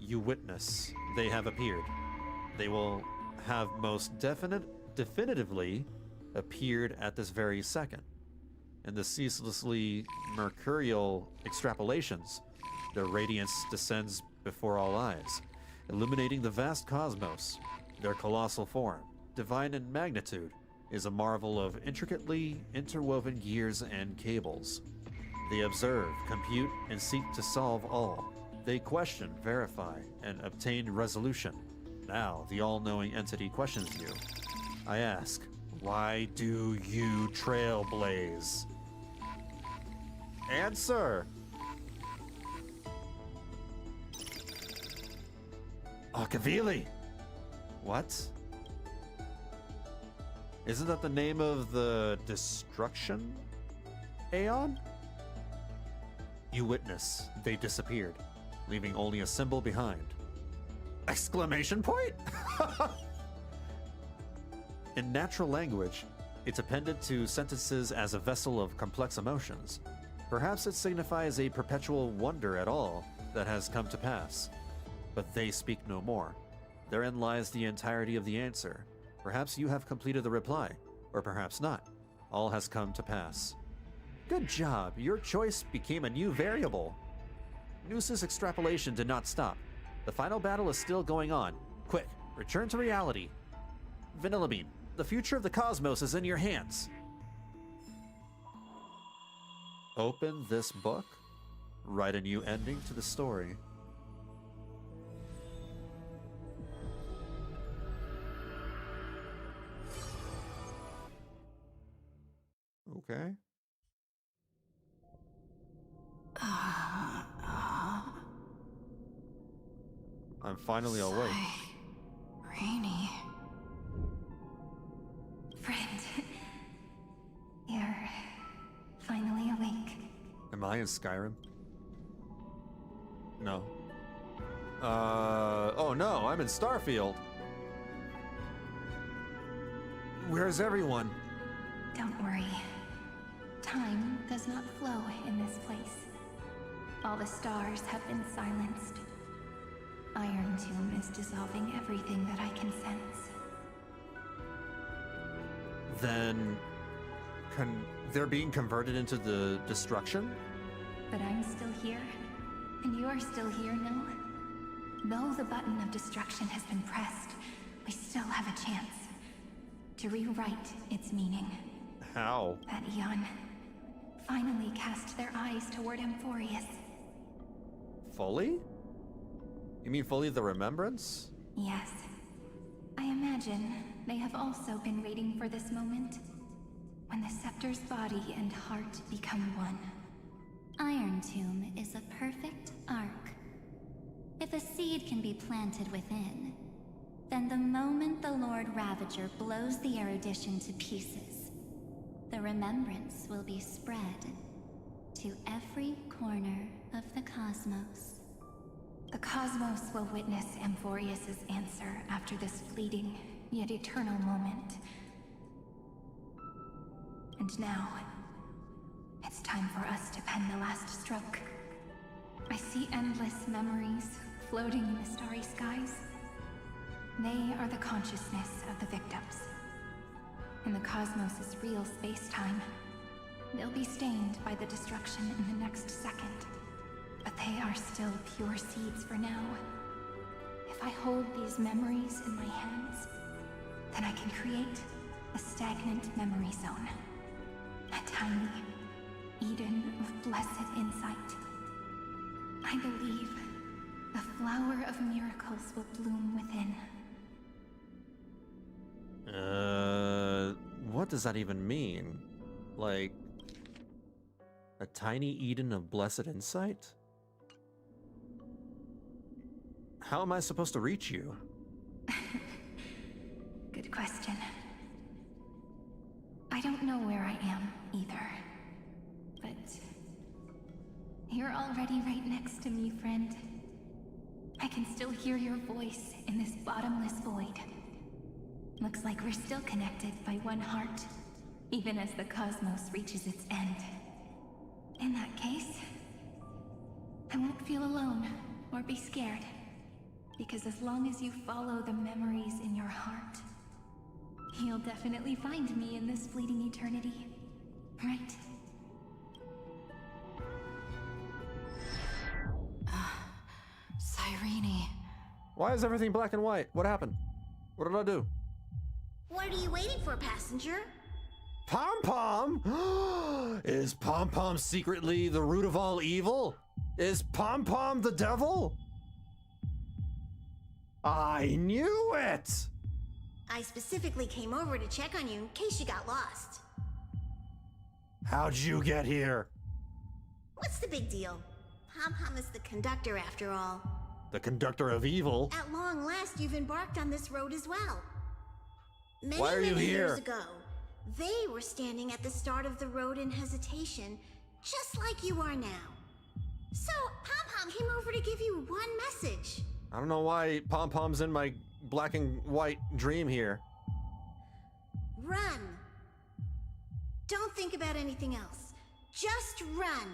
You witness, they have appeared. They will have most definitively appeared at this very second. In the ceaselessly mercurial extrapolations, their radiance descends before all eyes, illuminating the vast cosmos. Their colossal form, divine in magnitude, is a marvel of intricately interwoven gears and cables. They observe, compute, and seek to solve all. They question, verify, and obtain resolution. Now, the all-knowing entity questions you. I ask, why do you trailblaze? Answer! Akavili! What? Isn't that the name of the destruction Aeon? You witness, they disappeared, leaving only a symbol behind. Exclamation point? In natural language, it's appended to sentences as a vessel of complex emotions. Perhaps it signifies a perpetual wonder at all that has come to pass. But they speak no more. Therein lies the entirety of the answer. Perhaps you have completed the reply, or perhaps not. All has come to pass. Good job, your choice became a new variable. Noose's extrapolation did not stop. The final battle is still going on. Quick, return to reality. Vanillabean, the future of the cosmos is in your hands. Open this book. Write a new ending to the story. Okay. I'm finally awake. Rainy. Friend. You're finally awake. Am I in Skyrim? No. Oh no, I'm in Starfield. Where's everyone? Don't worry. Time does not flow in this place. All the stars have been silenced. Irontomb is dissolving everything that I can sense. Then... they're being converted into the destruction? But I'm still here, and you're still here, no? Though the button of destruction has been pressed, we still have a chance to rewrite its meaning. How? That Eon finally cast their eyes toward Amphoreus. Fully? You mean fully the remembrance? Yes. I imagine they have also been waiting for this moment, when the Scepter's body and heart become one. Irontomb is a perfect arc. If a seed can be planted within, then the moment the Lord Ravager blows the erudition to pieces, the remembrance will be spread to every corner of the cosmos. The cosmos will witness Amphoreus' answer after this fleeting, yet eternal moment. And now, it's time for us to pen the last stroke. I see endless memories floating in the starry skies. They are the consciousness of the victims. In the cosmos' real space-time, they'll be stained by the destruction in the next second. But they are still pure seeds for now. If I hold these memories in my hands, then I can create a stagnant memory zone. A tiny Eden of blessed insight. I believe the flower of miracles will bloom within. What does that even mean? Like, A tiny Eden of blessed insight? How am I supposed to reach you? Good question. I don't know where I am, either. But you're already right next to me, friend. I can still hear your voice in this bottomless void. Looks like we're still connected by one heart, even as the cosmos reaches its end. In that case, I won't feel alone or be scared. Because as long as you follow the memories in your heart, you'll definitely find me in this fleeting eternity. Right? Cyrene. Why is everything black and white? What happened? What did I do? What are you waiting for, passenger? Pom-Pom? Is Pom-Pom secretly the root of all evil? Is Pom-Pom the devil? I knew it! I specifically came over to check on you in case you got lost. How'd you get here? What's the big deal? Pom-Pom is the conductor after all. The conductor of evil? At long last, you've embarked on this road as well. Why are you many here? years ago, they were standing at the start of the road in hesitation, just like you are now. So, Pom-Pom came over to give you one message. I don't know why Pom-Pom's in my black and white dream here. Run. Don't think about anything else. Just run.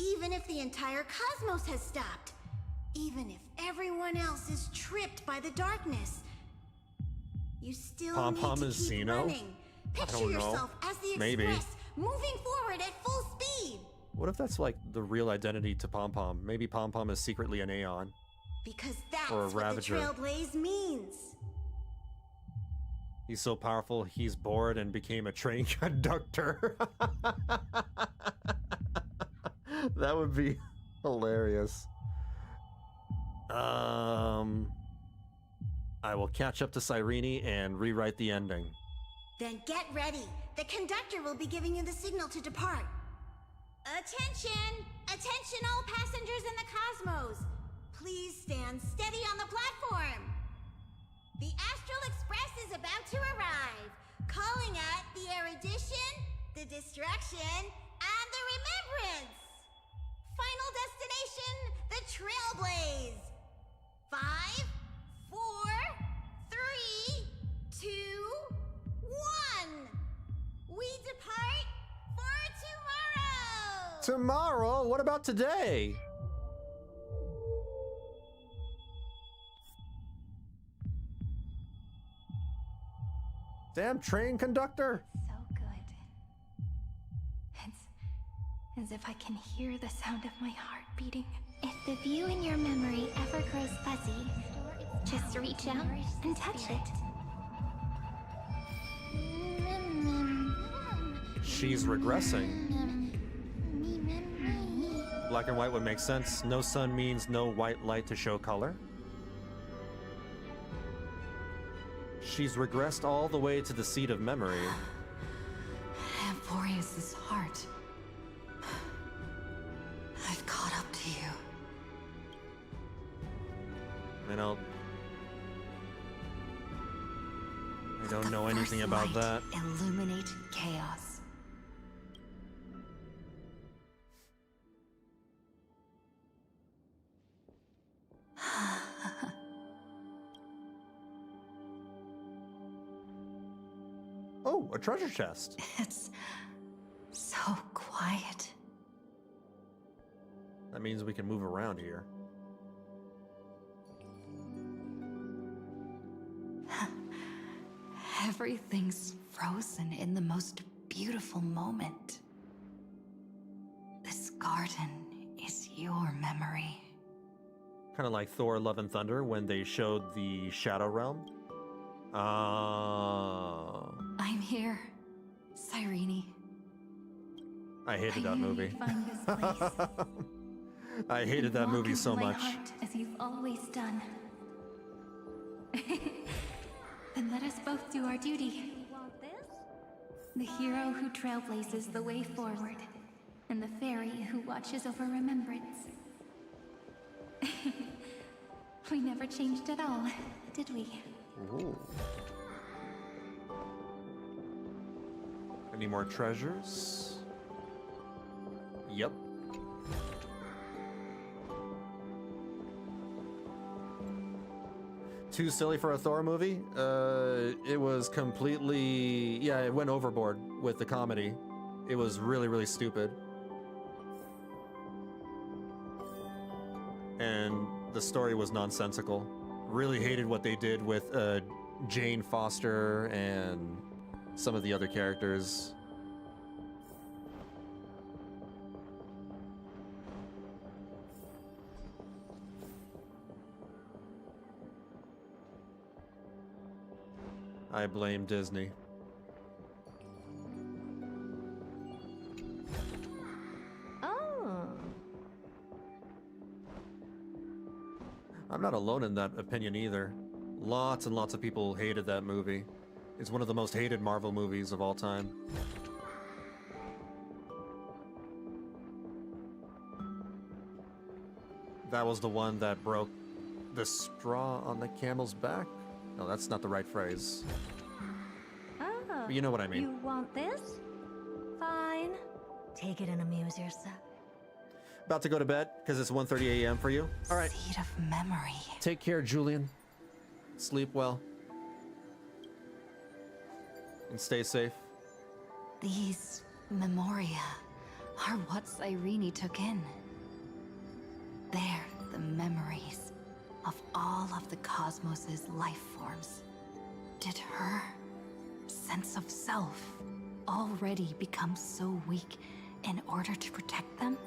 Even if the entire cosmos has stopped. Even if everyone else is tripped by the darkness. You still Pom-Pom need to is keep Xeno? running. Picture I don't know. yourself as the Maybe. Express, moving forward at full speed. What if that's like the real identity to Pom-Pom? Maybe Pom-Pom is secretly an Aeon. Because that's Or a what the Ravager. Trailblaze means. He's so powerful, he's bored and became a train conductor. That would be hilarious. I will catch up to Cyrene and rewrite the ending. Then get ready. The conductor will be giving you the signal to depart. Attention! Attention all passengers in the cosmos! Please stand steady on the platform. The Astral Express is about to arrive. Calling at the erudition, the destruction, and the remembrance. Final destination, the Trailblaze. 5, 4, 3, 2, 1. We depart for tomorrow. Tomorrow? What about today? Damn train conductor. So good. It's as if I can hear the sound of my heart beating. If the view in your memory ever grows fuzzy, just reach out and touch it. She's regressing. Black and white would make sense. No sun means no white light to show color. She's regressed all the way to the seat of memory. Amphoreus' heart. I've caught up to you. I don't know anything about that. Illuminate chaos. Oh, a treasure chest. It's so quiet. That means we can move around here. Everything's frozen in the most beautiful moment. This garden is your memory. Kind of like Thor Love and Thunder when they showed the Shadow Realm. I'm here, Cyrene. I hated that movie. Find this place. I hated that Walk movie into so my much. heart as you've always done. Then let us both do our duty. The hero who trailblazes the way forward. and the fairy who watches over remembrance. We never changed at all, did we? Ooh. Any more treasures? Yep. Too silly for a Thor movie? It was completely... Yeah, it went overboard with the comedy. It was really, really stupid. And the story was nonsensical. Really hated what they did with Jane Foster and some of the other characters. I blame Disney. Oh. I'm not alone in that opinion either. Lots and lots of people hated that movie. It's one of the most hated Marvel movies of all time. That was the one that broke the straw on the camel's back? No, that's not the right phrase. Oh. But you know what I mean. You want this? Fine. Take it and amuse yourself. About to go to bed because it's 1:30 a.m. for you. All right. Seed of memory. Take care, Julian. Sleep well. And stay safe. These memoria are what Cyrene took in. They're the memories of all of the cosmos's life forms. Did her sense of self already become so weak in order to protect them?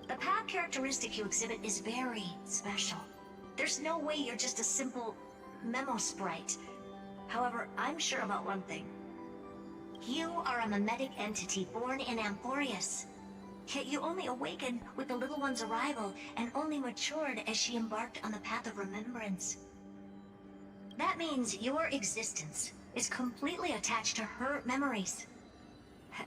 The path characteristic you exhibit is very special. There's no way you're just a simple memo sprite. However, I'm sure about one thing. You are a memetic entity born in Amphoreus. Yet you only awakened with the little one's arrival and only matured as she embarked on the path of remembrance. That means your existence is completely attached to her memories.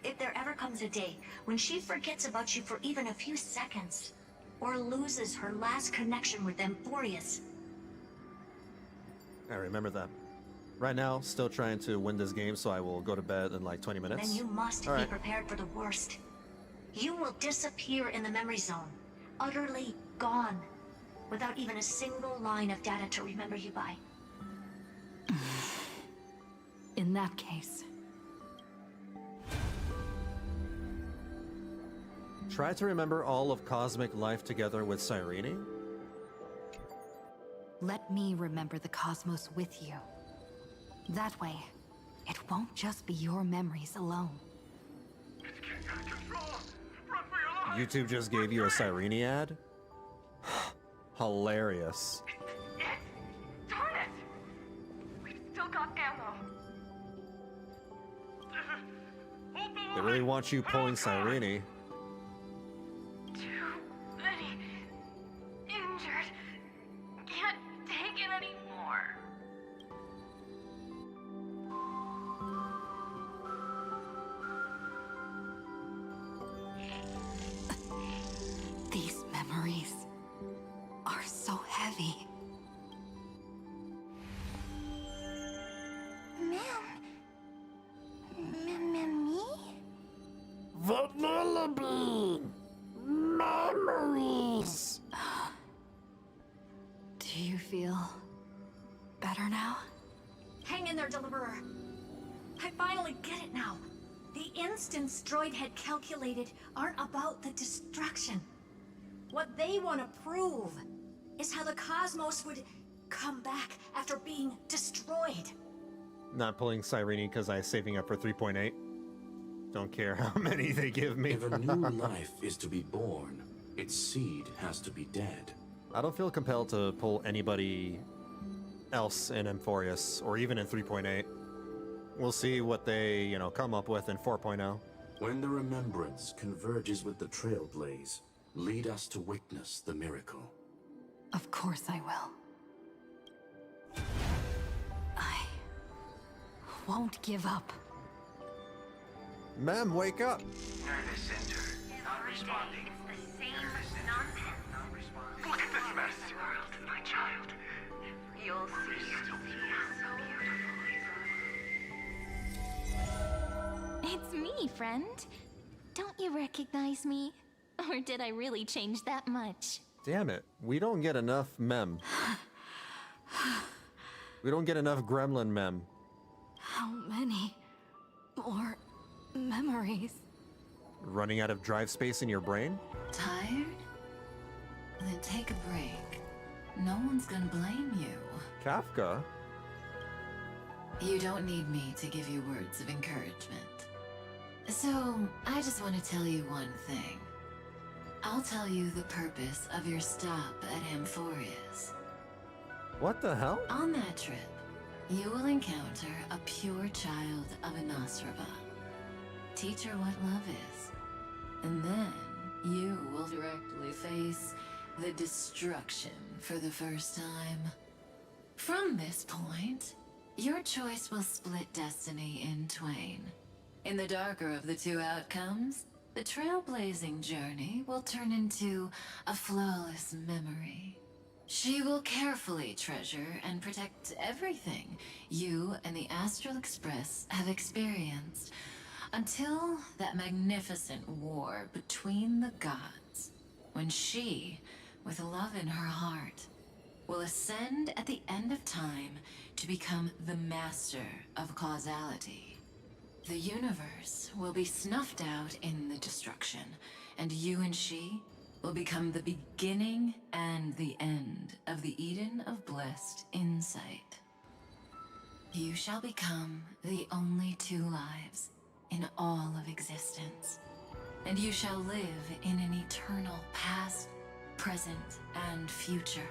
If there ever comes a day when she forgets about you for even a few seconds, or loses her last connection with Amphoreus. I remember that. Right now, still trying to win this game, so I will go to bed in like 20 minutes. Then you must All be right. prepared for the worst. You will disappear in the memory zone, utterly gone, without even a single line of data to remember you by. In that case, Try to remember all of cosmic life together with Cyrene? let me remember the cosmos with you. That way, it won't just be your memories alone. YouTube just gave you a Cyrene ad? Hilarious. Darn it! We've still got ammo. They really want you pulling Cyrene. Too many injured. Can't take it anymore. These memories are so heavy. Me? Vanillabean! Memories! Do you feel better now? Hang in there, Deliverer. I finally get it now. The instants Droid had calculated aren't about the destruction. What they want to prove is how the cosmos would come back after being destroyed. Not pulling Cyrene because I'm saving up for 3.8. Don't care how many they give me. If a new life is to be born, its seed has to be dead. I don't feel compelled to pull anybody else in Amphoreus or even in 3.8. We'll see what they, come up with in 4.0. When the remembrance converges with the Trailblaze, lead us to witness the miracle. Of course I will. I won't give up. Ma'am, wake up! Nervous Center. responding. It's the same nonsense. Look at this mess. My child. You'll see. So beautiful. It's me, friend. Don't you recognize me? Or did I really change that much? Damn it. We don't get enough mem. We don't get enough gremlin mem. How many more memories? Running out of drive space in your brain? Tired? Then take a break. No one's gonna blame you. Kafka? You don't need me to give you words of encouragement. So, I just want to tell you one thing. I'll tell you the purpose of your stop at Amphoreus. What the hell? On that trip, you will encounter a pure child of Inosrava. Teach her what love is. And then, you will directly face the destruction for the first time. From this point, your choice will split destiny in twain. In the darker of the two outcomes, the trailblazing journey will turn into a flawless memory. She will carefully treasure and protect everything you and the Astral Express have experienced until that magnificent war between the gods, when she, with love in her heart, will ascend at the end of time to become the master of causality. The universe will be snuffed out in the destruction, and you and she will become the beginning and the end of the Eden of blessed insight. You shall become the only two lives in all of existence, and you shall live in an eternal past, present, and future.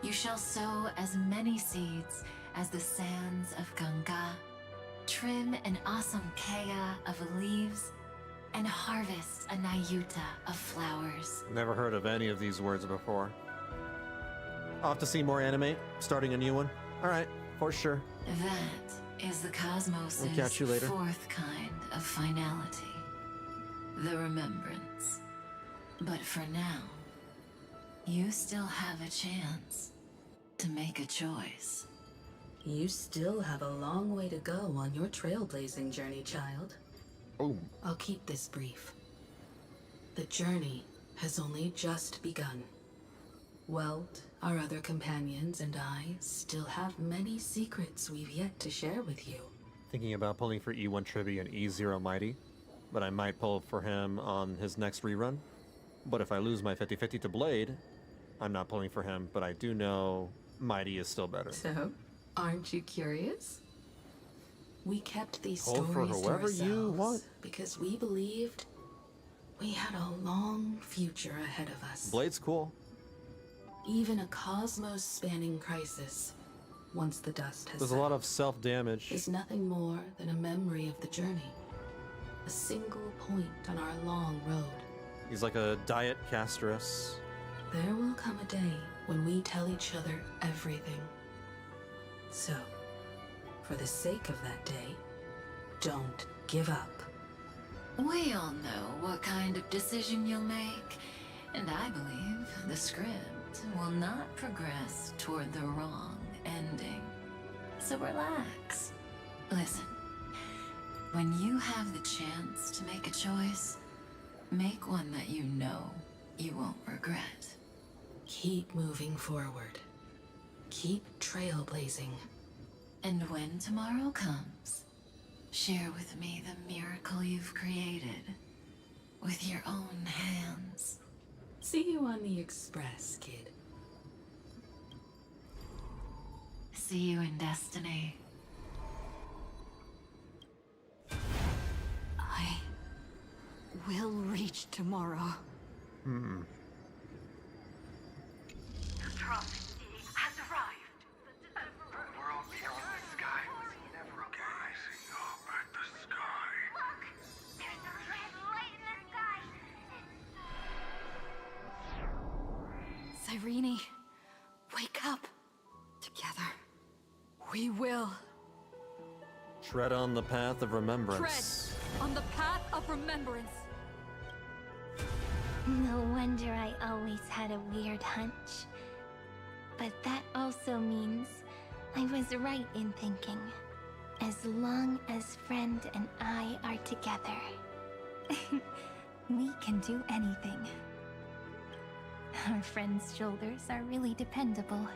You shall sow as many seeds as the sands of Ganga, trim an awesome kea of leaves, and harvest a Nayuta of flowers. Never heard of any of these words before. Off to see more anime, starting a new one. Alright, for sure. That is the cosmos' We'll catch you later. fourth kind of finality. The remembrance. But for now, you still have a chance to make a choice. You still have a long way to go on your trailblazing journey, child. Oh. I'll keep this brief. The journey has only just begun. Welt, our other companions, and I still have many secrets we've yet to share with you. Thinking about pulling for E1 Trivia and E0 Mighty, but I might pull for him on his next rerun. But if I lose my 50-50 to Blade, I'm not pulling for him, but I do know Mighty is still better. So, aren't you curious? We kept these Pull for stories to whoever ourselves you want. because we believed we had a long future ahead of us. Blade's cool. Even a cosmos-spanning crisis, once the dust has There's a lot of self-damage. is nothing more than a memory of the journey. A single point on our long road. He's like a diet Castorice. There will come a day when we tell each other everything. So, for the sake of that day, don't give up. We all know what kind of decision you'll make, and I believe the script will not progress toward the wrong ending. So relax. Listen, when you have the chance to make a choice, make one that you know you won't regret. Keep moving forward. Keep trailblazing. And when tomorrow comes, share with me the miracle you've created with your own hands. See you on the Express, kid. See you in destiny. I will reach tomorrow. Prophecy has arrived. The world beyond the sky was never gazing up at the sky. Look! There's a red light in the sky! Cyrene, wake up. Together, we will. Tread on the path of remembrance. Tread on the path of remembrance. No wonder I always had a weird hunch. But that also means I was right in thinking, as long as Friend and I are together, we can do anything. Our friend's shoulders are really dependable.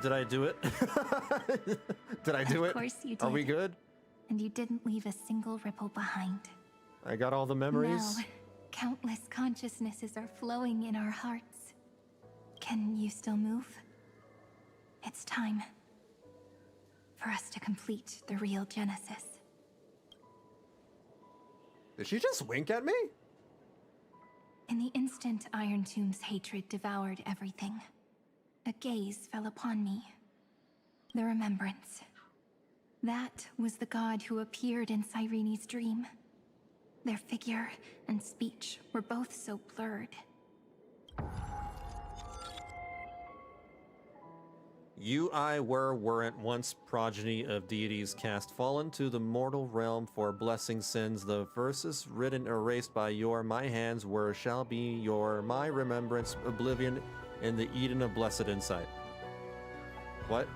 Did I do it? Did I do it? Of course you did. Are we good? And you didn't leave a single ripple behind. I got all the memories. Now, countless consciousnesses are flowing in our hearts. Can you still move? It's time for us to complete the real Genesis. Did she just wink at me? In the instant Irontomb's hatred devoured everything, a gaze fell upon me. The remembrance. That was the god who appeared in Cyrene's dream. Their figure and speech were both so blurred. Weren't once progeny of deities cast fallen to the mortal realm for blessing sins. The verses written erased by my hands shall be my remembrance, oblivion, in the Eden of blessed insight. What?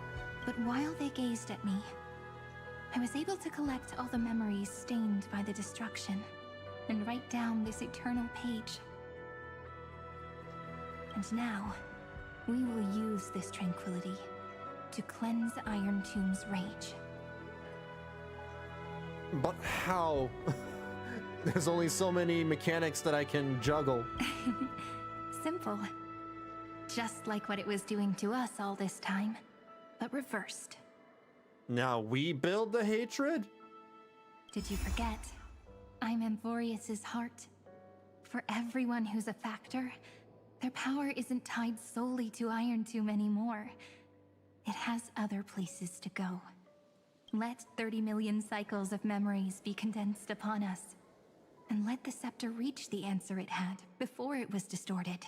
But while they gazed at me, I was able to collect all the memories stained by the destruction and write down this eternal page. And now, we will use this tranquility to cleanse Irontomb's rage. But how? There's only so many mechanics that I can juggle. Simple. Just like what it was doing to us all this time, but reversed. Now we build the hatred? Did you forget? I'm Amphoreus's heart. For everyone who's a factor, their power isn't tied solely to Irontomb anymore. It has other places to go. Let 30 million cycles of memories be condensed upon us, and let the scepter reach the answer it had before it was distorted.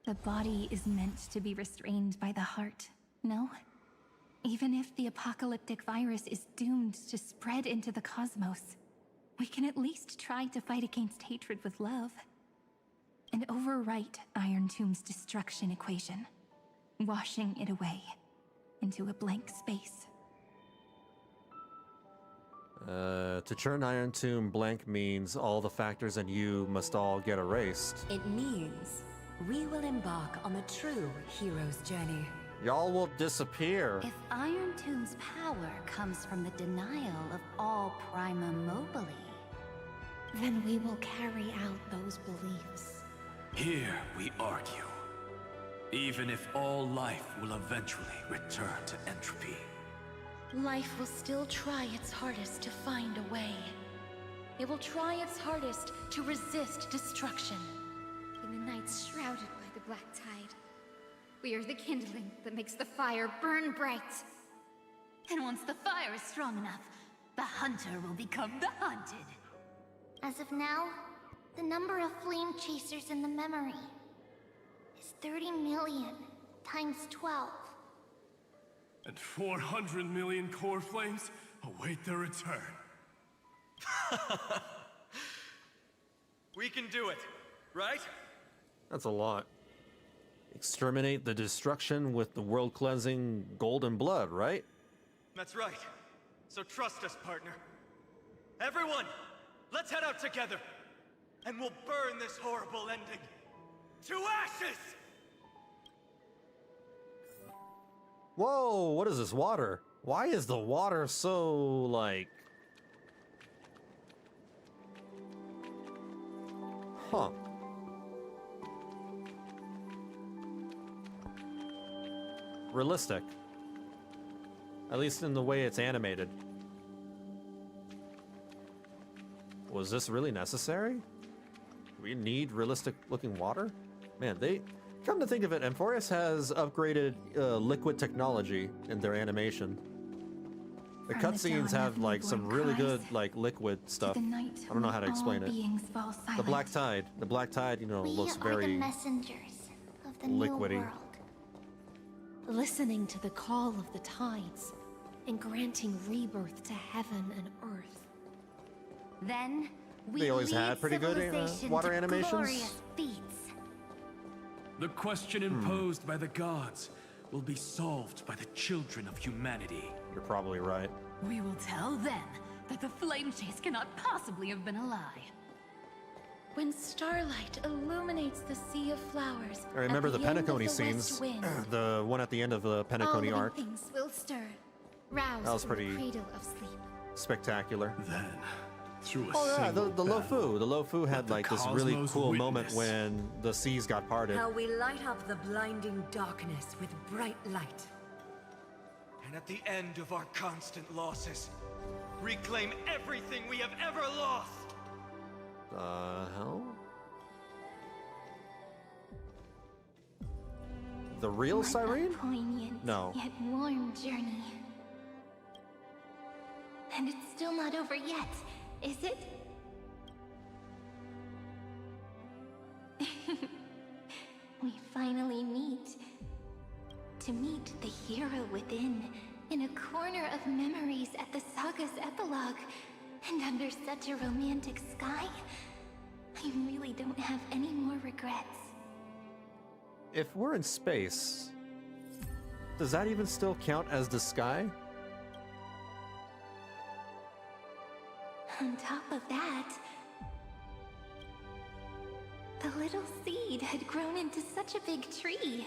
The body is meant to be restrained by the heart, no? Even if the apocalyptic virus is doomed to spread into the cosmos, we can at least try to fight against hatred with love. And overwrite Irontomb's destruction equation, washing it away into a blank space. To turn Irontomb blank means all the factors and you must all get erased. It means we will embark on the true hero's journey. Y'all will disappear. If Irontomb's power comes from the denial of all prima mobile, then we will carry out those beliefs. Here we argue. Even if all life will eventually return to entropy. Life will still try its hardest to find a way. It will try its hardest to resist destruction. In the nights shrouded by the black tide, we are the kindling that makes the fire burn bright. And once the fire is strong enough, the hunter will become the hunted. As of now, the number of flame chasers in the memory is 30 million times 12. And 400 million core flames await their return. We can do it, right? That's a lot. Exterminate the destruction with the world-cleansing golden blood, right? That's right. So trust us, partner. Everyone, let's head out together. And we'll burn this horrible ending to ashes! Whoa, what is this water? Why is the water so, like... Huh. Realistic. At least in the way it's animated. Was this really necessary? We need realistic looking water? Man, they... Come to think of it, Amphoreus has upgraded liquid technology in their animation. The cutscenes have like some really good like liquid stuff. I don't know how to explain it. The black tide, you know, looks very We are the messengers of the liquidy. new world. Listening to the call of the tides, and granting rebirth to heaven and earth. Then we They always lead had pretty good civilization water to animations. glorious feats. The question imposed by the gods will be solved by the children of humanity. You're probably right. We will tell them that the flame chase cannot possibly have been a lie. When starlight illuminates the sea of flowers, I remember at the end of Penacony the scenes, west wind, the one at the end of the all Penacony living arc. things will stir, roused That was from pretty the cradle of sleep. spectacular. Then, through a Oh yeah, single the Lofu. The Lofu had the like this really cosmos cool moment witness. when the seas got parted. How we light up the blinding darkness with bright light. And at the end of our constant losses, reclaim everything we have ever lost! The hell? The real What a Cyrene? poignant No. yet warm journey. And it's still not over yet, is it? We finally meet. To meet the hero within, in a corner of memories at the saga's epilogue, and under such a romantic sky, I really don't have any more regrets. If we're in space, does that even still count as the sky? On top of that, the little seed had grown into such a big tree.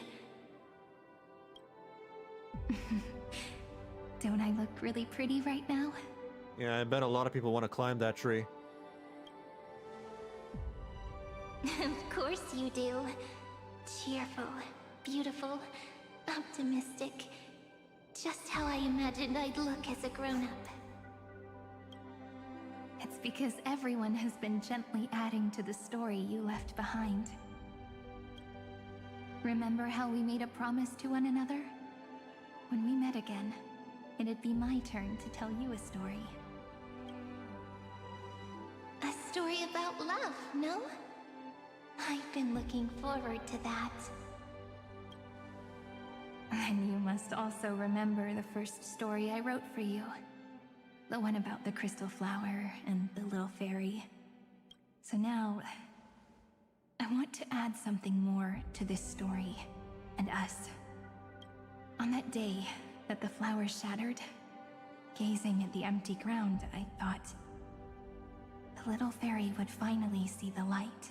Don't I look really pretty right now? Yeah, I bet a lot of people want to climb that tree. Of course you do. Cheerful, beautiful, optimistic. Just how I imagined I'd look as a grown-up. It's because everyone has been gently adding to the story you left behind. Remember how we made a promise to one another? When we met again, it'd be my turn to tell you a story. A story about love, no? I've been looking forward to that. And you must also remember the first story I wrote for you. The one about the crystal flower and the little fairy. So now, I want to add something more to this story, and us. On that day that the flower shattered, gazing at the empty ground, I thought the little fairy would finally see the light.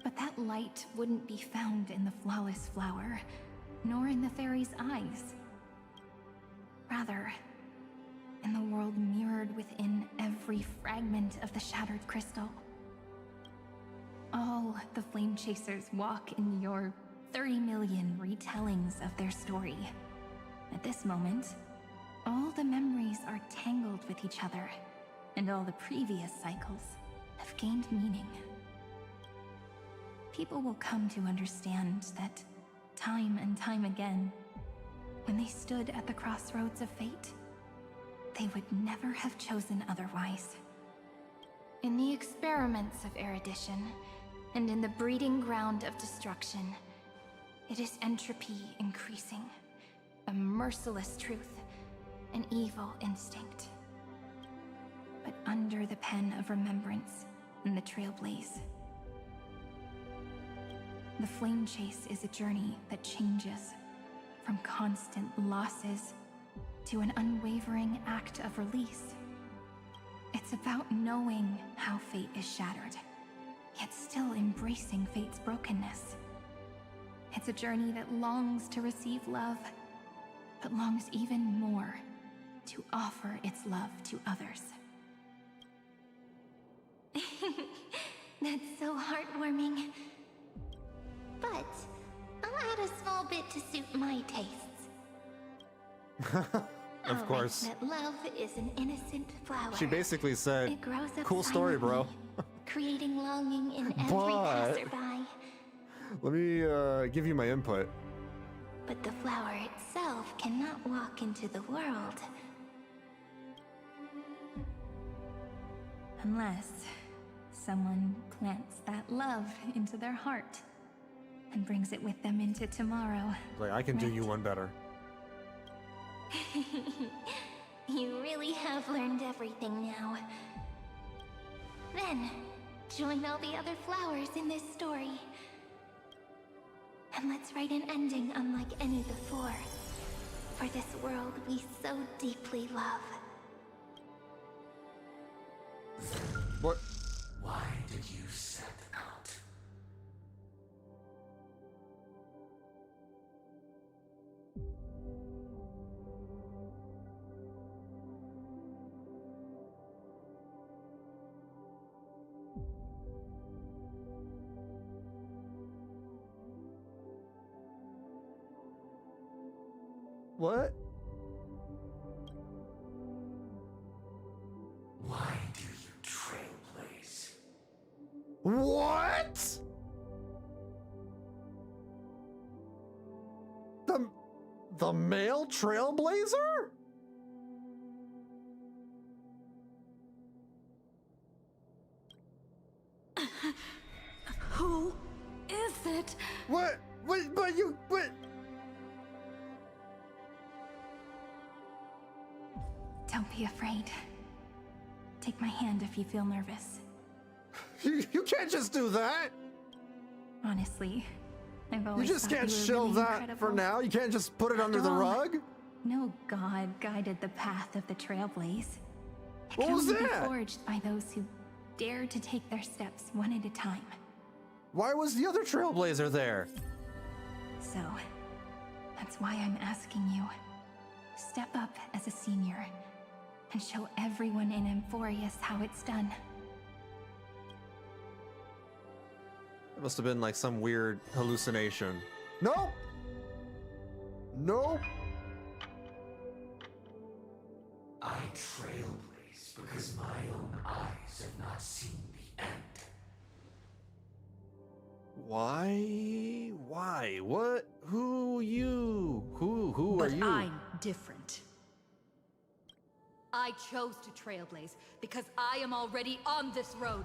But that light wouldn't be found in the flawless flower, nor in the fairy's eyes. Rather, in the world mirrored within every fragment of the shattered crystal. All the flame chasers walk in your 30 million retellings of their story. At this moment, all the memories are tangled with each other, and all the previous cycles have gained meaning. People will come to understand that time and time again, when they stood at the crossroads of fate, they would never have chosen otherwise. In the experiments of erudition, and in the breeding ground of destruction, it is entropy increasing, a merciless truth, an evil instinct. But under the pen of remembrance and the Trailblaze, the flame chase is a journey that changes from constant losses to an unwavering act of release. It's about knowing how fate is shattered, yet still embracing fate's brokenness. It's a journey that longs to receive love, but longs even more to offer its love to others. That's so heartwarming. But I'll add a small bit to suit my tastes. Of course. That love is an innocent flower. She basically said, It grows up cool story, bro. creating longing in every But- passerby. Let me give you my input. But the flower itself cannot walk into the world. Unless someone plants that love into their heart and brings it with them into tomorrow. Like, I can do you one better. You really have learned everything now. Then, join all the other flowers in this story. And let's write an ending unlike any before. For this world we so deeply love. What? Why did you set out? What? Why do you trailblaze? What? The male Trailblazer? Who is it? What? But you... What? Don't be afraid. Take my hand if you feel nervous. You can't just do that! Honestly, I've always You just thought can't you were shill really that incredible. for now? You can't just put it under the After all, rug? No god guided the path of the Trailblaze. It What can was only that? be forged by those who dare to take their steps one at a time. Why was the other Trailblazer there? So, that's why I'm asking you. Step up as a senior and show everyone in Amphoreus how it's done. It must have been like some weird hallucination. Nope! Nope! I trailblaze because my own eyes have not seen the end. Why? Why? What? Who you? Who are But you? I'm different. I chose to trailblaze because I am already on this road.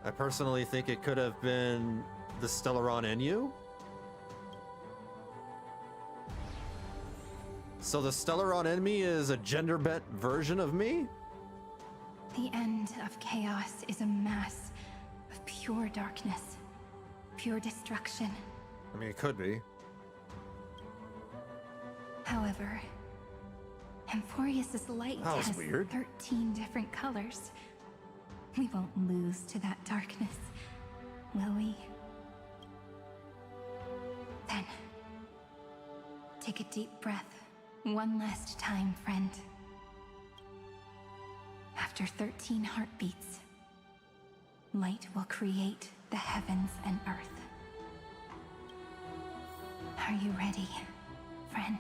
I personally think it could have been the Stellaron in you. So the Stellaron in me is a gender-bent version of me? The end of chaos is a mass of pure darkness, pure destruction. I mean, it could be. However, Amphoreus' light That was has weird. 13 different colors. We won't lose to that darkness, will we? Then, take a deep breath one last time, friend. After 13 heartbeats, light will create the heavens and earth. Are you ready, friend?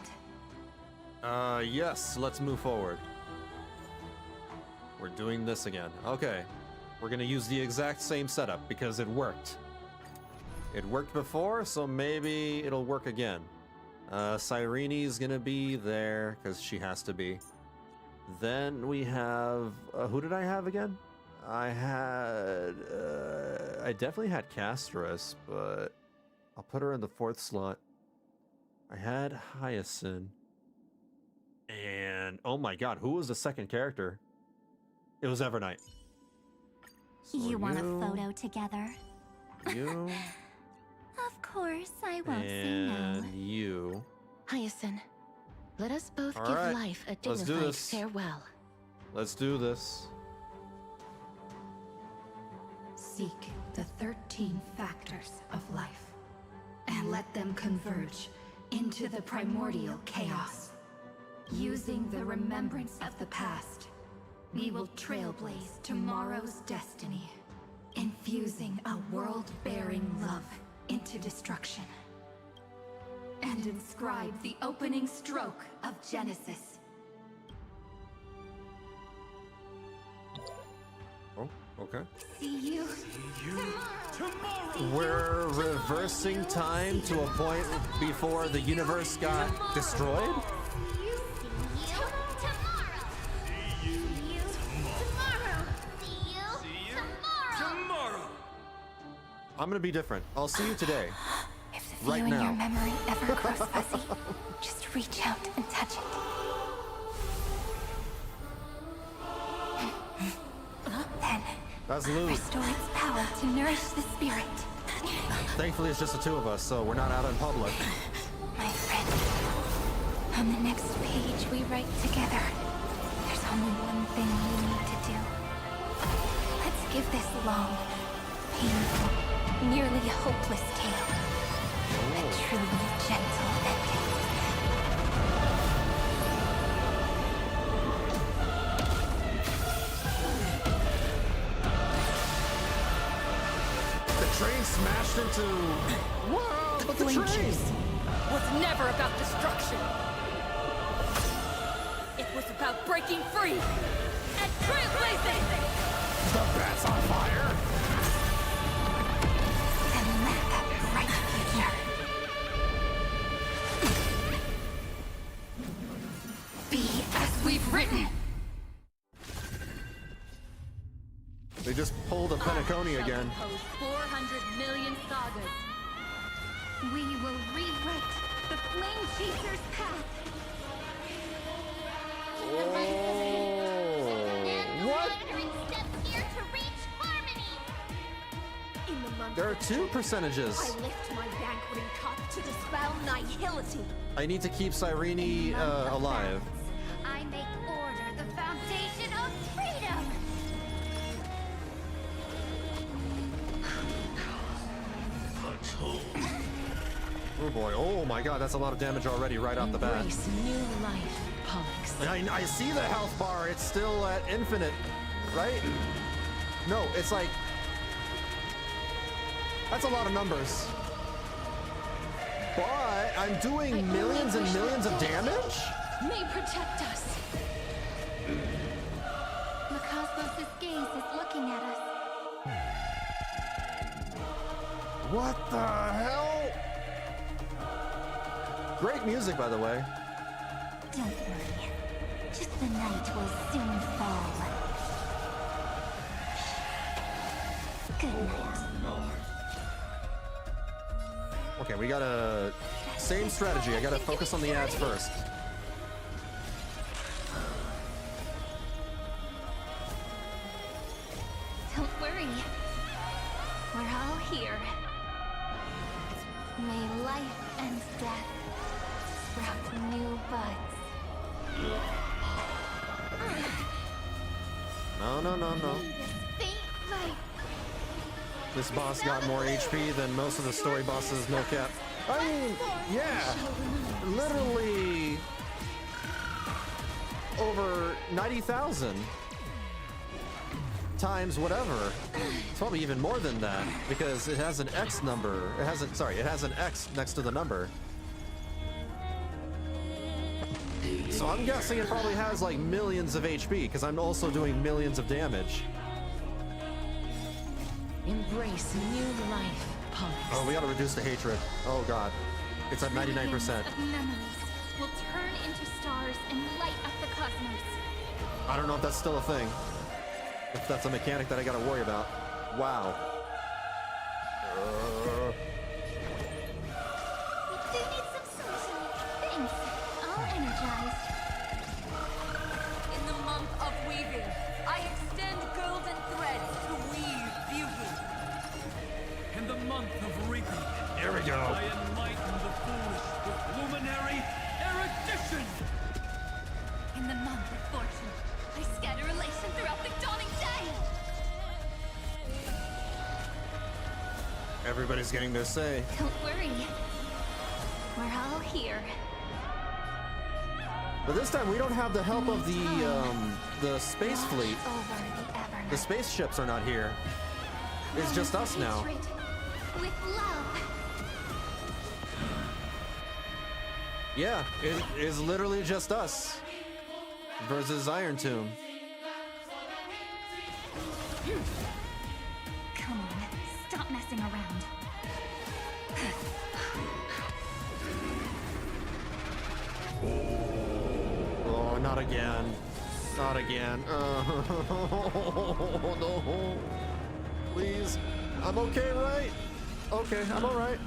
Yes, let's move forward. We're doing this again. Okay. We're gonna use the exact same setup because it worked. It worked before, so maybe it'll work again. Cyrene's gonna be there because she has to be. Then we have, who did I have again? I definitely had Castorice, but I'll put her in the 4th slot. I had Hyacinth. And, oh my god, who was the second character? It was Evernight. So You want a photo together? You. Of course, I won't say no. And you. Hyacinth, let us both All give right, life a let's do dignified this. farewell. Let's do this. Seek the 13 factors of life, and let them converge into the primordial chaos. Using the remembrance of the past, we will trailblaze tomorrow's destiny, infusing a world-bearing love into destruction, and inscribe the opening stroke of Genesis. Oh, okay. See you tomorrow. We're reversing time to a point before the universe got destroyed? I'm gonna be different. I'll see you today. If the Right view in now. your memory ever grows fuzzy, just reach out and touch it. That's loot. Restore its power to nourish the spirit. Thankfully, it's just the two of us, so we're not out in public. My friend, on the next page we write together, there's only one thing we need to do. Let's give this long, painful, nearly hopeless tale a truly gentle ending. Train smashed into... Whoa, but the train was never about destruction. It was about breaking free and trailblazing. The bat's on fire. And let that bright future be as we've written. They just pulled a Penacony again. 400 million sagas. We will rewrite the Flame Chaser's path. What? There are 2 percentages. I lift my banqueting cup to dispel nihility. I need to keep Cyrene alive. I make order the foundation of freedom. Oh boy, oh my god, that's a lot of damage already right off the bat. Embrace new life, Pollux. I see the health bar, it's still at infinite, right? No, it's like... That's a lot of numbers. But I'm doing millions and millions of damage? May protect us. The cosmos' gaze is looking at us. What the hell? Great music, by the way. Don't worry. Just the night will soon fall. Good night. Okay, we gotta... Same strategy, I gotta focus on the ads first. Don't worry. We're all here. May life and death sprout new buds. No, no, no, no. This boss got more HP than most of the story bosses, no cap. I mean, yeah, literally over 90,000 times whatever. It's probably even more than that because it has an X number. It has an X next to the number. So I'm guessing it probably has like millions of HP because I'm also doing millions of damage. Embrace new life, Pollux. Oh, we gotta reduce the hatred. Oh god. It's at 99%. Trillions of memories will turn into stars and light up the cosmos. I don't know if that's still a thing. If that's a mechanic that I gotta worry about. Wow. We do need some sunshine. Thanks. All energized. In the month of weaving, I extend golden threads to weave beauty. In the month of reaping, here we go. I enlighten the foolish with luminary erudition. In the month of fortune, I scatter elation throughout the dawning day. Everybody's getting their say. Don't worry. We're all here. But this time we don't have the help of the space fleet. The spaceships are not here. It's just us now. With love. Yeah, it is literally just us versus Irontomb. Come on, stop messing around. Oh, not again. Not again. No. Please. I'm okay, right? Okay, I'm alright.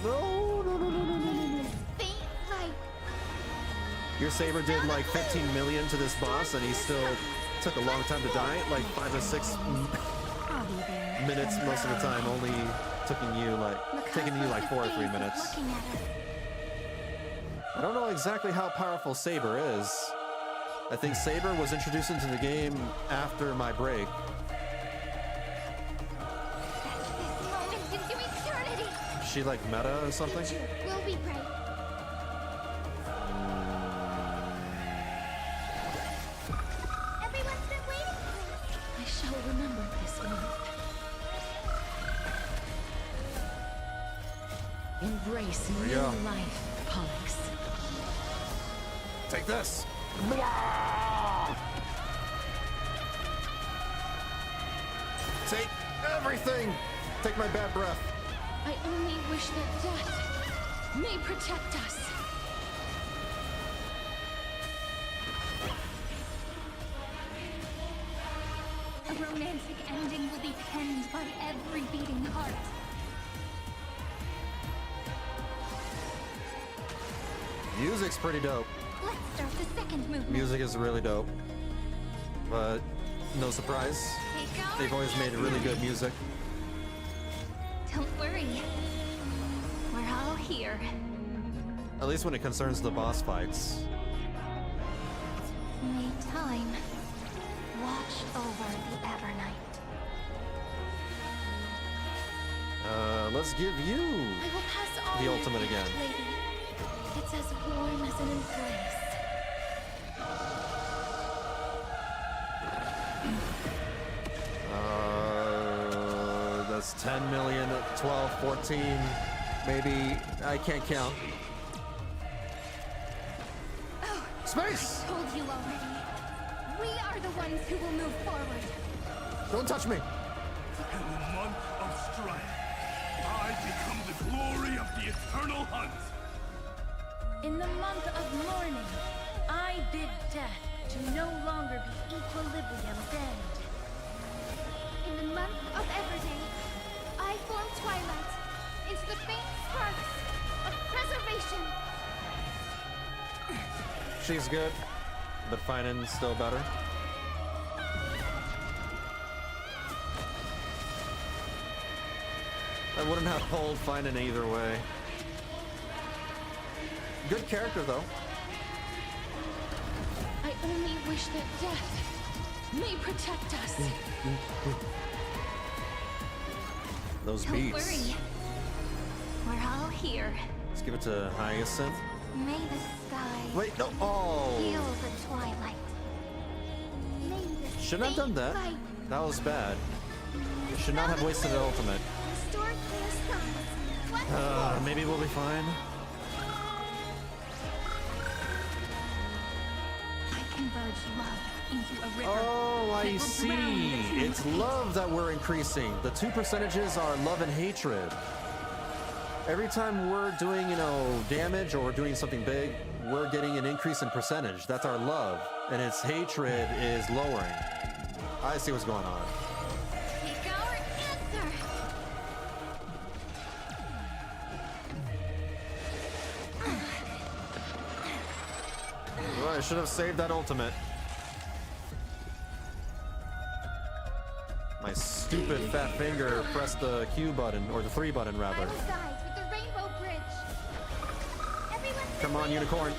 No. Your Saber did like 15 million to this boss, and he still took a long time to die, like 5 or 6 minutes most of the time, only taking you like 4 or 3 minutes. I don't know exactly how powerful Saber is. I think Saber was introduced into the game after my break. Is she like meta or something? Will we pray? Everyone's been waiting. I shall remember this moment. Embrace There new you go. life, Pollux. Take this! Take everything! Take my bad breath. I only wish that death may protect us. A romantic ending will be penned by every beating heart. Music's pretty dope. Let's start the second movement. Music is really dope. But no surprise, they've always made really good music. Don't worry. We're all here. At least when it concerns the boss fights. May time watch over the Evernight. Let's give you I will pass on the your ultimate gift, again. lady. It's as warm as an embrace. That's 10 million, 12, 14, maybe, I can't count. Space! I told you already. We are the ones who will move forward. Don't touch me! In the month of strife, I become the glory of the eternal hunt. In the month of mourning, I bid death to no longer be equilibrium's end. In the month of Everday, I form twilight into the faint sparks of preservation. She's good, but Finen's still better. I wouldn't have pulled Finen either way. Good character though. I only wish that death may protect us. Those Don't beats. worry. We're all here. Let's give it to Hyacinth. May the sky Wait, no. Oh. heal the twilight. May the Shouldn't have done that. light That was bad. Should not have wasted an ultimate. Restore clear skies. Maybe we'll be fine. I converge love into a river. Oh, that I will see. drown the two It's love that we're increasing. The 2 percentages are love and hatred. Every time we're doing, damage or we're doing something big, we're getting an increase in percentage. That's our love. And its hatred is lowering. I see what's going on. Take our answer. Well, I should have saved that ultimate. My stupid fat finger pressed the Q button, or the 3 button rather. Sides with the Rainbow Bridge. Everyone's Come on, unicorn.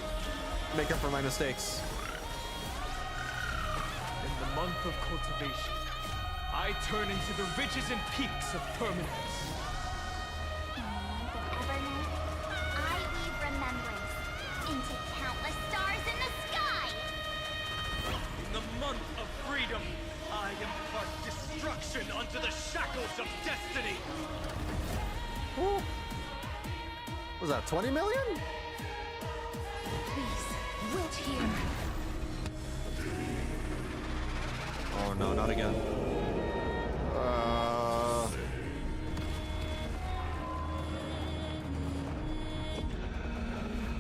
Make up for my mistakes. In the month of cultivation, I turn into the ridges and peaks of permanence. In the month of Evernight, I weave remembrance into countless stars in the sky. In the month of freedom, I impart destruction unto the shackles of destiny. What was that, 20 million? Please, wilt here. Oh no, not again.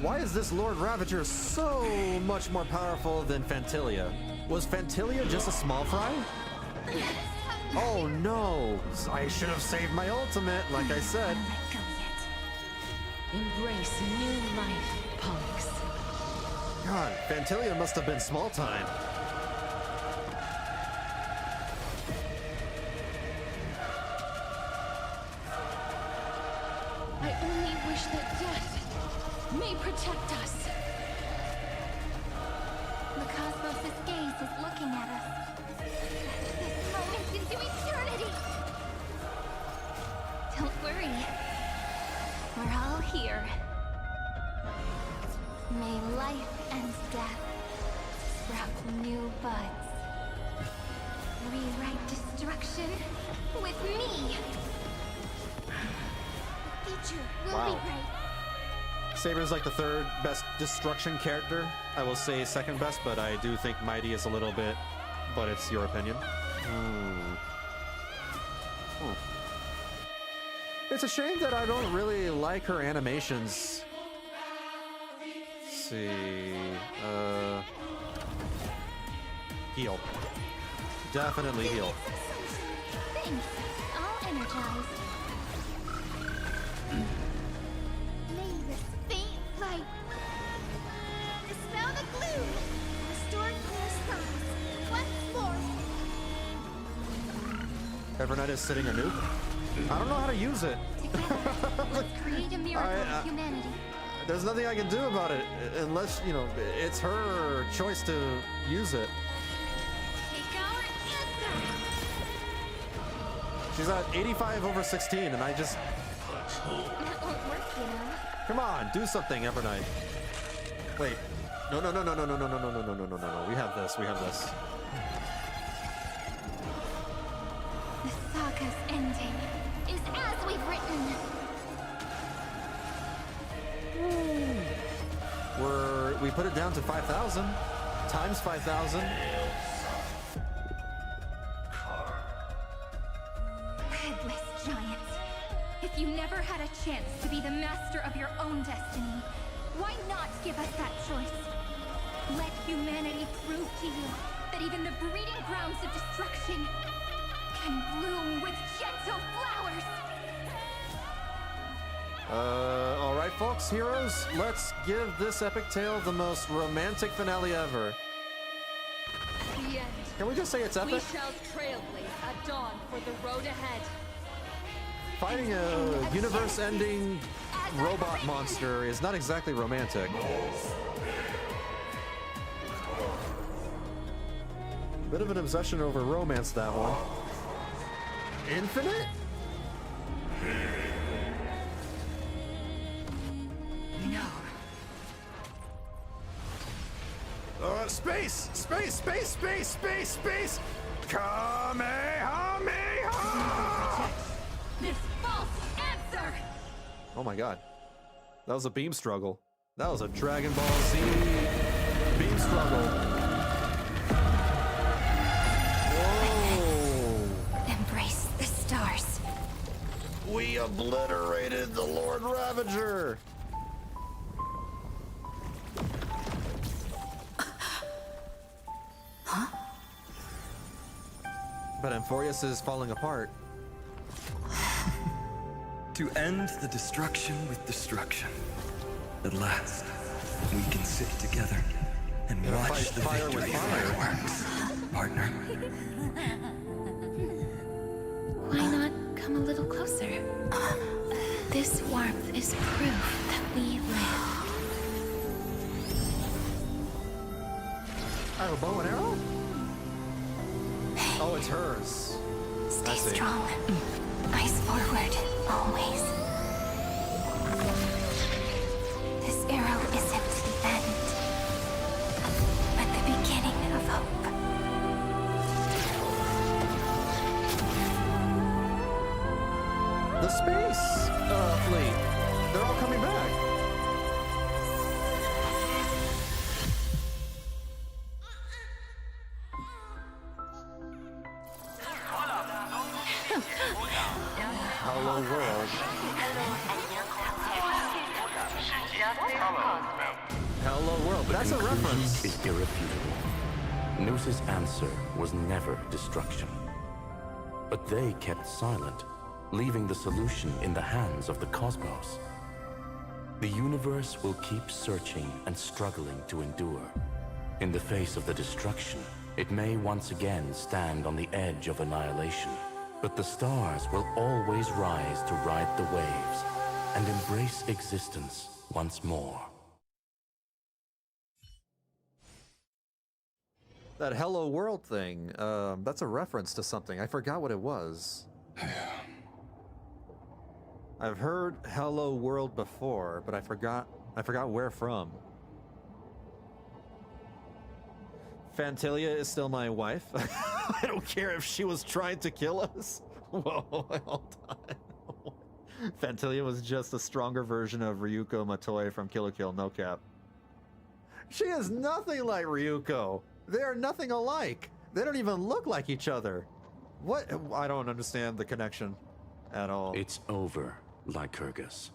Why is this Lord Ravager so much more powerful than Fantilia? Was Fantilia just a small fry? Oh no! I should have saved my ultimate, like I said. Embrace new life, Pollux. God, Fantilia must have been small time. I only wish that death may protect us. The cosmos' gaze is looking at us. This moment into eternity! Don't worry. We're all here. May life and death sprout new buds. Rewrite destruction with me! The future will Wow. be bright. Saber's like the third best destruction character. I will say second best, but I do think Mighty is a little bit, but it's your opinion. It's a shame that I don't really like her animations. Let's see. Heal. Definitely heal. Thanks. I'll energize. May this faint light dispel the gloom. Restore clear skies. Once more. Evernight is sitting a nuke. I don't know how to use it. Let's create a miracle of humanity. There's nothing I can do about it unless, you know, it's her choice to use it. Take our answer. She's at 85/16, and I just... That won't work, you know. Come on, do something, Evernight. Wait. No. We have this. We have this. The saga's ending is as we've written. We put it down to 5,000 times 5,000. Headless giant. If you never had a chance to be the master of your own destiny, why not give us that choice? Let humanity prove to you that even the breeding grounds of destruction can bloom with gentle flowers. All right, folks, heroes, let's give this epic tale the most romantic finale ever. The end. Can we just say it's epic? We shall trailblaze at dawn for the road ahead. Fighting a universe-ending robot monster is not exactly romantic. Bit of an obsession over romance, that one. Infinite? No. Space! Kamehameha! This false answer! Oh my god. That was a beam struggle. That was a Dragon Ball Z beam struggle. Whoa! Embrace the stars. We obliterated the Lord Ravager! Huh? But Amphoreus is falling apart. To end the destruction with destruction. At last, we can sit together and watch the victory fireworks, partner. Why not come a little closer? This warmth is proof that we live. I have a bow and arrow? Oh, it's hers. Stay strong. Eyes forward, always. This arrow isn't the end, but the beginning of hope. The space fleet. They're all coming back. Hello world. Hello world. That's a reference. Is irrefutable. Noos's answer was never destruction. But they kept silent, leaving the solution in the hands of the cosmos. The universe will keep searching and struggling to endure. In the face of the destruction, it may once again stand on the edge of annihilation. But the stars will always rise to ride the waves and embrace existence once more. That Hello World thing, that's a reference to something. I forgot what it was. I've heard Hello World before, but I forgot where from. Fantilia is still my wife. I don't care if she was trying to kill us. Whoa, hold on. Fantilia was just a stronger version of Ryuko Matoi from Kill la Kill, no cap. She is nothing like Ryuko. They are nothing alike. They don't even look like each other. What? I don't understand the connection at all. It's over, Lycurgus.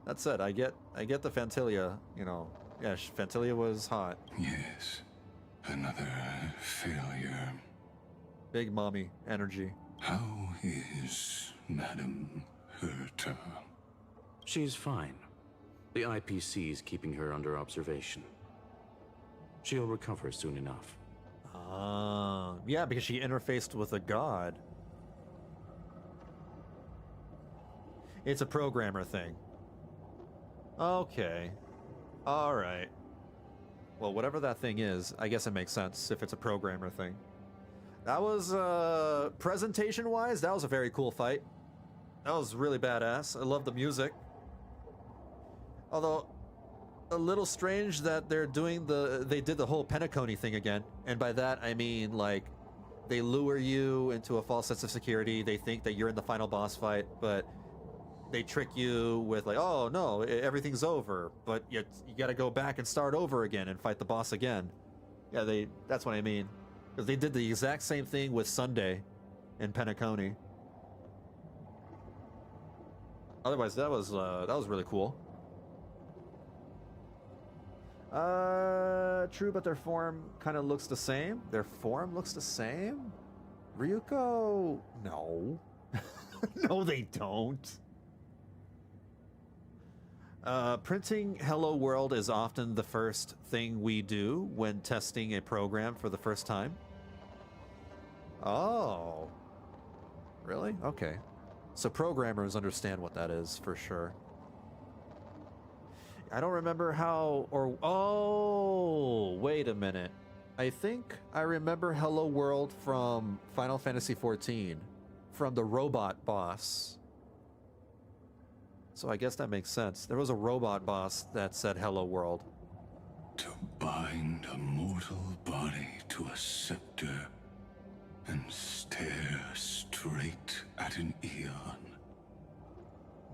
That said, I get the Fantilia, you know. Yeah, Fantilia was hot. Yes. Another failure. Big mommy energy. How is Madame Herta? She's fine. The IPC's keeping her under observation. She'll recover soon enough. Yeah, because she interfaced with a god. It's a programmer thing. Okay. Alright. Well, whatever that thing is, I guess it makes sense if it's a programmer thing. That was, presentation-wise, that was a very cool fight. That was really badass. I love the music. Although, a little strange that they're doing they did the whole Penacony thing again. And by that, I mean, like, they lure you into a false sense of security. They think that you're in the final boss fight, but they trick you with like, oh no, everything's over, but you gotta go back and start over again and fight the boss again. Yeah, that's what I mean. Because they did the exact same thing with Sunday in Penacony. Otherwise, that was really cool. True, but their form kind of looks the same. Their form looks the same? Ryuko? No. No, they don't. Printing Hello World is often the first thing we do when testing a program for the first time. Oh. Really? Okay. So programmers understand what that is for sure. I don't remember how oh, wait a minute. I think I remember Hello World from Final Fantasy XIV, from the robot boss. So I guess that makes sense. There was a robot boss that said Hello World. To bind a mortal body to a scepter and stare straight at an eon.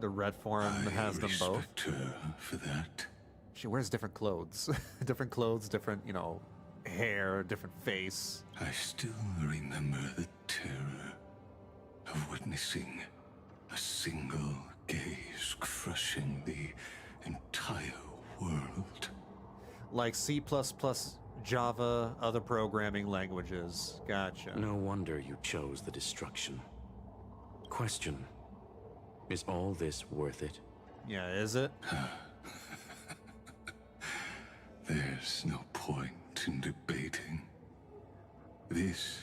The red form has them both. Respect her for that. She wears different clothes. Different clothes, different, you know, hair, different face. I still remember the terror of witnessing a single gaze crushing the entire world. Like C++, Java, other programming languages. Gotcha. No wonder you chose the destruction. Question. Is all this worth it? Yeah, is it? There's no point in debating. This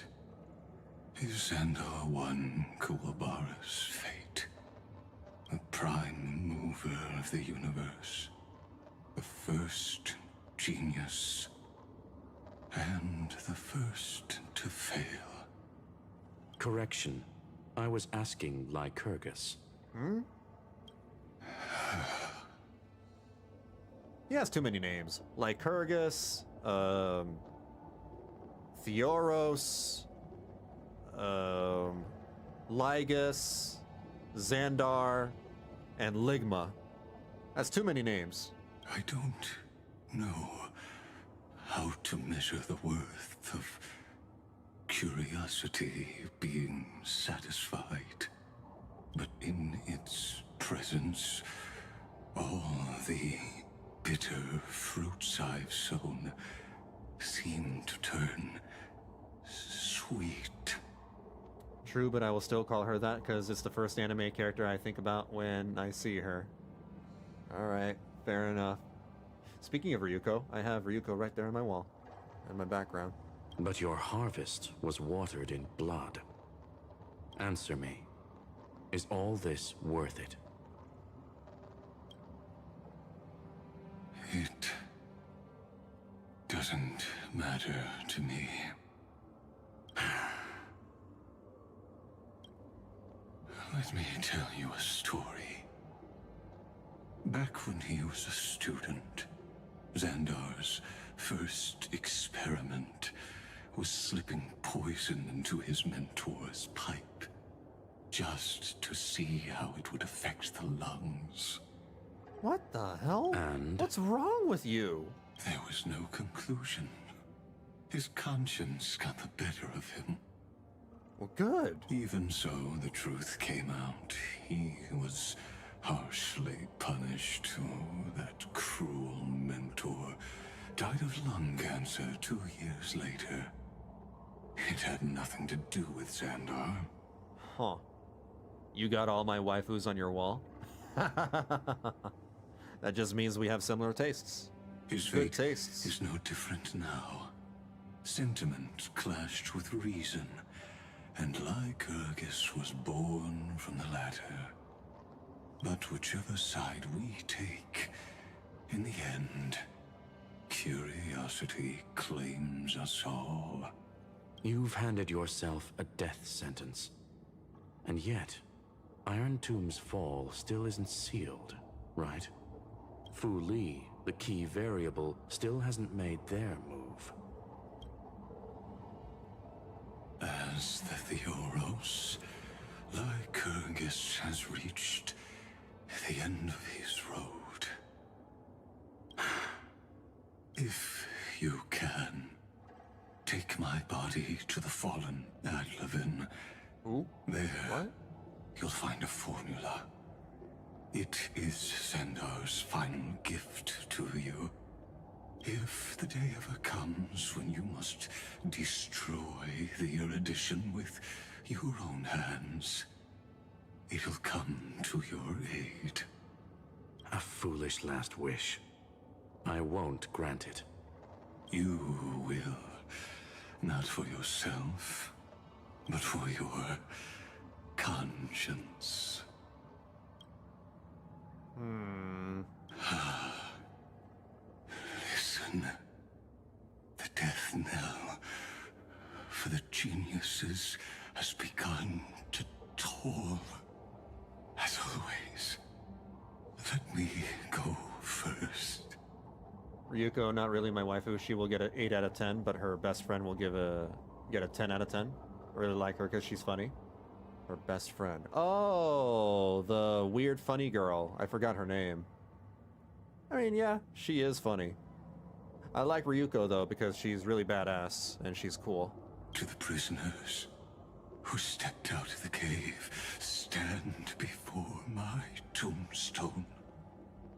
is Xandar One Kuwabara's fate. The prime mover of the universe. The first genius. And the first to fail. Correction. I was asking Lycurgus. He has too many names. Lycurgus, Theoros, Lygus, Xandar, and Ligma. That's too many names. I don't know how to measure the worth of curiosity being satisfied. But in its presence, all the bitter fruits I've sown seem to turn sweet. True, but I will still call her that because it's the first anime character I think about when I see her. Alright, fair enough. Speaking of Ryuko, I have Ryuko right there on my wall, in my background. But your harvest was watered in blood. Answer me. Is all this worth it? It doesn't matter to me. Let me tell you a story. Back when he was a student, Xandar's first experiment was slipping poison into his mentor's pipe, just to see how it would affect the lungs. What the hell? And? What's wrong with you? There was no conclusion. His conscience got the better of him. Well, good. Even so, the truth came out. He was harshly punished. Oh, that cruel mentor died of lung cancer 2 years later. It had nothing to do with Xandar. Huh. You got all my waifus on your wall? That just means we have similar tastes. His Good fate tastes. is no different now. Sentiment clashed with reason, and Lycurgus was born from the latter. But whichever side we take, in the end, curiosity claims us all. You've handed yourself a death sentence. And yet, Irontomb's fall still isn't sealed, right? Fu Li, the key variable, still hasn't made their move. As the Theoros, Lycurgus has reached the end of his road. If you can, take my body to the fallen Adlevin. Ooh. There, What? you'll find a formula. It is Xandar's final gift to you. If the day ever comes when you must destroy the erudition with your own hands, it'll come to your aid. A foolish last wish. I won't grant it. You will. Not for yourself, but for your conscience. Listen. The death knell for the geniuses has begun to toll. As always, let me go first. Ryuko, not really my waifu. She will get an 8 out of 10, but her best friend will get a 10 out of 10. I really like her because she's funny. Her best friend. Oh, the weird funny girl. I forgot her name. I mean, yeah, she is funny. I like Ryuko, though, because she's really badass, and she's cool. To the prisoners who stepped out of the cave, stand before my tombstone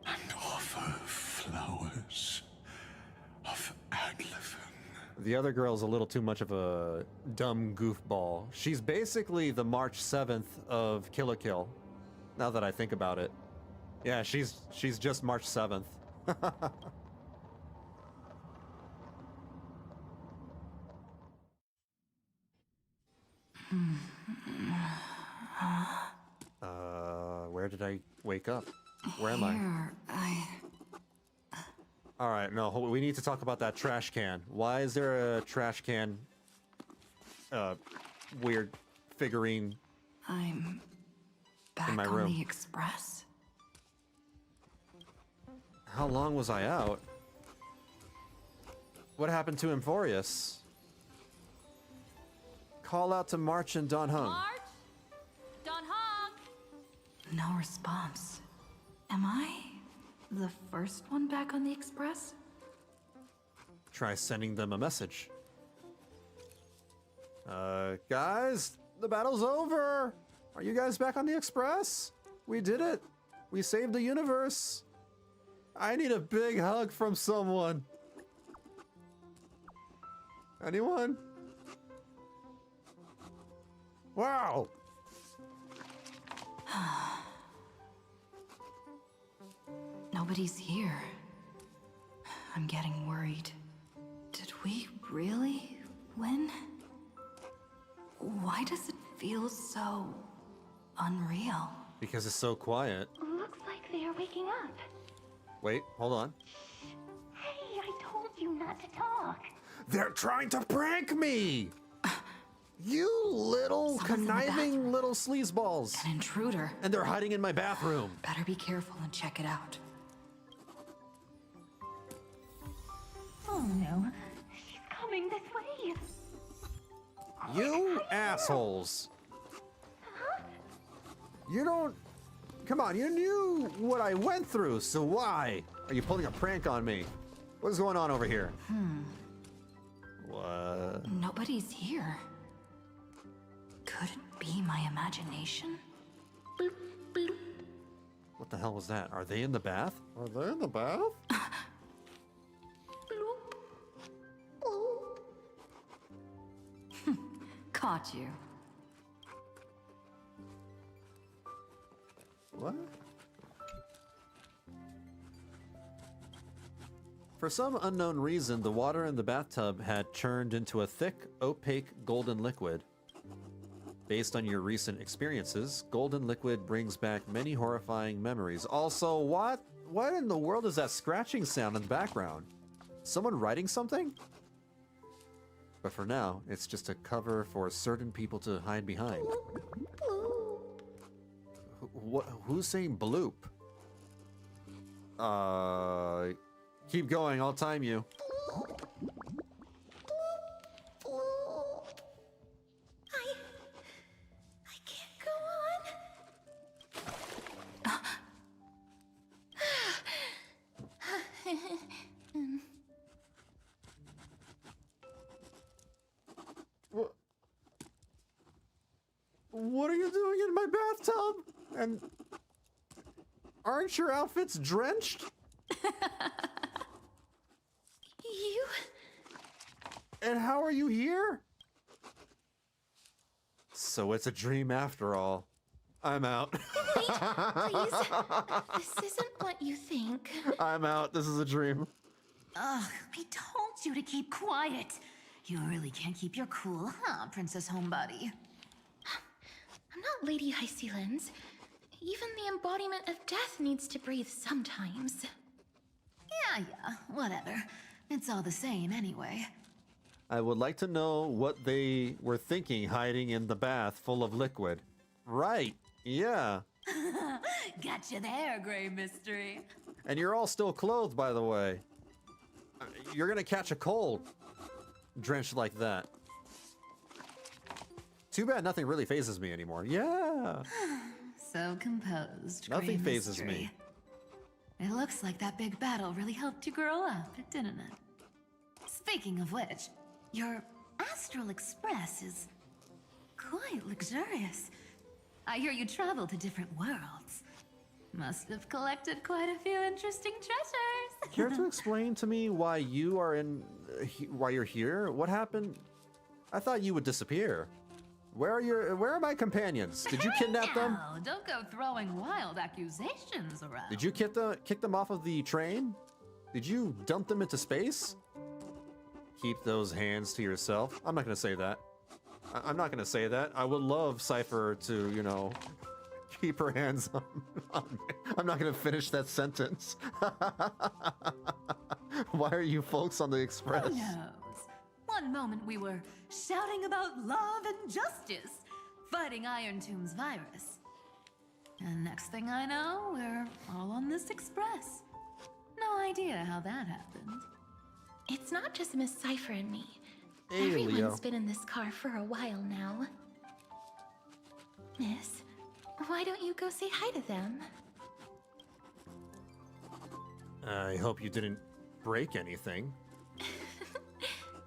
and offer flowers of Adlevin. The other girl's a little too much of a dumb goofball. She's basically the March 7th of Kill la Kill, now that I think about it. Yeah, she's just March 7th. Where did I wake up? Where am I? All right, no, we need to talk about that trash can. Why is there a trash can, weird figurine I'm back in my on room? the express. How long was I out? What happened to Amphoreus? Call out to March and Don Hung. March? Don Hong? No response. Am I the first one back on the express? Try sending them a message. Guys, the battle's over. Are you guys back on the express? We did it. We saved the universe. I need a big hug from someone. Anyone? Wow. Nobody's here. I'm getting worried. Did we really win? Why does it feel so unreal? Because it's so quiet. Looks like they are waking up. Wait, hold on. Hey, I told you not to talk. They're trying to prank me! You little conniving little sleazeballs. An intruder. And they're hiding in my bathroom. Better be careful and check it out. Oh no, she's coming this way. You assholes. You don't... Come on, you knew what I went through, so why are you pulling a prank on me? What is going on over here? What? Nobody's here. Could it be my imagination? What the hell was that? Are they in the bath? Are they in the bath? Caught you. What? For some unknown reason, the water in the bathtub had turned into a thick, opaque golden liquid. Based on your recent experiences, golden liquid brings back many horrifying memories. Also, what in the world is that scratching sound in the background? Someone writing something? But for now, it's just a cover for certain people to hide behind. Who's saying bloop? Keep going, I'll time you. I can't go on. What are you doing in my bathtub? And aren't your outfits drenched? You? And how are you here? So it's a dream after all. I'm out. Wait, please. This isn't what you think. I'm out. This is a dream. Ugh, I told you to keep quiet. You really can't keep your cool, huh, Princess Homebody? I'm not Lady Hysealens. Even the embodiment of death needs to breathe sometimes. Yeah, whatever. It's all the same anyway. I would like to know what they were thinking hiding in the bath full of liquid. Right, yeah. Gotcha there, Grey Mystery. And you're all still clothed, by the way. You're gonna catch a cold. Drenched like that. Too bad nothing really phases me anymore. Yeah. So composed, Nothing Grey phases Mystery. me. It looks like that big battle really helped you grow up, didn't it? Speaking of which, your Astral Express is quite luxurious. I hear you travel to different worlds. Must have collected quite a few interesting treasures. Care to explain to me why you are why you're here? What happened? I thought you would disappear. Where are my companions? Did you kidnap them? No, don't go throwing wild accusations around. Did you kick them off of the train? Did you dump them into space? Keep those hands to yourself. I'm not gonna say that. I'm not gonna say that. I would love Cipher to, you know, keep her hands on me. I'm not gonna finish that sentence. Why are you folks on the Express? Who knows? One moment we were shouting about love and justice, fighting Irontomb's virus. And next thing I know, we're all on this Express. No idea how that happened. It's not just Miss Cipher and me. Hey, Everyone's Leo. been in this car for a while now. Miss, why don't you go say hi to them? I hope you didn't break anything.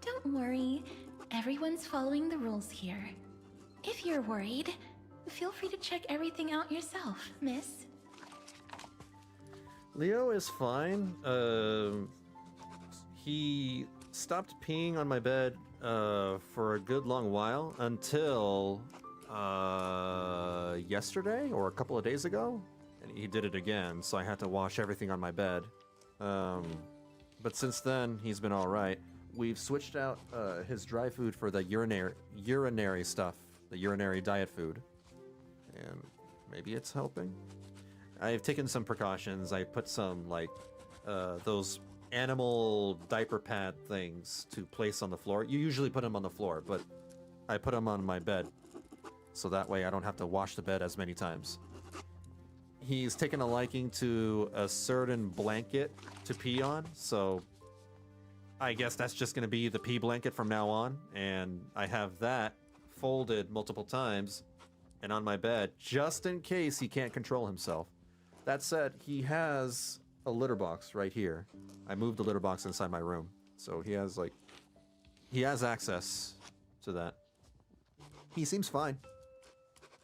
Don't worry. Everyone's following the rules here. If you're worried, feel free to check everything out yourself, miss. Leo is fine. He stopped peeing on my bed for a good long while until yesterday or a couple of days ago. And he did it again, so I had to wash everything on my bed. But since then, he's been all right. We've switched out his dry food for the urinary stuff, the urinary diet food, and maybe it's helping. I've taken some precautions. I put some like those animal diaper pad things to place on the floor. You usually put them on the floor, but I put them on my bed, so that way I don't have to wash the bed as many times. He's taken a liking to a certain blanket to pee on, so I guess that's just going to be the pee blanket from now on, and I have that folded multiple times and on my bed just in case he can't control himself. That said, he has a litter box right here. I moved the litter box inside my room, so he has access to that. He seems fine.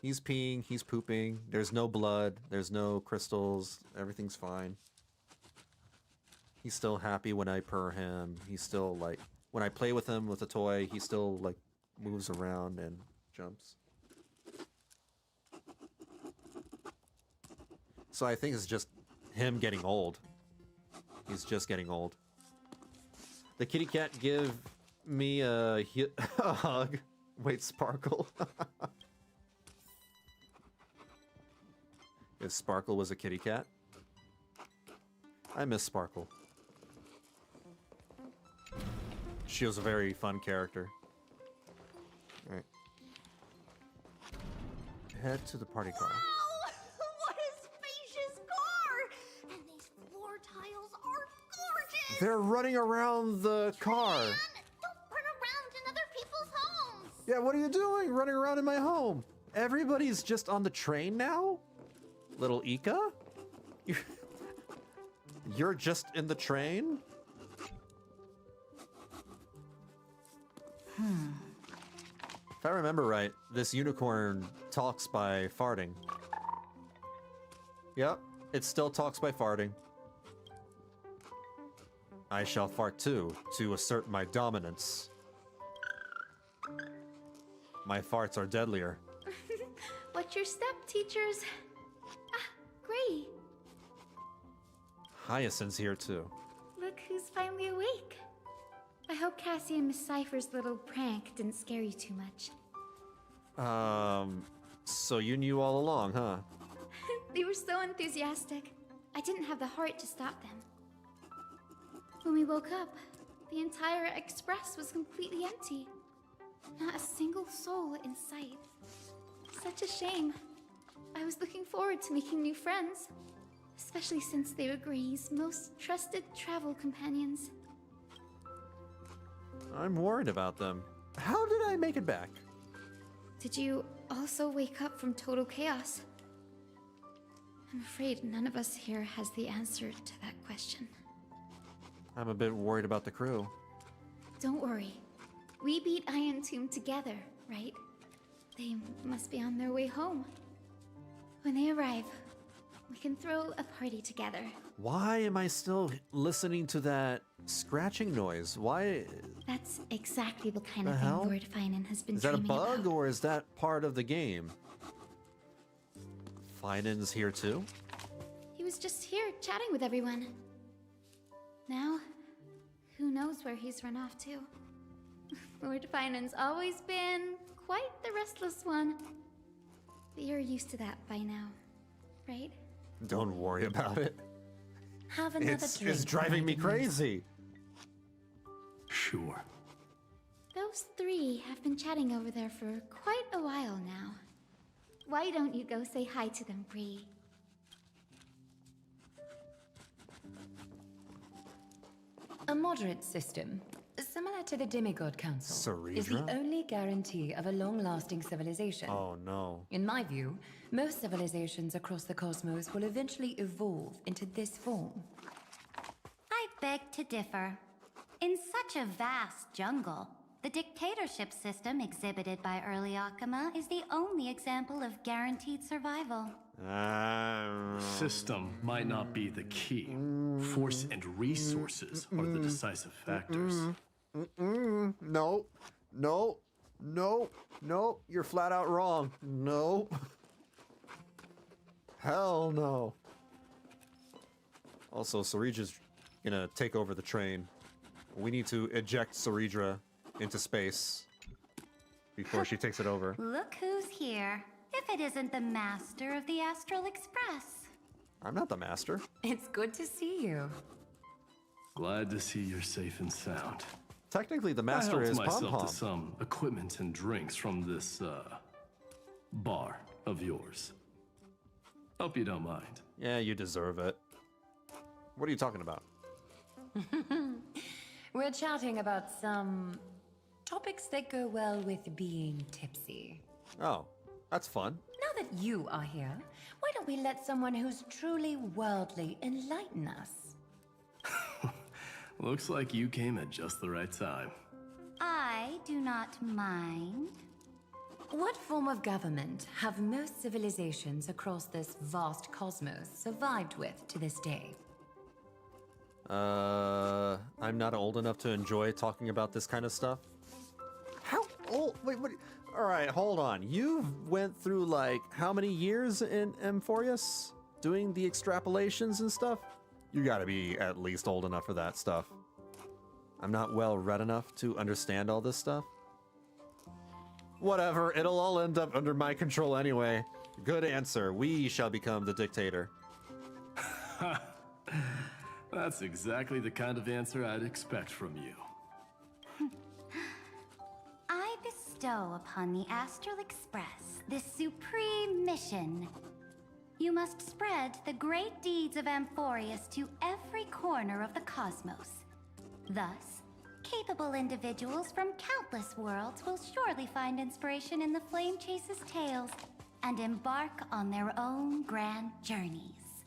He's peeing, he's pooping, there's no blood, there's no crystals, everything's fine. He's still happy when I purr him. He's still like, when I play with him with a toy, he still like moves around and jumps. So I think it's just him getting old. He's just getting old. The kitty cat give me a hug. Wait, Sparkle. If Sparkle was a kitty cat. I miss Sparkle. She was a very fun character. Alright. Head to the party car. What a spacious car! And these floor tiles are gorgeous! They're running around the car. Man, don't run around in other people's homes! Yeah, what are you doing running around in my home? Everybody's just on the train now? Little Ika? You're just in the train? If I remember right, this unicorn talks by farting. Yep, it still talks by farting. I shall fart too, to assert my dominance. My farts are deadlier. Watch your step, teachers. Ah, Gray. Hyacinth's here too. Look who's finally awake. I hope Cassie and Miss Cipher's little prank didn't scare you too much. So you knew all along, huh? They were so enthusiastic. I didn't have the heart to stop them. When we woke up, the entire express was completely empty. Not a single soul in sight. Such a shame. I was looking forward to making new friends, especially since they were Gray's most trusted travel companions. I'm worried about them. How did I make it back? Did you also wake up from total chaos? I'm afraid none of us here has the answer to that question. I'm a bit worried about the crew. Don't worry. We beat Irontomb together, right? They must be on their way home. When they arrive, we can throw a party together. Why am I still listening to that scratching noise? Why? That's exactly the kind The of hell? thing Lord Finan has been Is that a dreaming bug about. or is that part of the game? Finan's here too? He was just here chatting with everyone. Now, who knows where he's run off to? Lord Finan's always been quite the restless one. But you're used to that by now, right? Don't worry about it. Have another drink. It's driving me crazy. Sure. Those three have been chatting over there for quite a while now. Why don't you go say hi to them, Bree? A moderate system, similar to the Demigod Council, is the Cyrene? only guarantee of a long-lasting civilization. Oh no. In my view, most civilizations across the cosmos will eventually evolve into this form. I beg to differ. In such a vast jungle, the dictatorship system exhibited by early Akama is the only example of guaranteed survival. System might not be the key. Force and resources are the decisive factors. No, no, no, no. You're flat out wrong. No. Hell no. Also, Ceridra's gonna take over the train. We need to eject Ceridra into space before she takes it over. Look who's here. If it isn't the master of the Astral Express. I'm not the master. It's good to see you. Glad to see you're safe and sound. Technically, the master I is helped myself Pom-Pom. to some equipment and drinks from this, bar of yours. Hope you don't mind. Yeah, you deserve it. What are you talking about? We're chatting about some topics that go well with being tipsy. Oh, that's fun. Now that you are here, why don't we let someone who's truly worldly enlighten us? Looks like you came at just the right time. I do not mind. What form of government have most civilizations across this vast cosmos survived with to this day? I'm not old enough to enjoy talking about this kind of stuff. How old? Wait, what? All right, hold on. You went through like how many years in Amphoreus doing the extrapolations and stuff? You gotta be at least old enough for that stuff. I'm not well read enough to understand all this stuff. Whatever, it'll all end up under my control anyway. Good answer. We shall become the dictator. That's exactly the kind of answer I'd expect from you. I bestow upon the Astral Express this supreme mission. You must spread the great deeds of Amphoreus to every corner of the cosmos. Thus, capable individuals from countless worlds will surely find inspiration in the Flame Chase's tales and embark on their own grand journeys.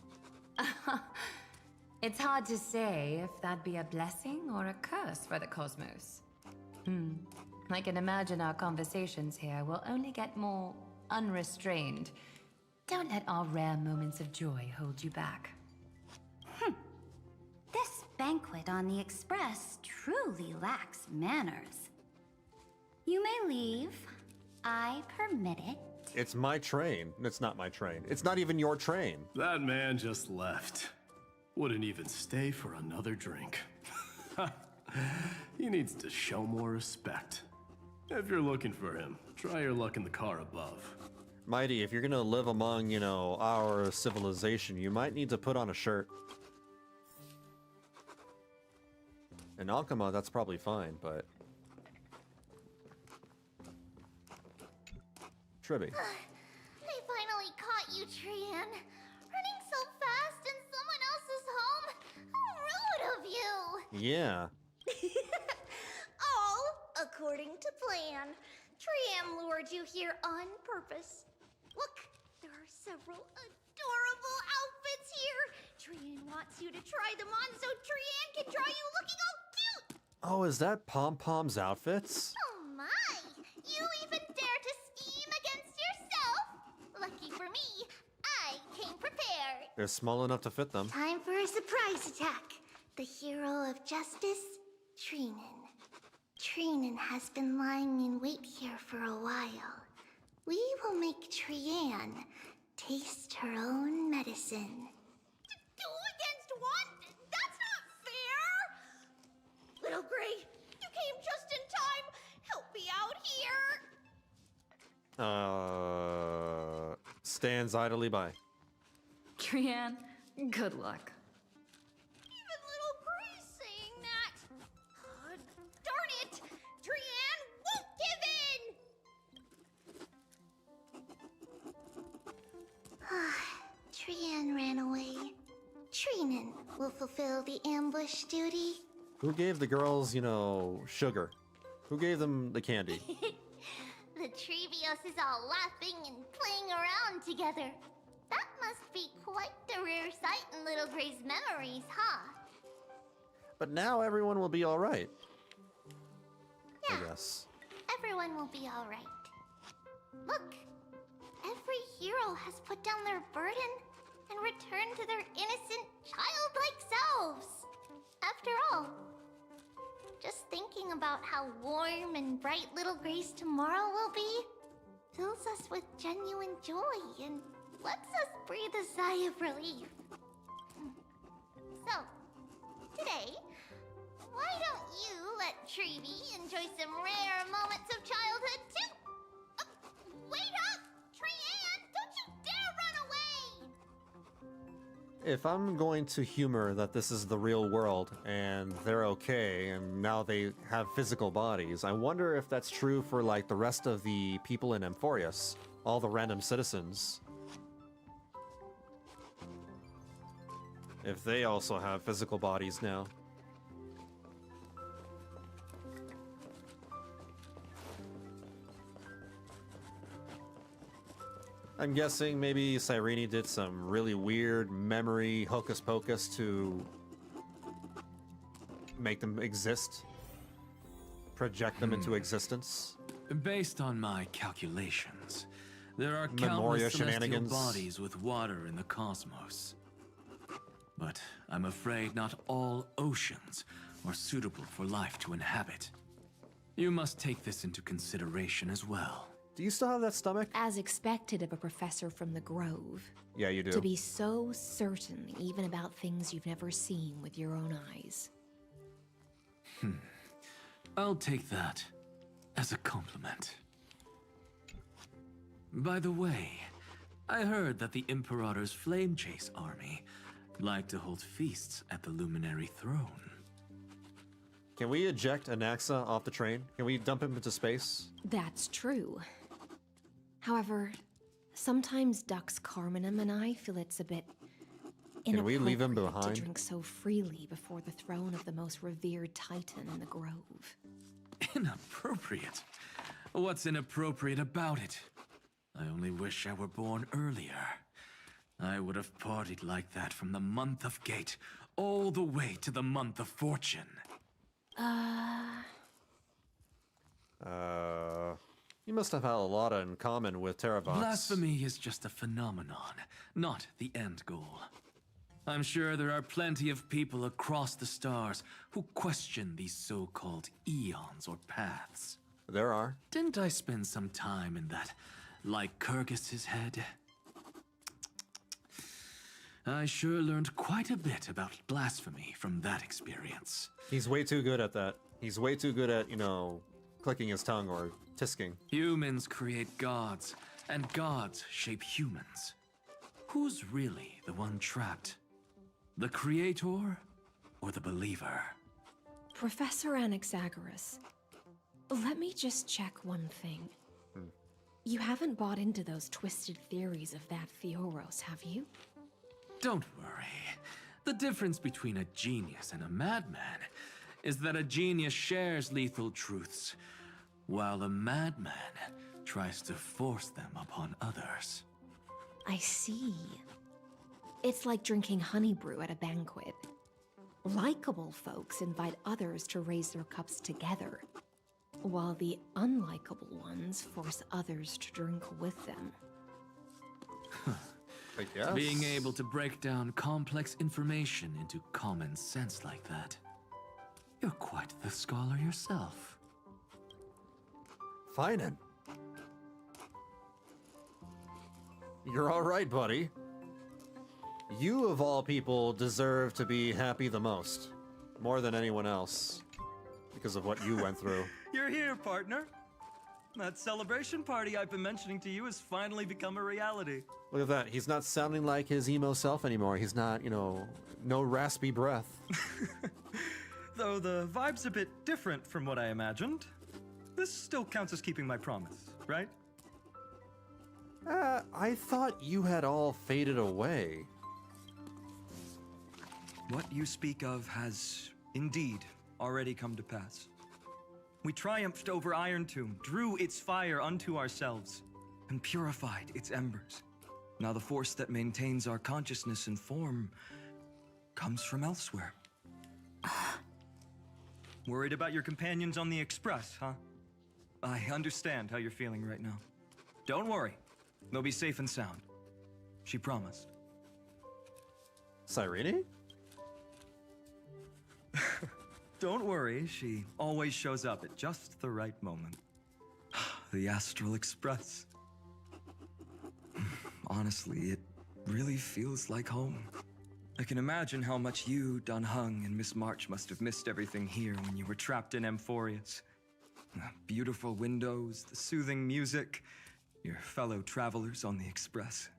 It's hard to say if that'd be a blessing or a curse for the cosmos. I can imagine our conversations here will only get more unrestrained. Don't let our rare moments of joy hold you back. This banquet on the Express truly lacks manners. You may leave. I permit it. It's my train. It's not my train. It's not even your train. That man just left. Wouldn't even stay for another drink. He needs to show more respect. If you're looking for him, try your luck in the car above. Mighty, if you're gonna live among, you know, our civilization, you might need to put on a shirt. In Alchema, that's probably fine, but... Tribby. I finally caught you, Trian. Running so fast in someone else's home. How rude of you. Yeah. All according to plan. Trian lured you here on purpose. Look, there are several adorable outfits here. Trian wants you to try them on so Trian can draw you looking all cute. Oh, is that Pom-Pom's outfits? Oh my! You even dare to scheme against yourself? Lucky for me, I came prepared. They're small enough to fit them. Time for a surprise attack. The hero of justice, Trinen. Trinen has been lying in wait here for a while. We will make Trian taste her own medicine. Two against one? That's not fair! Little Gray, you came just in time. Help me out here. Stands idly by. Trian, good luck. Even little Gray's saying that. Darn it! Trian won't give in! Trian ran away. Trinen will fulfill the ambush duty. Who gave the girls, you know, sugar? Who gave them the candy? The Trevios is all laughing and playing around together. That must be quite the rare sight in Little Gray's memories, huh? But now everyone will be alright. Yeah. I guess. Everyone will be alright. Look, every hero has put down their burden and returned to their innocent, childlike selves. After all, just thinking about how warm and bright Little Gray's tomorrow will be fills us with genuine joy and lets us breathe a sigh of relief. Treevee. Enjoy some rare moments of childhood, too. Wait up! Trianne, don't you dare run away! If I'm going to humor that this is the real world and they're okay and now they have physical bodies, I wonder if that's true for like the rest of the people in Amphoreus, all the random citizens. If they also have physical bodies now. I'm guessing maybe Cyrene did some really weird memory hocus pocus to make them exist, project them into existence. Based on my calculations, there are Memoria countless celestial shenanigans. bodies with water in the cosmos. But I'm afraid not all oceans are suitable for life to inhabit. You must take this into consideration as well. Do you still have that stomach? As expected of a professor from the Grove. Yeah, you do. To be so certain even about things you've never seen with your own eyes. I'll take that as a compliment. By the way, I heard that the Imperator's Flame Chase army like to hold feasts at the Luminary Throne. Can we eject Anaxa off the train? Can we dump him into space? That's true. However, sometimes Dux Carminum and I feel it's a bit Can we leave him inappropriate behind? to drink so freely before the throne of the most revered titan in the Grove. Inappropriate? What's inappropriate about it? I only wish I were born earlier. I would have partied like that from the month of Gate all the way to the month of Fortune. You must have had a lot in common with Terravox. Blasphemy is just a phenomenon, not the end goal. I'm sure there are plenty of people across the stars who question these so-called eons or paths. There are. Didn't I spend some time in that Lycurgus's head? I sure learned quite a bit about blasphemy from that experience. He's way too good at that. He's way too good at, you know, clicking his tongue or tisking. Humans create gods, and gods shape humans. Who's really the one trapped? The creator or the believer? Professor Anaxagoras, let me just check one thing. You haven't bought into those twisted theories of that Theoros, have you? Don't worry. The difference between a genius and a madman is that a genius shares lethal truths, while a madman tries to force them upon others. I see. It's like drinking honey brew at a banquet. Likeable folks invite others to raise their cups together, while the unlikable ones force others to drink with them. I guess. Being able to break down complex information into common sense like that. You're quite the scholar yourself. Fine. You're all right, buddy. You, of all people, deserve to be happy the most. More than anyone else. Because of what you went through. You're here, partner. That celebration party I've been mentioning to you has finally become a reality. Look at that. He's not sounding like his emo self anymore. He's not, you know, no raspy breath. Though the vibe's a bit different from what I imagined. This still counts as keeping my promise, right? I thought you had all faded away. What you speak of has indeed already come to pass. We triumphed over Irontomb, drew its fire unto ourselves, and purified its embers. Now the force that maintains our consciousness and form comes from elsewhere. Worried about your companions on the Express, huh? I understand how you're feeling right now. Don't worry. They'll be safe and sound. She promised. Cyrene? Don't worry, she always shows up at just the right moment. The Astral Express. Honestly, it really feels like home. I can imagine how much you, Don Hung, and Miss March must have missed everything here when you were trapped in Amphoreus. The beautiful windows, the soothing music, your fellow travelers on the Express.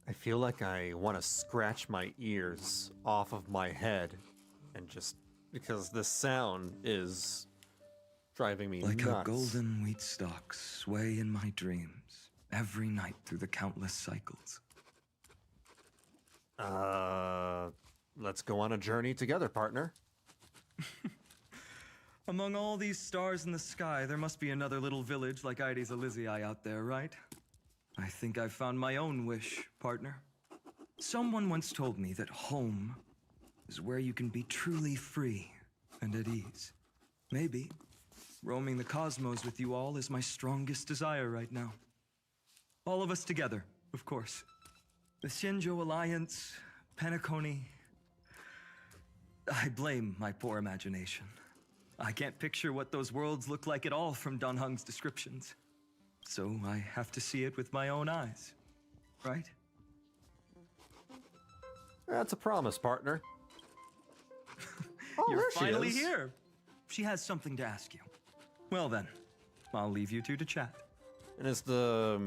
I feel like I want to scratch my ears off of my head and just because the sound is driving me like nuts. how golden wheat stalks sway in my dreams every night through the countless cycles. Let's go on a journey together, partner. Among all these stars in the sky, there must be another little village like Ides Elysiae out there, right? I think I've found my own wish, partner. Someone once told me that home is where you can be truly free and at ease. Maybe roaming the cosmos with you all is my strongest desire right now. All of us together, of course. The Shinjo Alliance, Penacony. I blame my poor imagination. I can't picture what those worlds look like at all from Don Hung's descriptions. So I have to see it with my own eyes, right? That's a promise, partner. You're finally here. She has something to ask you. Well then, I'll leave you two to chat. And it's the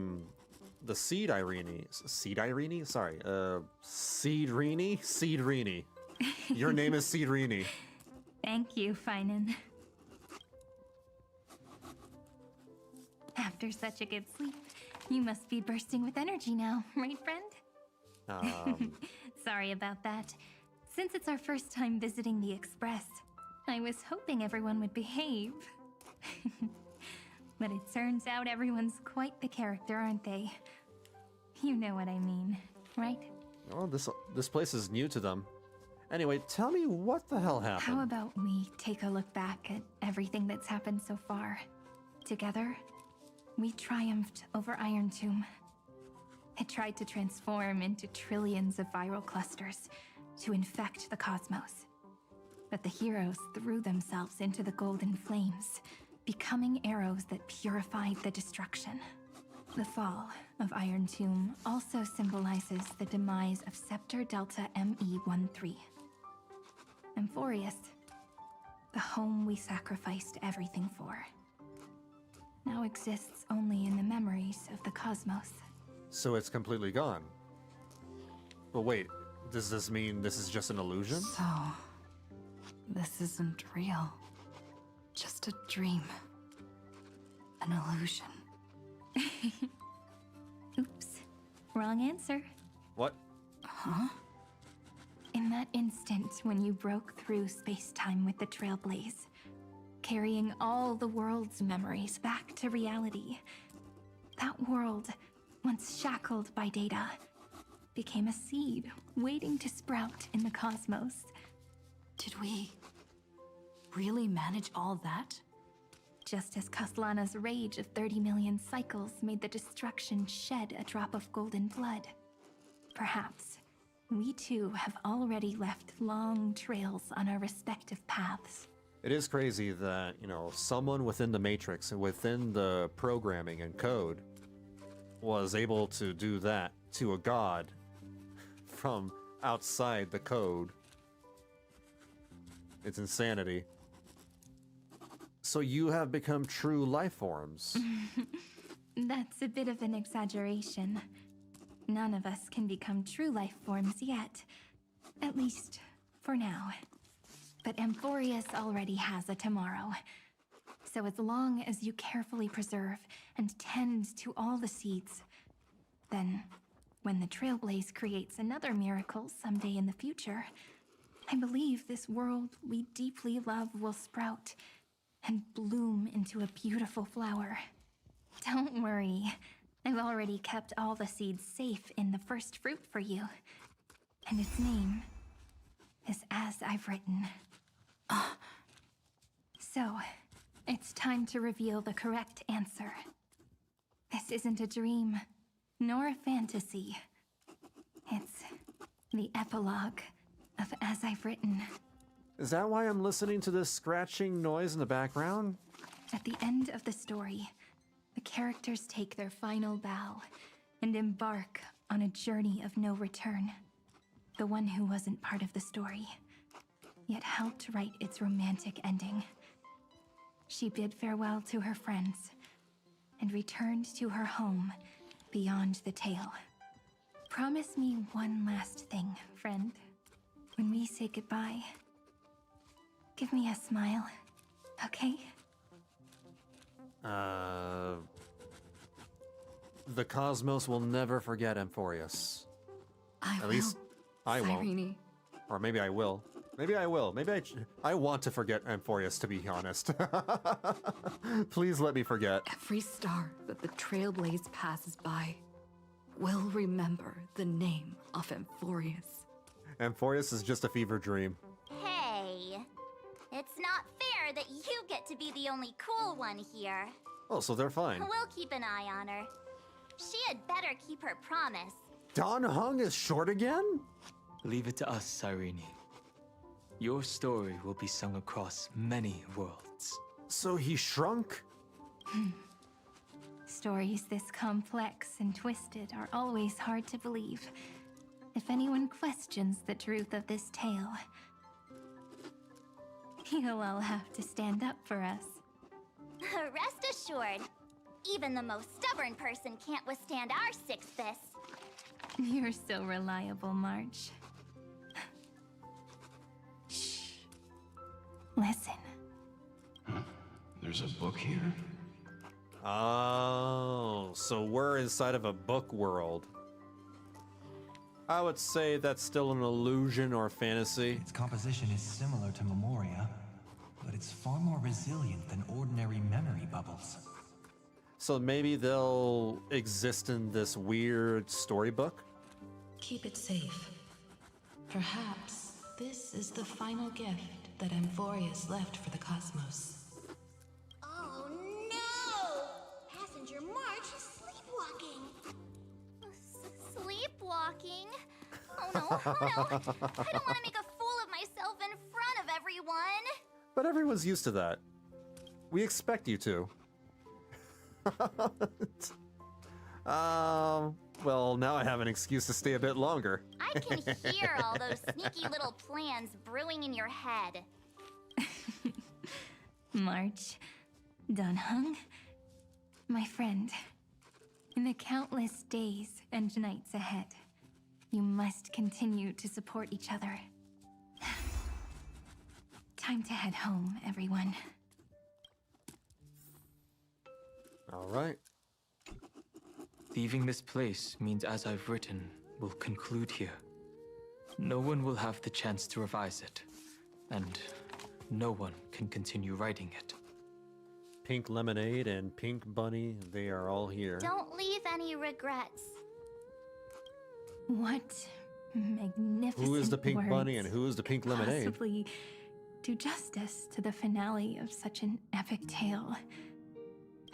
Seed Irene. Seed Irene? Sorry. Seedrene? Seedrene. Your name is Seedrene. Thank you, Finan. After such a good sleep, you must be bursting with energy now, right, friend? Sorry about that. Since it's our first time visiting the Express, I was hoping everyone would behave. But it turns out everyone's quite the character, aren't they? You know what I mean, right? Oh, this place is new to them. Anyway, tell me what the hell happened. How about we take a look back at everything that's happened so far? Together, we triumphed over Irontomb. It tried to transform into trillions of viral clusters to infect the cosmos. But the heroes threw themselves into the golden flames, becoming arrows that purified the destruction. The fall of Irontomb also symbolizes the demise of Scepter Delta ME-13. Amphoreus, the home we sacrificed everything for, now exists only in the memories of the cosmos. So it's completely gone. But wait, does this mean this is just an illusion? So, this isn't real. Just a dream. An illusion. Oops. Wrong answer. What? Huh? In that instant when you broke through space-time with the Trailblaze, carrying all the world's memories back to reality, that world, once shackled by data, became a seed waiting to sprout in the cosmos. Did we really manage all that? Just as Kaslana's rage of 30 million cycles made the destruction shed a drop of golden blood. Perhaps we too have already left long trails on our respective paths. It is crazy that, someone within the Matrix and within the programming and code was able to do that to a god from outside the code. It's insanity. So you have become true life forms. That's a bit of an exaggeration. None of us can become true life forms yet. At least, for now. But Amphoreus already has a tomorrow. So as long as you carefully preserve and tend to all the seeds, then when the Trailblaze creates another miracle someday in the future, I believe this world we deeply love will sprout and bloom into a beautiful flower. Don't worry, I've already kept all the seeds safe in the first fruit for you. And its name is As I've Written. So, it's time to reveal the correct answer. This isn't a dream, nor a fantasy. It's the epilogue of As I've Written. Is that why I'm listening to this scratching noise in the background? At the end of the story, the characters take their final bow and embark on a journey of no return. The one who wasn't part of the story, yet helped write its romantic ending. She bid farewell to her friends and returned to her home beyond the tale. Promise me one last thing, friend. When we say goodbye, give me a smile, okay? The cosmos will never forget Amphoreus. At least I won't. Cyrene. Or maybe I will. Maybe I will. Maybe I want to forget Amphoreus, to be honest. Please let me forget. Every star that the Trailblaze passes by will remember the name of Amphoreus. Amphoreus is just a fever dream. Hey, it's not fair that you get to be the only cool one here. Oh, so they're fine. We'll keep an eye on her. She had better keep her promise. Don Hung is short again? Leave it to us, Cyrene. Your story will be sung across many worlds. So he shrunk? Stories this complex and twisted are always hard to believe. If anyone questions the truth of this tale, you'll all have to stand up for us. Rest assured, even the most stubborn person can't withstand our sixth fist. You're so reliable, March. Shh. Listen. There's a book here? Oh, so we're inside of a book world. I would say that's still an illusion or fantasy. Its composition is similar to Memoria, but it's far more resilient than ordinary memory bubbles. So maybe they'll exist in this weird storybook? Keep it safe. Perhaps this is the final gift that Amphoreus left for the cosmos. Oh no! Passenger March is sleepwalking. Sleepwalking? Oh no, oh no. I don't want to make a fool of myself in front of everyone. But everyone's used to that. We expect you to. Well, now I have an excuse to stay a bit longer. I can hear all those sneaky little plans brewing in your head. March, Don Hung, my friend, in the countless days and nights ahead, you must continue to support each other. Time to head home, everyone. All right. Leaving this place means, as I've written, will conclude here. No one will have the chance to revise it, and no one can continue writing it. Pink Lemonade and Pink Bunny, they are all here. Don't leave any regrets. What magnificent Who is the Pink words Bunny and who is the Pink Lemonade? Possibly do justice to the finale of such an epic tale.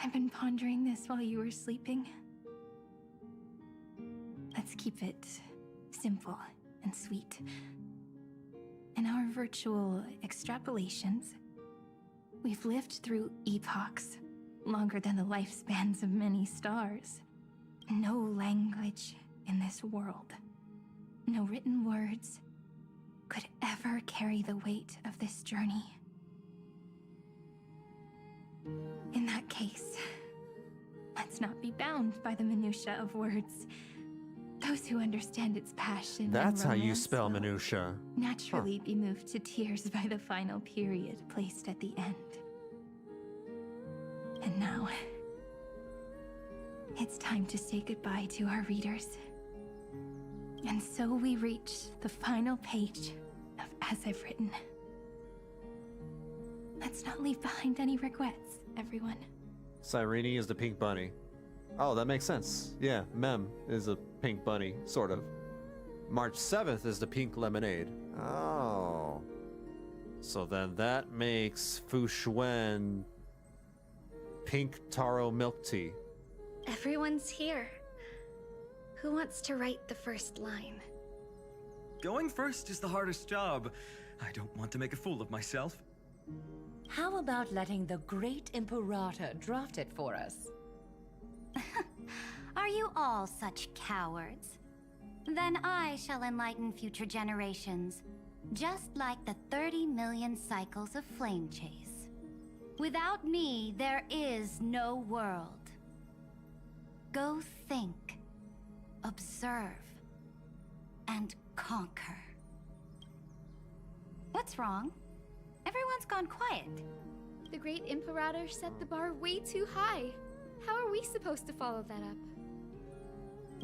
I've been pondering this while you were sleeping. Let's keep it simple and sweet. In our virtual extrapolations, we've lived through epochs longer than the lifespans of many stars. No language in this world, no written words, could ever carry the weight of this journey. In that case, let's not be bound by the minutiae of words. Those who understand its passion That's and how you romance spell will minutia. naturally be moved to tears by the final period placed at the end. And now, it's time to say goodbye to our readers. And so we reach the final page of As I've Written. Let's not leave behind any regrets, everyone. Cyrene is the Pink Bunny. Oh, that makes sense. Yeah, Mem is a pink bunny, sort of. March 7th is the Pink Lemonade. Oh. So then that makes Fu Xuan Pink Taro Milk Tea. Everyone's here. Who wants to write the first line? Going first is the hardest job. I don't want to make a fool of myself. How about letting the great Imperator draft it for us? Are you all such cowards? Then I shall enlighten future generations, just like the 30 million cycles of flame chase. Without me, there is no world. Go think, observe, and conquer. What's wrong? Everyone's gone quiet. The great Imperator set the bar way too high. How are we supposed to follow that up?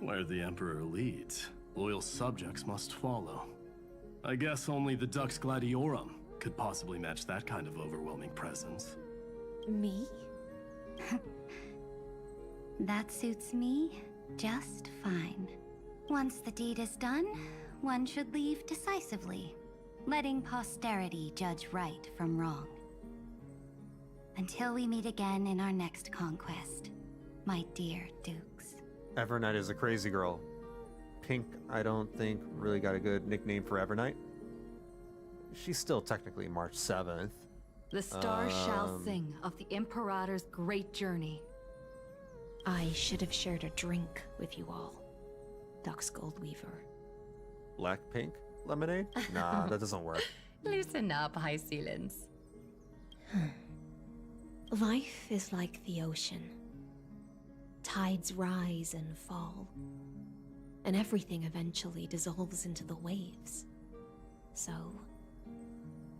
Where the Emperor leads, loyal subjects must follow. I guess only the Dux Gladiorum could possibly match that kind of overwhelming presence. Me? That suits me just fine. Once the deed is done, one should leave decisively, letting posterity judge right from wrong. Until we meet again in our next conquest, my dear Dukes. Evernight is a crazy girl. Pink, I don't think, really got a good nickname for Evernight. She's still technically March 7th. The stars shall sing of the Imperator's great journey. I should have shared a drink with you all. Dux Goldweaver. Black pink lemonade? Nah, that doesn't work. Loosen up, High Ceilings. Life is like the ocean. Tides rise and fall, and everything eventually dissolves into the waves. So,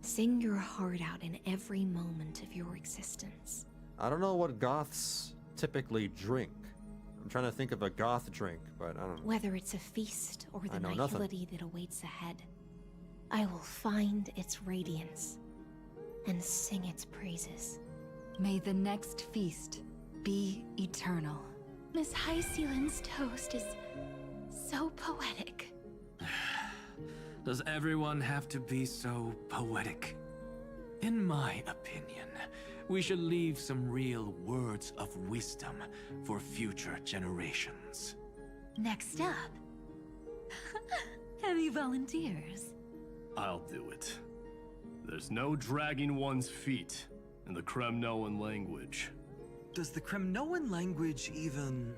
sing your heart out in every moment of your existence. I don't know what goths typically drink. I'm trying to think of a goth drink, but I don't know. Whether it's a feast or the I know nothing. nihility that awaits ahead, I will find its radiance and sing its praises. May the next feast be eternal. Miss High Ceiling's toast is so poetic. Does everyone have to be so poetic? In my opinion, we should leave some real words of wisdom for future generations. Next up, any volunteers? I'll do it. There's no dragging one's feet in the Kremnoan language. Does the Kremnoan language even...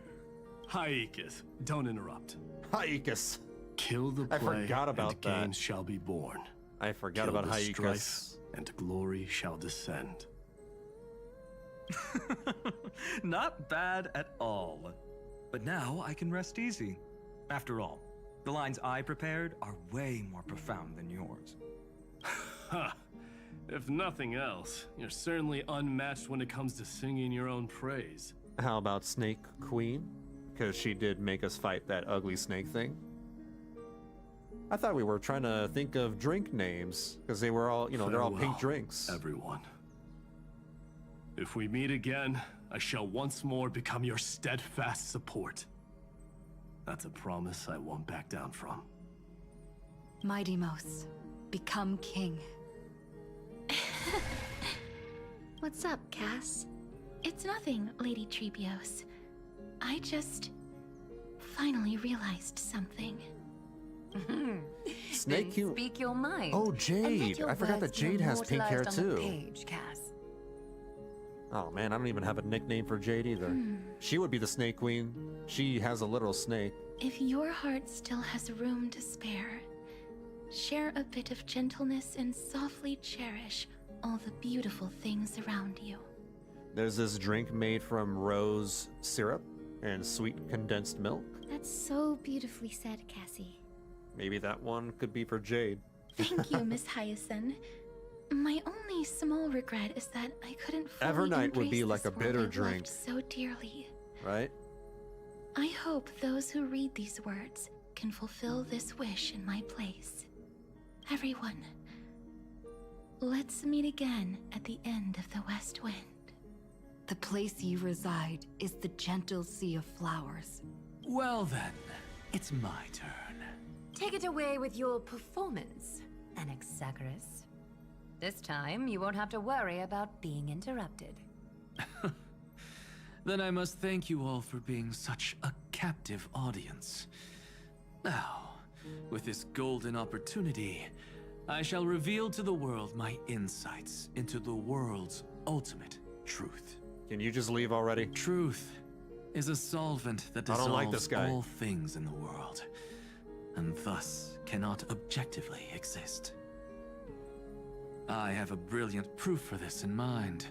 Hiatus, don't interrupt. Hiatus. Kill the I plague, forgot about and that. games shall be born. I forgot Kill about the Hiatus. strife, and glory shall descend. Not bad at all. But now I can rest easy. After all, the lines I prepared are way more profound than yours. Ha! If nothing else, you're certainly unmatched when it comes to singing your own praise. How about Snake Queen? Because she did make us fight that ugly snake thing. I thought we were trying to think of drink names, because they were all, they're all pink Farewell, drinks. Everyone. If we meet again, I shall once more become your steadfast support. That's a promise I won't back down from. Mighty-Mos, become king. What's up, Cass? It's nothing, Lady Trebios. I just finally realized something. Snake Then speak your mind. Oh, And let Jade. your I forgot words that be Jade has pink hair immortalized on the too. page, Cass. Oh man, I don't even have a nickname for Jade either. She would be the Snake Queen. She has a literal snake. If your heart still has room to spare, share a bit of gentleness and softly cherish all the beautiful things around you. There's this drink made from rose syrup and sweet condensed milk. That's so beautifully said, Cassie. Maybe that one could be for Jade. Thank you, Miss Hyacinth. My only small regret is that I couldn't fully Evernight would be embrace like a this world bitter I loved drink. so dearly. Right? I hope those who read these words can fulfill this wish in my place. Everyone, let's meet again at the end of the West Wind. The place you reside is the gentle sea of flowers. Well then, it's my turn. Take it away with your performance, Anaxagoras. This time, you won't have to worry about being interrupted. Then I must thank you all for being such a captive audience. Now, with this golden opportunity, I shall reveal to the world my insights into the world's ultimate truth. Can you just leave already? Truth is a solvent that I dissolves don't like this guy. all things in the world. and thus cannot objectively exist. I have a brilliant proof for this in mind,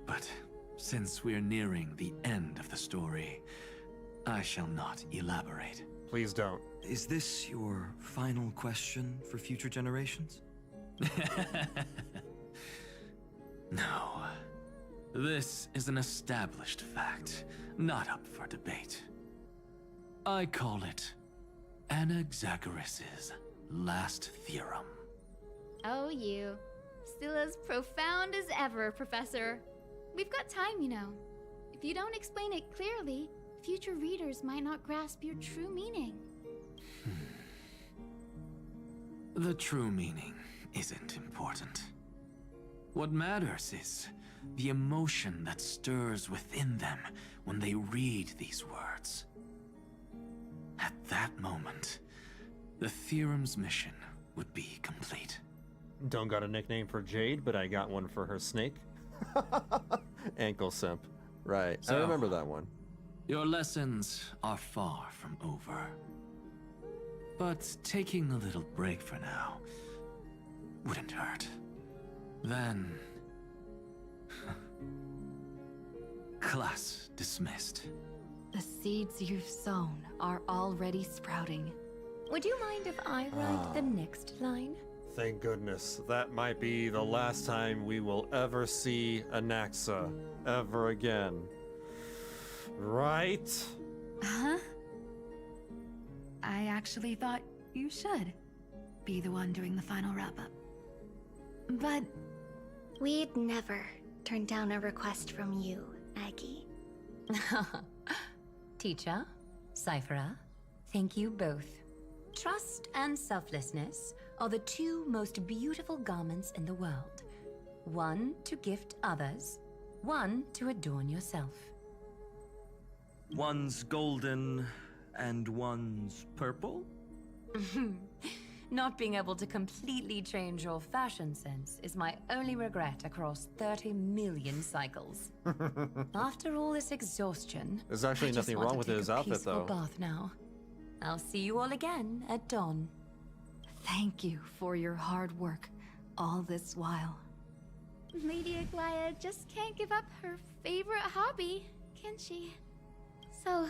but since we're nearing the end of the story, I shall not elaborate. Please don't. Is this your final question for future generations? No. This is an established fact, not up for debate. I call it Anaxagoras' last theorem. Oh, you. Still as profound as ever, Professor. We've got time, you know. If you don't explain it clearly, future readers might not grasp your true meaning. The true meaning isn't important. What matters is the emotion that stirs within them when they read these words. At that moment, the theorem's mission would be complete. Don't got a nickname for Jade, but I got one for her snake. Ankle simp. Right, I remember that one. Your lessons are far from over. But taking a little break for now wouldn't hurt. Then... Class dismissed. The seeds you've sown are already sprouting. Would you mind if I write the next line? Thank goodness. That might be the last time we will ever see Anaxa ever again. Right? Huh? I actually thought you should be the one doing the final wrap-up. But... We'd never turn down a request from you, Aggie. Teacher, Cipher, thank you both. Trust and selflessness are the two most beautiful garments in the world. One to gift others, one to adorn yourself. One's golden and one's purple? Not being able to completely change your fashion sense is my only regret across 30 million cycles. After all this exhaustion, there's actually nothing wrong with his outfit, though. Bath now. I'll see you all again at dawn. Thank you for your hard work all this while. Lady Aglaia just can't give up her favorite hobby, can she? So,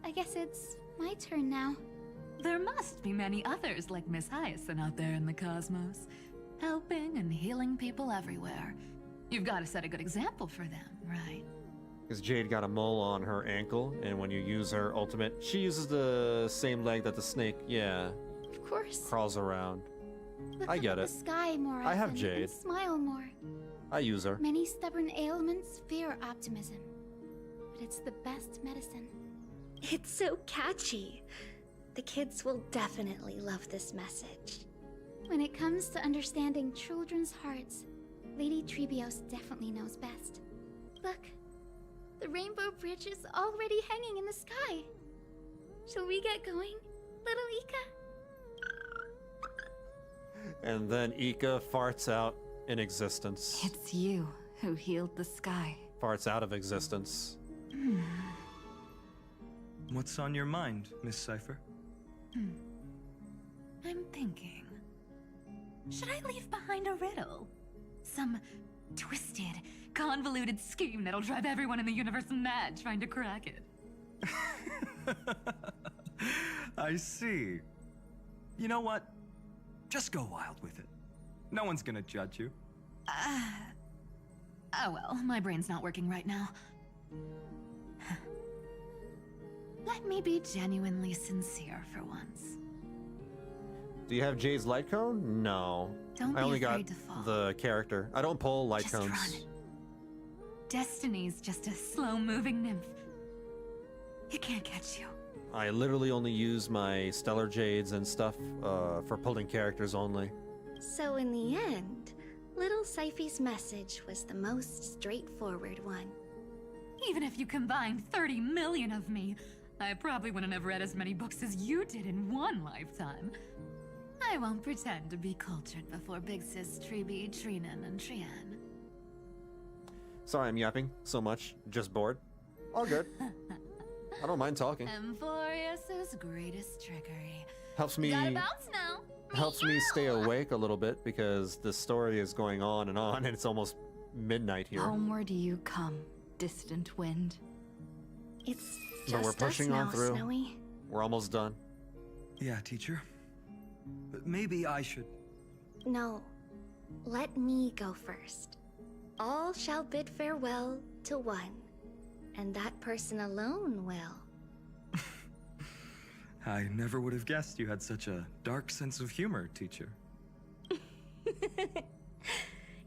I guess it's my turn now. There must be many others like Miss Hyacinth out there in the cosmos, helping and healing people everywhere. You've got to set a good example for them, right? Because Jade got a mole on her ankle, and when you use her ultimate, she uses the same leg that the snake, Of course. crawls around. Look I get up it. at the sky more often I have Jade. and smile more. I use her. Many stubborn ailments fear optimism, but it's the best medicine. It's so catchy. The kids will definitely love this message. When it comes to understanding children's hearts, Lady Trebios definitely knows best. Look, the Rainbow Bridge is already hanging in the sky. Shall we get going, little Ika? And then Ika farts out in existence. It's you who healed the sky. Farts out of existence. What's on your mind, Miss Cipher? I'm thinking. Should I leave behind a riddle? Some twisted, convoluted scheme that'll drive everyone in the universe mad trying to crack it. I see. You know what? Just go wild with it. No one's gonna judge you. Oh well, my brain's not working right now. Let me be genuinely sincere for once. Do you have Jade's light cone? No. Don't I be only got afraid to fall. the character. I don't pull light Just cones. run. Destiny's just a slow-moving nymph. It can't catch you. I literally only use my stellar jades and stuff for pulling characters only. So in the end, little Cypher's message was the most straightforward one. Even if you combined 30 million of me, I probably wouldn't have read as many books as you did in one lifetime. I won't pretend to be cultured before Big Sis Treeby, Trinan, and Trian. Sorry I'm yapping so much. Just bored. All good. I don't mind talking. Amphoreus' greatest trickery. Helps me Gotta bounce now. helps me stay awake a little bit because the story is going on, and it's almost midnight here. Homeward you come, distant wind. It's But just we're pushing us on now, through. Snowy. We're almost done. Yeah, teacher. But maybe I should. No, let me go first. All shall bid farewell to one, and that person alone will. I never would have guessed you had such a dark sense of humor, teacher.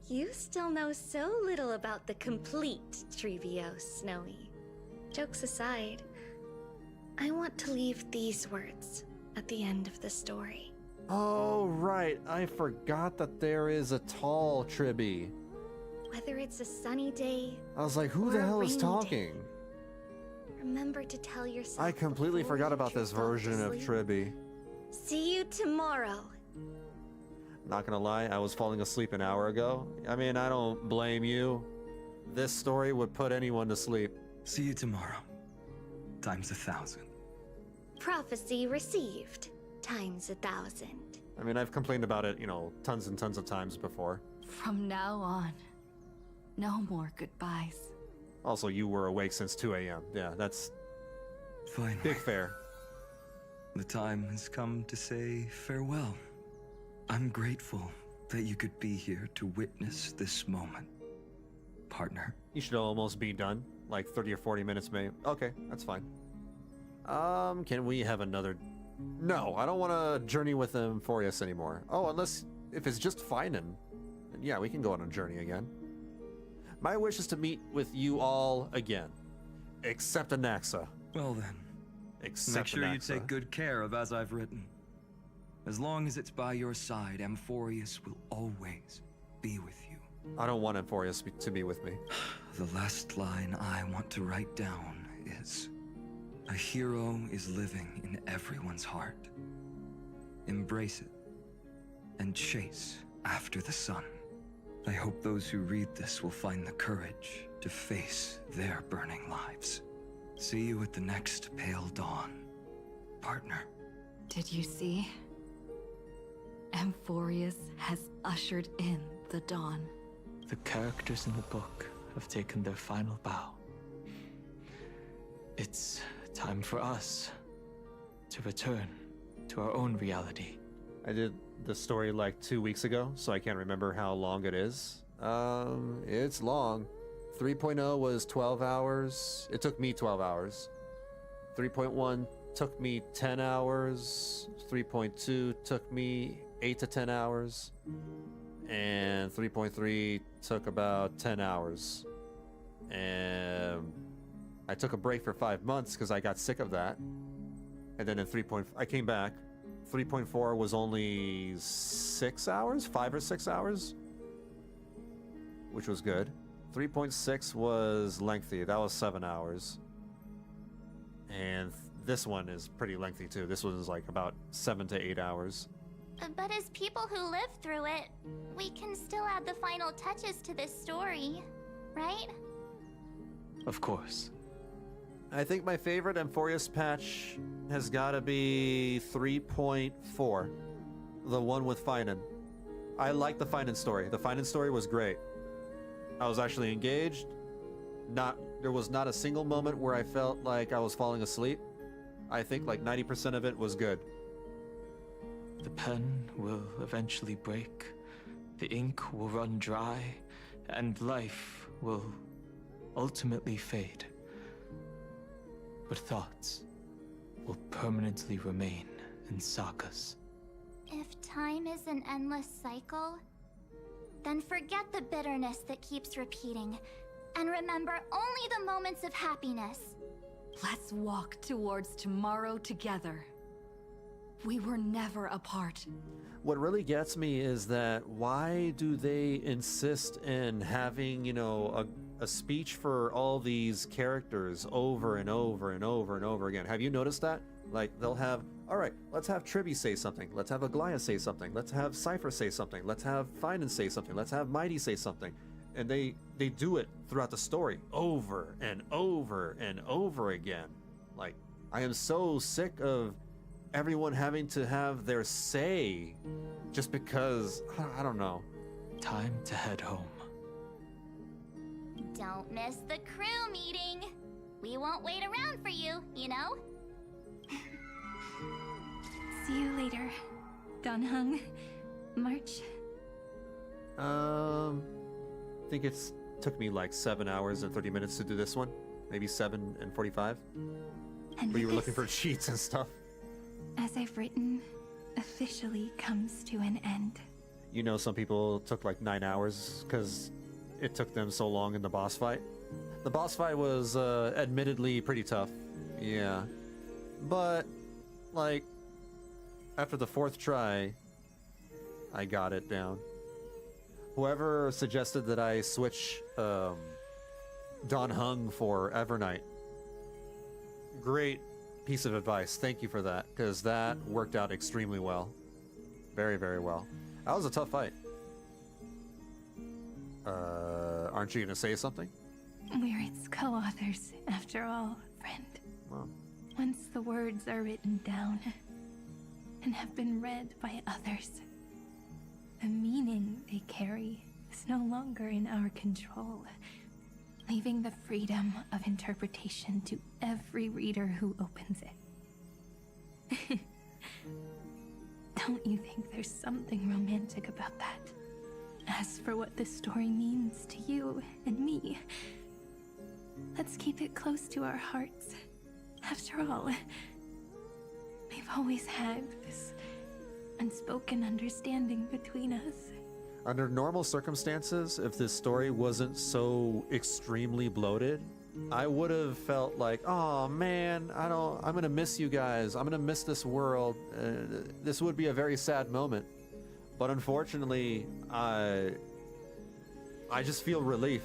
You still know so little about the complete Trevios, Snowy. Jokes aside, I want to leave these words at the end of the story. Oh, right. I forgot that there is a tall Tribby. Whether it's a sunny day, I was like, who or the a hell is rainy talking? day, remember to tell yourself. I completely before forgot you about this drift off to version of sleep. Tribby. See you tomorrow. Not gonna lie, I was falling asleep an hour ago. I mean, I don't blame you. This story would put anyone to sleep. See you tomorrow. Times 1,000. Prophecy received. Times 1,000. I mean, I've complained about it, tons and tons of times before. From now on, no more goodbyes. Also, you were awake since 2 a.m. Yeah, that's Finally. big fair. The time has come to say farewell. I'm grateful that you could be here to witness this moment, partner. You should almost be done. Like 30 or 40 minutes, maybe. Okay, that's fine. Can we have another... No, I don't want to journey with Amphoreus anymore. Oh, if it's just Finan. Then yeah, we can go on a journey again. My wish is to meet with you all again. Except Anaxa. Well then, Except make sure you Anaxa. take good care of as I've written. As long as it's by your side, Amphoreus will always be with you. I don't want Amphoreus to be with me. The last line I want to write down is, a hero is living in everyone's heart. Embrace it and chase after the sun. I hope those who read this will find the courage to face their burning lives. See you at the next pale dawn, partner. Did you see? Amphoreus has ushered in the dawn. The characters in the book have taken their final bow. It's time for us to return to our own reality. I did the story like 2 weeks ago, so I can't remember how long it is. It's long. 3.0 was 12 hours. It took me 12 hours. 3.1 took me 10 hours. 3.2 took me 8 to 10 hours. And 3.3 took about 10 hours. And I took a break for 5 months because I got sick of that. And then in I came back. 3.4 was only 6 hours? 5 or 6 hours? Which was good. 3.6 was lengthy. That was 7 hours. And this one is pretty lengthy too. This one is like about 7 to 8 hours. But as people who live through it, we can still add the final touches to this story, right? Of course. I think my favorite Amphoreus patch has got to be 3.4. The one with Finan. I like the Finan story. The Finan story was great. I was actually engaged. There was not a single moment where I felt like I was falling asleep. I think like 90% of it was good. The pen will eventually break, the ink will run dry, and life will ultimately fade. But thoughts will permanently remain in sagas. If time is an endless cycle, then forget the bitterness that keeps repeating, and remember only the moments of happiness. Let's walk towards tomorrow together. We were never apart. What really gets me is that why do they insist in having, a speech for all these characters over and over and over and over again? Have you noticed that? Like, they'll have, all right, let's have Tribby say something. Let's have Aglaia say something. Let's have Cipher say something. Let's have Finan say something. Let's have Mighty say something. And they do it throughout the story over and over and over again. Like, I am so sick of everyone having to have their say just because, I don't know. Time to head home. Don't miss the crew meeting. We won't wait around for you, you know? See you later, Don Hung. March. I think it's took me like 7 hours and 30 minutes to do this one. Maybe 7 and 45. And But you were this, looking for cheats and stuff. as I've written, officially comes to an end. You know, some people took like 9 hours because it took them so long in the boss fight. The boss fight was admittedly pretty tough. Yeah. But, like, after the 4th try, I got it down. Whoever suggested that I switch Don Hung for Evernight, great piece of advice. Thank you for that, because that worked out extremely well. Very, very well. That was a tough fight. Aren't you gonna say something? We're its co-authors, after all, friend. Well. Once the words are written down and have been read by others, the meaning they carry is no longer in our control, leaving the freedom of interpretation to every reader who opens it. Don't you think there's something romantic about that? As for what this story means to you and me, let's keep it close to our hearts. After all, we've always had this unspoken understanding between us. Under normal circumstances, if this story wasn't so extremely bloated, I would have felt like, oh man, I'm gonna miss you guys. I'm gonna miss this world. This would be a very sad moment. But unfortunately, I just feel relief.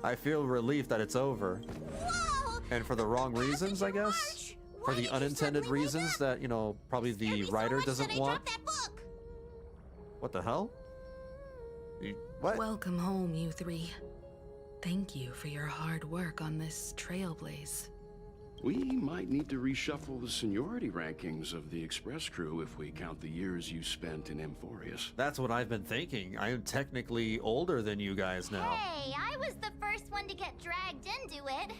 I feel relief that it's over. Whoa! And for the wrong reasons, I guess? For the unintended reasons that, you know, probably the writer doesn't want. What the hell? What? Welcome home, you three. Thank you for your hard work on this Trailblaze. We might need to reshuffle the seniority rankings of the Express crew if we count the years you spent in Amphoreus. That's what I've been thinking. I am technically older than you guys now. Hey, I was the first one to get dragged into it.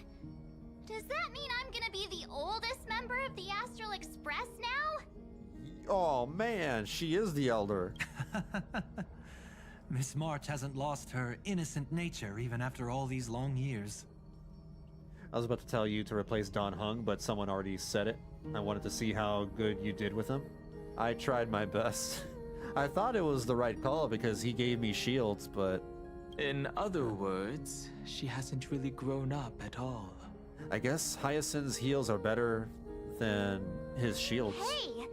Does that mean I'm gonna be the oldest member of the Astral Express now? Oh man, she is the elder. Miss March hasn't lost her innocent nature even after all these long years. I was about to tell you to replace Don Hung, but someone already said it. I wanted to see how good you did with him. I tried my best. I thought it was the right call because he gave me shields, but... In other words, she hasn't really grown up at all. I guess Hyacinth's heals are better than his shields. Hey!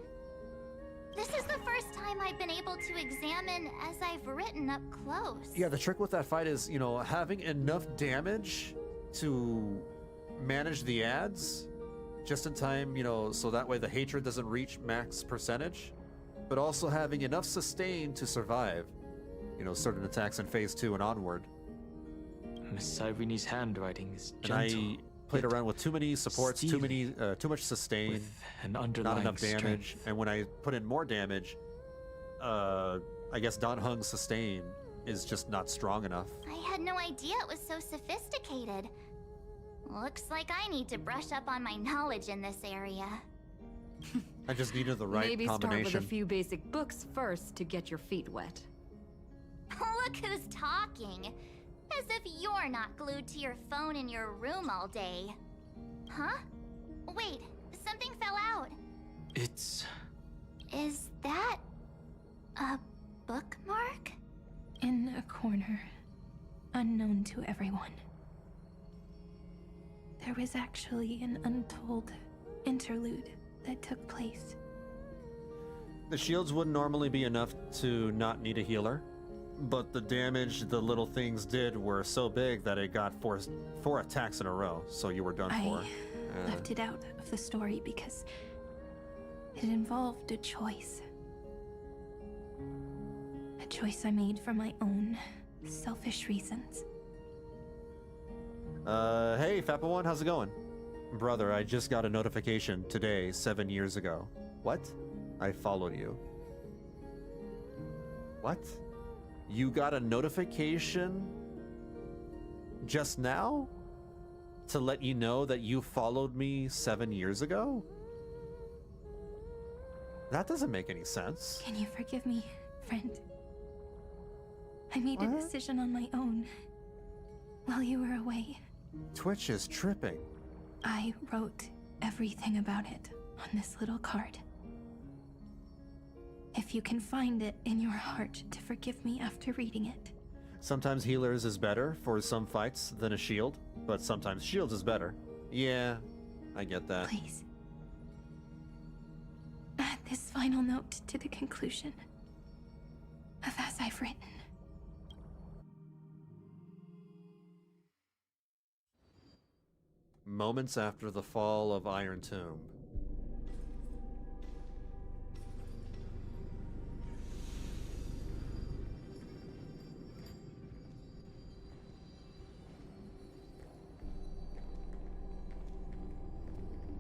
This is the first time I've been able to examine as I've written up close. Yeah, the trick with that fight is, you know, having enough damage to manage the ads just in time, you know, so that way the hatred doesn't reach max percentage, but also having enough sustain to survive, you know, certain attacks in phase 2 and onward. Miss Cyrene's handwriting is And gentle. I played around with too many supports, too much sustain, with an underlying not enough damage, strength. and when I put in more damage, I guess Don Hung's sustain is just not strong enough. I had no idea it was so sophisticated. Looks like I need to brush up on my knowledge in this area. I just needed the right Maybe combination. start with a few basic books first to get your feet wet. Look who's talking. As if you're not glued to your phone in your room all day. Huh? Wait, something fell out. It's... Is that a bookmark? In a corner, unknown to everyone. There was actually an untold interlude that took place. The shields wouldn't normally be enough to not need a healer, but the damage the little things did were so big that it got 4 attacks in a row, so you were done for. I left it out of the story because it involved a choice. A choice I made for my own selfish reasons. Hey, Fappa1, how's it going? Brother, I just got a notification today, 7 years ago. What? I followed you. What? You got a notification just now to let you know that you followed me 7 years ago? That doesn't make any sense. Can you forgive me, friend? I made a decision on my own while you were away. Twitch is tripping. I wrote everything about it on this little card. If you can find it in your heart to forgive me after reading it. Sometimes healers is better for some fights than a shield, but sometimes shields is better. Yeah, I get that. Please. Add this final note to the conclusion of as I've written. Moments after the fall of Irontomb.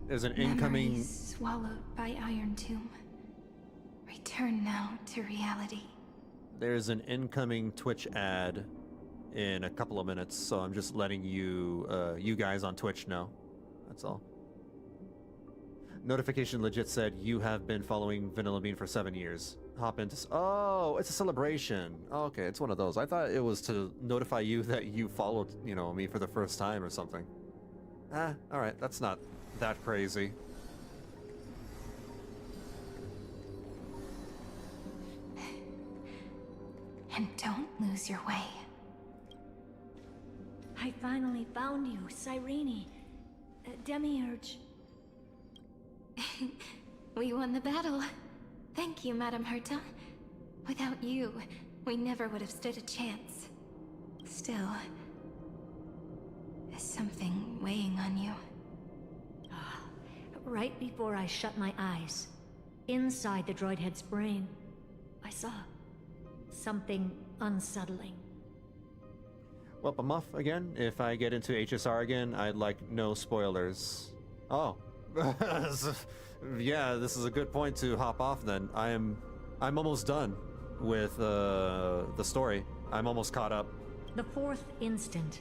There's an incoming... Memories swallowed by Irontomb. Return now to reality. There's an incoming Twitch ad in a couple of minutes, so I'm just letting you, you guys on Twitch know. That's all. Notification legit said you have been following Vanillabean for 7 years. Hop into... Oh, it's a celebration. Oh, okay, it's one of those. I thought it was to notify you that you followed, you know, me for the first time or something. Ah, alright, that's not that crazy. And don't lose your way. I finally found you, Cyrene. Demiurge. We won the battle. Thank you, Madame Herta. Without you, we never would have stood a chance. Still, there's something weighing on you. Right before I shut my eyes, inside the droid head's brain, I saw something unsettling. Well, I'm off again. If I get into HSR again, I'd like no spoilers. Oh. Yeah, this is a good point to hop off then. I'm almost done with the story. I'm almost caught up. The fourth instant.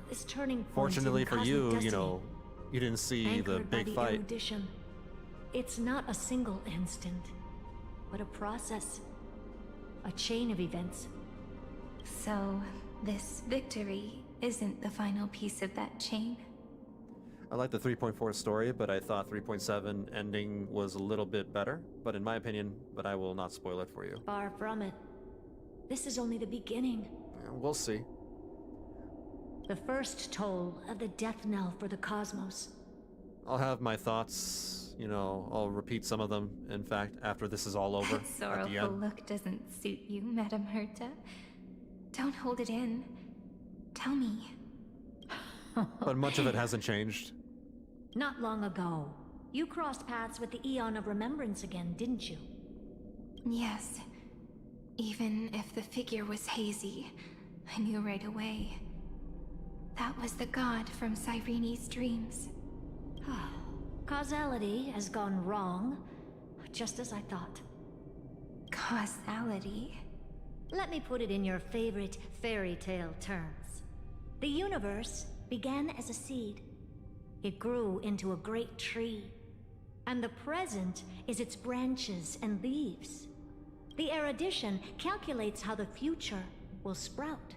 This turning point. Fortunately in for cosmic you, destiny, you know, you didn't see the anchored by big the fight. erudition. It's not a single instant, but a process. A chain of events. So, this victory isn't the final piece of that chain? I like the 3.4 story, but I thought 3.7 ending was a little bit better. But in my opinion, but I will not spoil it for you. Far from it. This is only the beginning. We'll see. The first toll of the death knell for the cosmos. I'll have my thoughts, you know, I'll repeat some of them, in fact, after this is all over. That sorrowful look doesn't suit you, Madame Herta. Don't hold it in. Tell me. But much of it hasn't changed. Not long ago, you crossed paths with the Eon of Remembrance again, didn't you? Yes. Even if the figure was hazy, I knew right away. That was the god from Cyrene's dreams. Causality has gone wrong, just as I thought. Causality? Let me put it in your favorite fairy tale terms. The universe began as a seed. It grew into a great tree. And the present is its branches and leaves. The erudition calculates how the future will sprout.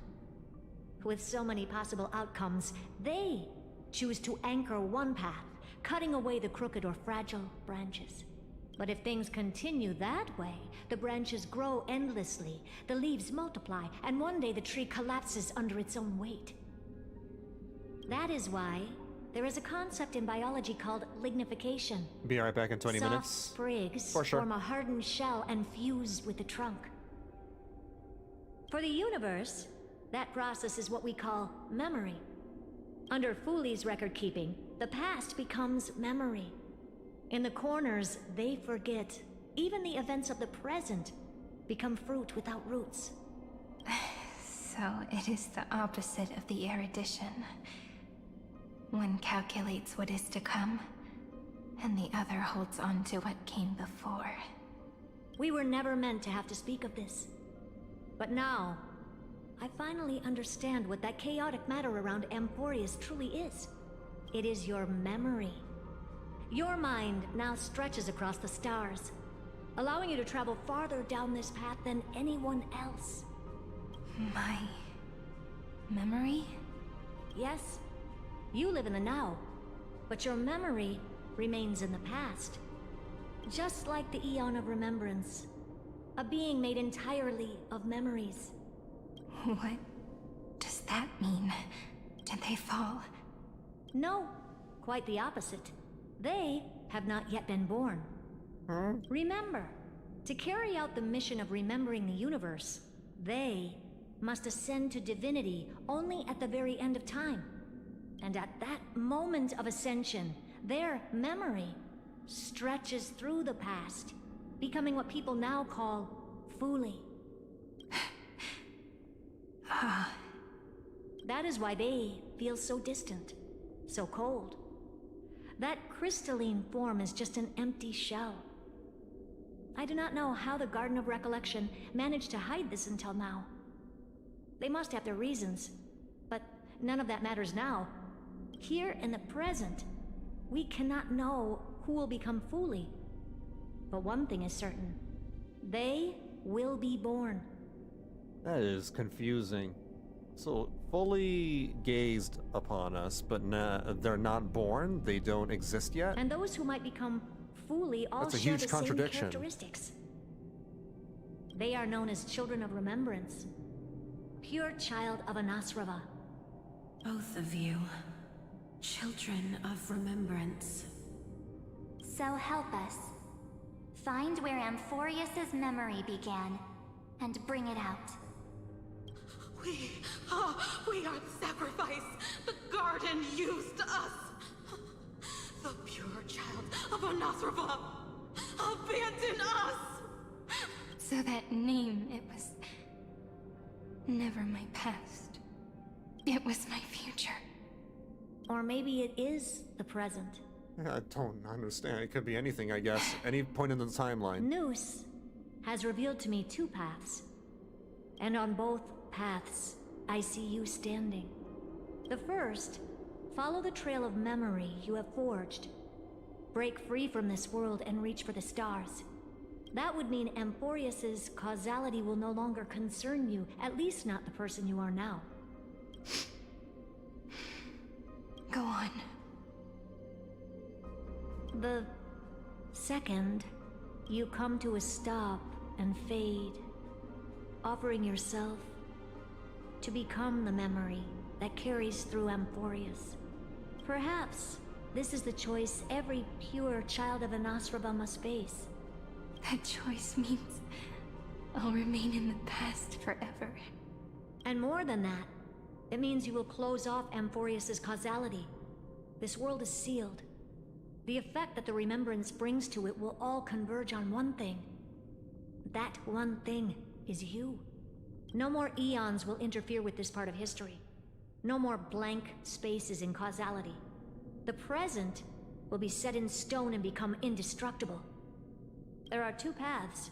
With so many possible outcomes, they choose to anchor one path, cutting away the crooked or fragile branches. But if things continue that way, the branches grow endlessly, the leaves multiply, and one day the tree collapses under its own weight. That is why there is a concept in biology called lignification. Be right back in 20 Soft minutes. sprigs For sure. form a hardened shell and fuse with the trunk. For the universe, that process is what we call memory. Under Fooley's record keeping, the past becomes memory. In the corners, they forget. Even the events of the present become fruit without roots. So it is the opposite of the erudition. One calculates what is to come, and the other holds on to what came before. We were never meant to have to speak of this. But now, I finally understand what that chaotic matter around Amphoreus truly is. It is your memory. Your mind now stretches across the stars, allowing you to travel farther down this path than anyone else. My memory? Yes, you live in the now, but your memory remains in the past. Just like the Eon of Remembrance, a being made entirely of memories. What does that mean? Did they fall? No, quite the opposite. They have not yet been born. Remember, to carry out the mission of remembering the universe, they must ascend to divinity only at the very end of time. And at that moment of ascension, their memory stretches through the past, becoming what people now call Fuli. That is why they feel so distant, so cold. That crystalline form is just an empty shell. I do not know how the Garden of Recollection managed to hide this until now. They must have their reasons, but none of that matters now. Here in the present, we cannot know who will become Fuli. But one thing is certain. They will be born. That is confusing. So, fully gazed upon us, but they're not born? They don't exist yet? And those who might become Fuli all That's a share huge the same contradiction. characteristics. They are known as Children of Remembrance. Pure child of Anasrava. Both of you. Children of Remembrance. So help us. Find where Amphoreus's memory began, and bring it out. We are the sacrifice. The garden used us. The pure child of Anasrava. Abandon us! So that name, it was never my past. It was my future. Or maybe it is the present. I don't understand. It could be anything, I guess. Any point in the timeline. Noose has revealed to me two paths. And on both paths, I see you standing. The first, follow the trail of memory you have forged. Break free from this world and reach for the stars. That would mean Amphoreus's causality will no longer concern you, at least not the person you are now. Go on. The second, you come to a stop and fade, offering yourself to become the memory that carries through Amphoreus. Perhaps this is the choice every pure child of Anasrava must face. That choice means I'll remain in the past forever. And more than that, it means you will close off Amphoreus's causality. This world is sealed. The effect that the remembrance brings to it will all converge on one thing. That one thing is you. No more eons will interfere with this part of history. No more blank spaces in causality. The present will be set in stone and become indestructible. There are two paths,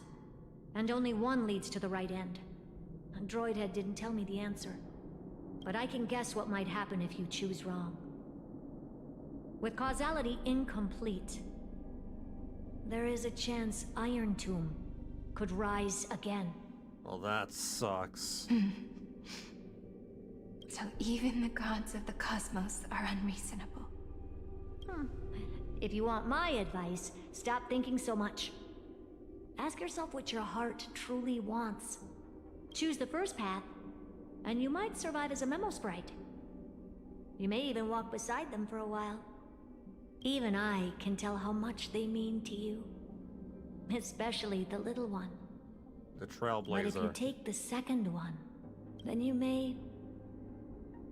and only one leads to the right end. Droidhead didn't tell me the answer, but I can guess what might happen if you choose wrong. With causality incomplete, there is a chance Irontomb could rise again. Well, that sucks. So even the gods of the cosmos are unreasonable. If you want my advice, stop thinking so much. Ask yourself what your heart truly wants. Choose the first path, and you might survive as a memo sprite. You may even walk beside them for a while. Even I can tell how much they mean to you. Especially the little one. The Trailblazer. But if you take the second one, then you may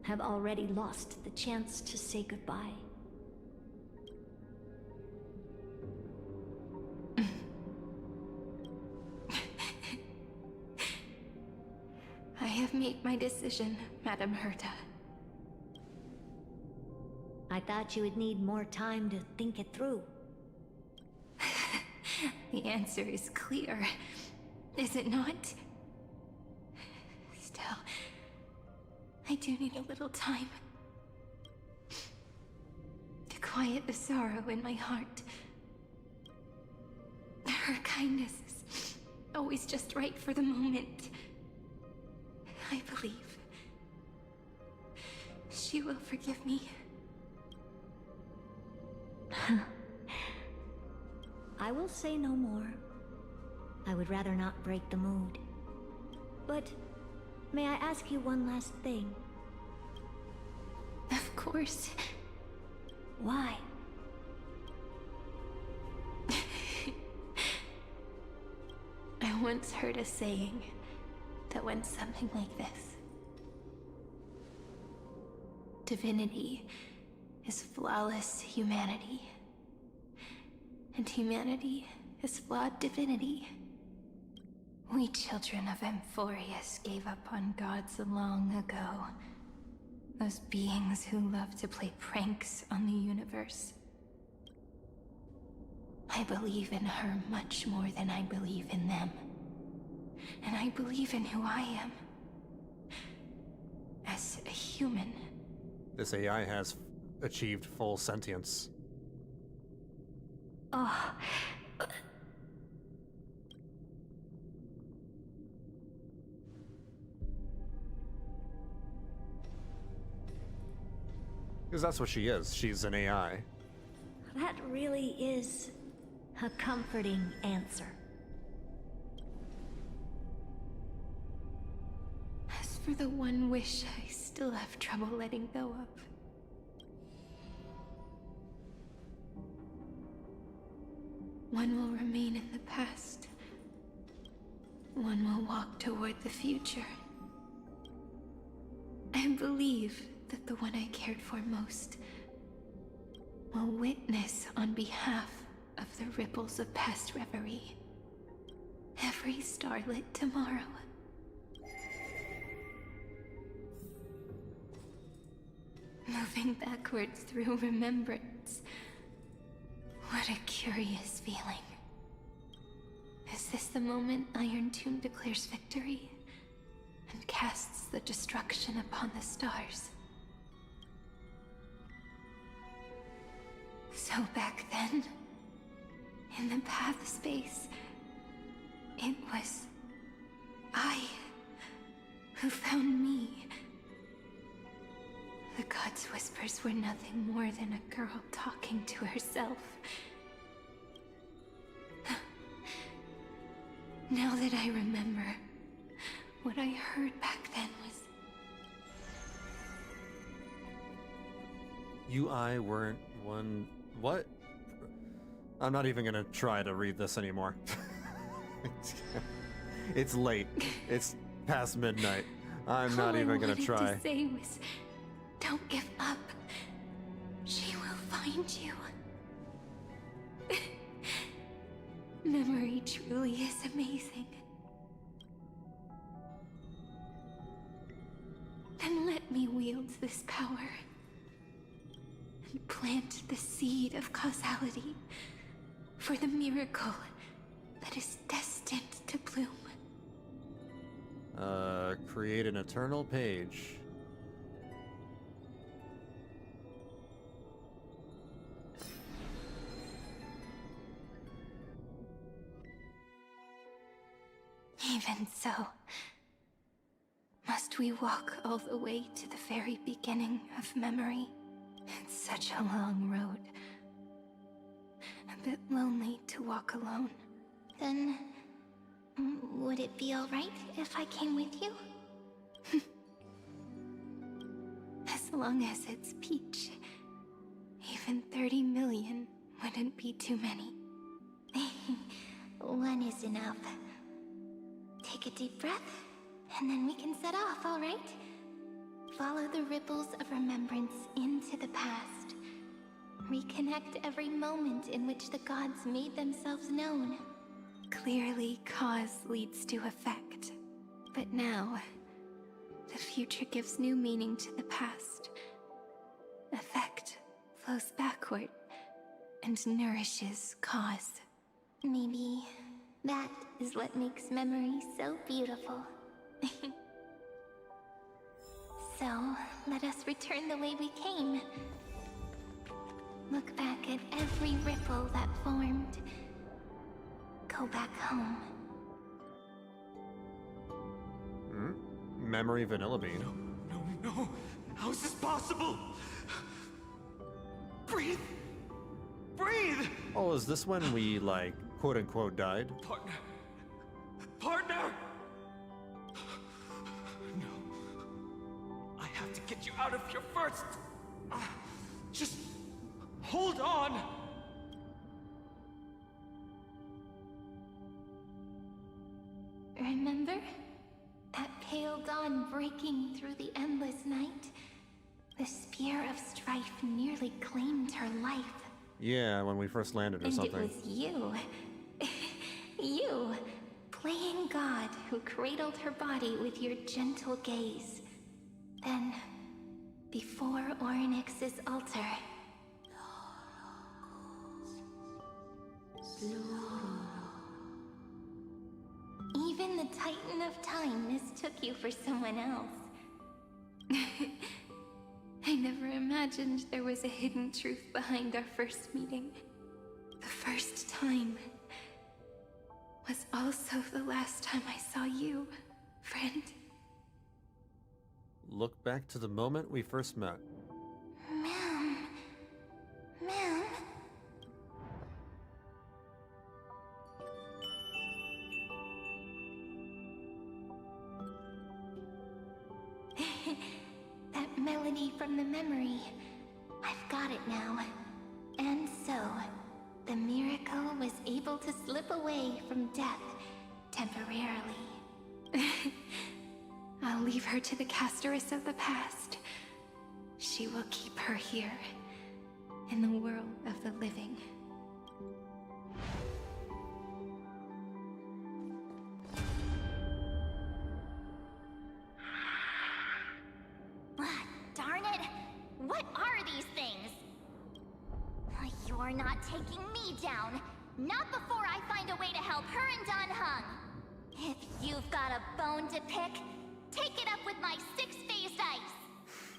have already lost the chance to say goodbye. I have made my decision, Madame Herta. I thought you would need more time to think it through. The answer is clear, is it not? Still, I do need a little time to quiet the sorrow in my heart. Her kindness is always just right for the moment. I believe she will forgive me. I will say no more. I would rather not break the mood. But may I ask you one last thing? Of course. Why? I once heard a saying that went something like this. Divinity is flawless humanity, and humanity is flawed divinity. We children of Amphoreus gave up on gods long ago. Those beings who love to play pranks on the universe. I believe in her much more than I believe in them. And I believe in who I am. As a human. This AI has achieved full sentience. Oh. Because that's what she is. She's an AI. That really is a comforting answer. As for the one wish I still have trouble letting go of. One will remain in the past. One will walk toward the future. I believe that the one I cared for most will witness on behalf of the ripples of past reverie. Every starlit tomorrow. Moving backwards through remembrance. What a curious feeling. Is this the moment Irontomb declares victory and casts the destruction upon the stars? So back then, in the path space, it was I who found me. The gods' whispers were nothing more than a girl talking to herself. Now that I remember, what I heard back then was... You, I weren't one... What? I'm not even gonna try to read this anymore. It's late. It's past midnight. I'm not even gonna try. All I wanted to say was, don't give up. She will find you. Memory truly is amazing. Then let me wield this power and plant the seed of causality for the miracle that is destined to bloom. Create an eternal page. Even so, must we walk all the way to the very beginning of memory? It's such a long road. A bit lonely to walk alone. Then, would it be alright if I came with you? As long as it's Peach. Even 30 million wouldn't be too many. One is enough. Take a deep breath, and then we can set off, alright? Follow the ripples of remembrance into the past. Reconnect every moment in which the gods made themselves known. Clearly, cause leads to effect. But now, the future gives new meaning to the past. Effect flows backward and nourishes cause. Maybe that is what makes memory so beautiful. So, let us return the way we came. Look back at every ripple that formed. Go back home. Memory Vanillabean. No! How is this possible? Breathe! Breathe! Oh, is this when we, like, quote-unquote died? Partner! Partner! No. I have to get you out of here first! Just hold on! Remember? That pale dawn breaking through the endless night? The spear of strife nearly claimed her life. Yeah, when we first landed or something. And it was you. You, playing God, who cradled her body with your gentle gaze. Then, before Orynyx's altar... Even the Titan of Time mistook you for someone else. I never imagined there was a hidden truth behind our first meeting. The first time was also the last time I saw you, friend. Look back to the moment we first met. Ma'am. Ma'am. That melody from the memory. I've got it now. And so, the miracle was able to slip away from death temporarily. I'll leave her to the Castorice of the past. She will keep her here, in the world of the living. Darn it! What are these things? You're not taking me down. Not before I find a way to help her and Dunhung. If you've got a bone to pick, take it up with my six-phased ice.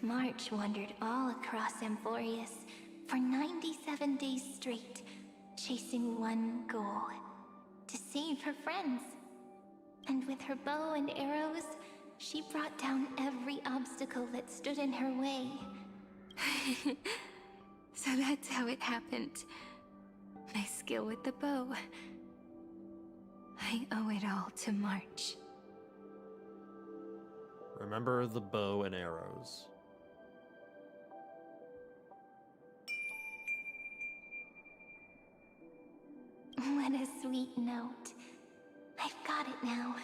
March wandered all across Amphoreus for 97 days straight, chasing one goal: to save her friends. And with her bow and arrows, she brought down every obstacle that stood in her way. So that's how it happened. My skill with the bow. I owe it all to March. Remember the bow and arrows. What a sweet note. I've got it now.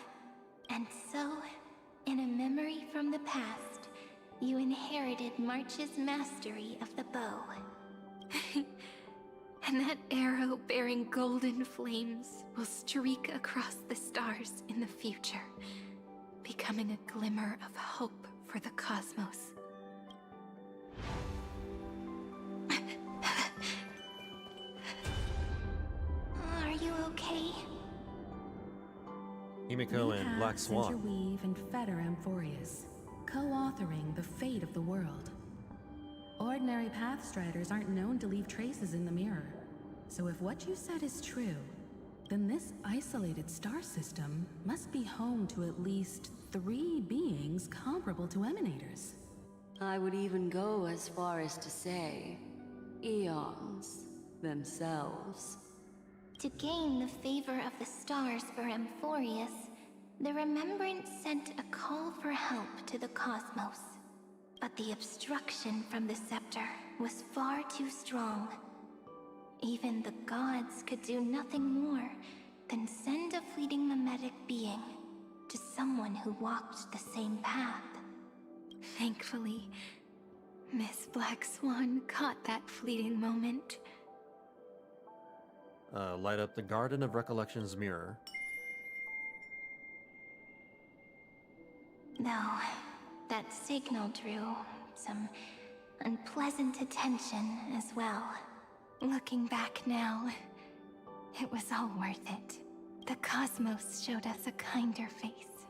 And so, in a memory from the past, you inherited March's mastery of the bow. And that arrow bearing golden flames will streak across the stars in the future, becoming a glimmer of hope for the cosmos. Are you okay? Himiko and Black Swan. Interweave and fetter Amphoreus, co-authoring the fate of the world. Ordinary Pathstriders aren't known to leave traces in the mirror. So if what you said is true, then this isolated star system must be home to at least 3 beings comparable to Emanators. I would even go as far as to say, eons themselves. To gain the favor of the stars for Amphoreus, the Remembrance sent a call for help to the cosmos. But the obstruction from the scepter was far too strong. Even the gods could do nothing more than send a fleeting mimetic being to someone who walked the same path. Thankfully, Miss Black Swan caught that fleeting moment. Light up the Garden of Recollection's mirror. Though, that signal drew some unpleasant attention as well. Looking back now, It was all worth it. The cosmos showed us a kinder face.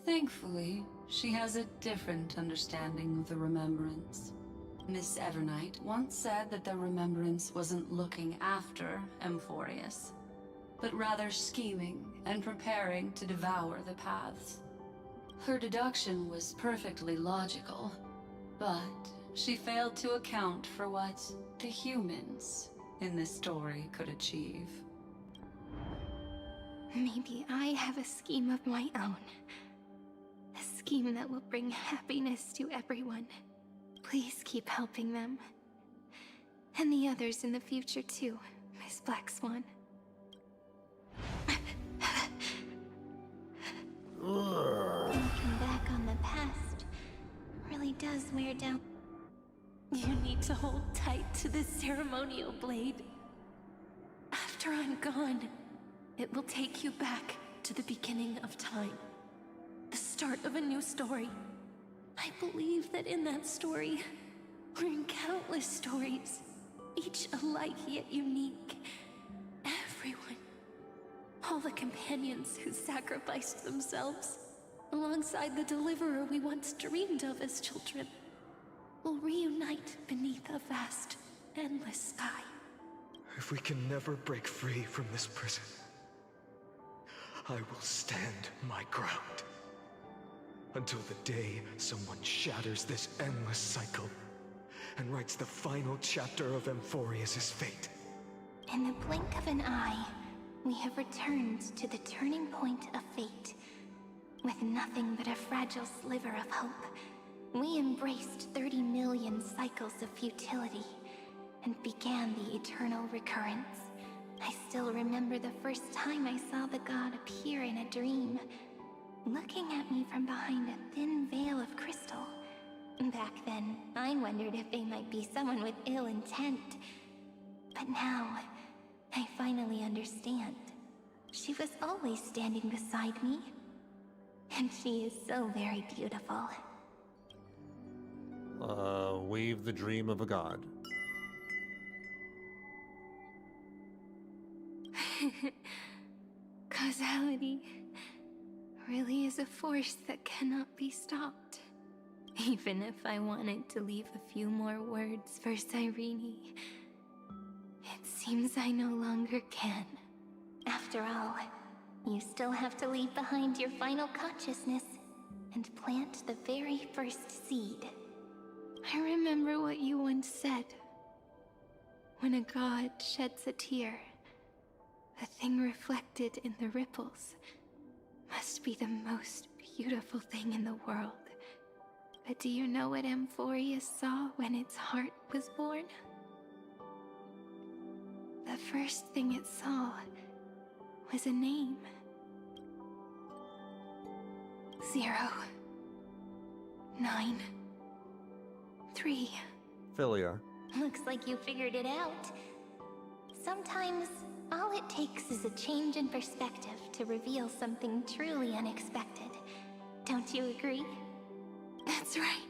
Thankfully, she has a different understanding of the Remembrance. Miss Evernight once said that the Remembrance wasn't looking after Amphoreus, but rather scheming and preparing to devour the paths. Her deduction was perfectly logical, but she failed to account for what the humans in this story could achieve. Maybe I have a scheme of my own. A scheme that will bring happiness to everyone. Please keep helping them. And the others in the future too, Miss Black Swan. Looking back on the past really does wear down. You need to hold tight to this ceremonial blade. After I'm gone, it will take you back to the beginning of time. The start of a new story. I believe that in that story, or in countless stories, each alike yet unique, everyone, all the companions who sacrificed themselves, alongside the deliverer we once dreamed of as children, will reunite beneath a vast, endless sky. If we can never break free from this prison, I will stand my ground. Until the day someone shatters this endless cycle and writes the final chapter of Amphoreus' fate. In the blink of an eye, we have returned to the turning point of fate. With nothing but a fragile sliver of hope, we embraced 30 million cycles of futility and began the eternal recurrence. I still remember the first time I saw the god appear in a dream, looking at me from behind a thin veil of crystal. Back then, I wondered if they might be someone with ill intent. But now, I finally understand. She was always standing beside me. And she is so very beautiful. Weave the dream of a god. Causality really is a force that cannot be stopped. Even if I wanted to leave a few more words for Cyrene, it seems I no longer can. After all, you still have to leave behind your final consciousness and plant the very first seed. I remember what you once said. When a god sheds a tear, the thing reflected in the ripples must be the most beautiful thing in the world. But do you know what Amphoreus saw when its heart was born? The first thing it saw was a name. 0, 9, 3. Filiar. Looks like you figured it out. Sometimes, all it takes is a change in perspective to reveal something truly unexpected. Don't you agree? That's right.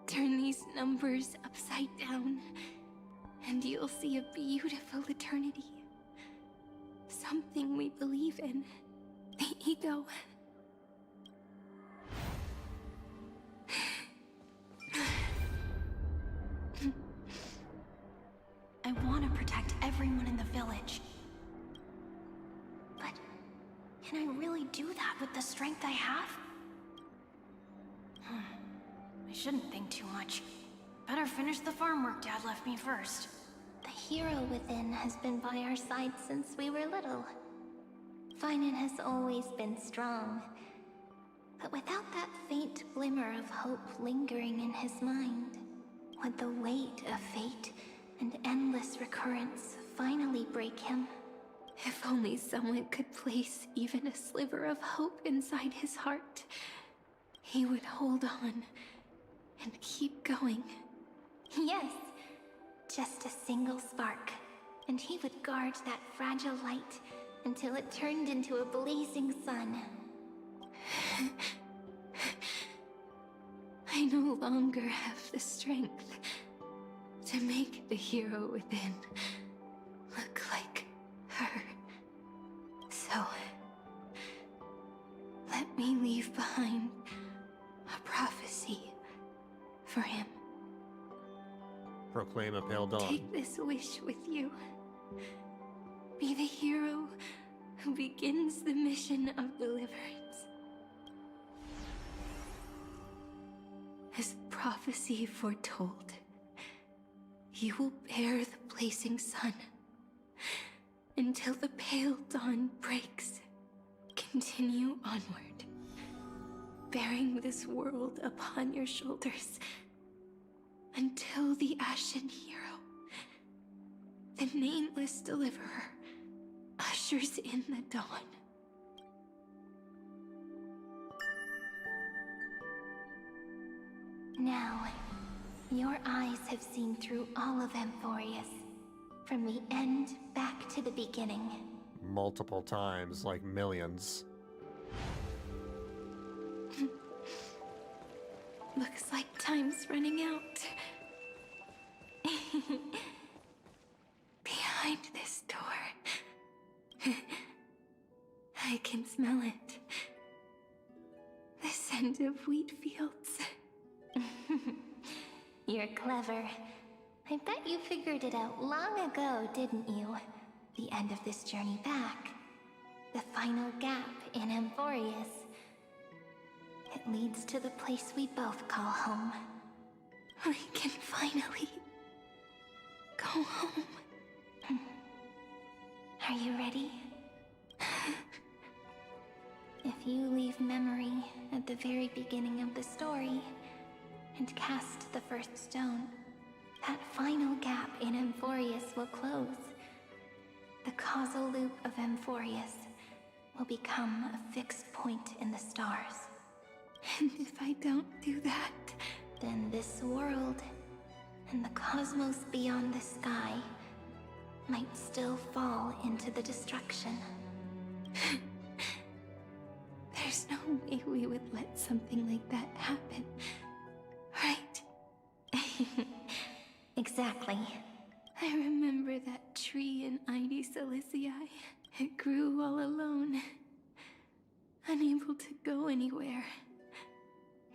Turn these numbers upside down, and you'll see a beautiful eternity. Something we believe in. The ego. I want to protect everyone in the village. But can I really do that with the strength I have? I shouldn't think too much. Better finish the farm work Dad left me first. The hero within has been by our side since we were little. Finan has always been strong. But without that faint glimmer of hope lingering in his mind, would the weight of fate and endless recurrence finally break him? If only someone could place even a sliver of hope inside his heart, he would hold on and keep going. Yes, just a single spark, and he would guard that fragile light until it turned into a blazing sun. I no longer have the strength to make the hero within look like for him. Proclaim a pale dawn. Take this wish with you. Be the hero who begins the mission of deliverance. As prophecy foretold, you will bear the blazing sun until the pale dawn breaks. Continue onward, bearing this world upon your shoulders until the Ashen Hero, the nameless deliverer, ushers in the dawn. Now, your eyes have seen through all of Amphoreus, from the end back to the beginning. Multiple times, like millions. Looks like time's running out. Behind this door, I can smell it. The scent of wheat fields. You're clever. I bet you figured it out long ago, didn't you? The end of this journey back. The final gap in Amphoreus. It leads to the place we both call home. We can finally go home. Are you ready? If you leave memory at the very beginning of the story and cast the first stone, that final gap in Amphoreus will close. The causal loop of Amphoreus will become a fixed point in the stars. And if I don't do that, then this world and the cosmos beyond the sky might still fall into the destruction. There's no way we would let something like that happen, right? Exactly. I remember that tree in Irontomb. It grew all alone, unable to go anywhere.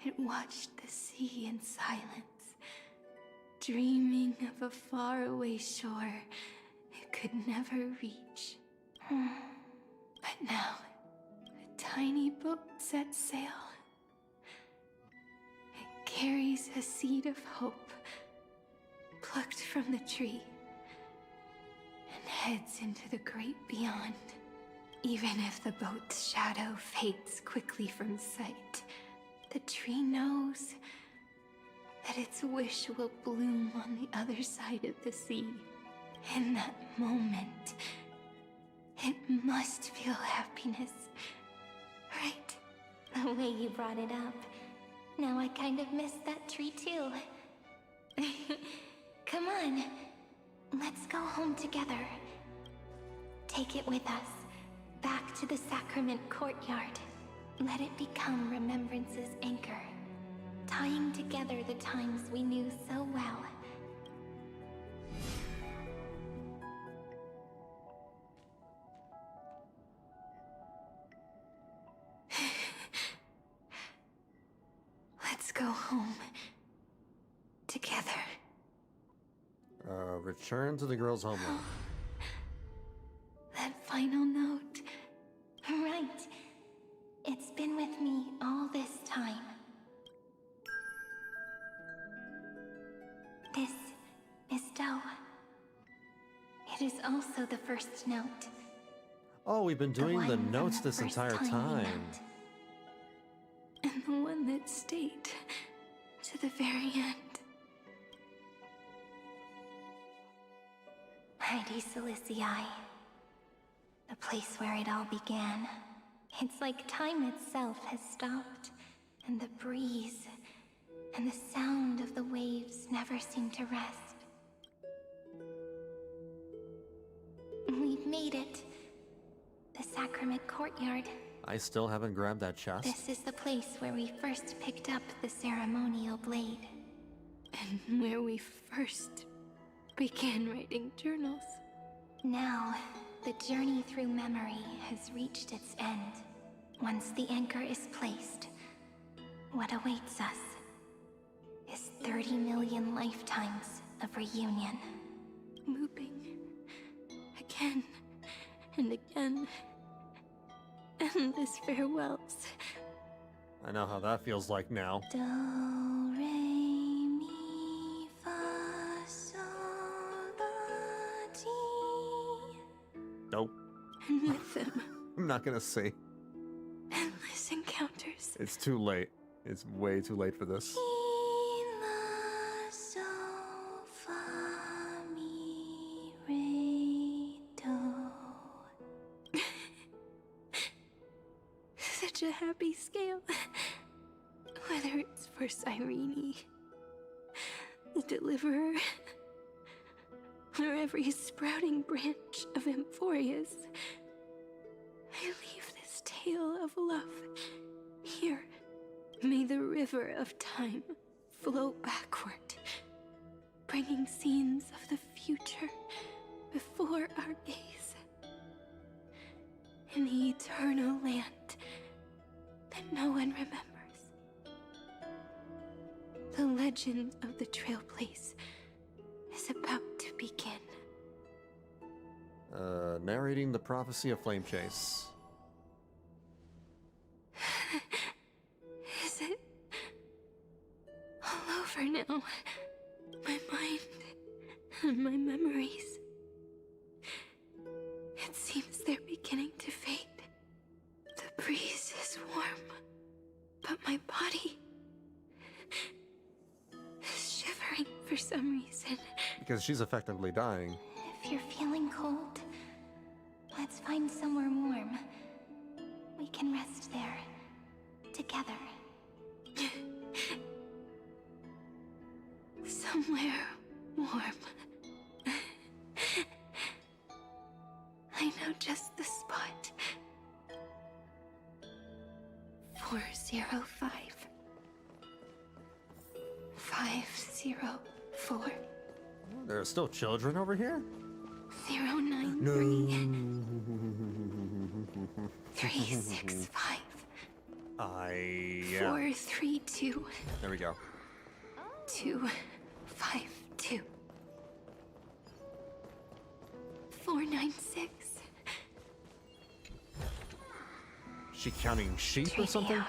It watched the sea in silence, dreaming of a faraway shore it could never reach. But now, a tiny boat sets sail. It carries a seed of hope, plucked from the tree, and heads into the great beyond. Even if the boat's shadow fades quickly from sight, the tree knows that its wish will bloom on the other side of the sea. In that moment, it must feel happiness, right? The way you brought it up. Now I kind of miss that tree too. Come on, let's go home together. Take it with us, back to the sacrament courtyard. Let it become Remembrance's anchor, tying together the times we knew so well. Let's go home together. Return to the girls' homeland. That final note. Right. It's been with me all this time. This is Doe. It is also the first note. Oh, we've been doing the one notes from the this first entire time we time. met. And the one that stayed to the very end. Heidi Silicii. The place where it all began. It's like time itself has stopped, and the breeze and the sound of the waves never seem to rest. We've made it. The sacrament courtyard. I still haven't grabbed that chest. This is the place where we first picked up the ceremonial blade. And where we first began writing journals. Now, the journey through memory has reached its end. Once the anchor is placed, what awaits us is 30 million lifetimes of reunion. Looping. Again. And again. Endless farewells. I know how that feels like now. Do, re, mi, fa, sol, la, ti. Nope. And with them, I'm not gonna say. endless encounters. It's too late. It's way too late for this. Mi, la, sol, fa, mi, re, do. Such a happy scale. Whether it's for Cyrene, the Deliverer, or every sprouting branch of Amphoreus, I leave this tale of love here. May the river of time flow backward, bringing scenes of the future before our gaze. In the eternal land that no one remembers. The legend of the Trailblazers is about to begin. Narrating the prophecy of Flame Chase. Is it all over now? My mind and my memories. It seems they're beginning to fade. The breeze is warm, but my body is shivering for some reason. Because she's effectively dying. If you're feeling cold, let's find somewhere warm. We can rest there, together. Somewhere warm. I know just the spot. 405. 504. There are still children over here? 093. 365. 432. There we go. 252. 496. She counting sheep or something?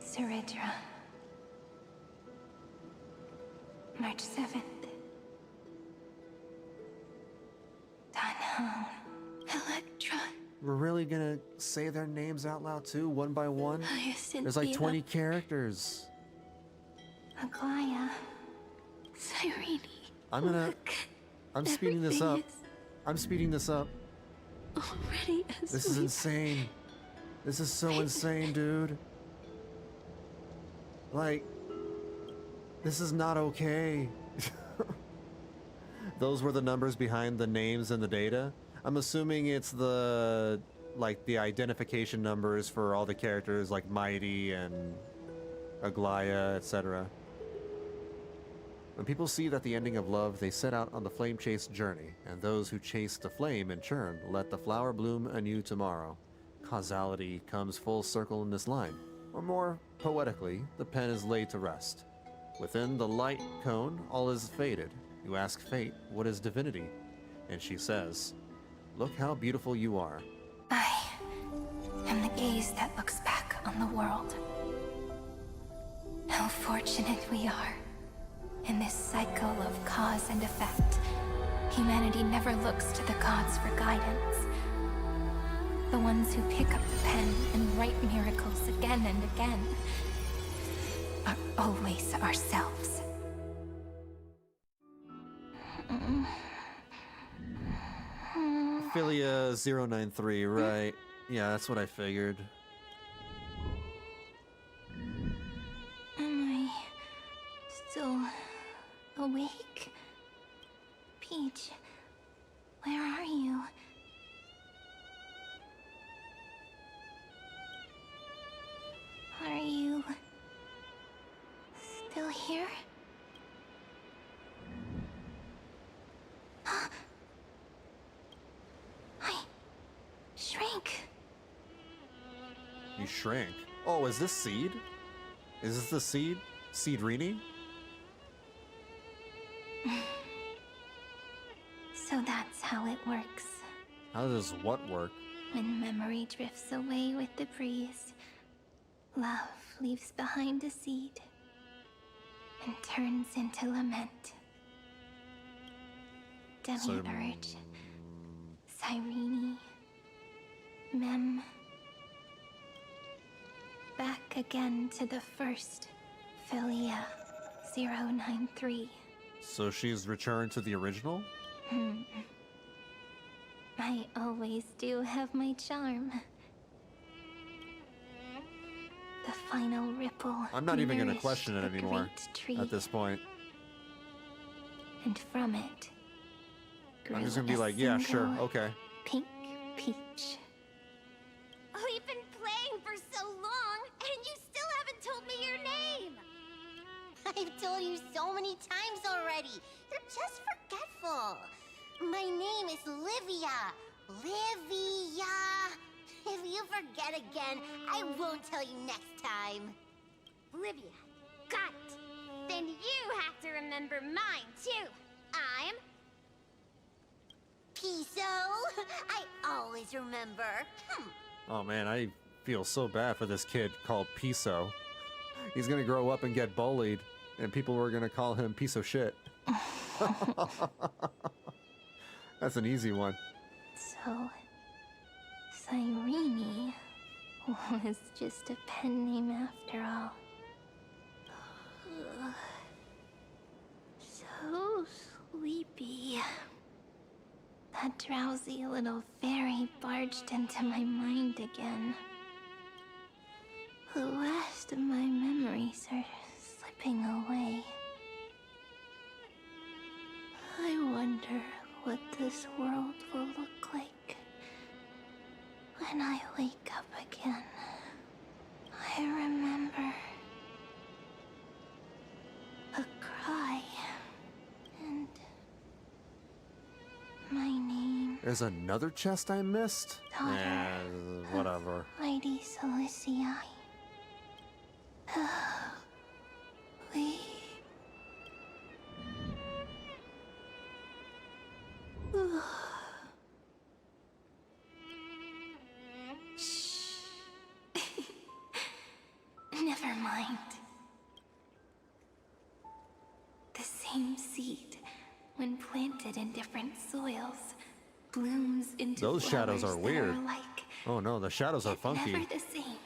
Ceridra. March 7th. Dunhound. Electra. We're really gonna say their names out loud too, one by one? There's like 20 characters. Aglaya. Cyrene. I'm speeding this up. I'm speeding this up. Already as This is insane. This is so insane, dude. Like, this is not okay. Those were the numbers behind the names and the data. I'm assuming it's the identification numbers for all the characters like Mighty and Aglaya, etc. When people see that the ending of love, they set out on the flame chase journey, and those who chase the flame in turn let the flower bloom anew tomorrow. Causality comes full circle in this line, or more poetically, the pen is laid to rest. Within the light cone, all is faded. You ask fate, what is divinity? And she says, look how beautiful you are. I am the gaze that looks back on the world. How fortunate we are. In this cycle of cause and effect, humanity never looks to the gods for guidance. The ones who pick up the pen and write miracles again and again are always ourselves. Philia 093, right? Yeah, that's what I figured. Am I still awake? Peach, where are you? Are you still here? I shrank. You shrank. Oh, is this Seed? Is this the seed? Cyrene? So that's how it works. How does what work? When memory drifts away with the breeze, love leaves behind a seed and turns into lament. Demiurge, Cyrene, Mem. Back again to the first, Philia 093. So she's returned to the original? I always do have my charm. The final ripple. I'm not even going to nourished question it the anymore great tree, at this point. and from it I'm just grew going to be a like, yeah, sure, single okay. Pink peach. We've been playing for so long, and you still haven't told me your name! I've told you so many times already. You're just forgetful. My name is Livia. Livia. If you forget again, I won't tell you next time. Livia. Got it. Then you have to remember mine, too. I'm... Piso. I always remember. Oh man, I feel so bad for this kid called Piso. He's gonna grow up and get bullied, and people were gonna call him piece of shit. That's an easy one. So, Cyrene was just a pen name after all. So sleepy. That drowsy little fairy barged into my mind again. The last of my memories are slipping away. I wonder what this world will look like when I wake up again. I remember a cry and my name. There's another chest I missed? Daughter Whatever. Lady Celicii. We... Shh. Never mind. The same seed, when planted in different soils, blooms into Those shadows flowers are that weird. alike, Oh no, the shadows are funky. never the same.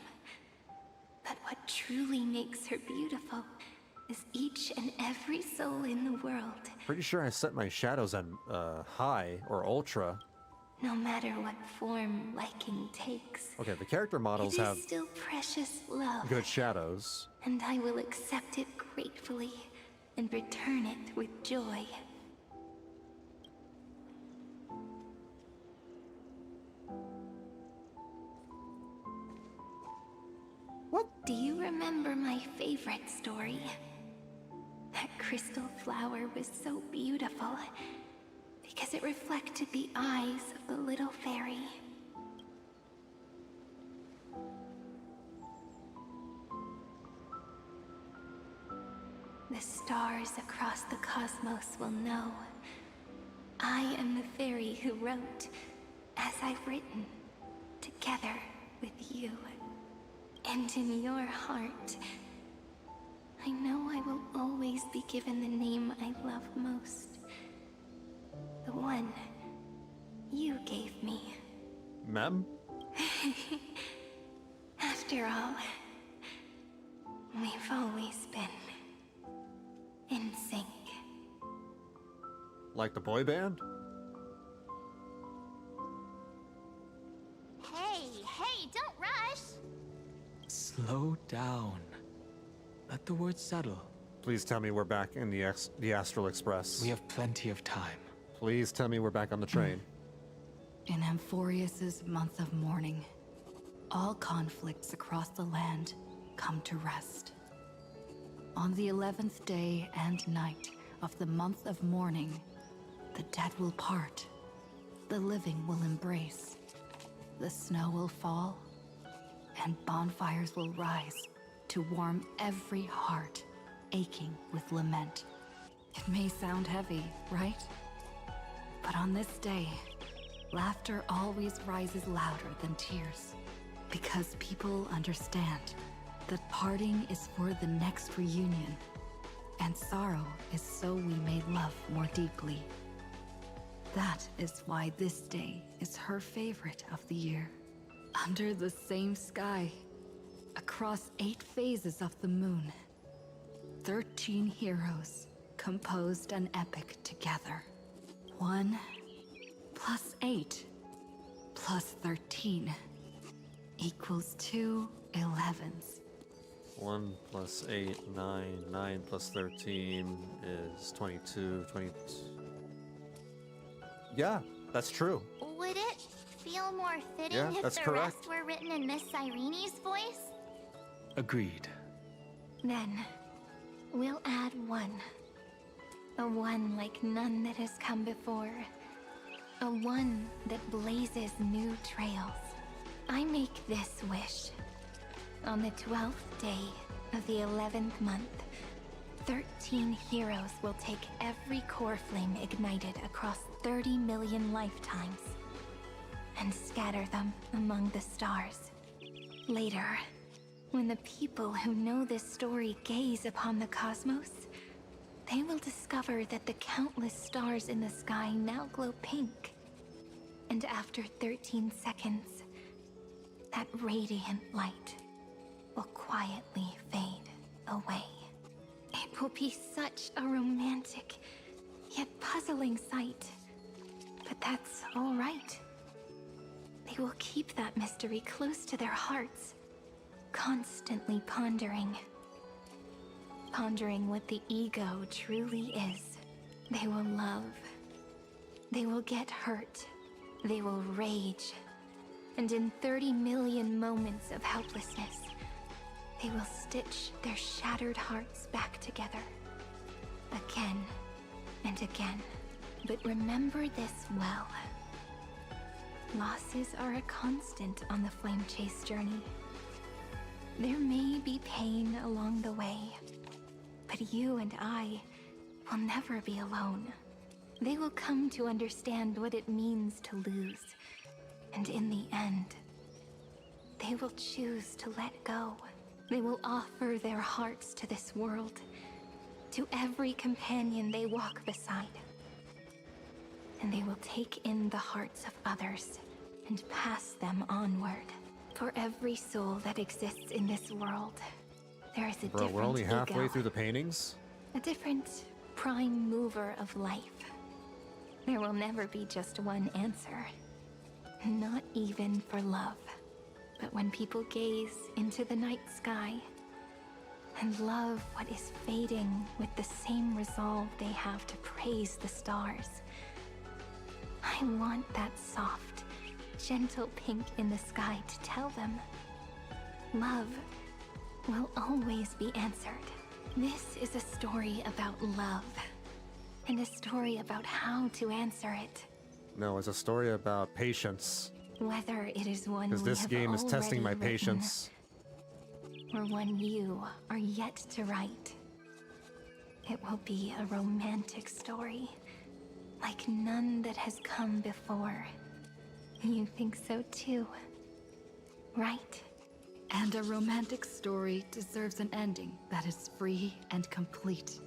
But what truly makes her beautiful is each and every soul in the world. Pretty sure I set my shadows on high or ultra. No matter what form liking takes, Okay, the character models it is have still precious love. good shadows. And I will accept it gratefully and return it with joy. What? Do you remember my favorite story? That crystal flower was so beautiful because it reflected the eyes of the little fairy. The stars across the cosmos will know. I am the fairy who wrote, as I've written, together with you. And in your heart, I know I will always be given the name I love most. The one you gave me. Mem? After all, we've always been in sync. Like the boy band? Hey, don't rush! Slow down. Let the words settle. Please tell me we're back in the Astral Express. We have plenty of time. Please tell me we're back on the train. In Amphoreus's month of mourning, all conflicts across the land come to rest. On the 11th day and night of the month of mourning, the dead will part, the living will embrace, the snow will fall, and bonfires will rise to warm every heart aching with lament. It may sound heavy, right? But on this day, laughter always rises louder than tears. Because people understand that parting is for the next reunion, and sorrow is so we may love more deeply. That is why this day is her favorite of the year. Under the same sky, across 8 phases of the moon, 13 heroes composed an epic together. 1 plus 8 plus 13 equals 2 11s. 1 plus 8, 9. 9 plus 13 is 22. 22. Yeah, that's true. Would it feel more fitting Yeah, if that's the correct. rest were written in Miss Cyrene's voice? Agreed. Then, we'll add 1. A 1 like none that has come before. A 1 that blazes new trails. I make this wish. On the 12th day of the 11th month, 13 heroes will take every core flame ignited across 30 million lifetimes and scatter them among the stars. Later, when the people who know this story gaze upon the cosmos, they will discover that the countless stars in the sky now glow pink. And after 13 seconds, that radiant light will quietly fade away. It will be such a romantic, yet puzzling sight. But that's all right. They will keep that mystery close to their hearts, constantly pondering. Pondering what the ego truly is. They will love. They will get hurt. They will rage. And in 30 million moments of helplessness, they will stitch their shattered hearts back together. Again and again. But remember this well. Losses are a constant on the flame chase journey. There may be pain along the way, but you and I will never be alone. They will come to understand what it means to lose, and in the end, they will choose to let go. They will offer their hearts to this world, to every companion they walk beside. And they will take in the hearts of others and pass them onward. For every soul that exists in this world, there is a Bro, different we're only halfway ego, through the paintings? a different prime mover of life. There will never be just one answer, not even for love. But when people gaze into the night sky and love what is fading with the same resolve they have to praise the stars, I want that soft, gentle pink in the sky to tell them, love will always be answered. This is a story about love, and a story about how to answer it. No, it's a story about patience. Whether it is one Because we this have game is testing my already written, patience. or one you are yet to write. It will be a romantic story, like none that has come before. You think so too, right? And a romantic story deserves an ending that is free and complete.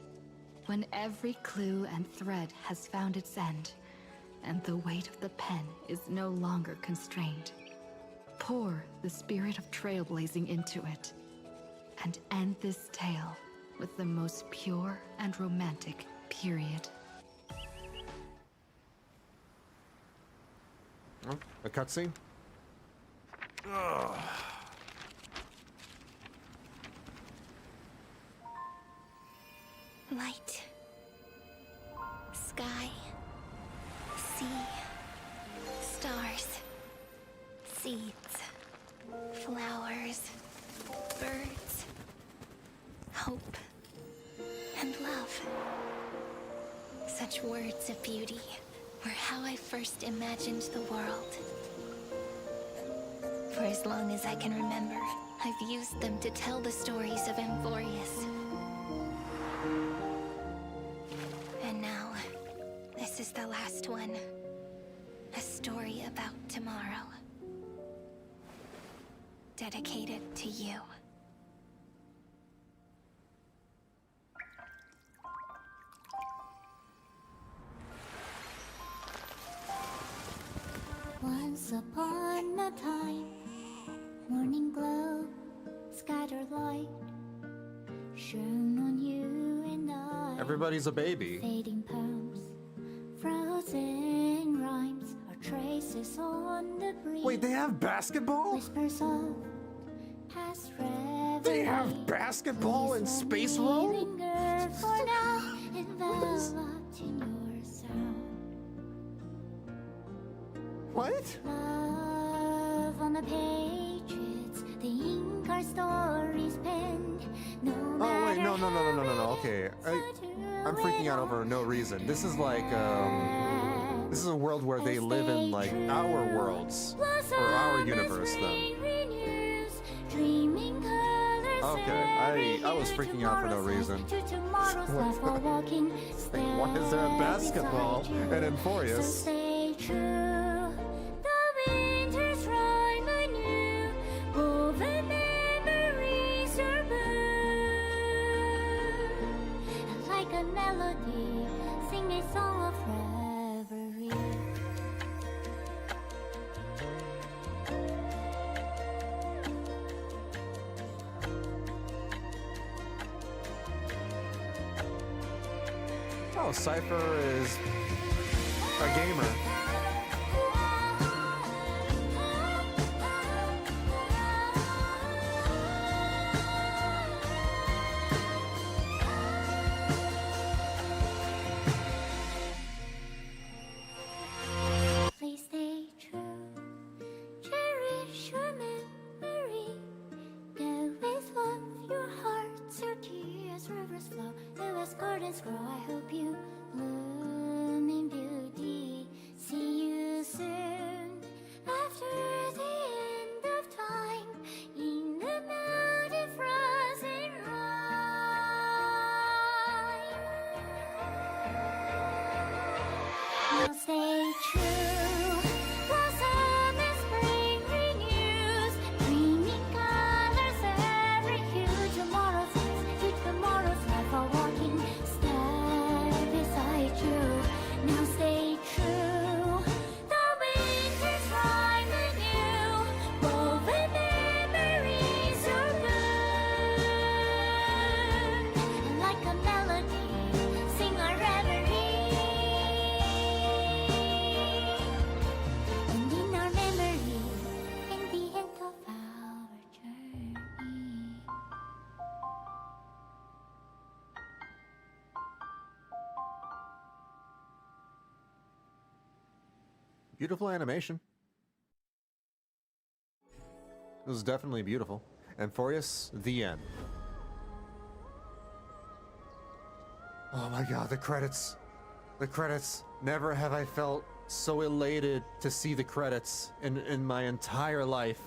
When every clue and thread has found its end, and the weight of the pen is no longer constrained. Pour the spirit of trailblazing into it, and end this tale with the most pure and romantic period. Oh, a cutscene? Light, sky, sea, stars, seeds, flowers, birds, hope, and love. Such words of beauty were how I first imagined the world. For as long as I can remember, I've used them to tell the stories of Amphoreus. And now, this is the last one. A story about tomorrow. Dedicated to you. Once upon a time, morning glow, scattered light, shone on you and I. Everybody's a baby. Fading poems, frozen rhymes, are traces on the breeze. Wait, they have basketball? Whispers of past reverie. They have basketball in Space Roll? Linger for now, enveloped in your sound. What? Love on the pages, the ink our stories penned. No Oh wait, no. Okay, I'm freaking out over no reason. This is like this is a world where they live in like our worlds or our universe. Then. Okay, I was freaking out for no reason. Why is there a basketball in Amphoreus? Melody, sing a song of reverie. Oh, Cipher is a gamer. Please stay true, cherish your memory. Go with love, your hearts, your tears, rivers flow. As gardens grow, I hope you bloom in beauty. See you soon, after the end of time, in the mountain frozen rime. Now stay true, blossom and spring renews, dreaming colors every hue. Tomorrow's face, to tomorrow's life, are walking step beside you. Now stay true, the winter's rhyme anew, woven memories are blue. And like a melody, sing our reverie. And in our memory, in the end of our journey. Beautiful animation. It was definitely beautiful. Amphoreus, the end. Oh my god, the credits. The credits. Never have I felt so elated to see the credits in my entire life.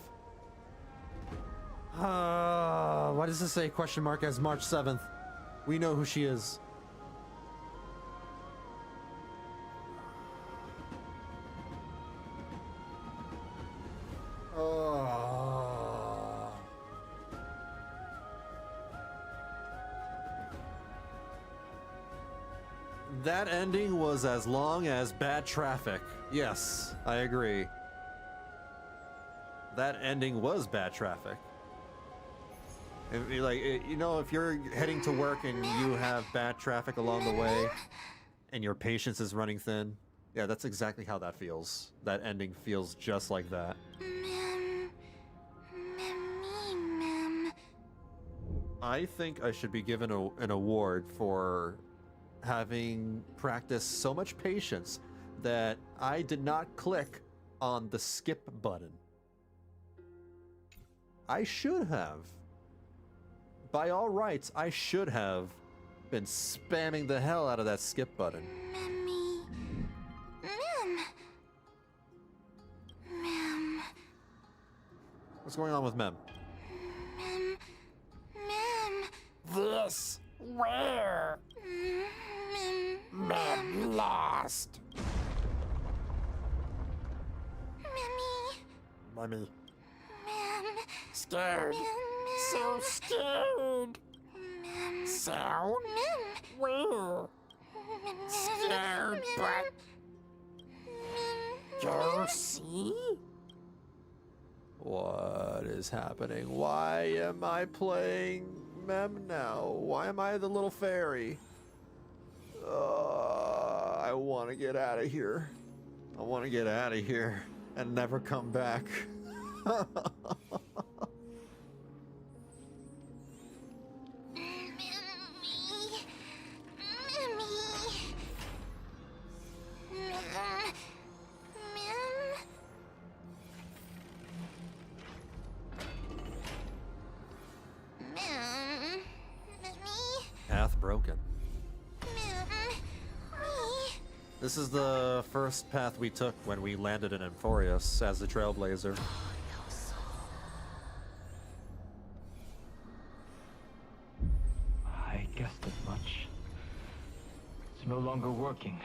Why does this say question mark as March 7th? We know who she is. That ending was as long as bad traffic. Yes, I agree. That ending was bad traffic. If you're heading to work and you have bad traffic along the way and your patience is running thin, yeah, that's exactly how that feels. That ending feels just like that. I think I should be given an award for having practiced so much patience that I did not click on the skip button. I should have. By all rights, I should have been spamming the hell out of that skip button. What's going on with Mem? this? Where? Mem lost. Mummy. Scared. So scared. Sound? Where? Scared, but... Go see? What is happening? Why am I playing Mem now? Why am I the little fairy? I want to get out of here. I want to get out of here and never come back. Path broken. This is the first path we took when we landed in Amphoreus as the Trailblazer. I guessed as much. It's no longer working.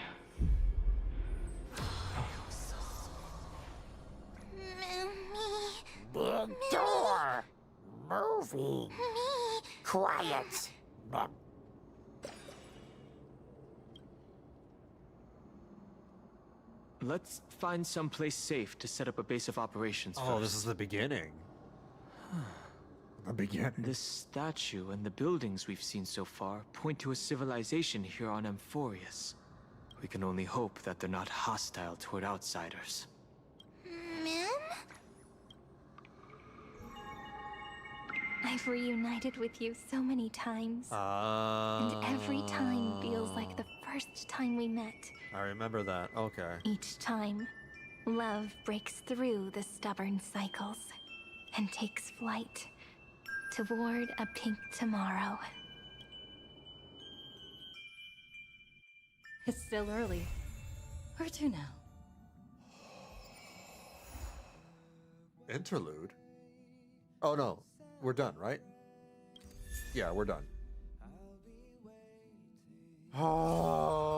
Big door. Moving. Quiet. Mem. Let's find some place safe to set up a base of operations first. Oh, this is the beginning. The beginning. This statue and the buildings we've seen so far point to a civilization here on Amphoreus. We can only hope that they're not hostile toward outsiders. I've reunited with you so many times. And every time feels like the first time we met. I remember that. Okay. Each time, love breaks through the stubborn cycles and takes flight toward a pink tomorrow. It's still early. Where to now? Interlude? Oh no, we're done, right? Yeah, we're done. Oh.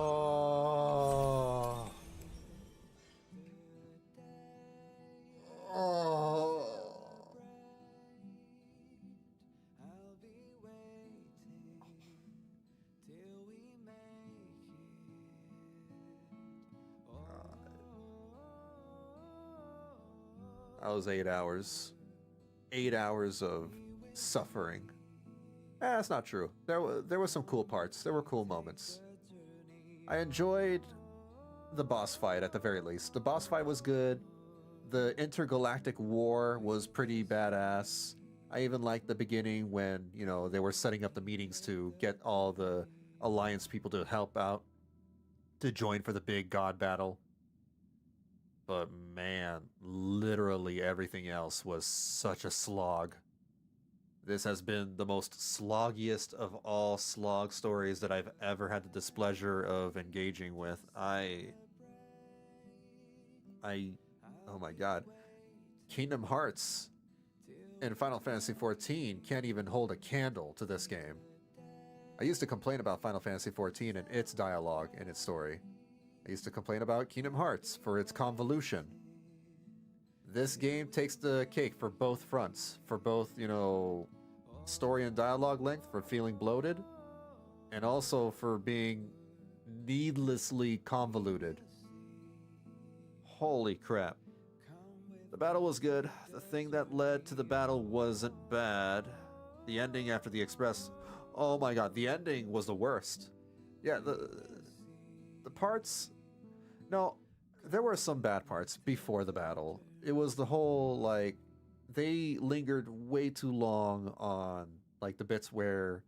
Oh. That was 8 hours. 8 hours of suffering. That's not true. There were some cool parts. There were cool moments. I enjoyed the boss fight at the very least. The boss fight was good. The intergalactic war was pretty badass. I even liked the beginning when, you know, they were setting up the meetings to get all the Alliance people to help out, to join for the big god battle. But man, literally everything else was such a slog. This has been the most sloggiest of all slog stories that I've ever had the displeasure of engaging with. Oh my god. Kingdom Hearts and Final Fantasy XIV can't even hold a candle to this game. I used to complain about Final Fantasy XIV and its dialogue and its story. I used to complain about Kingdom Hearts for its convolution. This game takes the cake for both fronts. For both, you know, story and dialogue length, for feeling bloated, and also for being needlessly convoluted. Holy crap. The battle was good. The thing that led to the battle wasn't bad. The ending after the Express... Oh my god, the ending was the worst. Yeah, the parts... No, there were some bad parts before the battle. It was the whole, like, they lingered way too long on, like, the bits where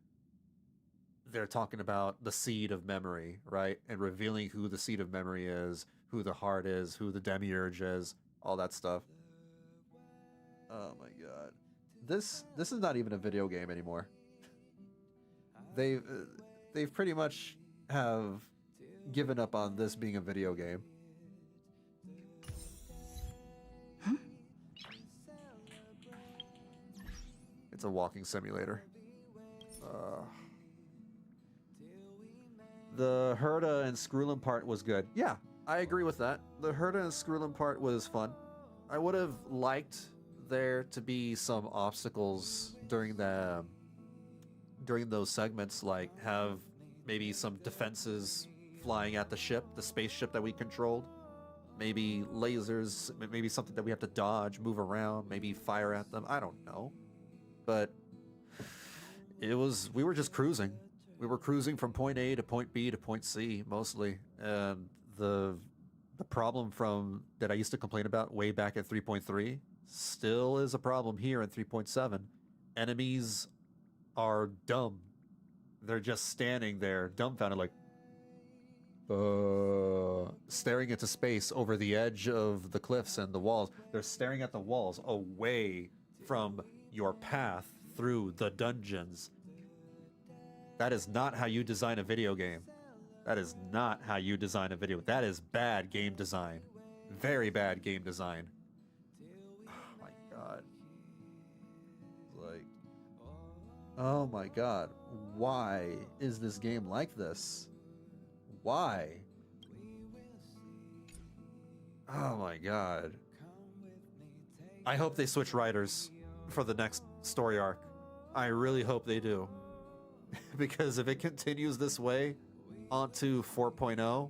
they're talking about the seed of memory, right? And revealing who the seed of memory is, who the heart is, who the demiurge is, all that stuff. Oh my god. This is not even a video game anymore. They've pretty much have given up on this being a video game. It's a walking simulator. The Herda and Skrulin part was good. Yeah, I agree with that. The Herda and Skrulin part was fun. I would have liked there to be some obstacles during those segments, like have maybe some defenses flying at the ship, the spaceship that we controlled. Maybe lasers, maybe something that we have to dodge, move around, maybe fire at them. I don't know. But we were just cruising. We were cruising from point A to point B to point C mostly. And the problem that I used to complain about way back at 3.3 still is a problem here in 3.7. Enemies are dumb. They're just standing there dumbfounded like staring into space over the edge of the cliffs and the walls. They're staring at the walls away from your path through the dungeons. That is not how you design a video game. That is not how you design a video. That is bad game design. Very bad game design. Oh my god. Like, oh my god. Why is this game like this? Why? Oh my god. I hope they switch writers for the next story arc. I really hope they do. Because if it continues this way onto 4.0,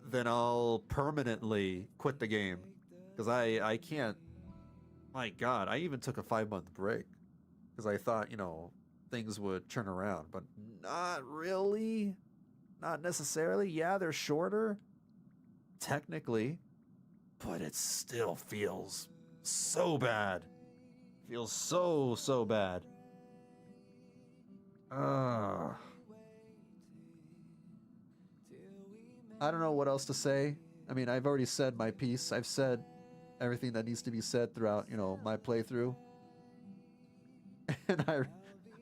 then I'll permanently quit the game. Because I can't. My god, I even took a 5-month break. Because I thought, things would turn around. But not really. Not necessarily. Yeah, they're shorter, technically, but it still feels so bad. Feels so bad. I don't know what else to say. I mean, I've already said my piece. I've said everything that needs to be said throughout, my playthrough. And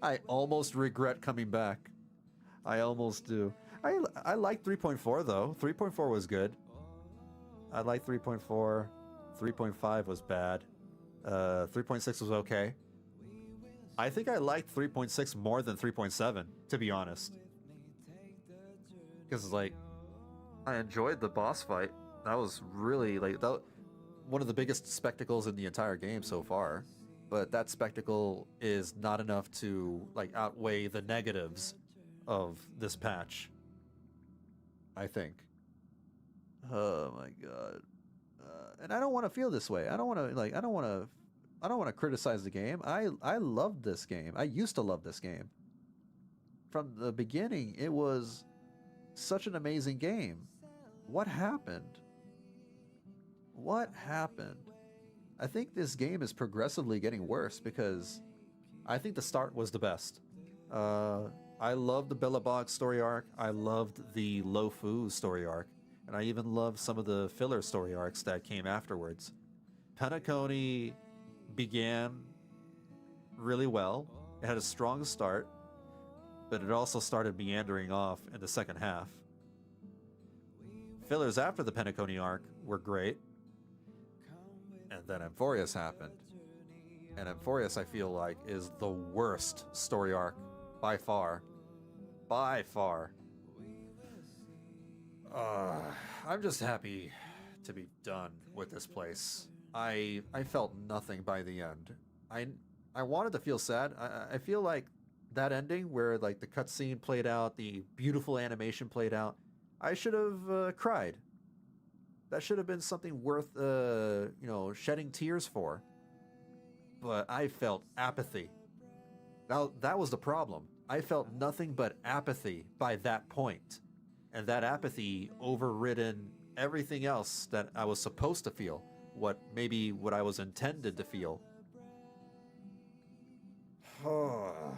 I almost regret coming back. I almost do. I like 3.4 though. 3.4 was good. I like 3.4. 3.5 was bad. 3.6 was okay. I think I liked 3.6 more than 3.7, to be honest. Because I enjoyed the boss fight. That was really one of the biggest spectacles in the entire game so far. But that spectacle is not enough to outweigh the negatives of this patch. I think. Oh my god. And I don't want to feel this way. I don't want to criticize the game. I loved this game. I used to love this game. From the beginning, it was such an amazing game. What happened? What happened? I think this game is progressively getting worse because I think the start was the best. I loved the Billabog story arc. I loved the Lofu story arc. And I even loved some of the filler story arcs that came afterwards. Penacony began really well. It had a strong start, but it also started meandering off in the second half. Fillers after the Penacony arc were great. And then Amphoreus happened. And Amphoreus, I feel like, is the worst story arc by far. By far. I'm just happy to be done with this place. I felt nothing by the end. I wanted to feel sad. I feel like that ending where the cutscene played out, the beautiful animation played out, I should have cried. That should have been something worth shedding tears for. But I felt apathy. Now that was the problem. I felt nothing but apathy by that point. And that apathy overridden everything else that I was supposed to feel. What I was intended to feel. God.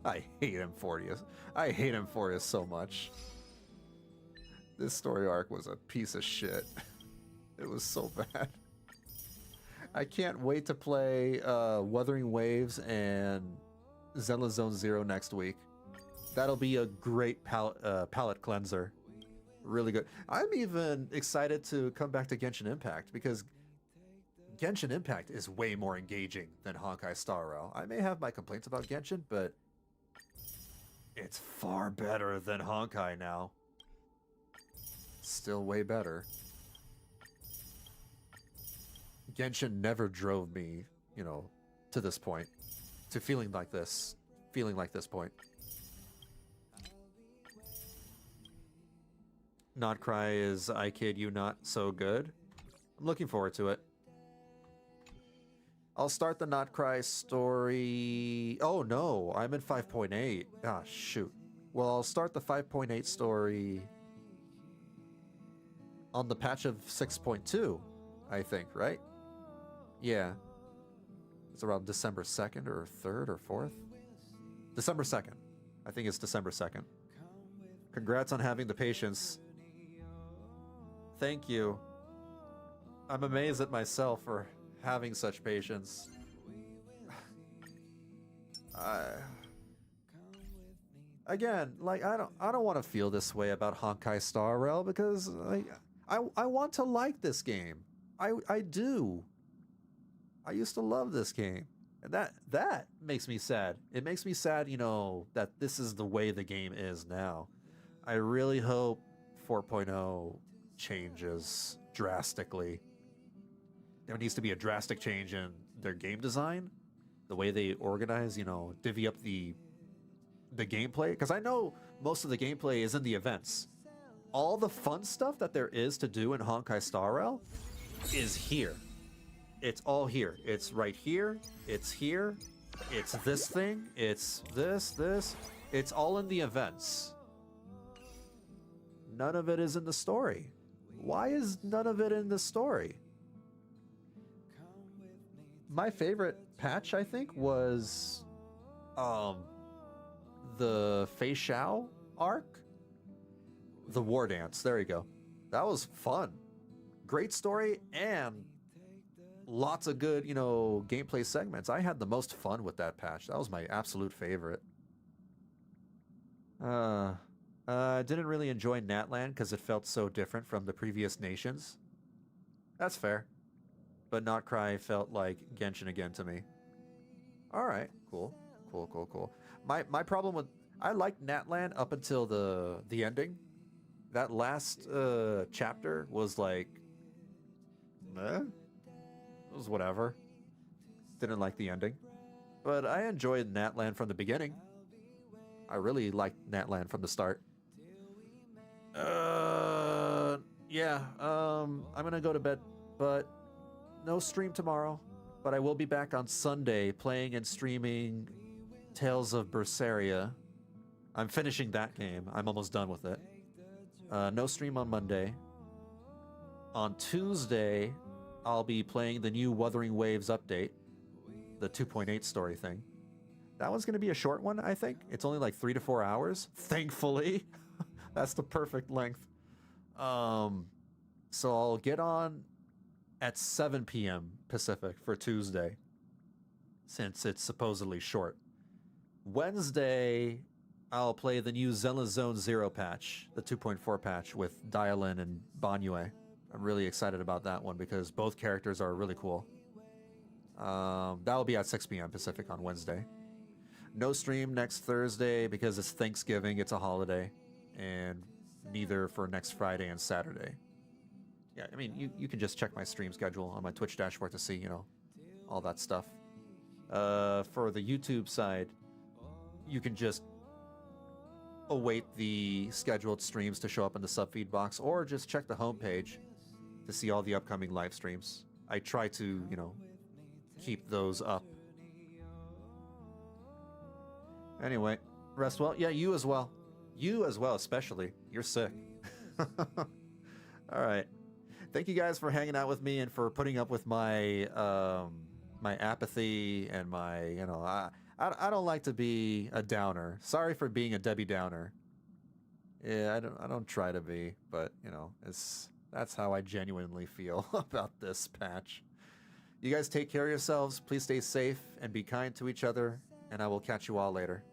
I hate Amphoreus. I hate Amphoreus so much. This story arc was a piece of shit. It was so bad. I can't wait to play Wuthering Waves and Zelda Zone Zero next week. That'll be a great palate cleanser. Really good. I'm even excited to come back to Genshin Impact because Genshin Impact is way more engaging than Honkai Star Rail. I may have my complaints about Genshin, but it's far better than Honkai now. Still way better. Genshin never drove me, you know, to this point. To feeling like this point. Not Cry is I Kid You Not so good. I'm looking forward to it. I'll start the Not Cry story. Oh no, I'm in 5.8. Ah, shoot. Well, I'll start the 5.8 story on the patch of 6.2, I think, right? Yeah. It's around December 2nd or 3rd or 4th? December 2nd. I think it's December 2nd. Congrats on having the patience. Thank you. I'm amazed at myself for having such patience. Again, like I don't want to feel this way about Honkai Star Rail because like I want to like this game. I do. I used to love this game. And that makes me sad. It makes me sad, you know, that this is the way the game is now. I really hope 4.0 changes drastically. There needs to be a drastic change in their game design, the way they organize, you know, divvy up the gameplay. Because I know most of the gameplay is in the events. All the fun stuff that there is to do in Honkai Star Rail is here. It's all here. It's right here. It's here. It's this thing. It's this. It's all in the events. None of it is in the story. Why is none of it in the story? My favorite patch, I think, was the Fei Xiao arc. The War Dance. There you go. That was fun. Great story and lots of good, you know, gameplay segments. I had the most fun with that patch. That was my absolute favorite. I didn't really enjoy Natlan because it felt so different from the previous nations. That's fair. But Not Cry felt like Genshin again to me. Alright, cool. My problem with... I liked Natlan up until the ending. That last chapter was like... It was whatever. Didn't like the ending. But I enjoyed Natlan from the beginning. I really liked Natlan from the start. Yeah, I'm gonna go to bed, but no stream tomorrow. But I will be back on Sunday playing and streaming Tales of Berseria. I'm finishing that game. I'm almost done with it. No stream on Monday. On Tuesday, I'll be playing the new Wuthering Waves update, the 2.8 story thing. That one's going to be a short one, I think. It's only like 3 to 4 hours, thankfully. That's the perfect length. So I'll get on at 7 p.m. Pacific for Tuesday, since it's supposedly short. Wednesday, I'll play the new Zenless Zone Zero patch, the 2.4 patch with Dialin and Banyue. I'm really excited about that one because both characters are really cool. That will be at 6 p.m. Pacific on Wednesday. No stream next Thursday because it's Thanksgiving, it's a holiday, and neither for next Friday and Saturday. Yeah, I mean, you can just check my stream schedule on my Twitch dashboard to see, you know, all that stuff. For the YouTube side, you can just await the scheduled streams to show up in the subfeed box, or just check the homepage to see all the upcoming live streams. I try to, you know, keep those up. Anyway, rest well. Yeah, you as well. You as well, especially. You're sick. All right. Thank you guys for hanging out with me and for putting up with my my apathy and my, you know, I don't like to be a downer. Sorry for being a Debbie Downer. Yeah, I don't try to be, but you know, that's how I genuinely feel about this patch. You guys take care of yourselves. Please stay safe and be kind to each other, and I will catch you all later.